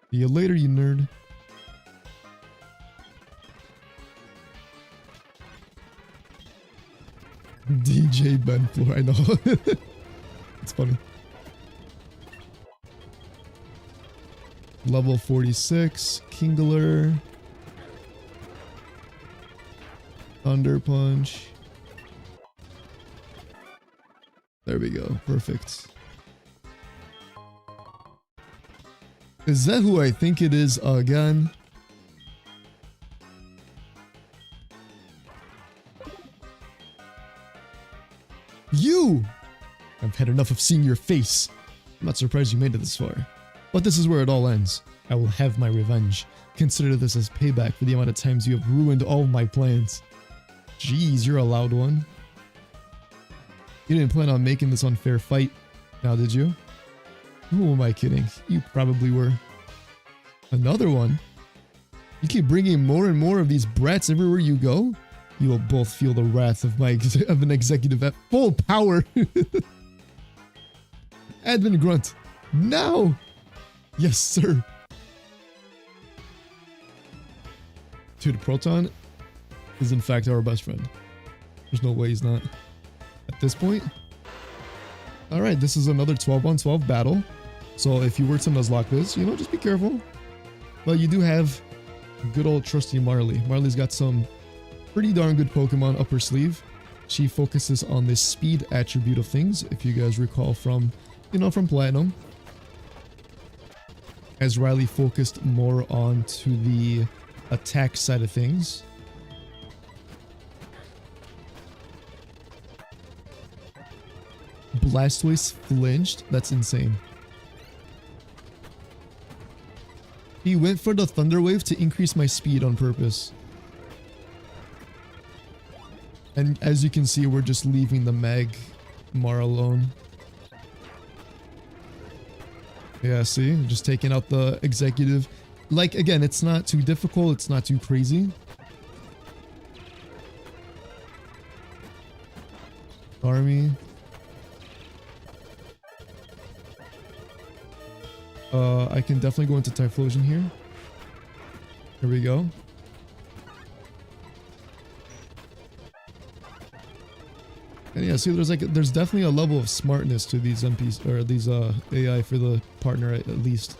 See you later, you nerd. DJ Ben Floor, I know. It's funny. Level 46, Kingler. Thunder Punch. There we go, perfect. Is that who I think it is again? You! I've had enough of seeing your face. I'm not surprised you made it this far. But this is where it all ends. I will have my revenge. Consider this as payback for the amount of times you have ruined all my plans. Jeez, you're a loud one. You didn't plan on making this unfair fight, now did you? Who am I kidding? You probably were. Another one? You keep bringing more and more of these brats everywhere you go? You will both feel the wrath of an executive at full power. Admin grunt. Now! Yes, sir. Dude, Proton is in fact our best friend. There's no way he's not. At this point. Alright, this is another 12-on-12 battle. So if you were to Nuzlocke this, you know, just be careful. But you do have good old trusty Marley. Marley's got some pretty darn good Pokemon up her sleeve. She focuses on this speed attribute of things, if you guys recall from, you know, from Platinum. As Riley focused more on to the attack side of things. Blastoise flinched? That's insane. He went for the Thunder Wave to increase my speed on purpose. And as you can see, we're just leaving the Magmar alone. Yeah, see? Just taking out the executive. Like, again, it's not too difficult. It's not too crazy. Army. I can definitely go into Typhlosion here. Here we go. And yeah, see, there's definitely a level of smartness to these MPs, or these AI for the partner at least.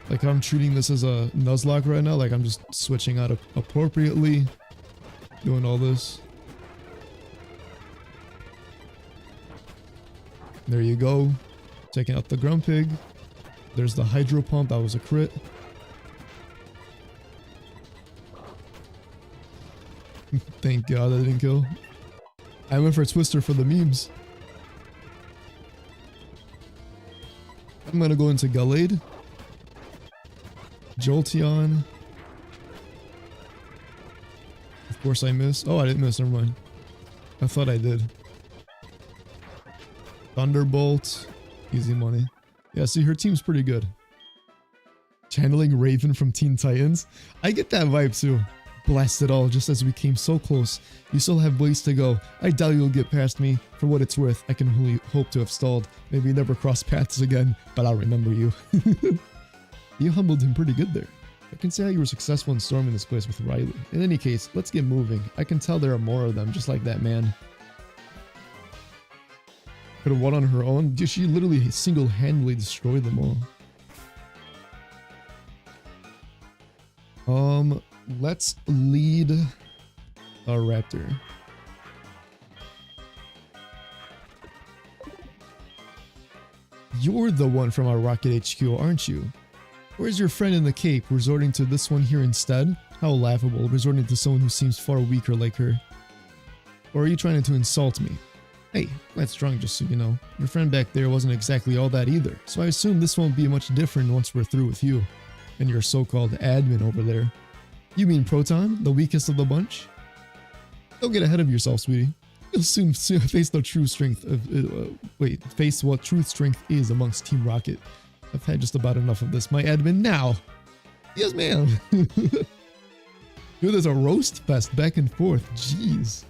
Like, I'm treating this as a Nuzlocke right now. Like, I'm just switching out appropriately, doing all this. There you go. Taking out the Grumpig. There's the Hydro Pump. That was a crit. Thank God that didn't kill. I went for a Twister for the memes. I'm gonna go into Gallade. Jolteon. Of course I missed. Oh, I didn't miss. Never mind. I thought I did. Thunderbolt. Easy money. Yeah, see, her team's pretty good. Channeling Raven from Teen Titans. I get that vibe too. Blast it all, just as we came so close. You still have ways to go. I doubt you'll get past me. For what it's worth, I can only hope to have stalled. Maybe never cross paths again, but I'll remember you. You humbled him pretty good there. I can see how you were successful in storming this place with Riley. In any case, let's get moving. I can tell there are more of them, just like that man. Could have won on her own. She literally single-handedly destroyed them all. Let's lead a raptor. You're the one from our Rocket HQ, aren't you? Where's your friend in the cape, resorting to this one here instead? How laughable, resorting to someone who seems far weaker like her. Or are you trying to insult me? Hey, that's drunk, just so you know. Your friend back there wasn't exactly all that either, so I assume this won't be much different once we're through with you. And your so-called admin over there. You mean Proton, the weakest of the bunch? Don't get ahead of yourself, sweetie. You'll soon face the true strength of face what true strength is amongst Team Rocket. I've had just about enough of this. My admin now. Yes, ma'am. Dude, there's a roast fest back and forth. Jeez.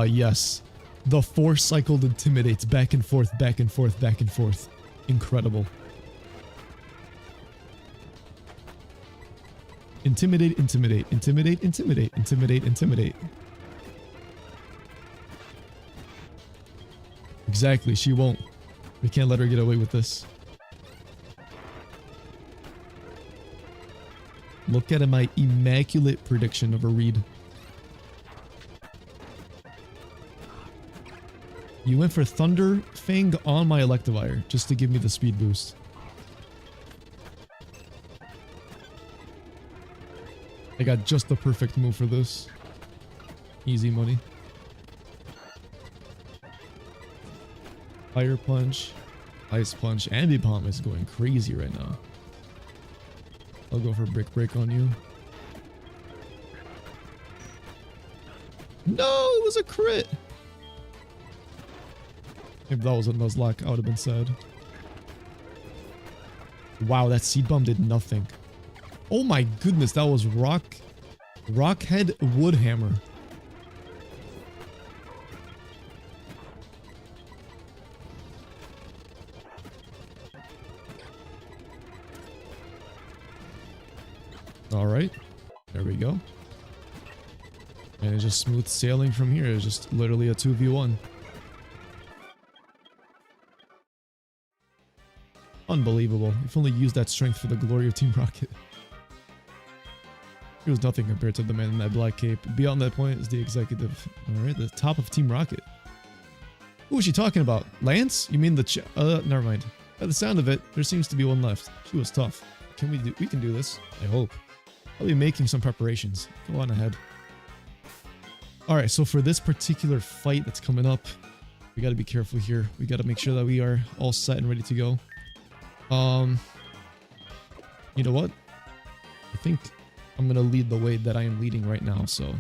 Yes. The force cycle intimidates back and forth, back and forth, back and forth. Incredible. Intimidate, intimidate, intimidate, intimidate, intimidate, intimidate. Exactly, she won't. We can't let her get away with this. Look at my immaculate prediction of a read. You went for Thunder Fang on my Electivire just to give me the speed boost. I got just the perfect move for this. Easy money. Fire Punch, Ice Punch, Ambipom is going crazy right now. I'll go for Brick Break on you. No, it was a crit! If that was a Nuzlocke, I would have been sad. Wow, that Seed Bomb did nothing. Oh my goodness, that was Rockhead Woodhammer. Alright, there we go. And it's just smooth sailing from here. It's just literally a 2v1. Unbelievable. If only used that strength for the glory of Team Rocket. He was nothing compared to the man in that black cape. Beyond that point is the executive. Alright, the top of Team Rocket. Who was she talking about? Lance? You mean the never mind. By the sound of it, there seems to be one left. She was tough. We can do this. I hope. I'll be making some preparations. Go on ahead. Alright, so for this particular fight that's coming up, we gotta be careful here. We gotta make sure that we are all set and ready to go. You know what? I think I'm gonna lead the way that I am leading right now, so.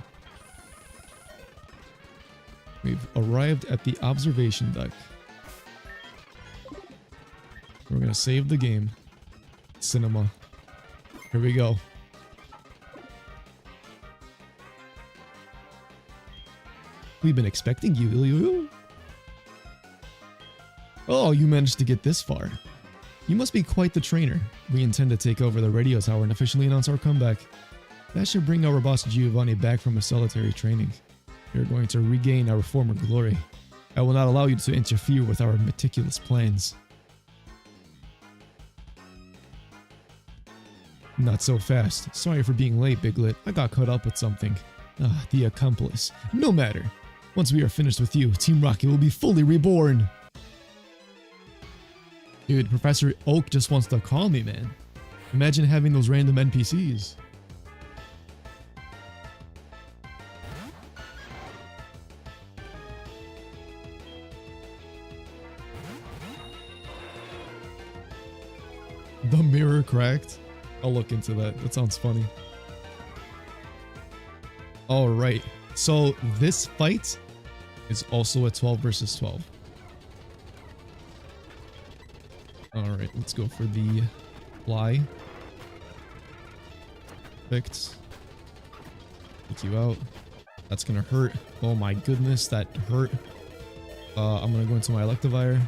We've arrived at the observation deck. We're gonna save the game. Cinema. Here we go. We've been expecting you. Oh, you managed to get this far. You must be quite the trainer. We intend to take over the radio tower and officially announce our comeback. That should bring our boss Giovanni back from his solitary training. We are going to regain our former glory. I will not allow you to interfere with our meticulous plans. Not so fast. Sorry for being late, Biglet. I got caught up with something. Ah, the accomplice. No matter. Once we are finished with you, Team Rocket will be fully reborn. Dude, Professor Oak just wants to call me, man. Imagine having those random NPCs. The mirror cracked. I'll look into that. That sounds funny. Alright. So this fight is also a 12 versus 12. Alright, let's go for the fly. Perfect. Take you out. That's gonna hurt. Oh my goodness, that hurt. I'm gonna go into my Electivire.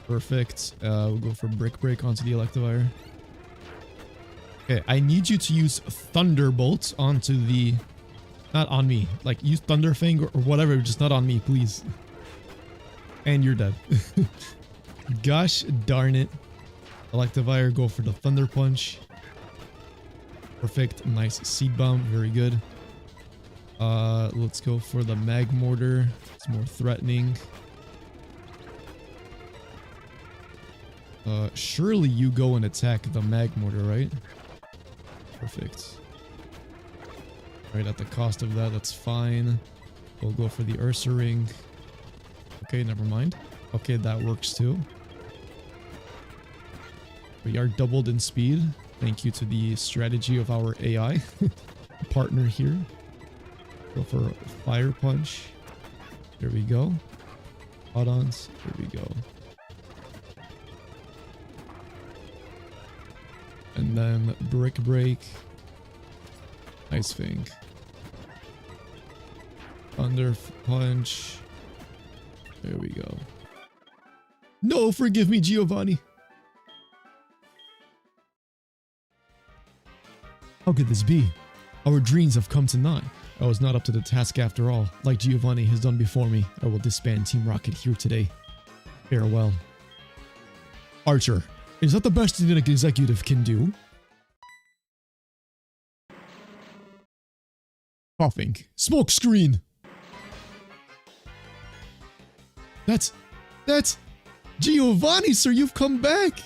Perfect. We'll go for Brick Break onto the Electivire. Okay, I need you to use Thunderbolt onto the... Not on me. Like, use Thunderfang or whatever, just not on me, please. And you're dead. Gosh darn it. Electivire, go for the Thunder Punch. Perfect. Nice Seed Bomb. Very good. Let's go for the Mag Mortar. It's more threatening. Surely you go and attack the Mag Mortar, right? Perfect. Right at the cost of that, that's fine. We'll go for the Ursa Ring. Okay, never mind. Okay, that works too. We are doubled in speed. Thank you to the strategy of our AI partner here. Go for Fire Punch. There we go. Hot-ons. There we go. And then Brick Break. Ice Fang. Thunder Punch. There we go. No, forgive me, Giovanni. How could this be? Our dreams have come to naught. I was not up to the task after all. Like Giovanni has done before me, I will disband Team Rocket here today. Farewell. Archer, is that the best an executive can do? Coughing. Smoke screen! That's Giovanni, sir, you've come back!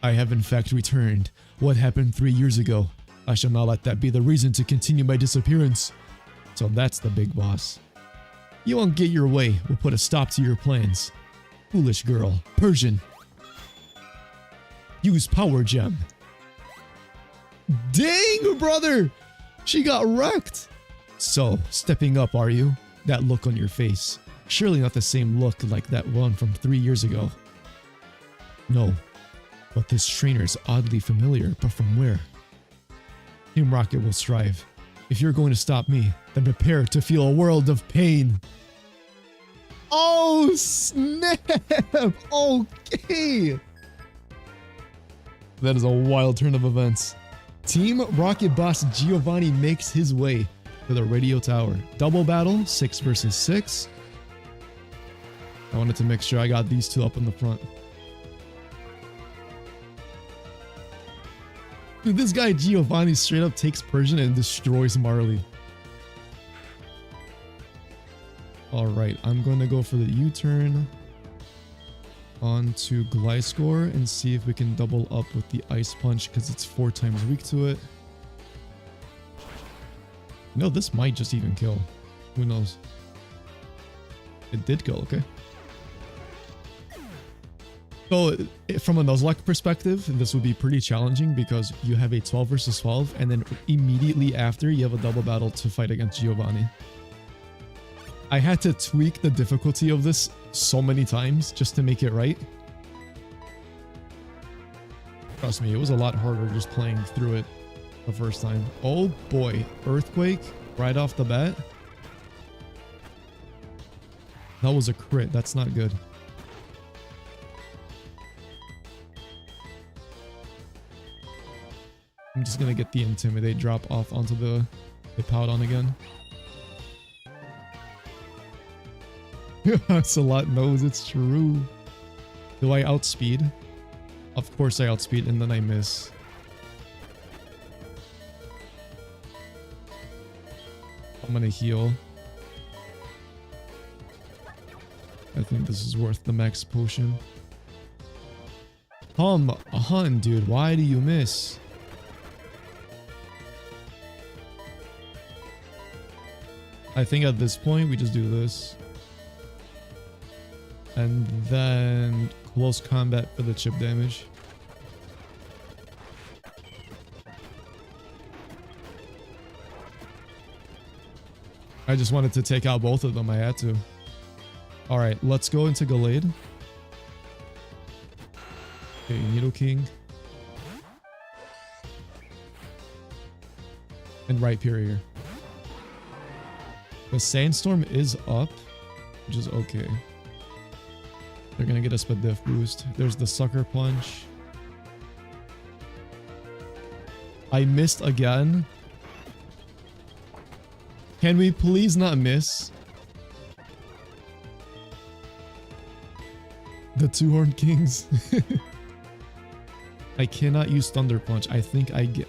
I have in fact returned. What happened 3 years ago? I shall not let that be the reason to continue my disappearance. So that's the big boss. You won't get your way. We'll put a stop to your plans. Foolish girl. Persian. Use Power Gem. Dang, brother! She got wrecked! So, stepping up, are you? That look on your face. Surely not the same look like that one from 3 years ago. No. But this trainer is oddly familiar, but from where? Team Rocket will strive. If you're going to stop me, then prepare to feel a world of pain. Oh, snap! Okay! That is a wild turn of events. Team Rocket boss Giovanni makes his way to the radio tower. Double battle, 6 versus 6. I wanted to make sure I got these two up in the front. Dude, this guy Giovanni straight up takes Persian and destroys Marley. Alright, I'm going to go for the U-turn onto Gliscor and see if we can double up with the Ice Punch because it's 4 times weak to it. No, this might just even kill. Who knows? It did kill, okay. So, from a Nuzlocke perspective, this would be pretty challenging because you have a 12 versus 12 and then immediately after you have a double battle to fight against Giovanni. I had to tweak the difficulty of this so many times just to make it right. Trust me, it was a lot harder just playing through it the first time. Oh boy, Earthquake right off the bat. That was a crit, that's not good. I'm just gonna get the Intimidate drop off onto the Hippowdon again. Salot knows it's true. Do I outspeed? Of course I outspeed and then I miss. I'm gonna heal. I think this is worth the max potion. Come on, dude. Why do you miss? I think at this point we just do this. And then close combat for the chip damage. I just wanted to take out both of them. I had to. Alright, let's go into Gallade. Okay, Needle King. And Rhyperior. The Sandstorm is up, which is okay. They're gonna get us a diff boost. There's the Sucker Punch. I missed again. Can we please not miss? The Two-Horned Kings. I cannot use Thunder Punch. I think I get...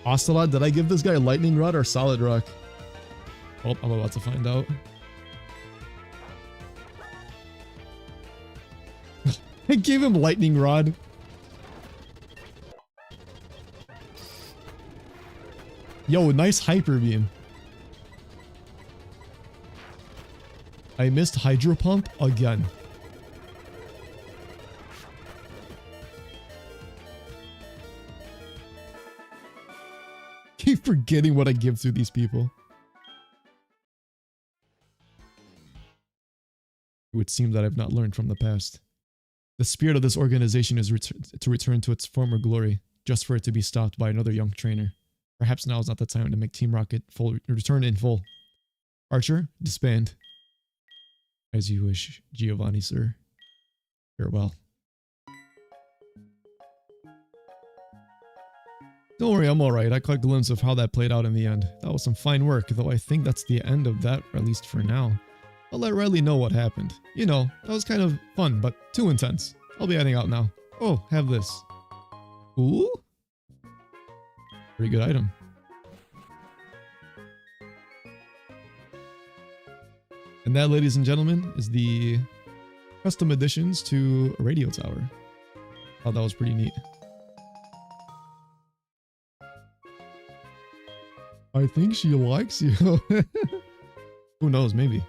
Ocelot, did I give this guy Lightning Rod or Solid Rock? Oh, I'm about to find out. I gave him Lightning Rod. Yo, nice Hyper Beam. I missed Hydro Pump again. Keep forgetting what I give to these people. It would seem that I've not learned from the past. The spirit of this organization is to return to its former glory, just for it to be stopped by another young trainer. Perhaps now is not the time to make Team Rocket return in full. Archer, disband. As you wish, Giovanni, sir. Farewell. Don't worry, I'm alright. I caught a glimpse of how that played out in the end. That was some fine work, though I think that's the end of that, at least for now. I'll let Riley know what happened. You know, that was kind of fun, but too intense. I'll be heading out now. Oh, have this. Ooh? Pretty good item. And that, ladies and gentlemen, is the custom additions to a radio tower. Thought that was pretty neat. I think she likes you. Who knows, maybe.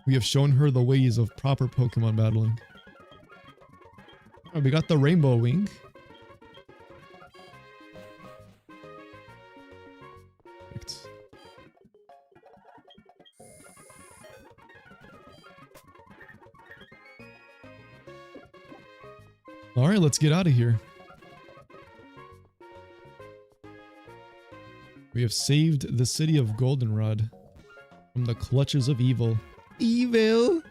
We have shown her the ways of proper Pokemon battling. Oh, we got the Rainbow Wing. Perfect. Alright, let's get out of here. We have saved the city of Goldenrod from the clutches of evil. Evil!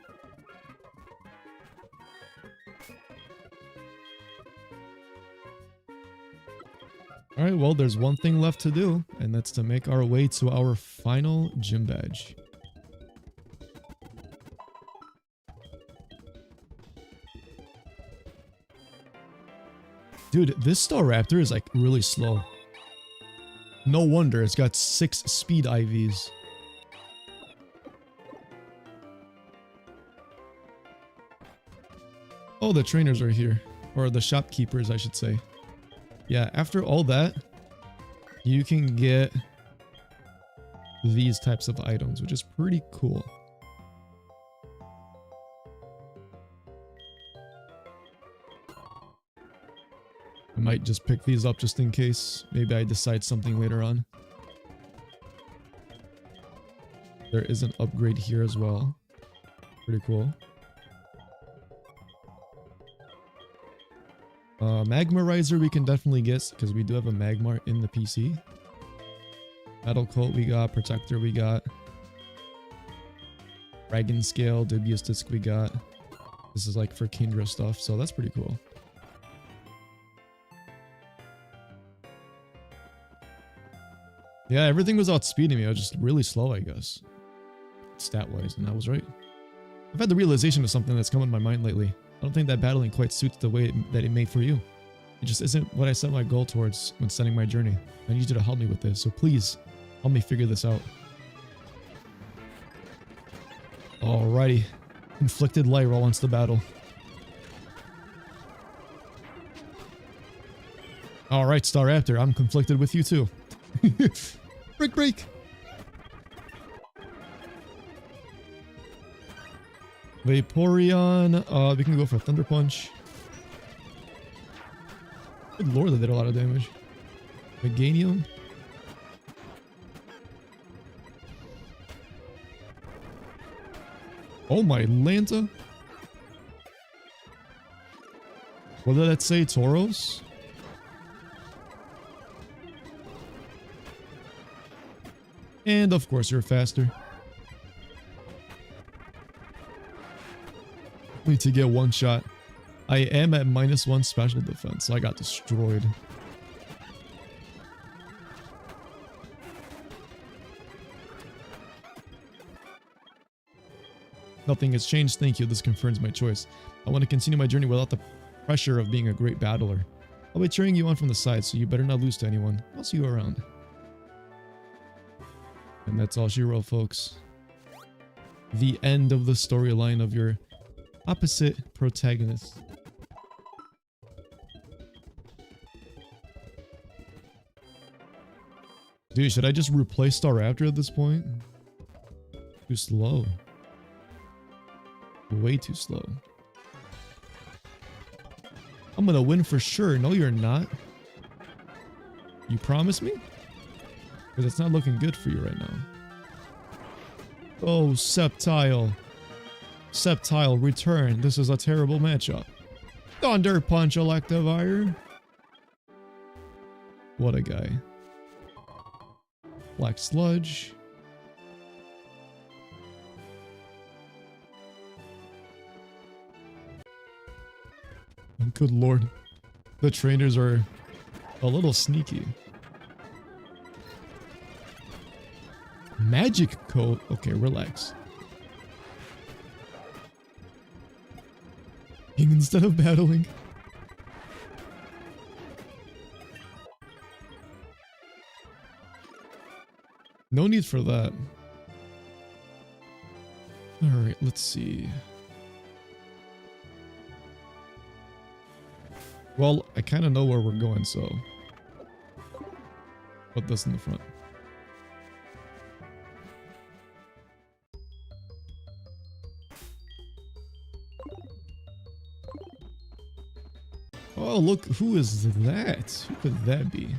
Alright, well, there's one thing left to do, and that's to make our way to our final gym badge. Dude, this Staraptor is like really slow. No wonder it's got 6 speed IVs. Oh, the trainers are here. Or the shopkeepers, I should say. Yeah, after all that, you can get these types of items, which is pretty cool. I might just pick these up just in case. Maybe I decide something later on. There is an upgrade here as well. Pretty cool. Magmarizer we can definitely get because we do have a Magmar in the PC. Metal Coat we got, Protector we got. Dragon Scale, Dubious Disc we got. This is like for Kindra stuff, so that's pretty cool. Yeah, everything was outspeeding me. I was just really slow, I guess. Stat-wise, and I was right. I've had the realization of something that's come in my mind lately. I don't think that battling quite suits the way that it made for you. It just isn't what I set my goal towards when setting my journey. I need you to help me with this, so please, help me figure this out. Alrighty. Inflicted Light Roll into the battle. Alright, Staraptor, I'm conflicted with you too. Break, break! Vaporeon, we can go for Thunder Punch. Good lord, that did a lot of damage. Meganium. Oh my Lanta. What did that say, Tauros? And of course you're faster. Need to get one shot. I am at -1 special defense, so I got destroyed. Nothing has changed, thank you. This confirms my choice. I want to continue my journey without the pressure of being a great battler. I'll be cheering you on from the side, so you better not lose to anyone. I'll see you around. And that's all she wrote, folks. The end of the storyline of your opposite protagonist. Dude, should I just replace Staraptor at this point? Too slow. Way too slow. I'm gonna win for sure. No, you're not. You promise me? Because it's not looking good for you right now. Oh, Sceptile. Sceptile, return. This is a terrible matchup. Thunder Punch, Electivire. What a guy. Black Sludge. Good lord. The trainers are a little sneaky. Magic Coat. Okay, relax. Instead of battling. No need for that. Alright, let's see. Well, I kind of know where we're going, so put this in the front. Oh, look, who is that? Who could that be?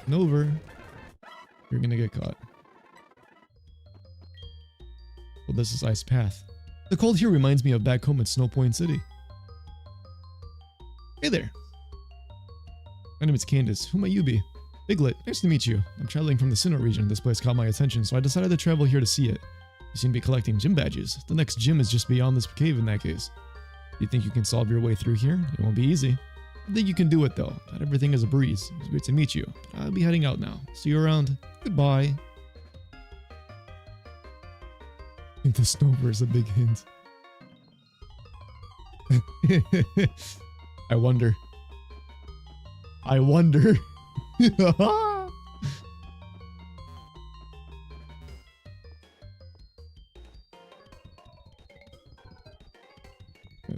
Nover, you're gonna get caught. Well, this is Ice Path. The cold here reminds me of back home at Snow Point City. Hey there. My name is Candace. Who might you be? Piglet, nice to meet you. I'm traveling from the Sinnoh region. This place caught my attention, so I decided to travel here to see it. You seem to be collecting gym badges. The next gym is just beyond this cave in that case. Do you think you can solve your way through here? It won't be easy. I think you can do it though. Not everything is a breeze. It's great to meet you. I'll be heading out now. See you around. Goodbye. I think the Snover is a big hint. I wonder. I wonder. I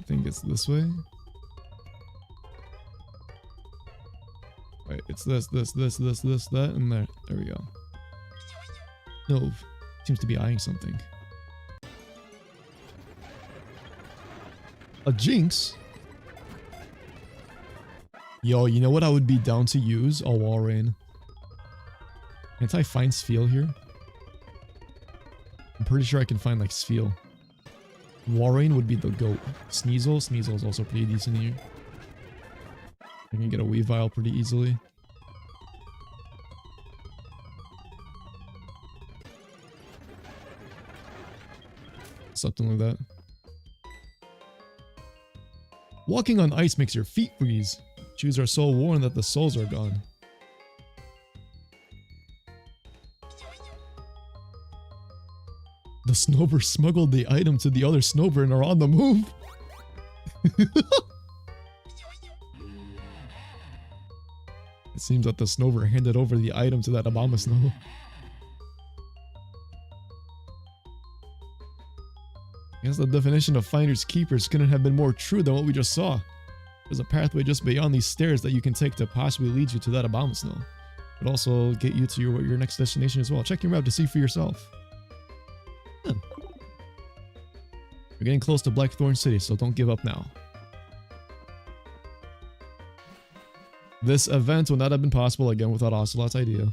think it's this way. Wait, it's this, that, and there. There we go. No, seems to be eyeing something. A Jinx? Yo, you know what I would be down to use? A Walrein. Can't I find Spheal here? I'm pretty sure I can find like Spheal. Walrein would be the GOAT. Sneasel? Sneasel is also pretty decent here. I can get a Weavile pretty easily. Something like that. Walking on ice makes your feet freeze. Shoes are so worn that the soles are gone. The Snover smuggled the item to the other Snover and are on the move. It seems that the Snover handed over the item to that Abomasnow. I guess the definition of finders keepers couldn't have been more true than what we just saw. There's a pathway just beyond these stairs that you can take to possibly lead you to that abominable. But also get you to your next destination as well. Check your map to see for yourself. Huh. We're getting close to Blackthorn City, so don't give up now. This event would not have been possible again without Ocelot's idea.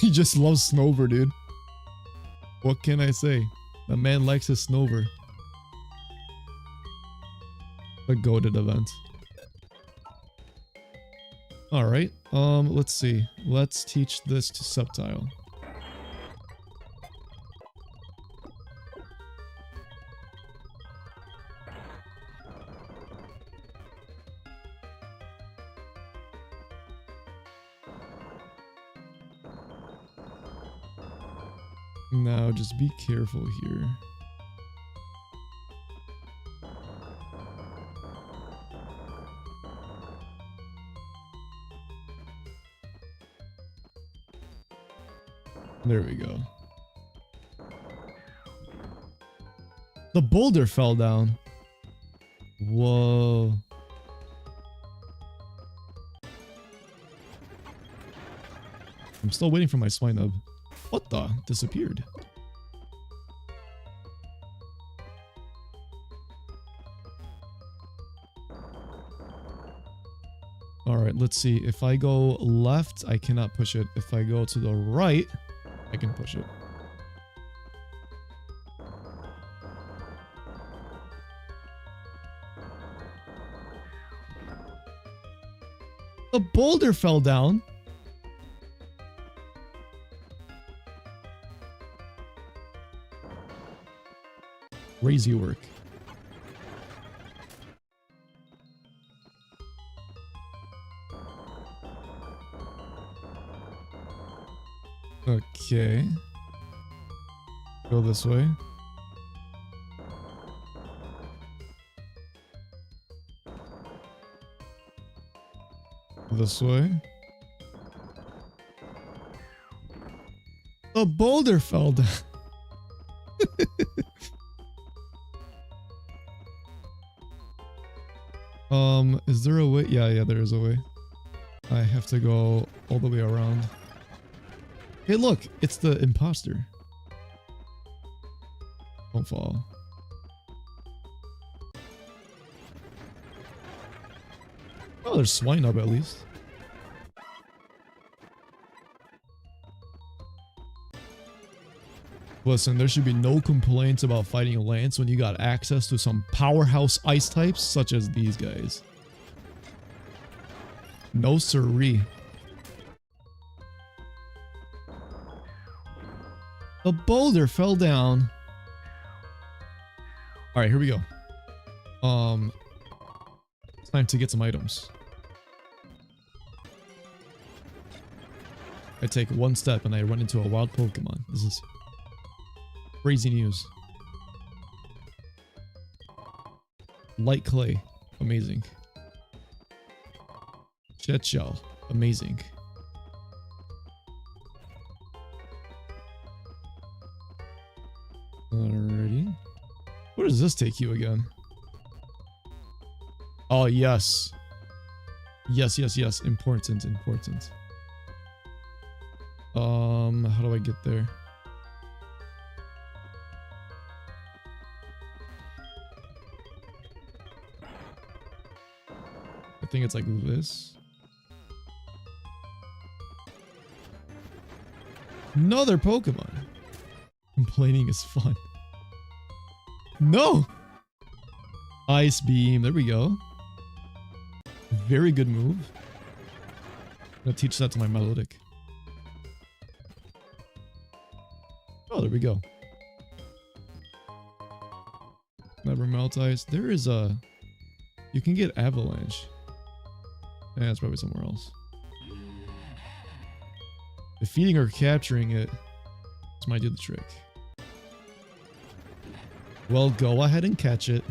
He just loves Snover, dude. What can I say? The man likes his Snover. A goated event. Alright, let's see. Let's teach this to Subtile. Now, just be careful here. There we go. The boulder fell down. Whoa. I'm still waiting for my Swinub. What the? Disappeared. Alright, let's see. If I go left, I cannot push it. If I go to the right, I can push it. The boulder fell down. Crazy work. Okay. Go this way. This way. The boulder fell down. Is there a way? Yeah, there is a way. I have to go all the way around. Hey, look, it's the imposter. Don't fall. Oh, there's swine up at least. Listen, there should be no complaints about fighting a Lance when you got access to some powerhouse ice types such as these guys. No siree. The boulder fell down. Alright, here we go. It's time to get some items. I take one step and I run into a wild Pokemon. This is crazy news. Light Clay. Amazing. Jet Shell. Amazing. Alrighty. Where does this take you again? Oh, yes. Yes. Important. How do I get there? I think it's like this. Another Pokemon. Complaining is fun. No! Ice Beam. There we go. Very good move. I'm gonna teach that to my Melodic. Oh, there we go. Never Melt Ice. There is a... You can get Avalanche. Yeah, it's probably somewhere else. Defeating or capturing it. This might do the trick. Well, go ahead and catch it.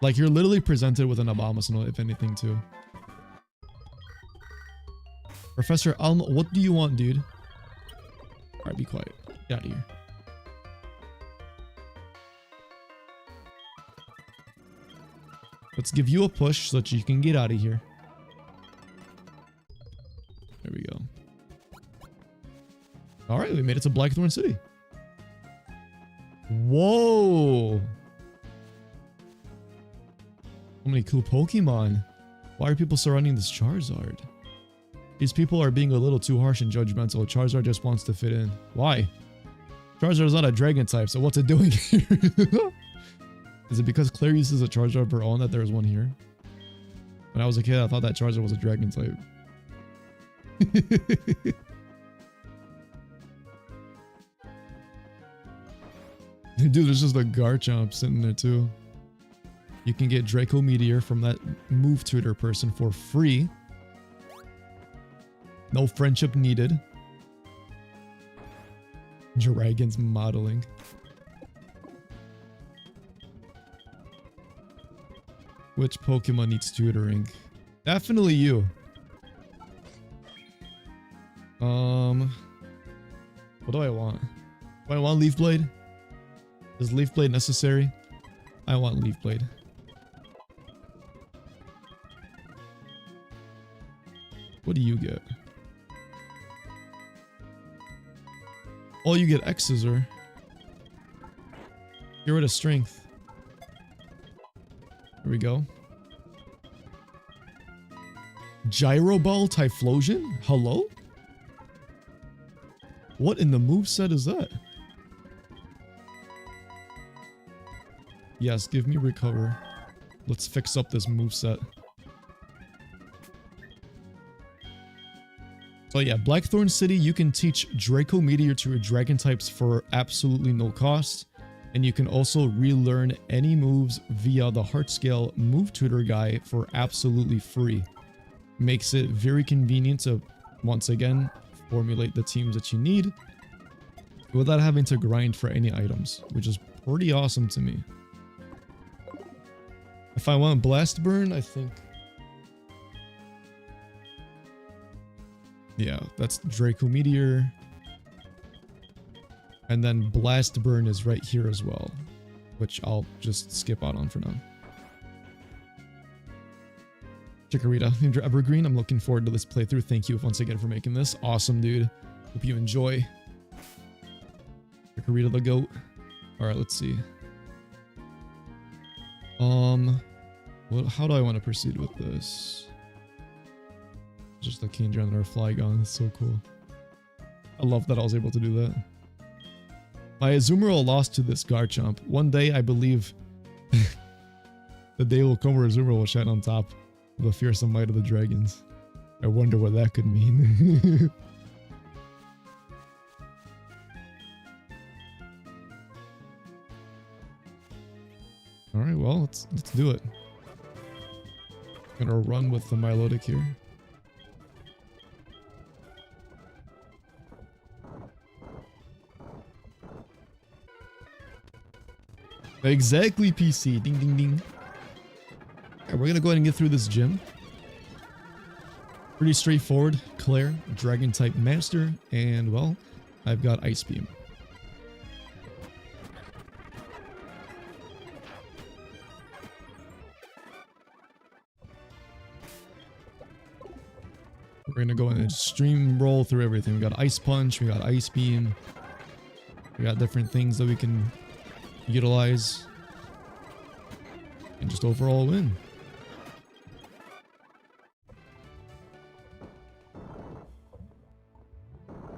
Like, you're literally presented with an Abomasnow, if anything, too. Professor Alma, what do you want, dude? Alright, be quiet. Get out of here. Let's give you a push so that you can get out of here. There we go. All right, we made it to Blackthorn City. Whoa! So many cool Pokemon. Why are people surrounding this Charizard? These people are being a little too harsh and judgmental. Charizard just wants to fit in. Why? Charizard is not a dragon type, so what's it doing here? Is it because Claire uses a Charizard of her own that there's one here? When I was a kid, I thought that Charizard was a dragon type. Dude, there's just a Garchomp sitting there too. You can get Draco Meteor from that move tutor person for free. No friendship needed. Dragon's modeling. Which Pokemon needs tutoring? Definitely you. What do I want? Do I want Leaf Blade? Is Leaf Blade necessary? I want Leaf Blade. What do you get? Oh, you get X-Scissor. Get rid of Strength. Here we go. Gyro Ball Typhlosion? Hello? What in the moveset is that? Yes, give me Recover. Let's fix up this moveset. So yeah, Blackthorn City, you can teach Draco Meteor to your dragon types for absolutely no cost. And you can also relearn any moves via the Heart Scale Move Tutor guy for absolutely free. Makes it very convenient to, once again, formulate the teams that you need without having to grind for any items, which is pretty awesome to me. If I want Blast Burn, I think... yeah, that's Draco Meteor. And then Blast Burn is right here as well, which I'll just skip out on for now. Chikorita, named your Evergreen. I'm looking forward to this playthrough. Thank you once again for making this. Awesome, dude. Hope you enjoy. Chikorita the GOAT. Alright, let's see. How do I want to proceed with this? Just the Kingdra and our Flygon. It's so cool. I love that I was able to do that. My Azumarill lost to this Garchomp. One day, I believe the day will come where Azumarill will shine on top of the fearsome might of the dragons. I wonder what that could mean. Alright, well, let's do it. Gonna run with the Milotic here. Exactly, PC. Ding, ding, ding. Alright, we're gonna go ahead and get through this gym. Pretty straightforward. Claire, Dragon type Master, and well, I've got Ice Beam. We're gonna go in and stream roll through everything. We got Ice Punch, we got Ice Beam, we got different things that we can utilize and just overall win.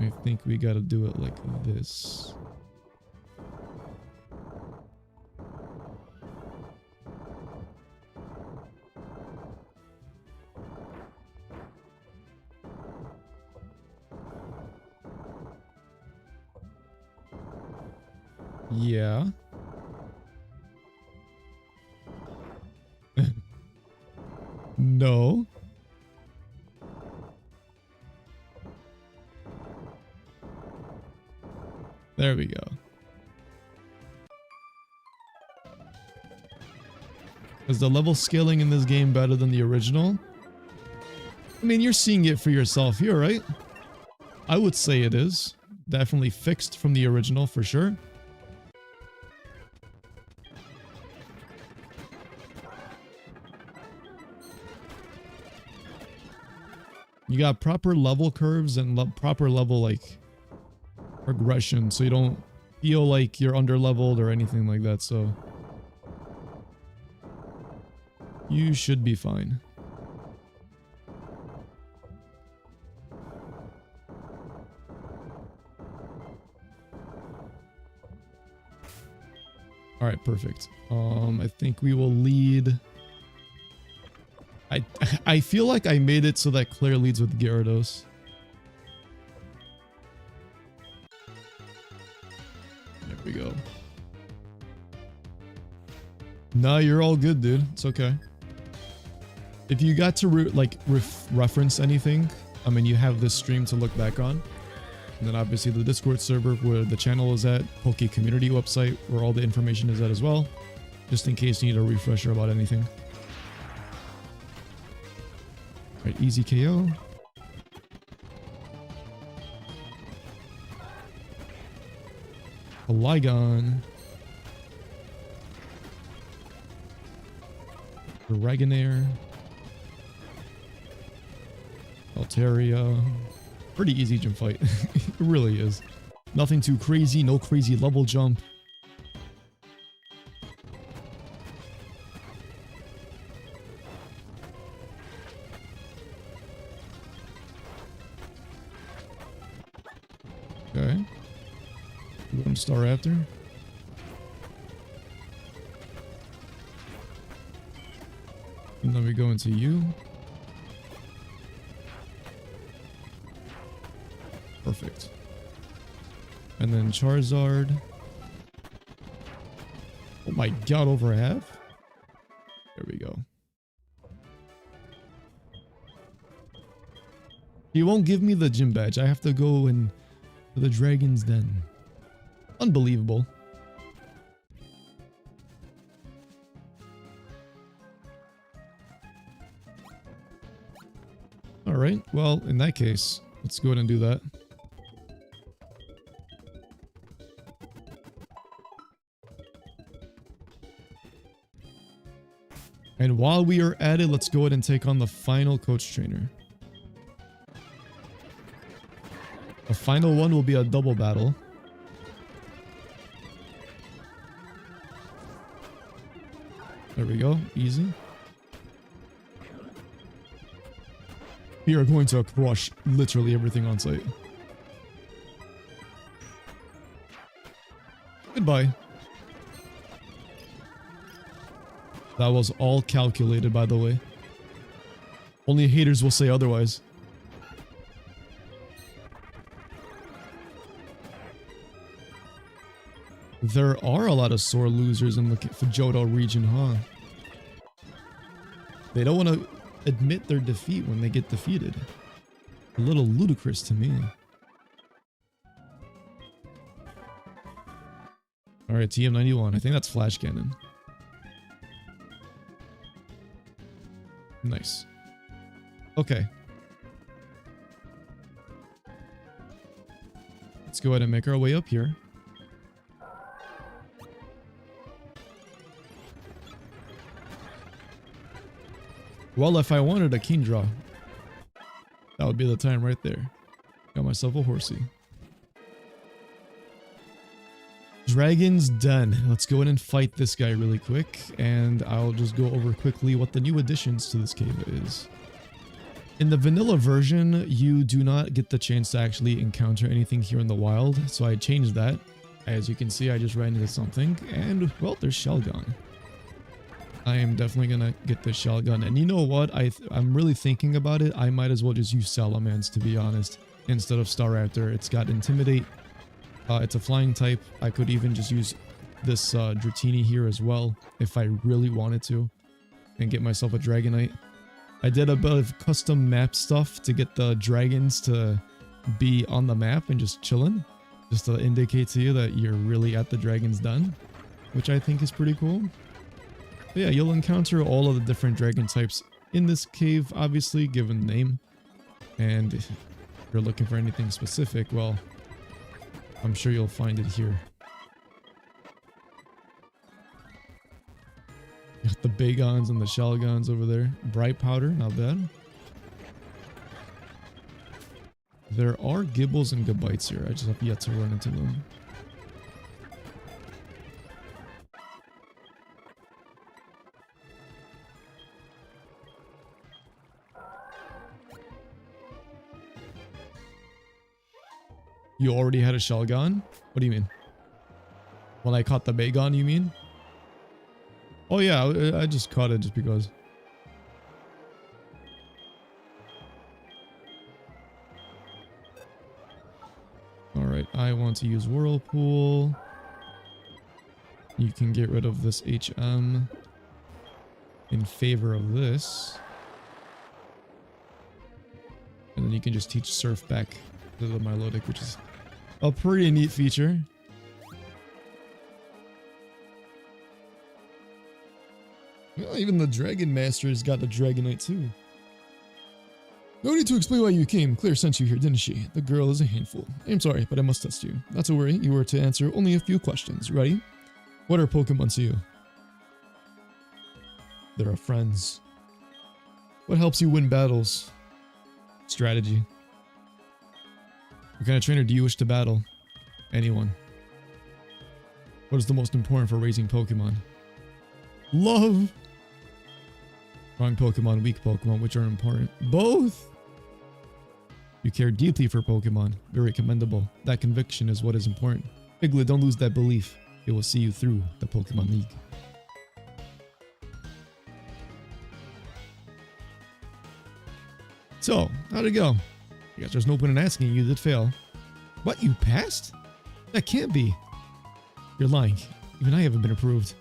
I think we gotta do it like this. Yeah. No. There we go. Is the level scaling in this game better than the original? I mean, you're seeing it for yourself here, right? I would say it is. Definitely fixed from the original for sure. got proper level curves and proper level like progression, so you don't feel like you're under leveled or anything like that. So you should be fine. All right, perfect. I think we will lead. I feel like I made it so that Claire leads with Gyarados. There we go. Nah, you're all good, dude. It's okay. If you got to reference anything, I mean, you have this stream to look back on. And then obviously the Discord server where the channel is at, Poke Community website where all the information is at as well, just in case you need a refresher about anything. Alright, easy KO. A Lygon. Dragonair. Altaria. Pretty easy gym fight. It really is. Nothing too crazy, no crazy level jump. Okay. 1 star after. And then we go into you. Perfect. And then Charizard. Oh my god, over half? There we go. He won't give me the gym badge. I have to go in to the Dragon's Den. Unbelievable. Alright, well, in that case, let's go ahead and do that. And while we are at it, let's go ahead and take on the final coach trainer. The final one will be a double battle. There we go, easy. We are going to crush literally everything on site. Goodbye. That was all calculated, by the way. Only haters will say otherwise. There are a lot of sore losers in the Johto region, huh? They don't want to admit their defeat when they get defeated. A little ludicrous to me. Alright, TM91. I think that's Flash Cannon. Nice. Okay. Let's go ahead and make our way up here. Well, if I wanted a Kingdra, that would be the time right there. Got myself a horsey. Dragon's Den. Let's go in and fight this guy really quick, and I'll just go over quickly what the new additions to this cave is. In the vanilla version, you do not get the chance to actually encounter anything here in the wild, so I changed that. As you can see, I just ran into something, and well, there's Shelgon. I am definitely gonna get this Shelgon, and you know what? I'm really thinking about it. I might as well just use Salamence, to be honest, instead of Staraptor. It's got Intimidate. It's a flying type. I could even just use this Dratini here as well if I really wanted to and get myself a Dragonite. I did a bit of custom map stuff to get the dragons to be on the map and just chilling, just to indicate to you that you're really at the Dragon's Den, which I think is pretty cool. But yeah, you'll encounter all of the different dragon types in this cave, obviously, given the name. And if you're looking for anything specific, well, I'm sure you'll find it here. Got the Bagons and the Shelgons over there. Bright Powder, not bad. There are gibbles and gabites here. I just have yet to run into them. You already had a Shelgon? What do you mean? When I caught the Bagon, you mean? Oh yeah, I just caught it just because. Alright, I want to use Whirlpool. You can get rid of this HM in favor of this. And then you can just teach Surf back to the Milotic, which is a pretty neat feature. Well, even the Dragon Master's got the Dragonite too. No need to explain why you came. Claire sent you here, didn't she? The girl is a handful. I'm sorry, but I must test you. Not to worry, you were to answer only a few questions. Ready? What are Pokemon to you? They're friends. What helps you win battles? Strategy. What kind of trainer do you wish to battle? Anyone. What is the most important for raising Pokemon? Love! Strong Pokemon, weak Pokemon, which are important? Both! You care deeply for Pokemon. Very commendable. That conviction is what is important. Piglet, don't lose that belief. It will see you through the Pokemon League. So, how'd it go? I guess there's no point in asking. You did fail. What, you passed? That can't be. You're lying. Even I haven't been approved.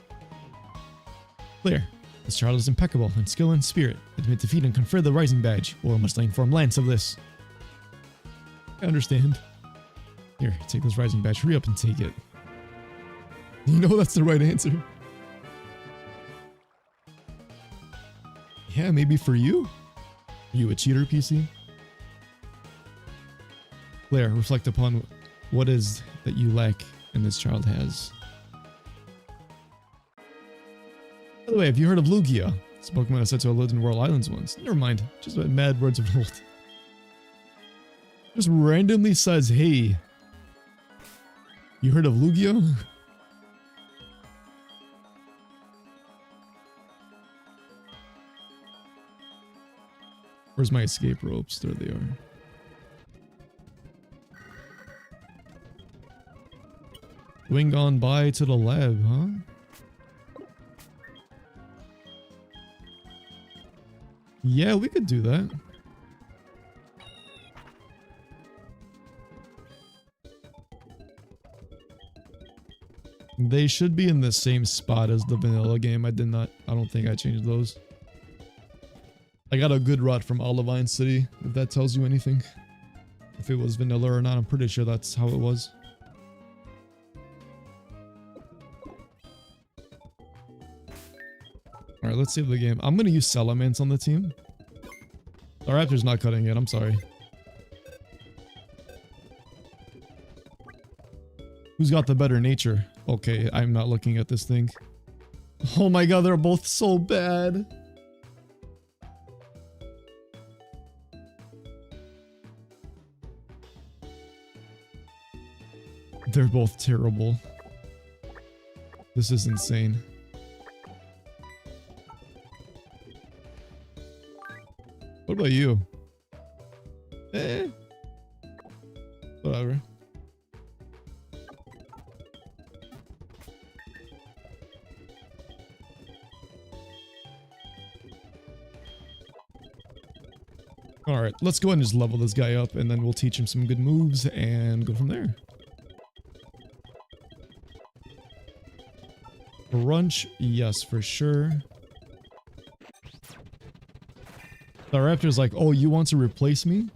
Clear. This child is impeccable in skill and spirit. Admit defeat and confer the Rising Badge, or must I inform Lance of this? I understand. Here, take this Rising Badge. Hurry up and take it. You know that's the right answer. Yeah, maybe for you? Are you a cheater, PC? Claire, reflect upon what is that you lack and this child has. By the way, have you heard of Lugia? This Pokemon is said to have lived in Whirl Islands once. Never mind, just mad words of old. Just randomly says, hey. You heard of Lugia? Where's my escape ropes? There they are. Wing on by to the lab, huh? Yeah, we could do that. They should be in the same spot as the vanilla game. I don't think I changed those. I got a good rod from Olivine City, if that tells you anything. If it was vanilla or not, I'm pretty sure that's how it was. Alright, let's save the game. I'm gonna use Salamence on the team. The Raptor's not cutting it, I'm sorry. Who's got the better nature? Okay, I'm not looking at this thing. Oh my god, they're both so bad. They're both terrible. This is insane. What about you? Whatever. Alright, let's go ahead and just level this guy up and then we'll teach him some good moves and go from there. Brunch, yes, for sure. The Raptor's like, oh, you want to replace me?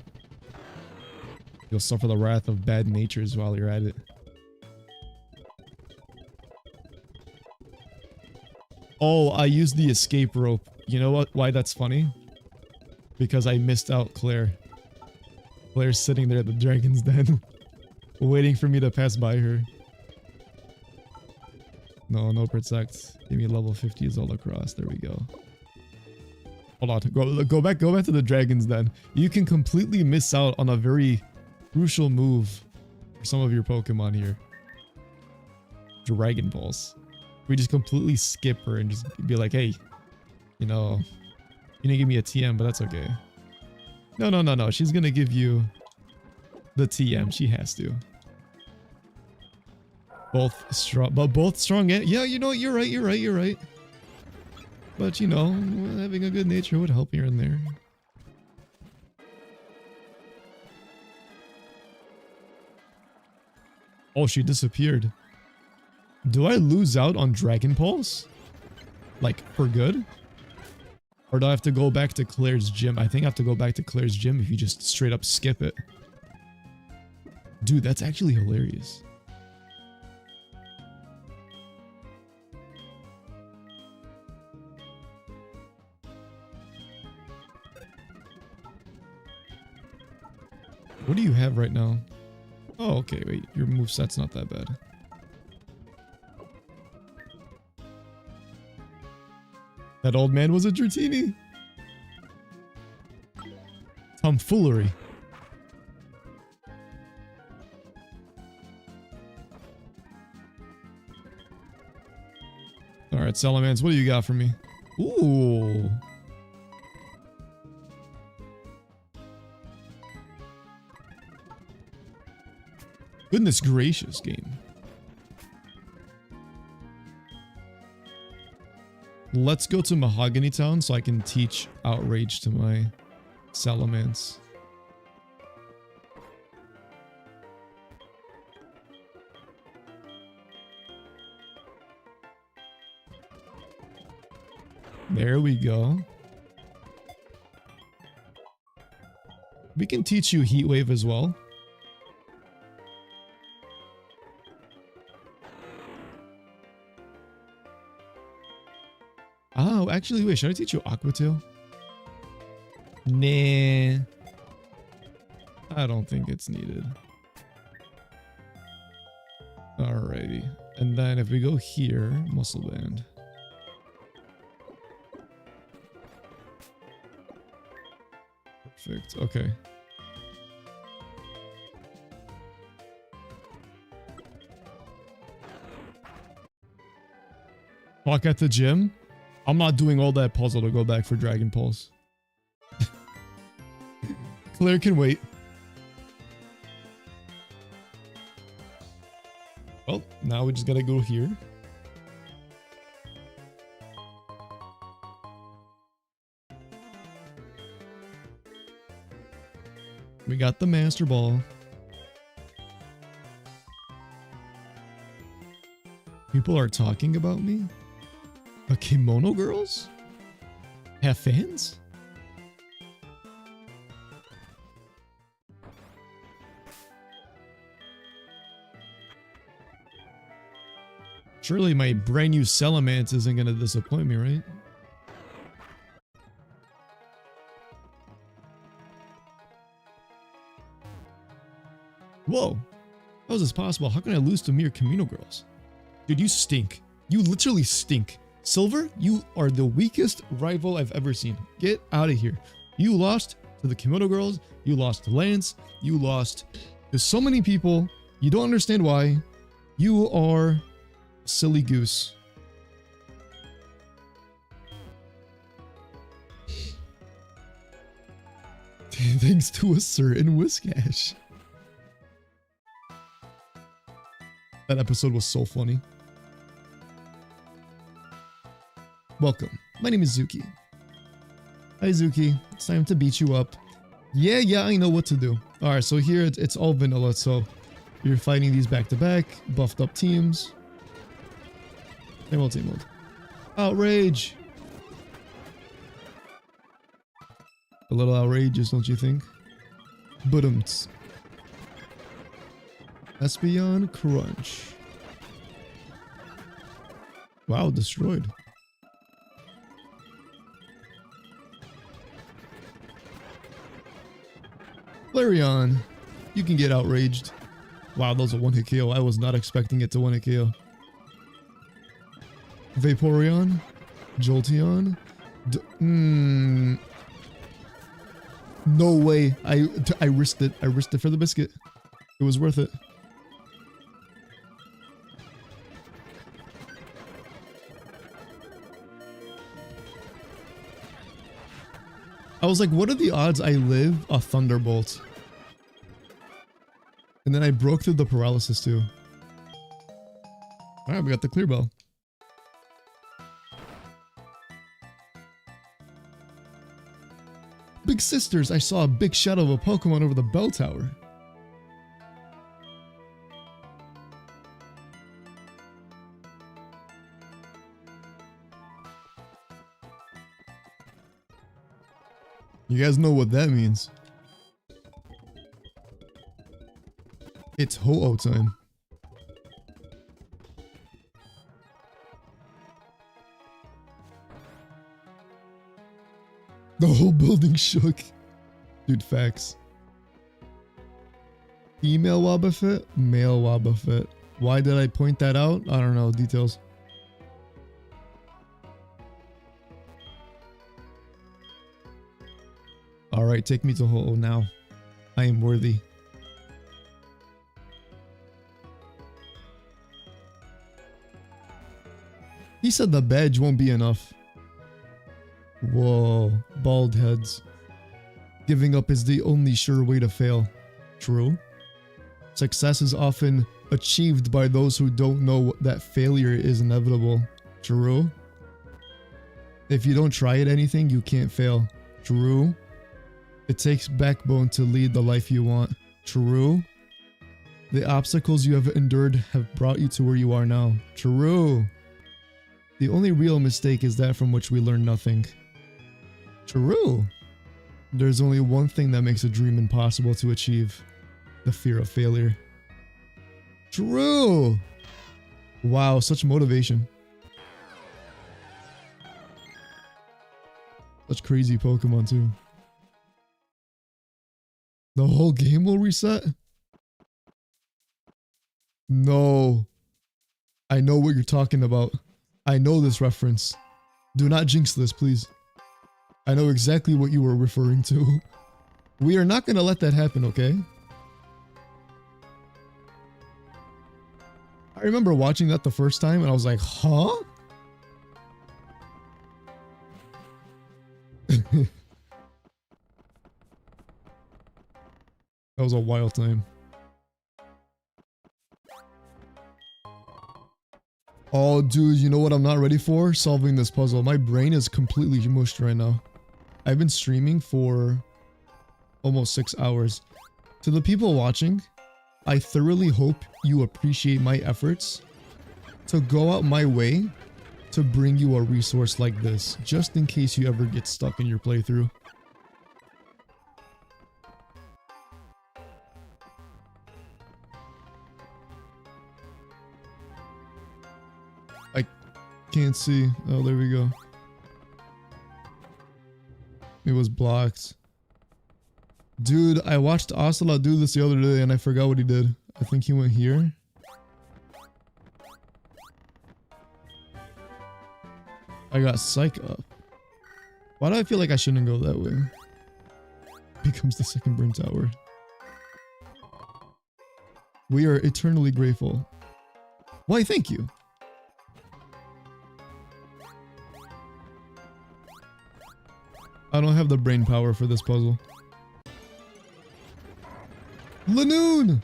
You'll suffer the wrath of bad natures while you're at it. Oh, I used the escape rope. You know what? Why that's funny? Because I missed out Claire. Claire's sitting there at the Dragon's Den, waiting for me to pass by her. No protect. Give me level 50s all across. There we go. Hold on. Go back to the Dragon's Den. You can completely miss out on a very crucial move for some of your Pokemon here. Dragon Balls. We just completely skip her and just be like, hey, you know, you didn't give me a TM, but that's okay. No. She's gonna give you the TM. She has to. Both strong, but both strong. Yeah, you know, you're right. But you know, having a good nature would help here and there. Oh, she disappeared. Do I lose out on Dragon Pulse? Like, for good? Or do I have to go back to Claire's gym? I think I have to go back to Claire's gym if you just straight up skip it. Dude, that's actually hilarious. What do you have right now? Oh, okay, wait. Your moveset's not that bad. That old man was a Dratini. Tomfoolery. Alright, Salamence, what do you got for me? Ooh. Goodness gracious, game. Let's go to Mahogany Town so I can teach Outrage to my Salamence. There we go. We can teach you Heat Wave as well. Oh, actually, wait, should I teach you Aqua Tail? Nah. I don't think it's needed. Alrighty. And then if we go here, Muscle Band. Perfect, okay. Walk at the gym? I'm not doing all that puzzle to go back for Dragon Pulse. Claire can wait. Well, now we just gotta go here. We got the Master Ball. People are talking about me? The Kimono Girls? Have fans? Surely my brand new Salamence isn't gonna disappoint me, right? Whoa! How is this possible? How can I lose to mere Kimono Girls? Dude, you stink. You literally stink. Silver, you are the weakest rival I've ever seen. Get out of here. You lost to the Kimono Girls. You lost to Lance. You lost to so many people. You don't understand why. You are a silly goose. Thanks to a certain Whiskash. That episode was so funny. Welcome. My name is Zuki. Hi, Zuki. It's time to beat you up. Yeah, I know what to do. Alright, so here it's all vanilla, so you're fighting these back-to-back, buffed up teams. Team mode. Outrage! A little outrageous, don't you think? Budumts. Espeon Crunch. Wow, destroyed. Flareon, you can get outraged. Wow, that was a one-hit KO. I was not expecting it to one-hit KO. Vaporeon, Jolteon. No way. I risked it. I risked it for the biscuit. It was worth it. I was like, what are the odds I live a thunderbolt? And then I broke through the paralysis too. Alright, we got the clear bell. Big sisters, I saw a big shadow of a Pokemon over the bell tower. You guys know what that means. It's Ho-Oh time. The whole building shook. Dude, facts. Female Wobbuffet, male Wobbuffet. Why did I point that out? I don't know, details. Alright, take me to Ho-Oh now. I am worthy. He said the badge won't be enough. Whoa, bald heads. Giving up is the only sure way to fail. True. Success is often achieved by those who don't know that failure is inevitable. True. If you don't try at anything, you can't fail. True. It takes backbone to lead the life you want. True. The obstacles you have endured have brought you to where you are now. True. The only real mistake is that from which we learn nothing. True. There's only one thing that makes a dream impossible to achieve. The fear of failure. True. Wow, such motivation. Such crazy Pokemon too. The whole game will reset? No. I know what you're talking about. I know this reference. Do not jinx this, please. I know exactly what you were referring to. We are not gonna let that happen, okay? I remember watching that the first time and I was like, huh? That was a wild time. Oh, dude, you know what I'm not ready for? Solving this puzzle. My brain is completely mushed right now. I've been streaming for almost 6 hours. To the people watching, I thoroughly hope you appreciate my efforts to go out my way to bring you a resource like this, just in case you ever get stuck in your playthrough. Can't see. Oh, there we go. It was blocked. Dude, I watched Ocelot do this the other day and I forgot what he did. I think he went here. I got Psych up. Why do I feel like I shouldn't go that way? Becomes the second burn tower. We are eternally grateful. Why, thank you. I don't have the brain power for this puzzle. Lanoon!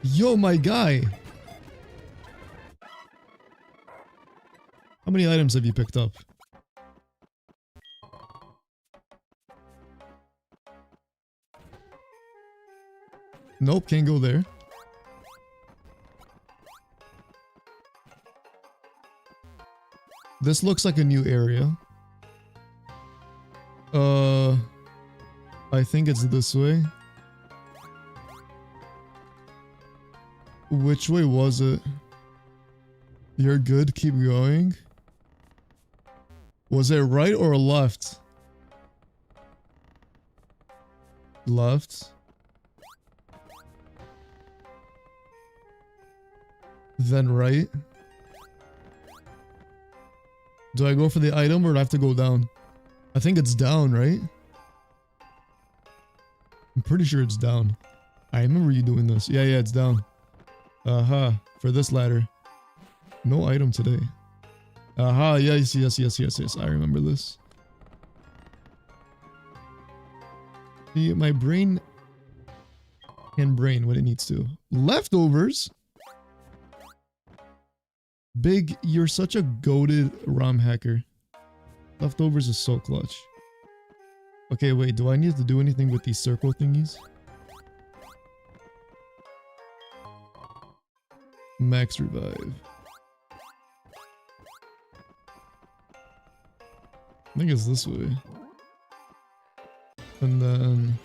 Yo, my guy! How many items have you picked up? Nope, can't go there. This looks like a new area. I think it's this way. Which way was it? You're good, keep going. Was it right or left? Left. Then right. Do I go for the item or do I have to go down? I think it's down, right? I'm pretty sure it's down. I remember you doing this. Yeah, it's down. Aha, for this ladder. No item today. Aha, yes. I remember this. See, my brain can brain when it needs to. Leftovers? Big, you're such a goated ROM hacker. Leftovers is so clutch. Okay, wait, do I need to do anything with these circle thingies? Max revive. I think it's this way. And then...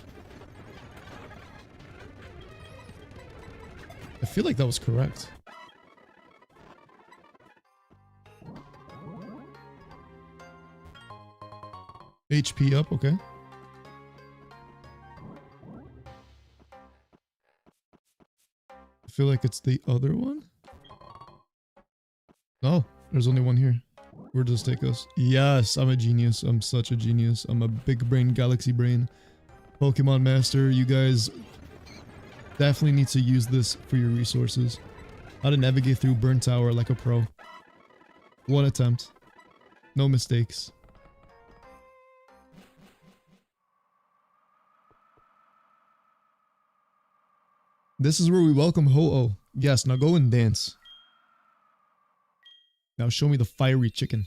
I feel like that was correct. HP up, okay. I feel like it's the other one. No, there's only one here. Where does this take us? Yes, I'm a genius. I'm such a genius. I'm a big brain, galaxy brain. Pokemon Master, you guys definitely need to use this for your resources. How to navigate through Burn Tower like a pro. One attempt. No mistakes. This is where we welcome Ho-Oh. Yes, now go and dance. Now show me the fiery chicken.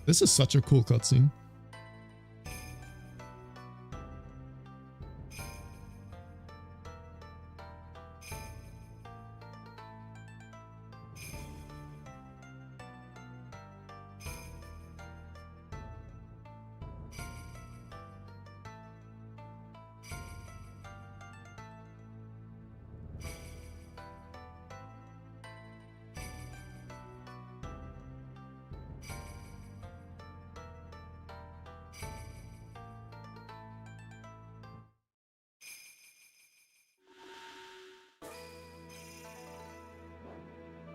This is such a cool cutscene.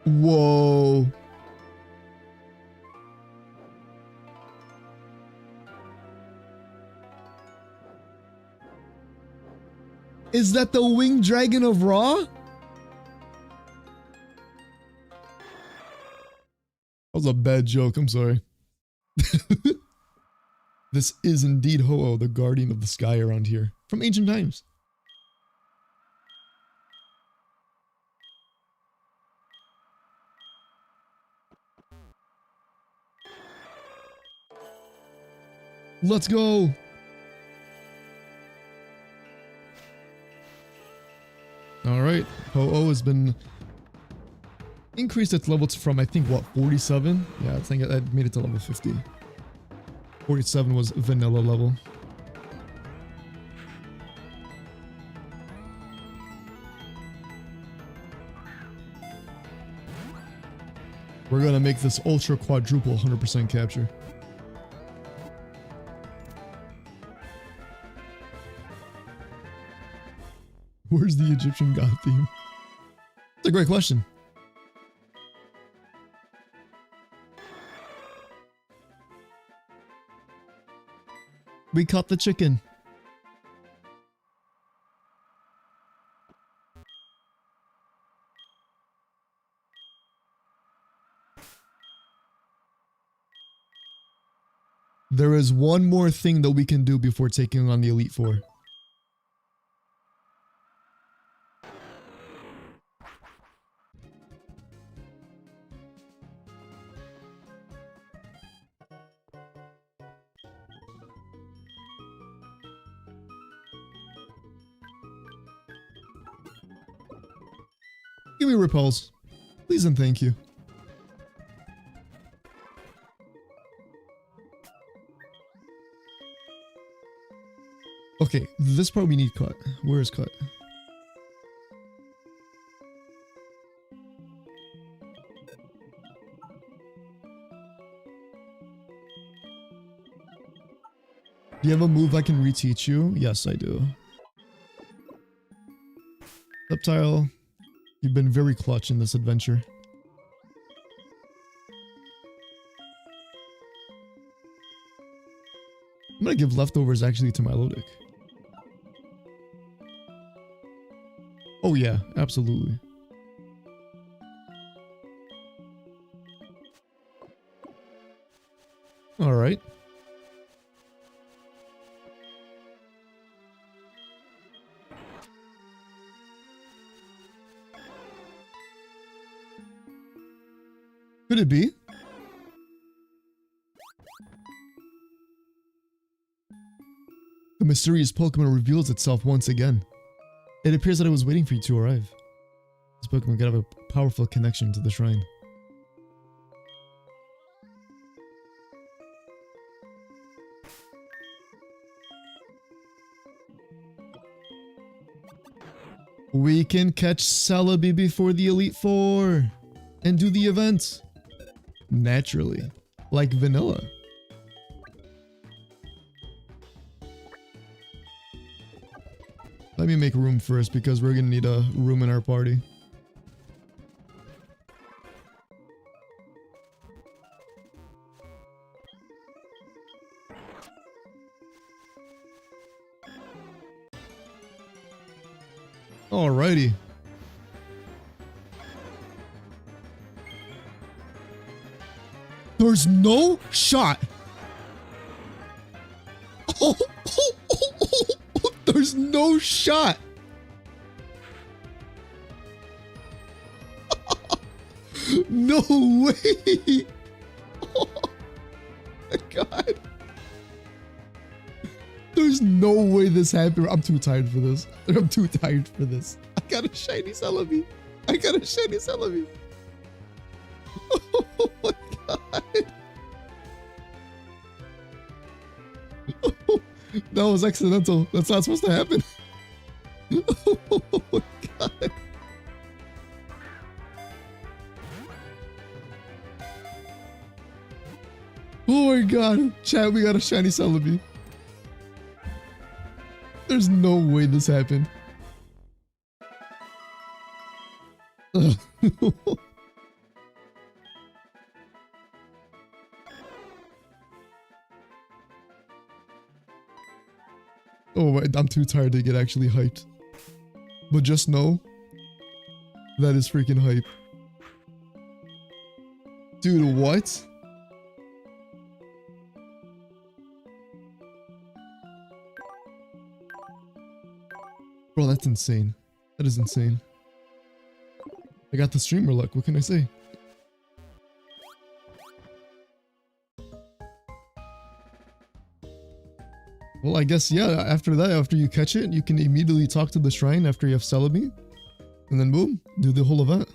Whoa. Is that the winged dragon of Ra? That was a bad joke, I'm sorry. This is indeed Ho-Oh, the guardian of the sky around here, from ancient times. Let's go! Alright, Ho-Oh has been increased its levels from, I think, what, 47? Yeah, I think I made it to level 50. 47 was vanilla level. We're gonna make this ultra quadruple 100% capture. Where's the Egyptian god theme? That's a great question. We caught the chicken. There is one more thing that we can do before taking on the Elite Four. Give me repels. Please and thank you. Okay, this part we need cut. Where is cut? Do you have a move I can reteach you? Yes, I do. Reptile. You've been very clutch in this adventure. I'm gonna give leftovers actually to Melodic. Oh yeah, absolutely. All right. Could it be? The mysterious Pokemon reveals itself once again. It appears that it was waiting for you to arrive. This Pokemon could have a powerful connection to the shrine. We can catch Celebi before the Elite Four and do the event. Naturally, like vanilla. Let me make room first because we're gonna need a room in our party. Alrighty. There's no shot. There's no shot. No way. Oh my god. There's no way this happened. I'm too tired for this. I'm too tired for this. I got a shiny Celebi. I got a shiny Celebi. Oh my god. Oh, that was accidental. That's not supposed to happen. Oh my god. Oh my god. Chat, we got a shiny Celebi. There's no way this happened. Oh, I'm too tired to get actually hyped. But just know, that is freaking hype. Dude, what? Bro, that's insane. That is insane. I got the streamer luck, what can I say? Well, I guess, yeah, after that, after you catch it, you can immediately talk to the shrine after you have Celebi. And then boom, do the whole event.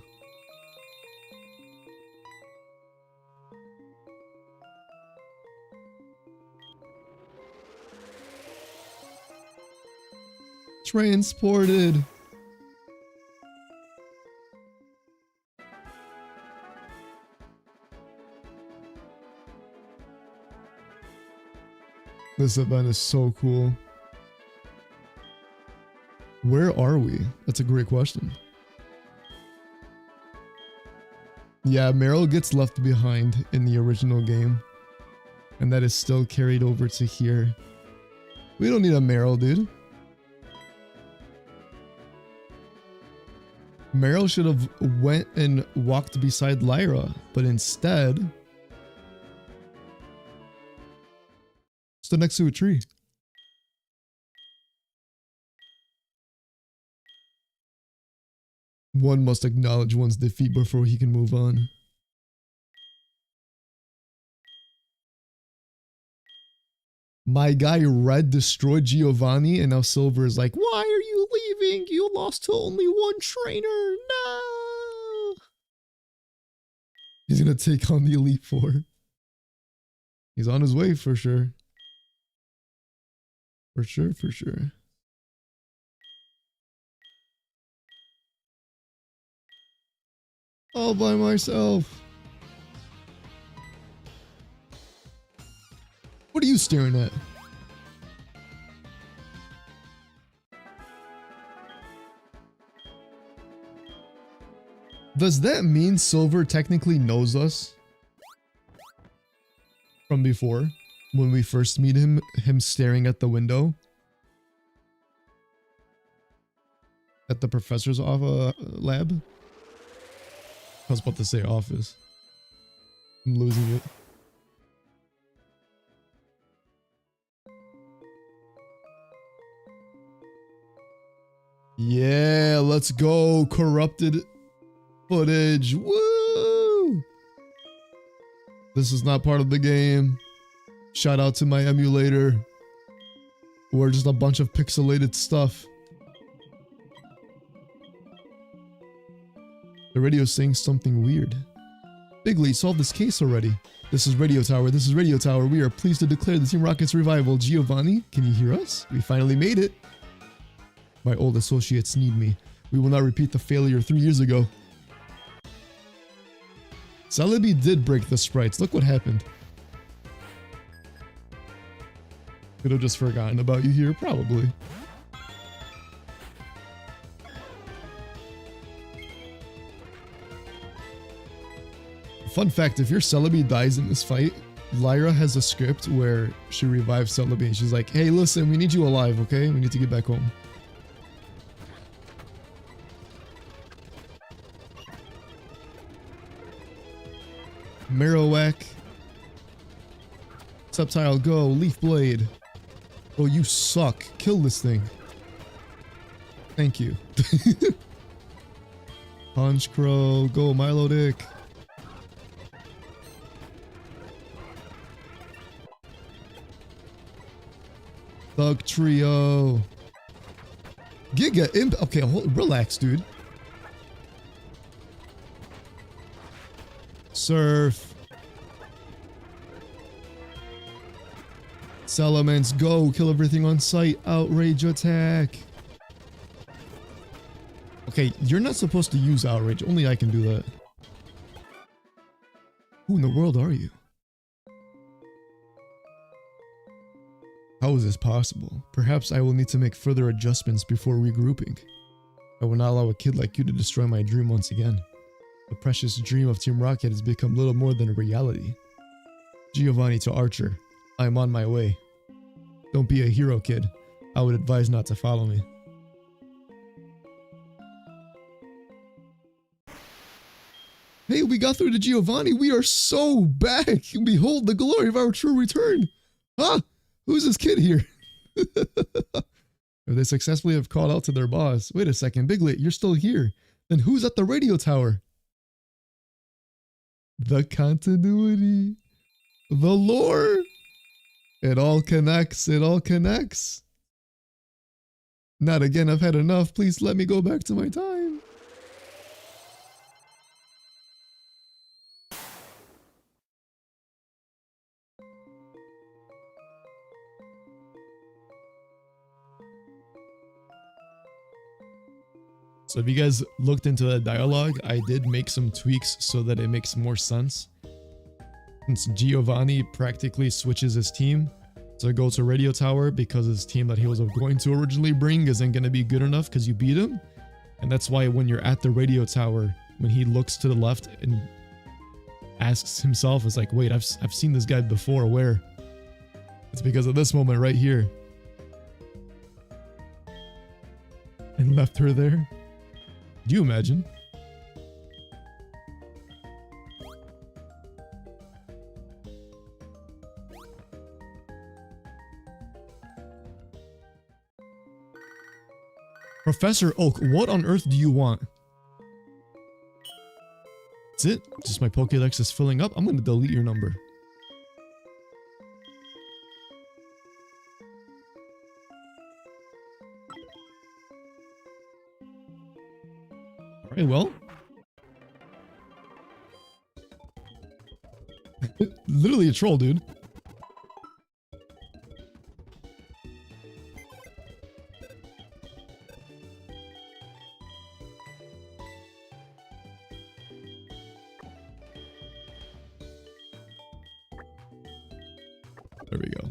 Transported. This event is so cool. Where are we? That's a great question. Yeah, Meryl gets left behind in the original game. And that is still carried over to here. We don't need a Meryl, dude. Meryl should have went and walked beside Lyra, but instead stood next to a tree. One must acknowledge one's defeat before he can move on. My guy Red destroyed Giovanni and now Silver is like, why are you leaving? You lost to only one trainer. No. He's gonna take on the Elite Four. He's on his way for sure. For sure, for sure. All by myself. What are you staring at? Does that mean Silver technically knows us from before? when we first meet him staring at the window at the professor's lab. I was about to say office. I'm losing it. Yeah, let's go. Corrupted footage. Woo! This is not part of the game. Shout out to my emulator. We're just a bunch of pixelated stuff. The radio's saying something weird. Bigley, solve this case already. This is Radio Tower. This is Radio Tower. We are pleased to declare the Team Rocket's revival. Giovanni, can you hear us? We finally made it. My old associates need me. We will not repeat the failure 3 years ago. Celebi did break the sprites. Look what happened. Could have just forgotten about you here, probably. Fun fact, if your Celebi dies in this fight, Lyra has a script where she revives Celebi and she's like, hey, listen, we need you alive, okay? We need to get back home. Marowak. Subtile, go. Leaf Blade. Oh, you suck. Kill this thing. Thank you. Punch Crow. Go, Milotic. Thug Trio. Giga Imp. Okay, relax, dude. Surf. Salamence, go. Kill everything on sight. Outrage attack. Okay, you're not supposed to use outrage. Only I can do that. Who in the world are you? How is this possible? Perhaps I will need to make further adjustments before regrouping. I will not allow a kid like you to destroy my dream once again. The precious dream of Team Rocket has become little more than a reality. Giovanni to Archer. I am on my way. Don't be a hero, kid. I would advise not to follow me. Hey, we got through to Giovanni. We are so back. Behold the glory of our true return. Huh? Who's this kid here? They successfully have called out to their boss. Wait a second, Biglet, you're still here. Then who's at the radio tower? The continuity. The lore. It all connects. It all connects. Not again. I've had enough. Please let me go back to my time. So if you guys looked into the dialogue, I did make some tweaks so that it makes more sense. Since Giovanni practically switches his team to go to Radio Tower because his team that he was going to originally bring isn't going to be good enough because you beat him. And that's why when you're at the Radio Tower, when he looks to the left and asks himself, it's like, wait, I've seen this guy before, where? It's because of this moment right here. And left her there. Do you imagine? Professor Oak, what on earth do you want? That's it? Just my Pokédex is filling up. I'm going to delete your number. Alright, well. Literally a troll, dude. There we go.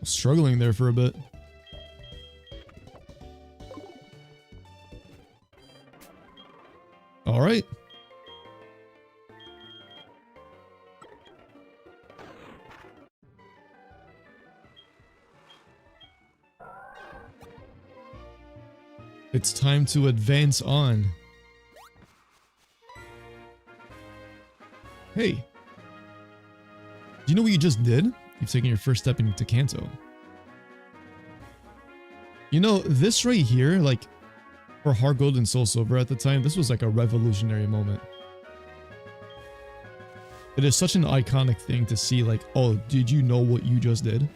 Struggling there for a bit. All right. It's time to advance on. Hey. Do you know what you just did? You've taken your first step into Kanto. You know, this right here, like, for HeartGold and Soul Silver at the time, this was like a revolutionary moment. It is such an iconic thing to see, like, oh, did you know what you just did?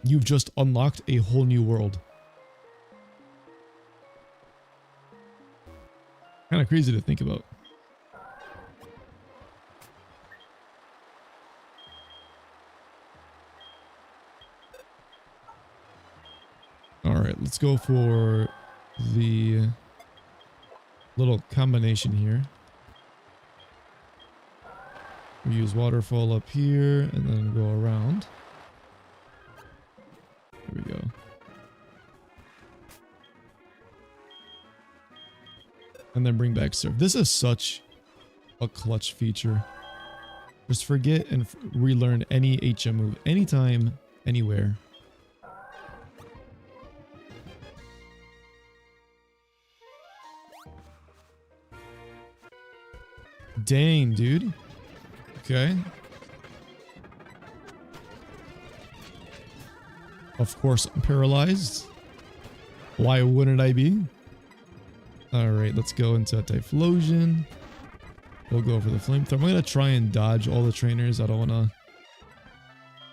You've just unlocked a whole new world. Kind of crazy to think about. Alright, let's go for the little combination here. We use waterfall up here and then go around. There we go. And then bring back surf. This is such a clutch feature. Just forget and relearn any HM move anytime, anywhere. Dang, dude. Okay. Of course, I'm paralyzed. Why wouldn't I be? Alright, let's go into a Typhlosion. We'll go for the flamethrower. I'm gonna try and dodge all the trainers. I don't wanna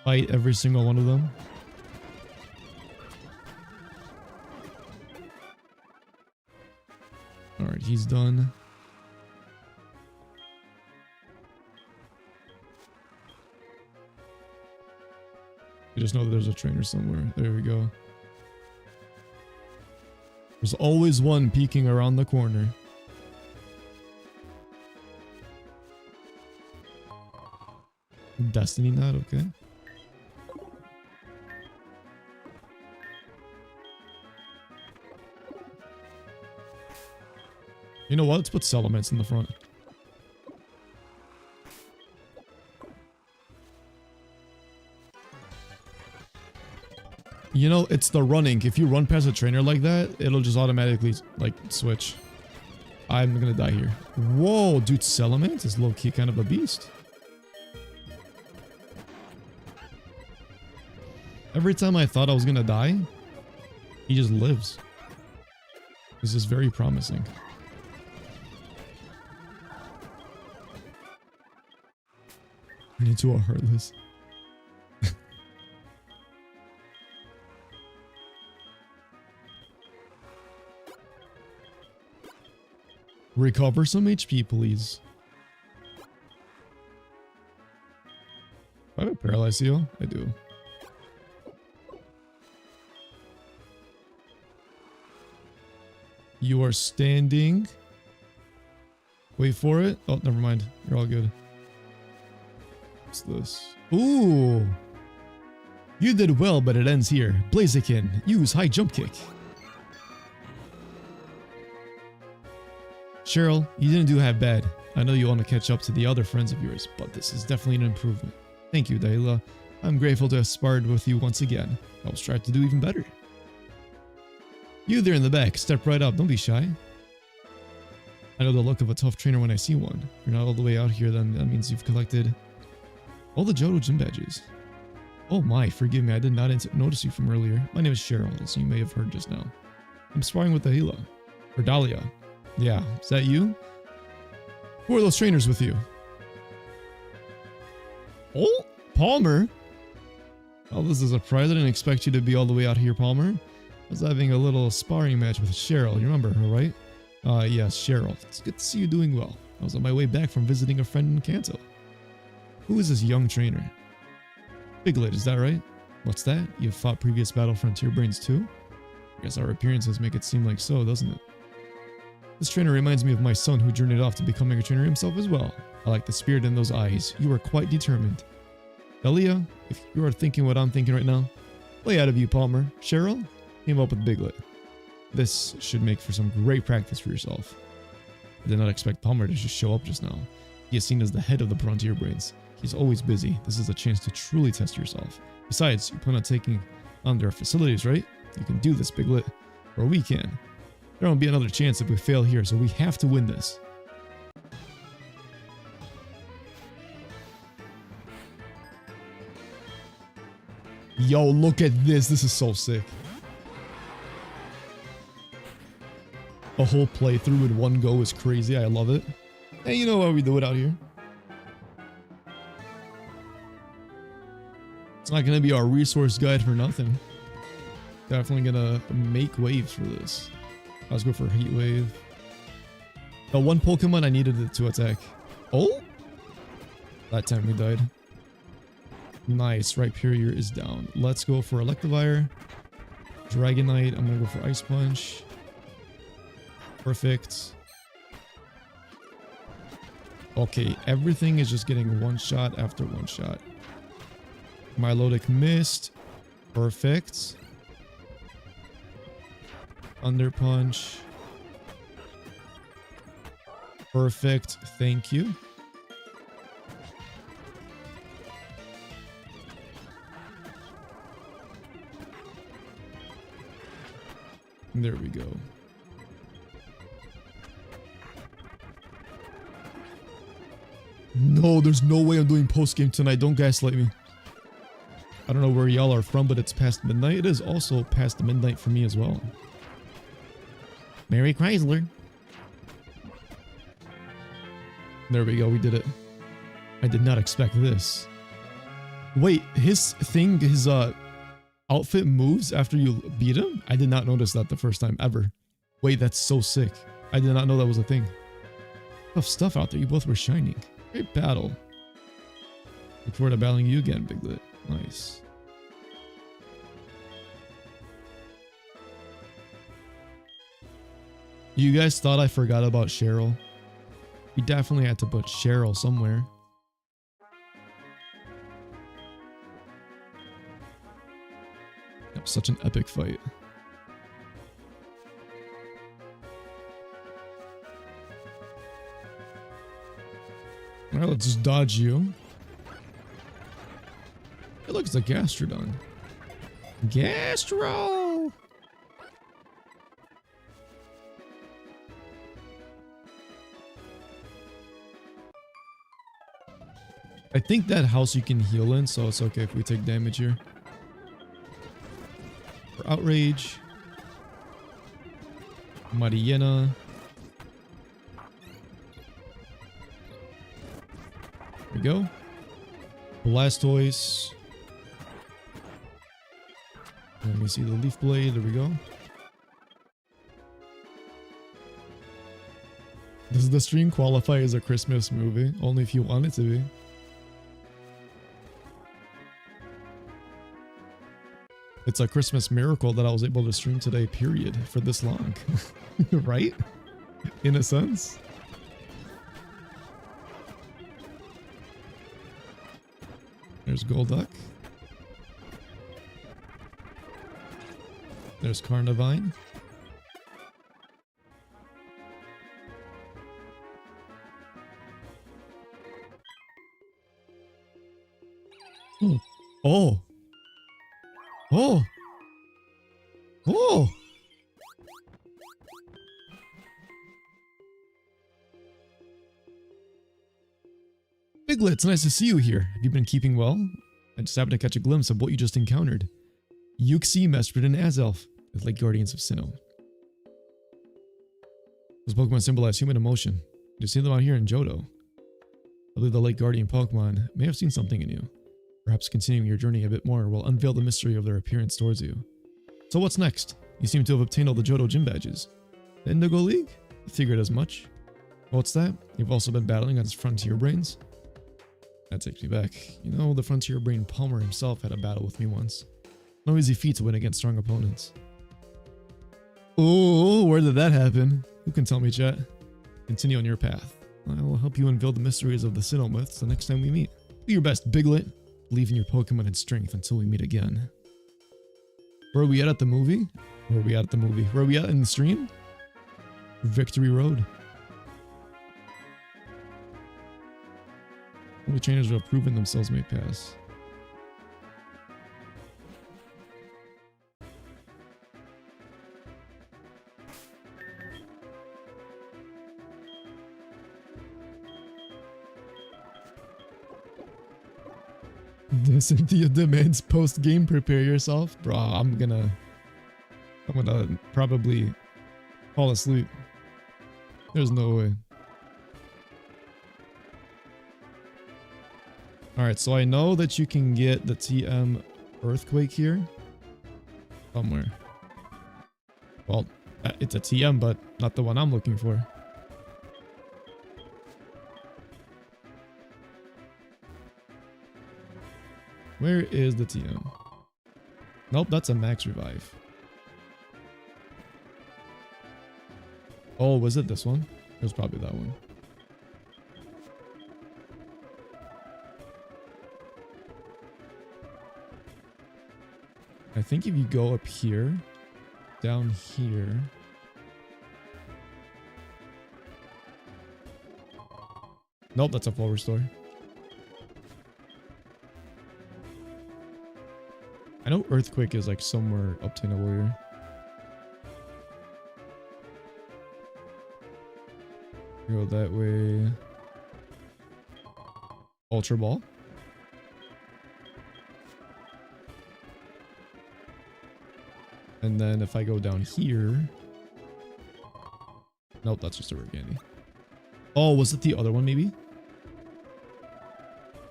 fight every single one of them. Alright, he's done. You just know that there's a trainer somewhere. There we go. There's always one peeking around the corner. Destiny knot, okay. You know what? Let's put Settlements in the front. You know, it's the running. If you run past a trainer like that, it'll just automatically, like, switch. I'm gonna die here. Whoa, dude, Settlement is low-key kind of a beast. Every time I thought I was gonna die, he just lives. This is very promising. Turn into a Heartless. Recover some HP, please. I have a Paralyze Heal? I do. You are standing. Wait for it. Oh, never mind. You're all good. What's this? Ooh! You did well, but it ends here. Blaziken, use high jump kick. Cheryl, you didn't do half bad. I know you want to catch up to the other friends of yours, but this is definitely an improvement. Thank you, Dahlia. I'm grateful to have sparred with you once again. I will strive to do even better. You there in the back, step right up, don't be shy. I know the look of a tough trainer when I see one. If you're not all the way out here, then that means you've collected all the Johto gym badges. Oh my, forgive me, I did not notice you from earlier. My name is Cheryl, as you may have heard just now. I'm sparring with Dahlia. Or Dahlia. Yeah, is that you? Who are those trainers with you? Oh, Palmer? Oh, this is a surprise. I didn't expect you to be all the way out here, Palmer. I was having a little sparring match with Cheryl. You remember her, right? Yes, Cheryl. It's good to see you doing well. I was on my way back from visiting a friend in Kanto. Who is this young trainer? Piglet, is that right? What's that? You've fought previous Battle Frontier Brains too? I guess our appearances make it seem like so, doesn't it? This trainer reminds me of my son who journeyed off to becoming a trainer himself as well. I like the spirit in those eyes. You are quite determined. Dahlia, if you are thinking what I'm thinking right now, way out of you, Palmer. Cheryl, team up with Piglet. This should make for some great practice for yourself. I did not expect Palmer to just show up just now. He is seen as the head of the Frontier Brains. He's always busy. This is a chance to truly test yourself. Besides, you plan on taking on their facilities, right? You can do this, Piglet. Or we can. There won't be another chance if we fail here, so we have to win this. Yo, look at this. This is so sick. A whole playthrough in one go is crazy. I love it. Hey, you know how we do it out here. It's not going to be our resource guide for nothing. Definitely going to make waves for this. Let's go for Heat Wave. The one Pokemon I needed it to attack. Oh? That time we died. Nice. Rhyperior is down. Let's go for Electivire. Dragonite. I'm going to go for Ice Punch. Perfect. Okay, everything is just getting one shot after one shot. Milotic missed. Perfect. Thunder Punch. Perfect. Thank you. There we go. No, there's no way I'm doing post-game tonight. Don't gaslight me. I don't know where y'all are from, but it's past midnight. It is also past midnight for me as well. Mary Chrysler. There we go. We did it. I did not expect this. Wait, his thing, his outfit moves after you beat him? I did not notice that the first time ever. Wait, that's so sick. I did not know that was a thing. Tough stuff out there. You both were shining. Great battle. Look forward to battling you again, Biglet. Nice. You guys thought I forgot about Cheryl? We definitely had to put Cheryl somewhere. That was such an epic fight. Alright, let's just dodge you. It looks like Gastrodon. Gastro! I think that house you can heal in, so it's okay if we take damage here. For Outrage. Mariana. There we go. Blastoise. Let me see the Leaf Blade. There we go. Does the stream qualify as a Christmas movie? Only if you want it to be. It's a Christmas miracle that I was able to stream today, period, for this long. Right? In a sense. There's Golduck. There's Carnivine. Oh. Oh. Oh. Oh. Biglet, it's nice to see you here. Have you been keeping well? I just happened to catch a glimpse of what you just encountered. Uxie, Mesprit, and Azelf, the Lake Guardians of Sinnoh. Those Pokemon symbolize human emotion. You see them out here in Johto. I believe the Lake Guardian Pokemon may have seen something in you. Perhaps continuing your journey a bit more will unveil the mystery of their appearance towards you. So what's next? You seem to have obtained all the Johto gym badges. The Indigo League? I figured as much. What's that? You've also been battling against Frontier Brains? That takes me back. You know, the Frontier Brain Palmer himself had a battle with me once. No easy feat to win against strong opponents. Oh, where did that happen? Who can tell me, chat? Continue on your path. I will help you unveil the mysteries of the Sinnoh myths the next time we meet. Do your best, Biglet. Believe in your Pokemon and strength until we meet again. Where are we at the movie? Where are we at the movie? Where are we at in the stream? Victory Road. Only trainers who have proven themselves may pass. Cynthia demands post-game prepare yourself. Bro, I'm gonna probably fall asleep. There's no way. Alright, so I know that you can get the TM Earthquake here. Somewhere. Well, it's a TM, but not the one I'm looking for. Where is the TM? Nope, that's a max revive. Oh, was it this one? It was probably that one. I think if you go up here, down here. Nope, that's a full restore. I know Earthquake is like somewhere obtainable here. Go that way. Ultra Ball. And then if I go down here... Nope, that's just a rare candy. Oh, was it the other one maybe?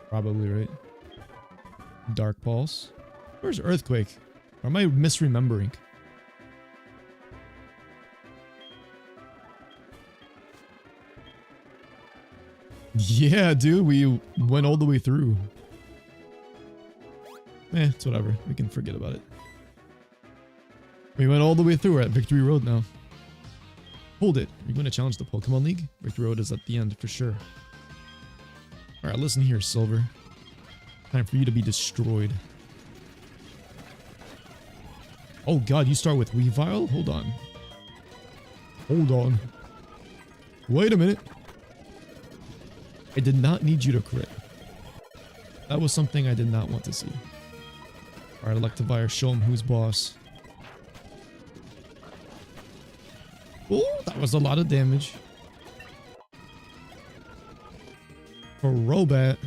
Probably, right? Dark Pulse. Where's Earthquake? Or am I misremembering? Yeah, dude, we went all the way through. It's whatever. We can forget about it. We went all the way through. We're at Victory Road now. Hold it. Are you going to challenge the Pokemon League? Victory Road is at the end for sure. Alright, listen here, Silver. Time for you to be destroyed. Oh god, you start with Weavile? Hold on. Hold on. Wait a minute. I did not need you to crit. That was something I did not want to see. Alright, Electivire, show him who's boss. Oh, that was a lot of damage. For Robat.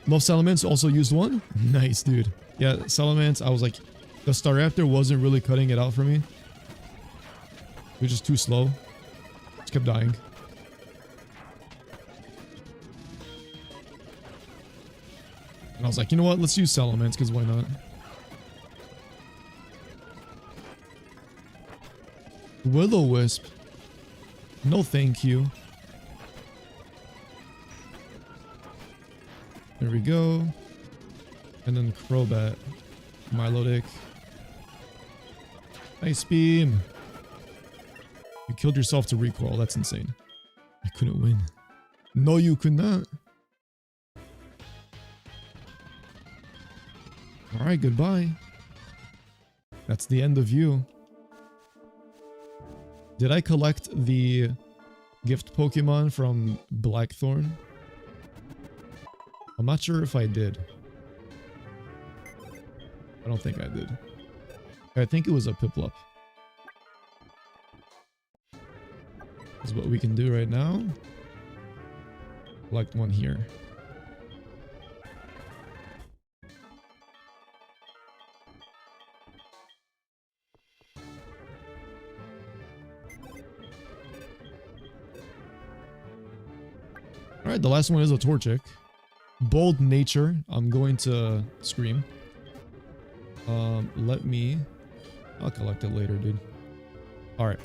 Most Salamence also used one. Nice, dude. Yeah, Salamence, I was like, the Staraptor wasn't really cutting it out for me. It was just too slow. Just kept dying. And I was like, you know what? Let's use Salamence, because why not? Will-O-Wisp. No thank you. There we go. And then Crobat. Milotic. Ice Beam. You killed yourself to recoil. That's insane. I couldn't win. No, you could not. Alright, goodbye. That's the end of you. Did I collect the gift Pokemon from Blackthorn? I'm not sure if I did. I don't think I did. I think it was a Piplup. This is what we can do right now. Collect one here. Alright, the last one is a Torchic. Bold Nature. I'm going to scream. I'll collect it later, dude. Alright.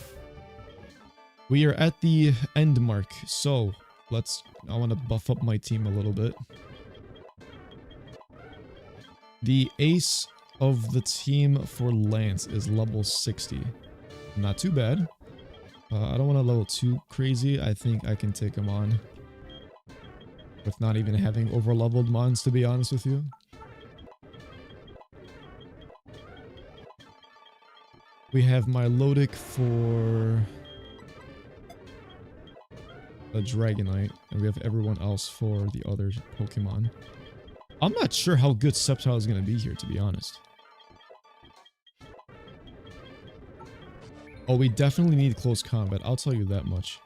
We are at the end mark, so I want to buff up my team a little bit. The ace of the team for Lance is level 60. Not too bad. I don't want to level too crazy. I think I can take him on with not even having over-leveled mons, to be honest with you. We have Milotic for a Dragonite, and we have everyone else for the other Pokemon. I'm not sure how good Sceptile is going to be here, to be honest. Oh, we definitely need close combat, I'll tell you that much.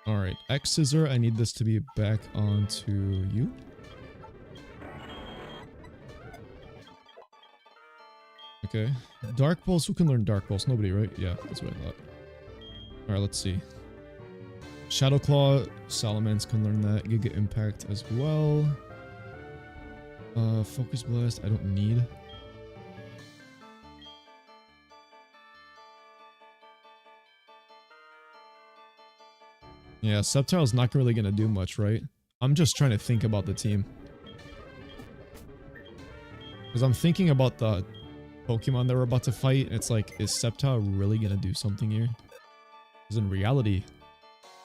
Alright, X Scissor, I need this to be back onto you. Okay. Dark Pulse, who can learn Dark Pulse? Nobody, right? Yeah, that's what I thought. Alright, let's see. Shadow Claw, Salamence can learn that. Giga Impact as well. Focus Blast, I don't need. Yeah, Sceptile's not really gonna do much, right? I'm just trying to think about the team. Because I'm thinking about the Pokemon that we're about to fight, and it's like, is Sceptile really gonna do something here? Because in reality,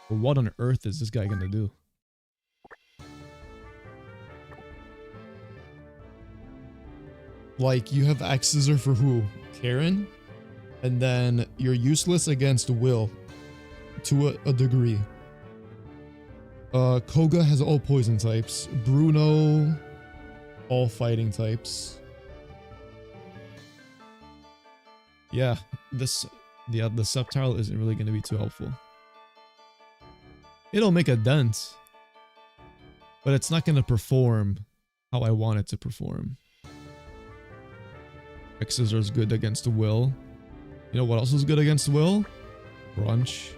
what on earth is this guy gonna do? Like, you have X Scissor for who? Karen? And then you're useless against Will. To a degree. Koga has all poison types. Bruno, all fighting types. Yeah, the Sceptile isn't really going to be too helpful. It'll make a dent, but it's not going to perform how I want it to perform. X Scissor is good against Will. You know what else is good against Will? Crunch.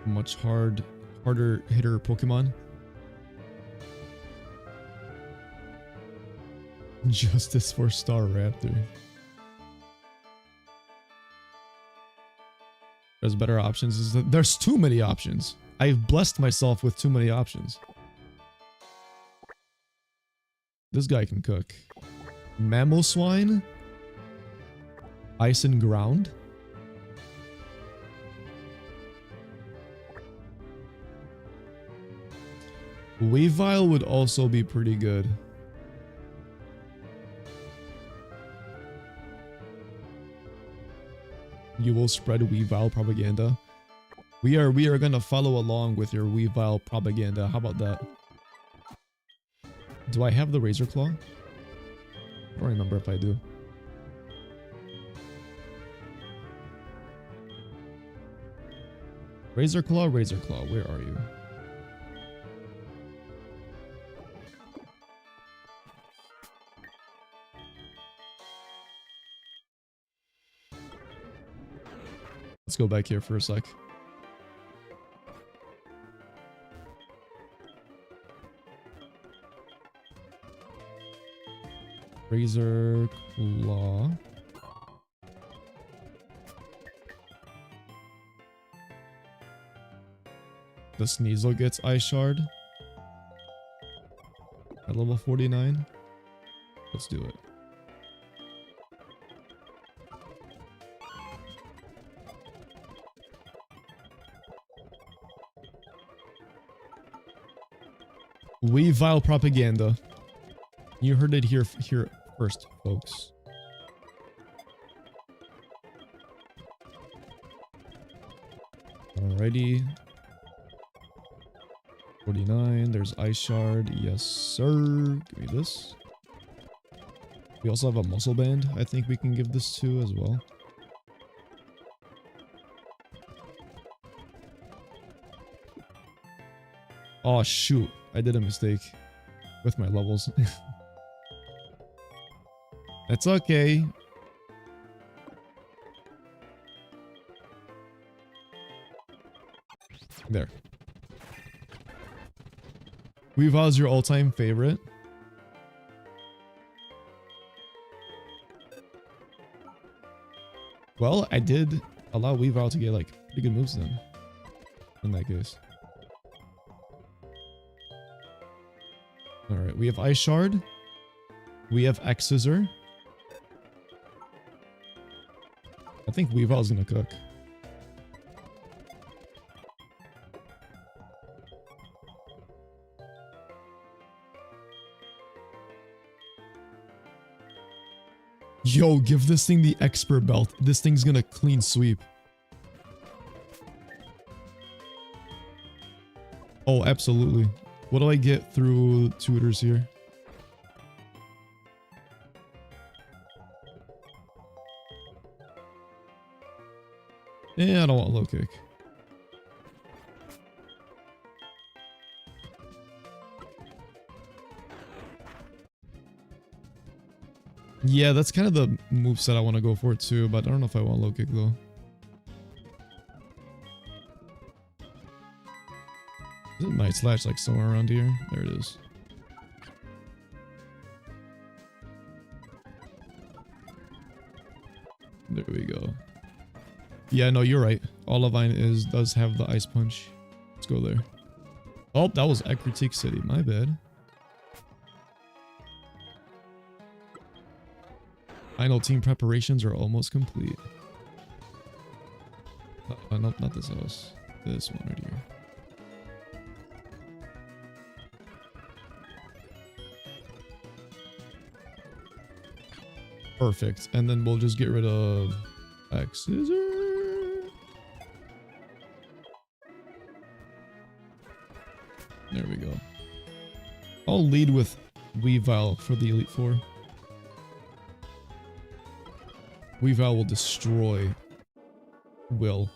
Much harder hitter Pokemon. Justice for Staraptor. There's better options. There's too many options. I've blessed myself with too many options. This guy can cook. Mamoswine. Ice and Ground. Weavile would also be pretty good. You will spread Weavile propaganda. We are gonna follow along with your Weavile propaganda. How about that? Do I have the Razor Claw? I don't remember if I do. Razor Claw, where are you? Let's go back here for a sec. Razor Claw. The Sneasel gets Ice Shard at level 49. Let's do it. Weavile propaganda. You heard it here first, folks. Alrighty. 49. There's Ice Shard. Yes, sir. Give me this. We also have a Muscle Band. I think we can give this to as well. Oh, shoot. I did a mistake with my levels. That's okay. There. Weavile's your all-time favorite. Well, I did allow Weavile to get like pretty good moves then. In that case. Alright, we have Ice Shard. We have X Scissor. I think Weavile's gonna cook. Yo, give this thing the expert belt. This thing's gonna clean sweep. Oh, absolutely. What do I get through tutors here? Yeah, I don't want low kick. Yeah, that's kind of the moveset I want to go for too, but I don't know if I want low kick though. Is it Night Slash like somewhere around here? There it is. There we go. Yeah, no, you're right. Olivine does have the ice punch. Let's go there. Oh, that was Ecruteak City. My bad. Final team preparations are almost complete. Nope, not this house. This one right here. Perfect. And then we'll just get rid of X Scissor. There we go. I'll lead with Weavile for the Elite Four. Weavile will destroy Will.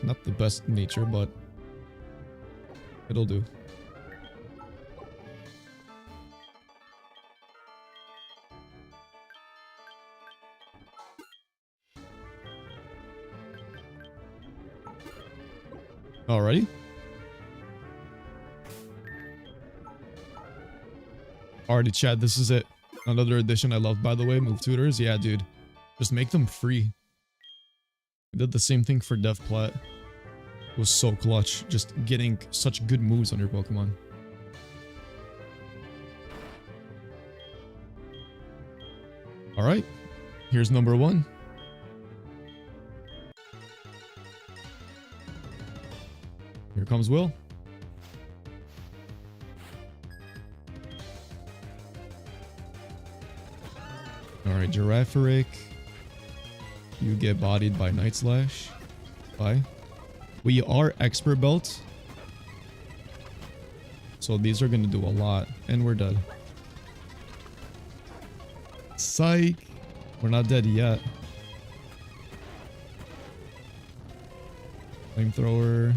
Not the best nature, but it'll do. Alrighty. Already, Chad, this is it. Another addition I love, by the way. Move tutors. Yeah, dude. Just make them free. I did the same thing for Dev Plat. It was so clutch. Just getting such good moves on your Pokemon. Alright. Here's number 1. Here comes Will. Alright, Giraffaric. You get bodied by Night Slash. Bye. We are Expert Belt. So these are going to do a lot. And we're dead. Psych. We're not dead yet. Flamethrower.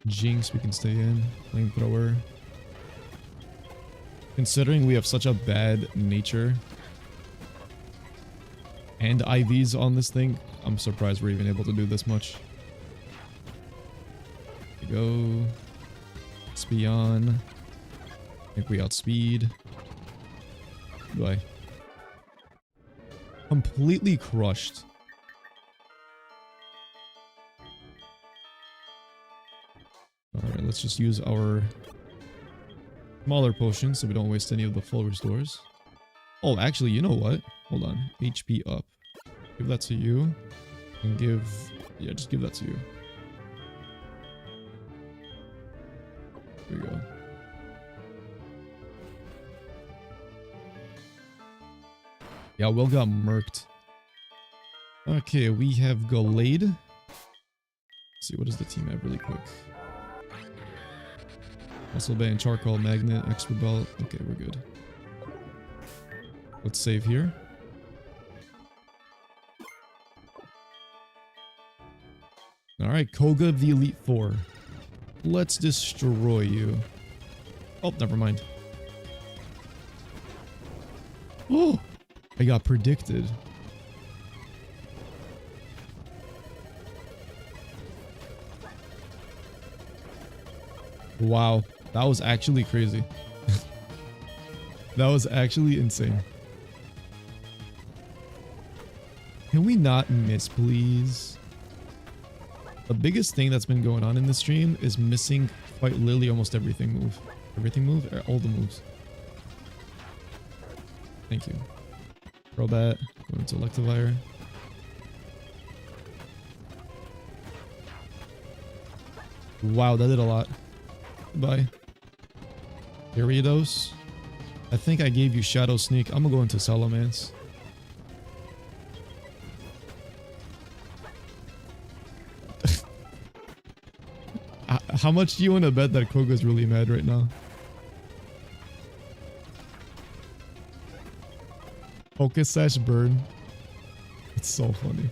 Jinx, we can stay in. Flamethrower. Considering we have such a bad nature and IVs on this thing, I'm surprised we're even able to do this much. Here we go. Speon. I think we outspeed. Goodbye. Completely crushed. Alright, let's just use our smaller potions so we don't waste any of the full restores. Oh, actually, you know what? Hold on. HP up. Give that to you. And give... yeah, just give that to you. There we go. Yeah, Will got murked. Okay, we have Gallade. Let's see, what does the team have really quick? Muscle Band, Charcoal, Magnet, Expert Belt. Okay, we're good. Let's save here. Alright, Koga of the Elite Four. Let's destroy you. Oh, never mind. Oh! I got predicted. Wow. That was actually crazy. That was actually insane. Can we not miss, please? The biggest thing that's been going on in this stream is missing quite literally almost everything move. Everything move? All the moves. Thank you. Crobat. Go into Electivire. Wow, that did a lot. Goodbye. Gyarados. I think I gave you Shadow Sneak. I'm gonna go into Salamence. How much do you want to bet that Koga's really mad right now? Focus Sash burn. It's so funny.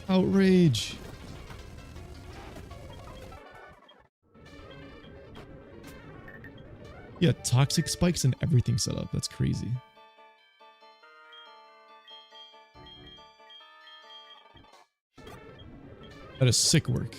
Outrage. Yeah, toxic spikes and everything set up. That's crazy. That is sick work.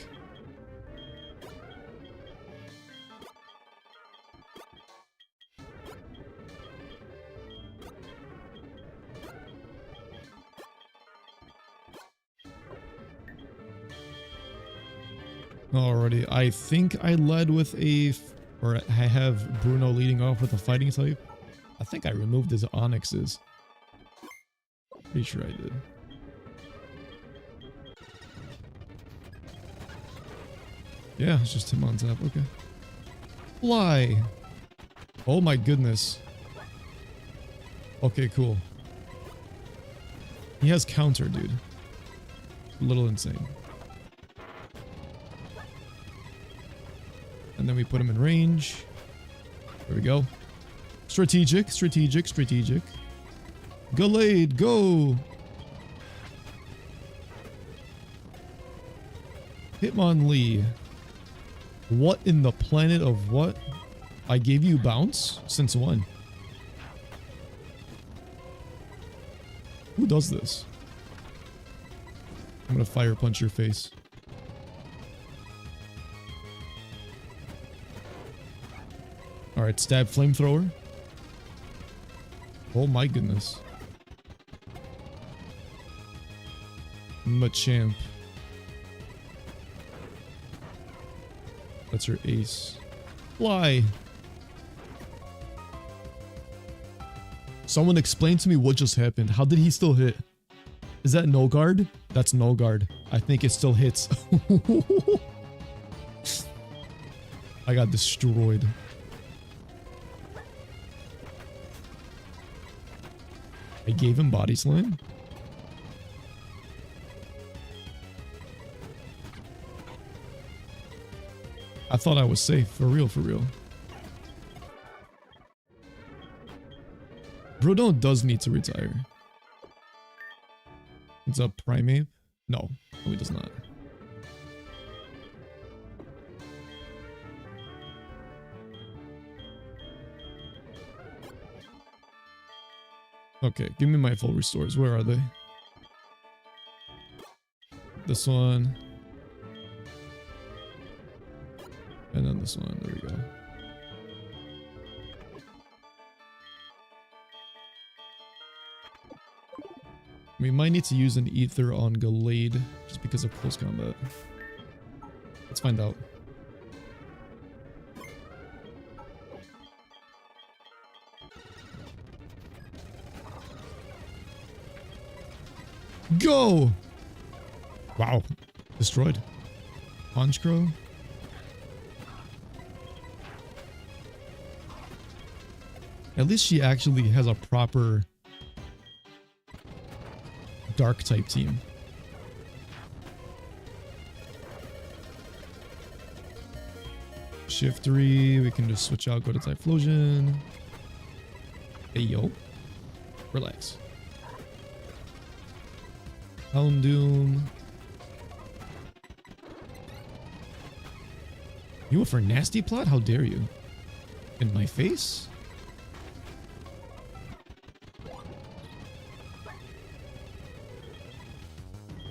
Alrighty, I think I led with or I have Bruno leading off with a fighting type. I think I removed his onyxes. Pretty sure I did. Yeah, it's just him on top. Okay. Fly. Oh my goodness. Okay, cool. He has counter, dude. A little insane. And then we put him in range. There we go. Strategic, strategic, strategic. Gallade, go! Hitmonlee. What in the planet of what? I gave you bounce? Since when? Who does this? I'm gonna fire punch your face. Alright, stab flamethrower. Oh my goodness. Machamp. That's your ace. Fly. Someone explain to me what just happened. How did he still hit? Is that no guard? That's no guard. I think it still hits. I got destroyed. I gave him body slam. I thought I was safe. For real, for real. Bruno does need to retire. It's a primate? No, he does not. Okay, give me my full restores. Where are they? This one. And then this one. There we go. We might need to use an ether on Gallade just because of close combat. Let's find out. Go! Wow. Destroyed. Honchcrow. At least she actually has a proper dark type team. Shift 3, we can just switch out, go to Typhlosion. Hey yo. Relax. Houndoom. You went for nasty plot? How dare you? In my face?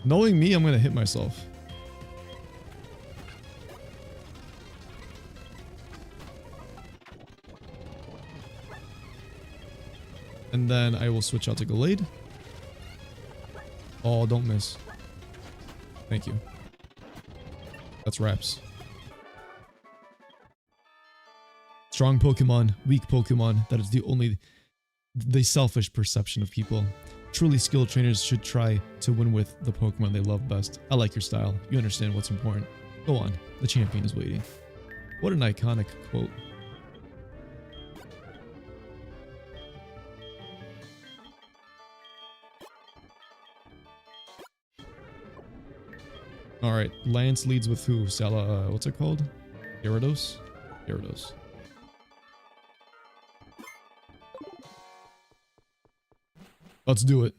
Knowing me, I'm gonna hit myself. And then I will switch out to Gallade. Oh, don't miss. Thank you. That's wraps. Strong Pokemon, weak Pokemon. That is the selfish perception of people. Truly skilled trainers should try to win with the Pokemon they love best. I like your style. You understand what's important. Go on. The champion is waiting. What an iconic quote. Alright, Lance leads with who? What's it called? Gyarados? Gyarados. Let's do it.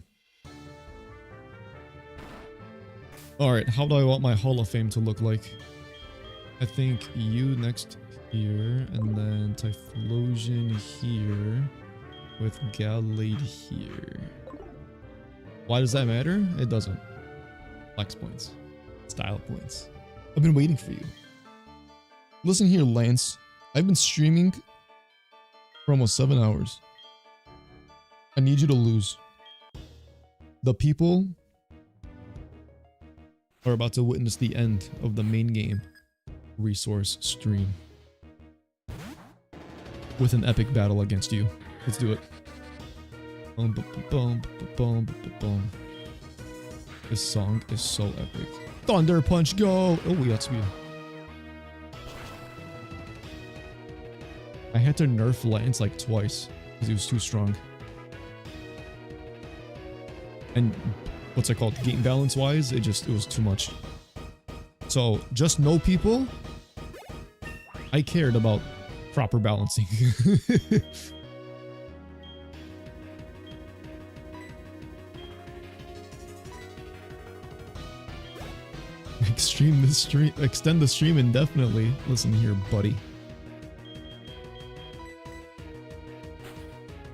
Alright, how do I want my Hall of Fame to look like? I think you next here, and then Typhlosion here, with Gallade here. Why does that matter? It doesn't. Flex points. Style points. I've been waiting for you. Listen here, Lance. I've been streaming for almost 7 hours. I need you to lose. The people are about to witness the end of the main game resource stream with an epic battle against you. Let's do it. This song is so epic. Thunder Punch, go! Oh, we got speed. I had to nerf Lance like twice because he was too strong. And what's it called? Game balance wise, it was too much. So just know, people, I cared about proper balancing. Extend the stream indefinitely. Listen here, buddy.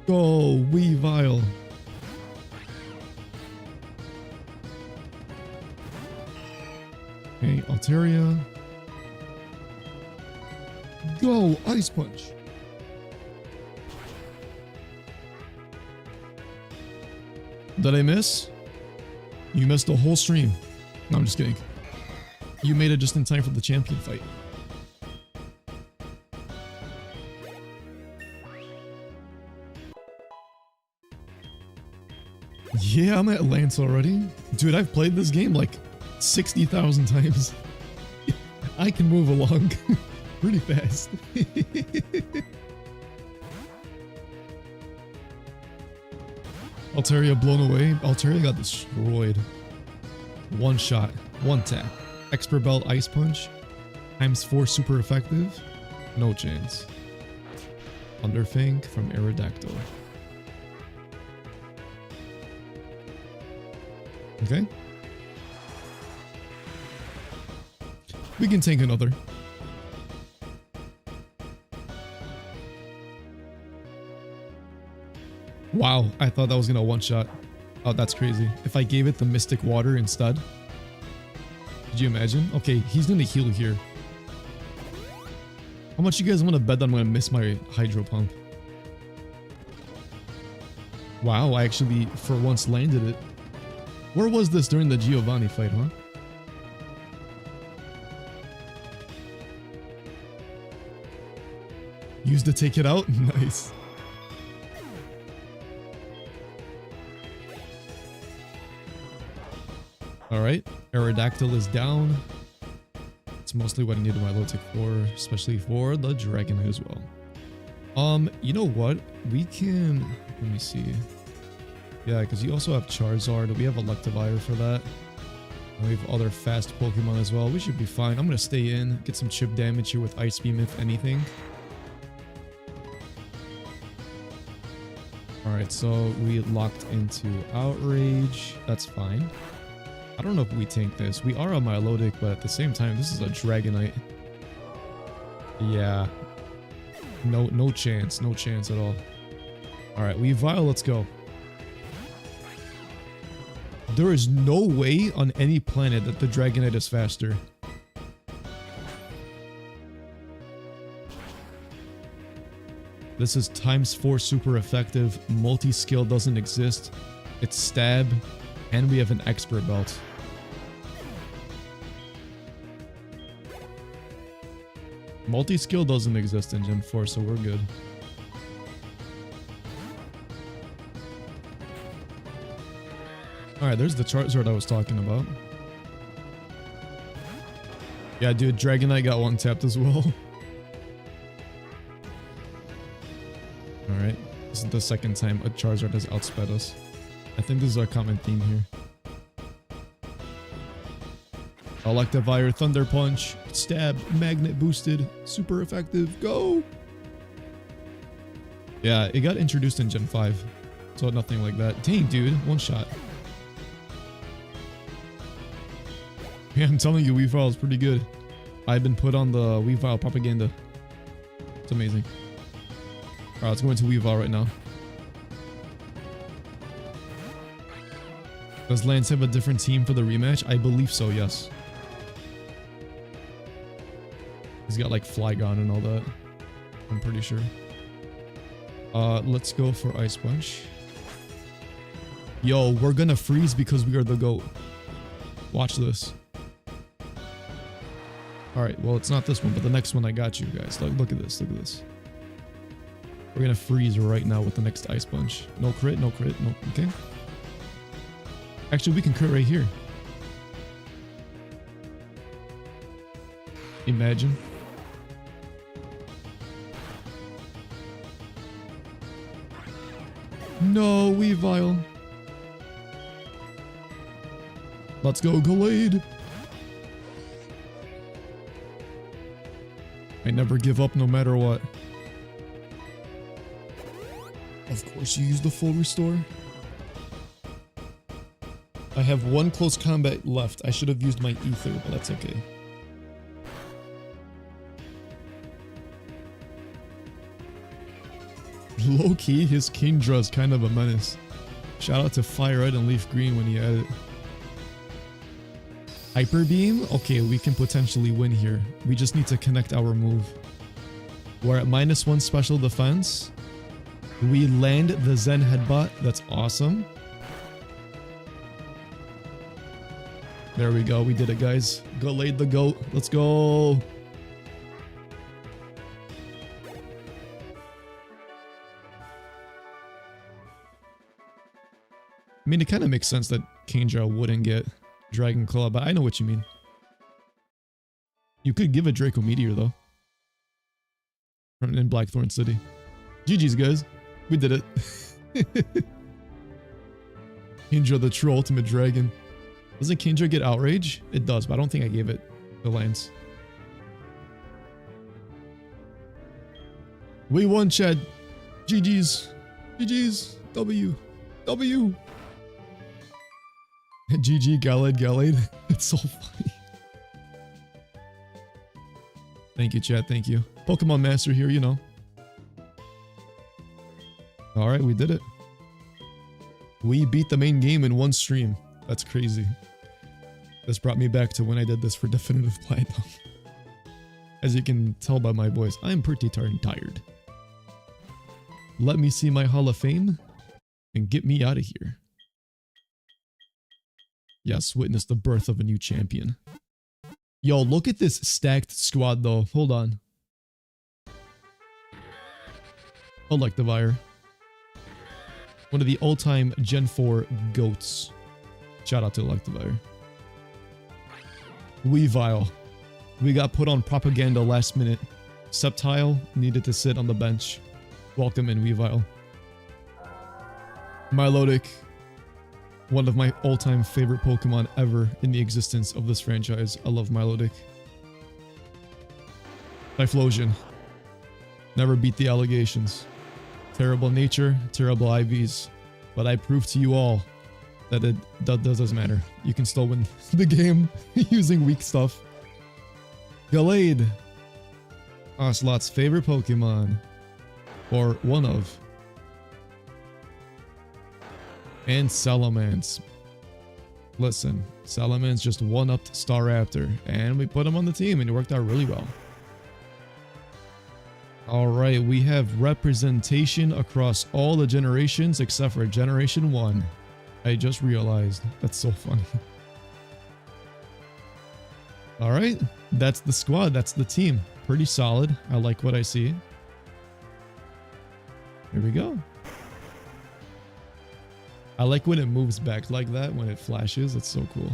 Go, Weavile. Okay, Altaria. Go, Ice Punch. Did I miss? You missed the whole stream. No, I'm just kidding. You made it just in time for the champion fight. Yeah, I'm at Lance already. Dude, I've played this game like 60,000 times. I can move along pretty fast. Altaria blown away. Altaria got destroyed. One shot, one tap. Expert Belt Ice Punch. ×4 super effective. No chance. Underfang from Aerodactyl. Okay. We can take another. Wow, I thought that was gonna one-shot. Oh, that's crazy. If I gave it the Mystic Water instead. Could you imagine? Okay, he's gonna heal here. How much you guys want to bet that I'm gonna miss my Hydro Pump? Wow, I actually for once landed it. Where was this during the Giovanni fight, huh? Used to take it out? Nice. Alright, Aerodactyl is down. It's mostly what I needed my low tech for, especially for the Dragonite as well. You know what? We can... Let me see. Yeah, because you also have Charizard. We have Electivire for that. And we have other fast Pokemon as well. We should be fine. I'm going to stay in, get some chip damage here with Ice Beam if anything. Alright, so we locked into Outrage. That's fine. I don't know if we tank this. We are on Milotic, but at the same time, this is a Dragonite. Yeah. No chance. No chance at all. Alright, Weavile, let's go. There is no way on any planet that the Dragonite is faster. This is ×4 super effective. Multi-skill doesn't exist. It's stab. And we have an Expert Belt. Multi-skill doesn't exist in Gen 4, so we're good. Alright, there's the Charizard I was talking about. Yeah, dude, Dragonite got one tapped as well. Alright, this is the second time a Charizard has outsped us. I think this is our common theme here. Electivire, Thunder Punch, Stab, Magnet boosted, super effective, go! Yeah, it got introduced in Gen 5. So nothing like that. Dang, dude. One shot. Yeah, I'm telling you, Weavile is pretty good. I've been put on the Weavile propaganda. It's amazing. Alright, let's go into Weavile right now. Does Lance have a different team for the rematch? I believe so, yes. He's got like Flygon and all that. I'm pretty sure. Let's go for Ice Punch. Yo, we're gonna freeze because we are the GOAT. Watch this. Alright, well, it's not this one, but the next one I got you guys. Look at this, look at this. We're gonna freeze right now with the next Ice Punch. No crit, no crit, no, okay. Actually, we can crit right here. Imagine. No, Weavile. Let's go, Gallade. I never give up no matter what. Of course you use the full restore. I have one close combat left. I should have used my ether, but that's okay. Low-key, his Kingdra is kind of a menace. Shout out to Fire Red and Leaf Green when he had it. Hyper Beam? Okay, we can potentially win here. We just need to connect our move. We're at -1 special defense. We land the Zen Headbutt. That's awesome. There we go. We did it, guys. Gallade the GOAT. Let's go. I mean, it kind of makes sense that Kingdra wouldn't get Dragon Claw, but I know what you mean. You could give a Draco Meteor, though. In Blackthorn City. GG's, guys. We did it. Kingdra, the true ultimate dragon. Doesn't Kingdra get Outrage? It does, but I don't think I gave it to Lance. We won, Chad. GG's. GG's. W. W. GG, Gallade. It's so funny. Thank you, Chad. Thank you. Pokemon Master here, you know. Alright, we did it. We beat the main game in one stream. That's crazy. This brought me back to when I did this for Definitive Platinum. As you can tell by my voice, I'm pretty tired. Let me see my Hall of Fame and get me out of here. Yes, witness the birth of a new champion. Yo, look at this stacked squad though. Hold on. Electivire. One of the all-time Gen 4 GOATs. Shout out to Electivire. Weavile. We got put on propaganda last minute. Sceptile needed to sit on the bench. Welcome in, Weavile. Milotic. One of my all-time favorite Pokemon ever in the existence of this franchise. I love Milotic. Typhlosion. Never beat the allegations. Terrible nature, terrible IVs. But I proved to you all that that doesn't matter. You can still win the game using weak stuff. Gallade. Ocelot's favorite Pokemon. Or one of. And Salamence. Listen, Salamence just one-upped Staraptor, and we put him on the team, and it worked out really well. Alright, we have representation across all the generations except for Generation 1. I just realized. That's so funny. Alright, that's the squad, that's the team. Pretty solid. I like what I see. Here we go. I like when it moves back like that, when it flashes. It's so cool.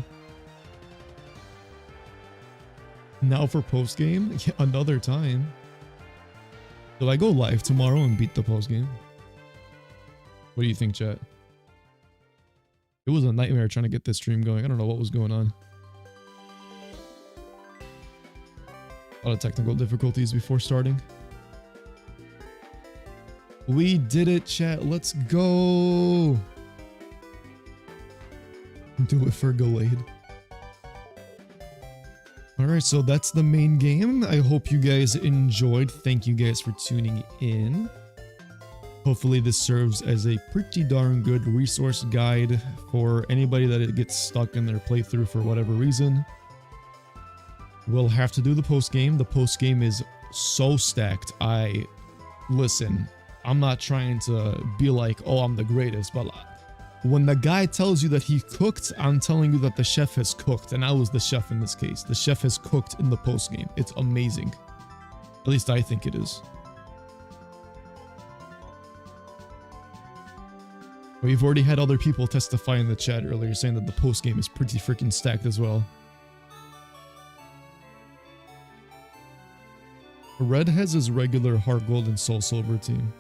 Now for post-game, yeah, another time. Will I go live tomorrow and beat the post-game? What do you think, chat? It was a nightmare trying to get this stream going. I don't know what was going on. A lot of technical difficulties before starting. We did it, chat. Let's go. Do it for Gallade. Alright, so that's the main game. I hope you guys enjoyed. Thank you guys for tuning in. Hopefully this serves as a pretty darn good resource guide for anybody that gets stuck in their playthrough for whatever reason. We'll have to do the post game. The post game is so stacked. Listen, I'm not trying to be like, oh, I'm the greatest, but when the guy tells you that he cooked, I'm telling you that the chef has cooked, and I was the chef in this case. The chef has cooked in the post game. It's amazing. At least I think it is. We've already had other people testify in the chat earlier saying that the post game is pretty freaking stacked as well. Red has his regular HeartGold and Soul Silver team.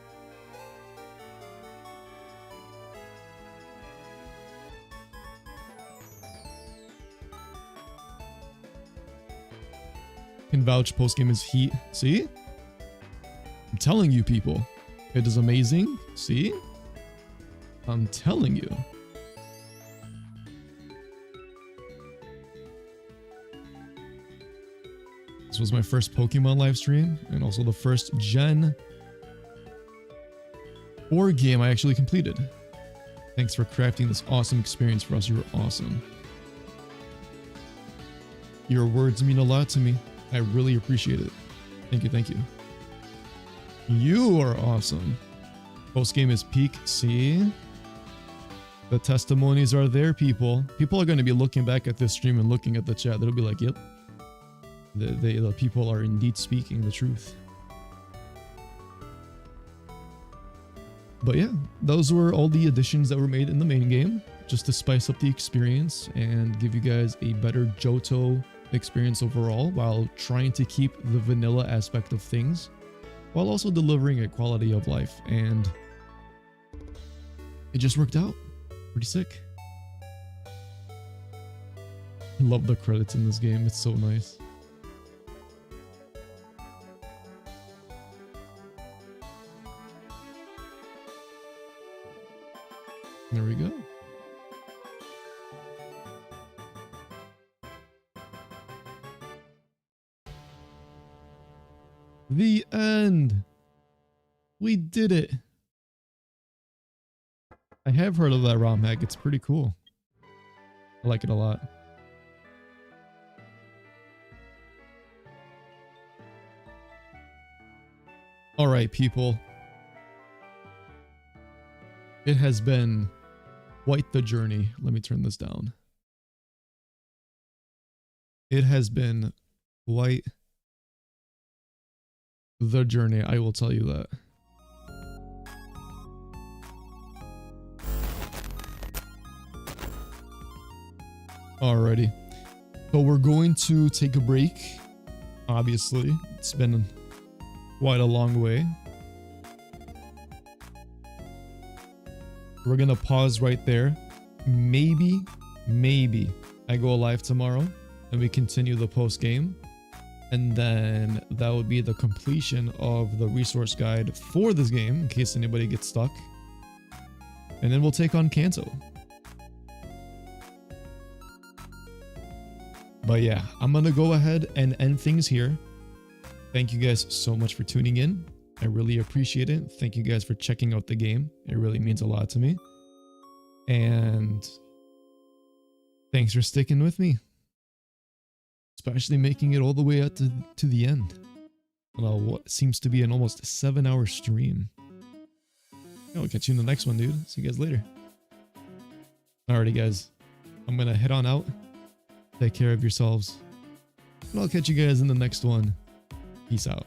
Can vouch post game is heat. See? I'm telling you, people. It is amazing. See? I'm telling you. This was my first Pokemon live stream and also the first Gen 4 game I actually completed. Thanks for crafting this awesome experience for us. You were awesome. Your words mean a lot to me. I really appreciate it. Thank you, thank you. You are awesome. Post game is peak. See? The testimonies are there, people. People are going to be looking back at this stream and looking at the chat. They'll be like, yep. The people are indeed speaking the truth. But yeah, those were all the additions that were made in the main game, just to spice up the experience and give you guys a better Johto experience overall, while trying to keep the vanilla aspect of things, while also delivering a quality of life. And it just worked out. Pretty sick. I love the credits in this game. It's so nice. There we go. The end. We did it. I have heard of that ROM hack. It's pretty cool. I like it a lot. All right, people. It has been quite the journey. Let me turn this down. It has been quite the journey, I will tell you that. Alrighty. So we're going to take a break. Obviously, it's been quite a long way. We're gonna pause right there. Maybe I go live tomorrow and we continue the post game. And then that would be the completion of the resource guide for this game, in case anybody gets stuck. And then we'll take on Kanto. But yeah, I'm gonna go ahead and end things here. Thank you guys so much for tuning in. I really appreciate it. Thank you guys for checking out the game. It really means a lot to me. And thanks for sticking with me. Especially making it all the way out to the end. Well, what seems to be an almost 7-hour stream. I'll catch you in the next one, dude. See you guys later. Alrighty, guys. I'm gonna head on out. Take care of yourselves. And I'll catch you guys in the next one. Peace out.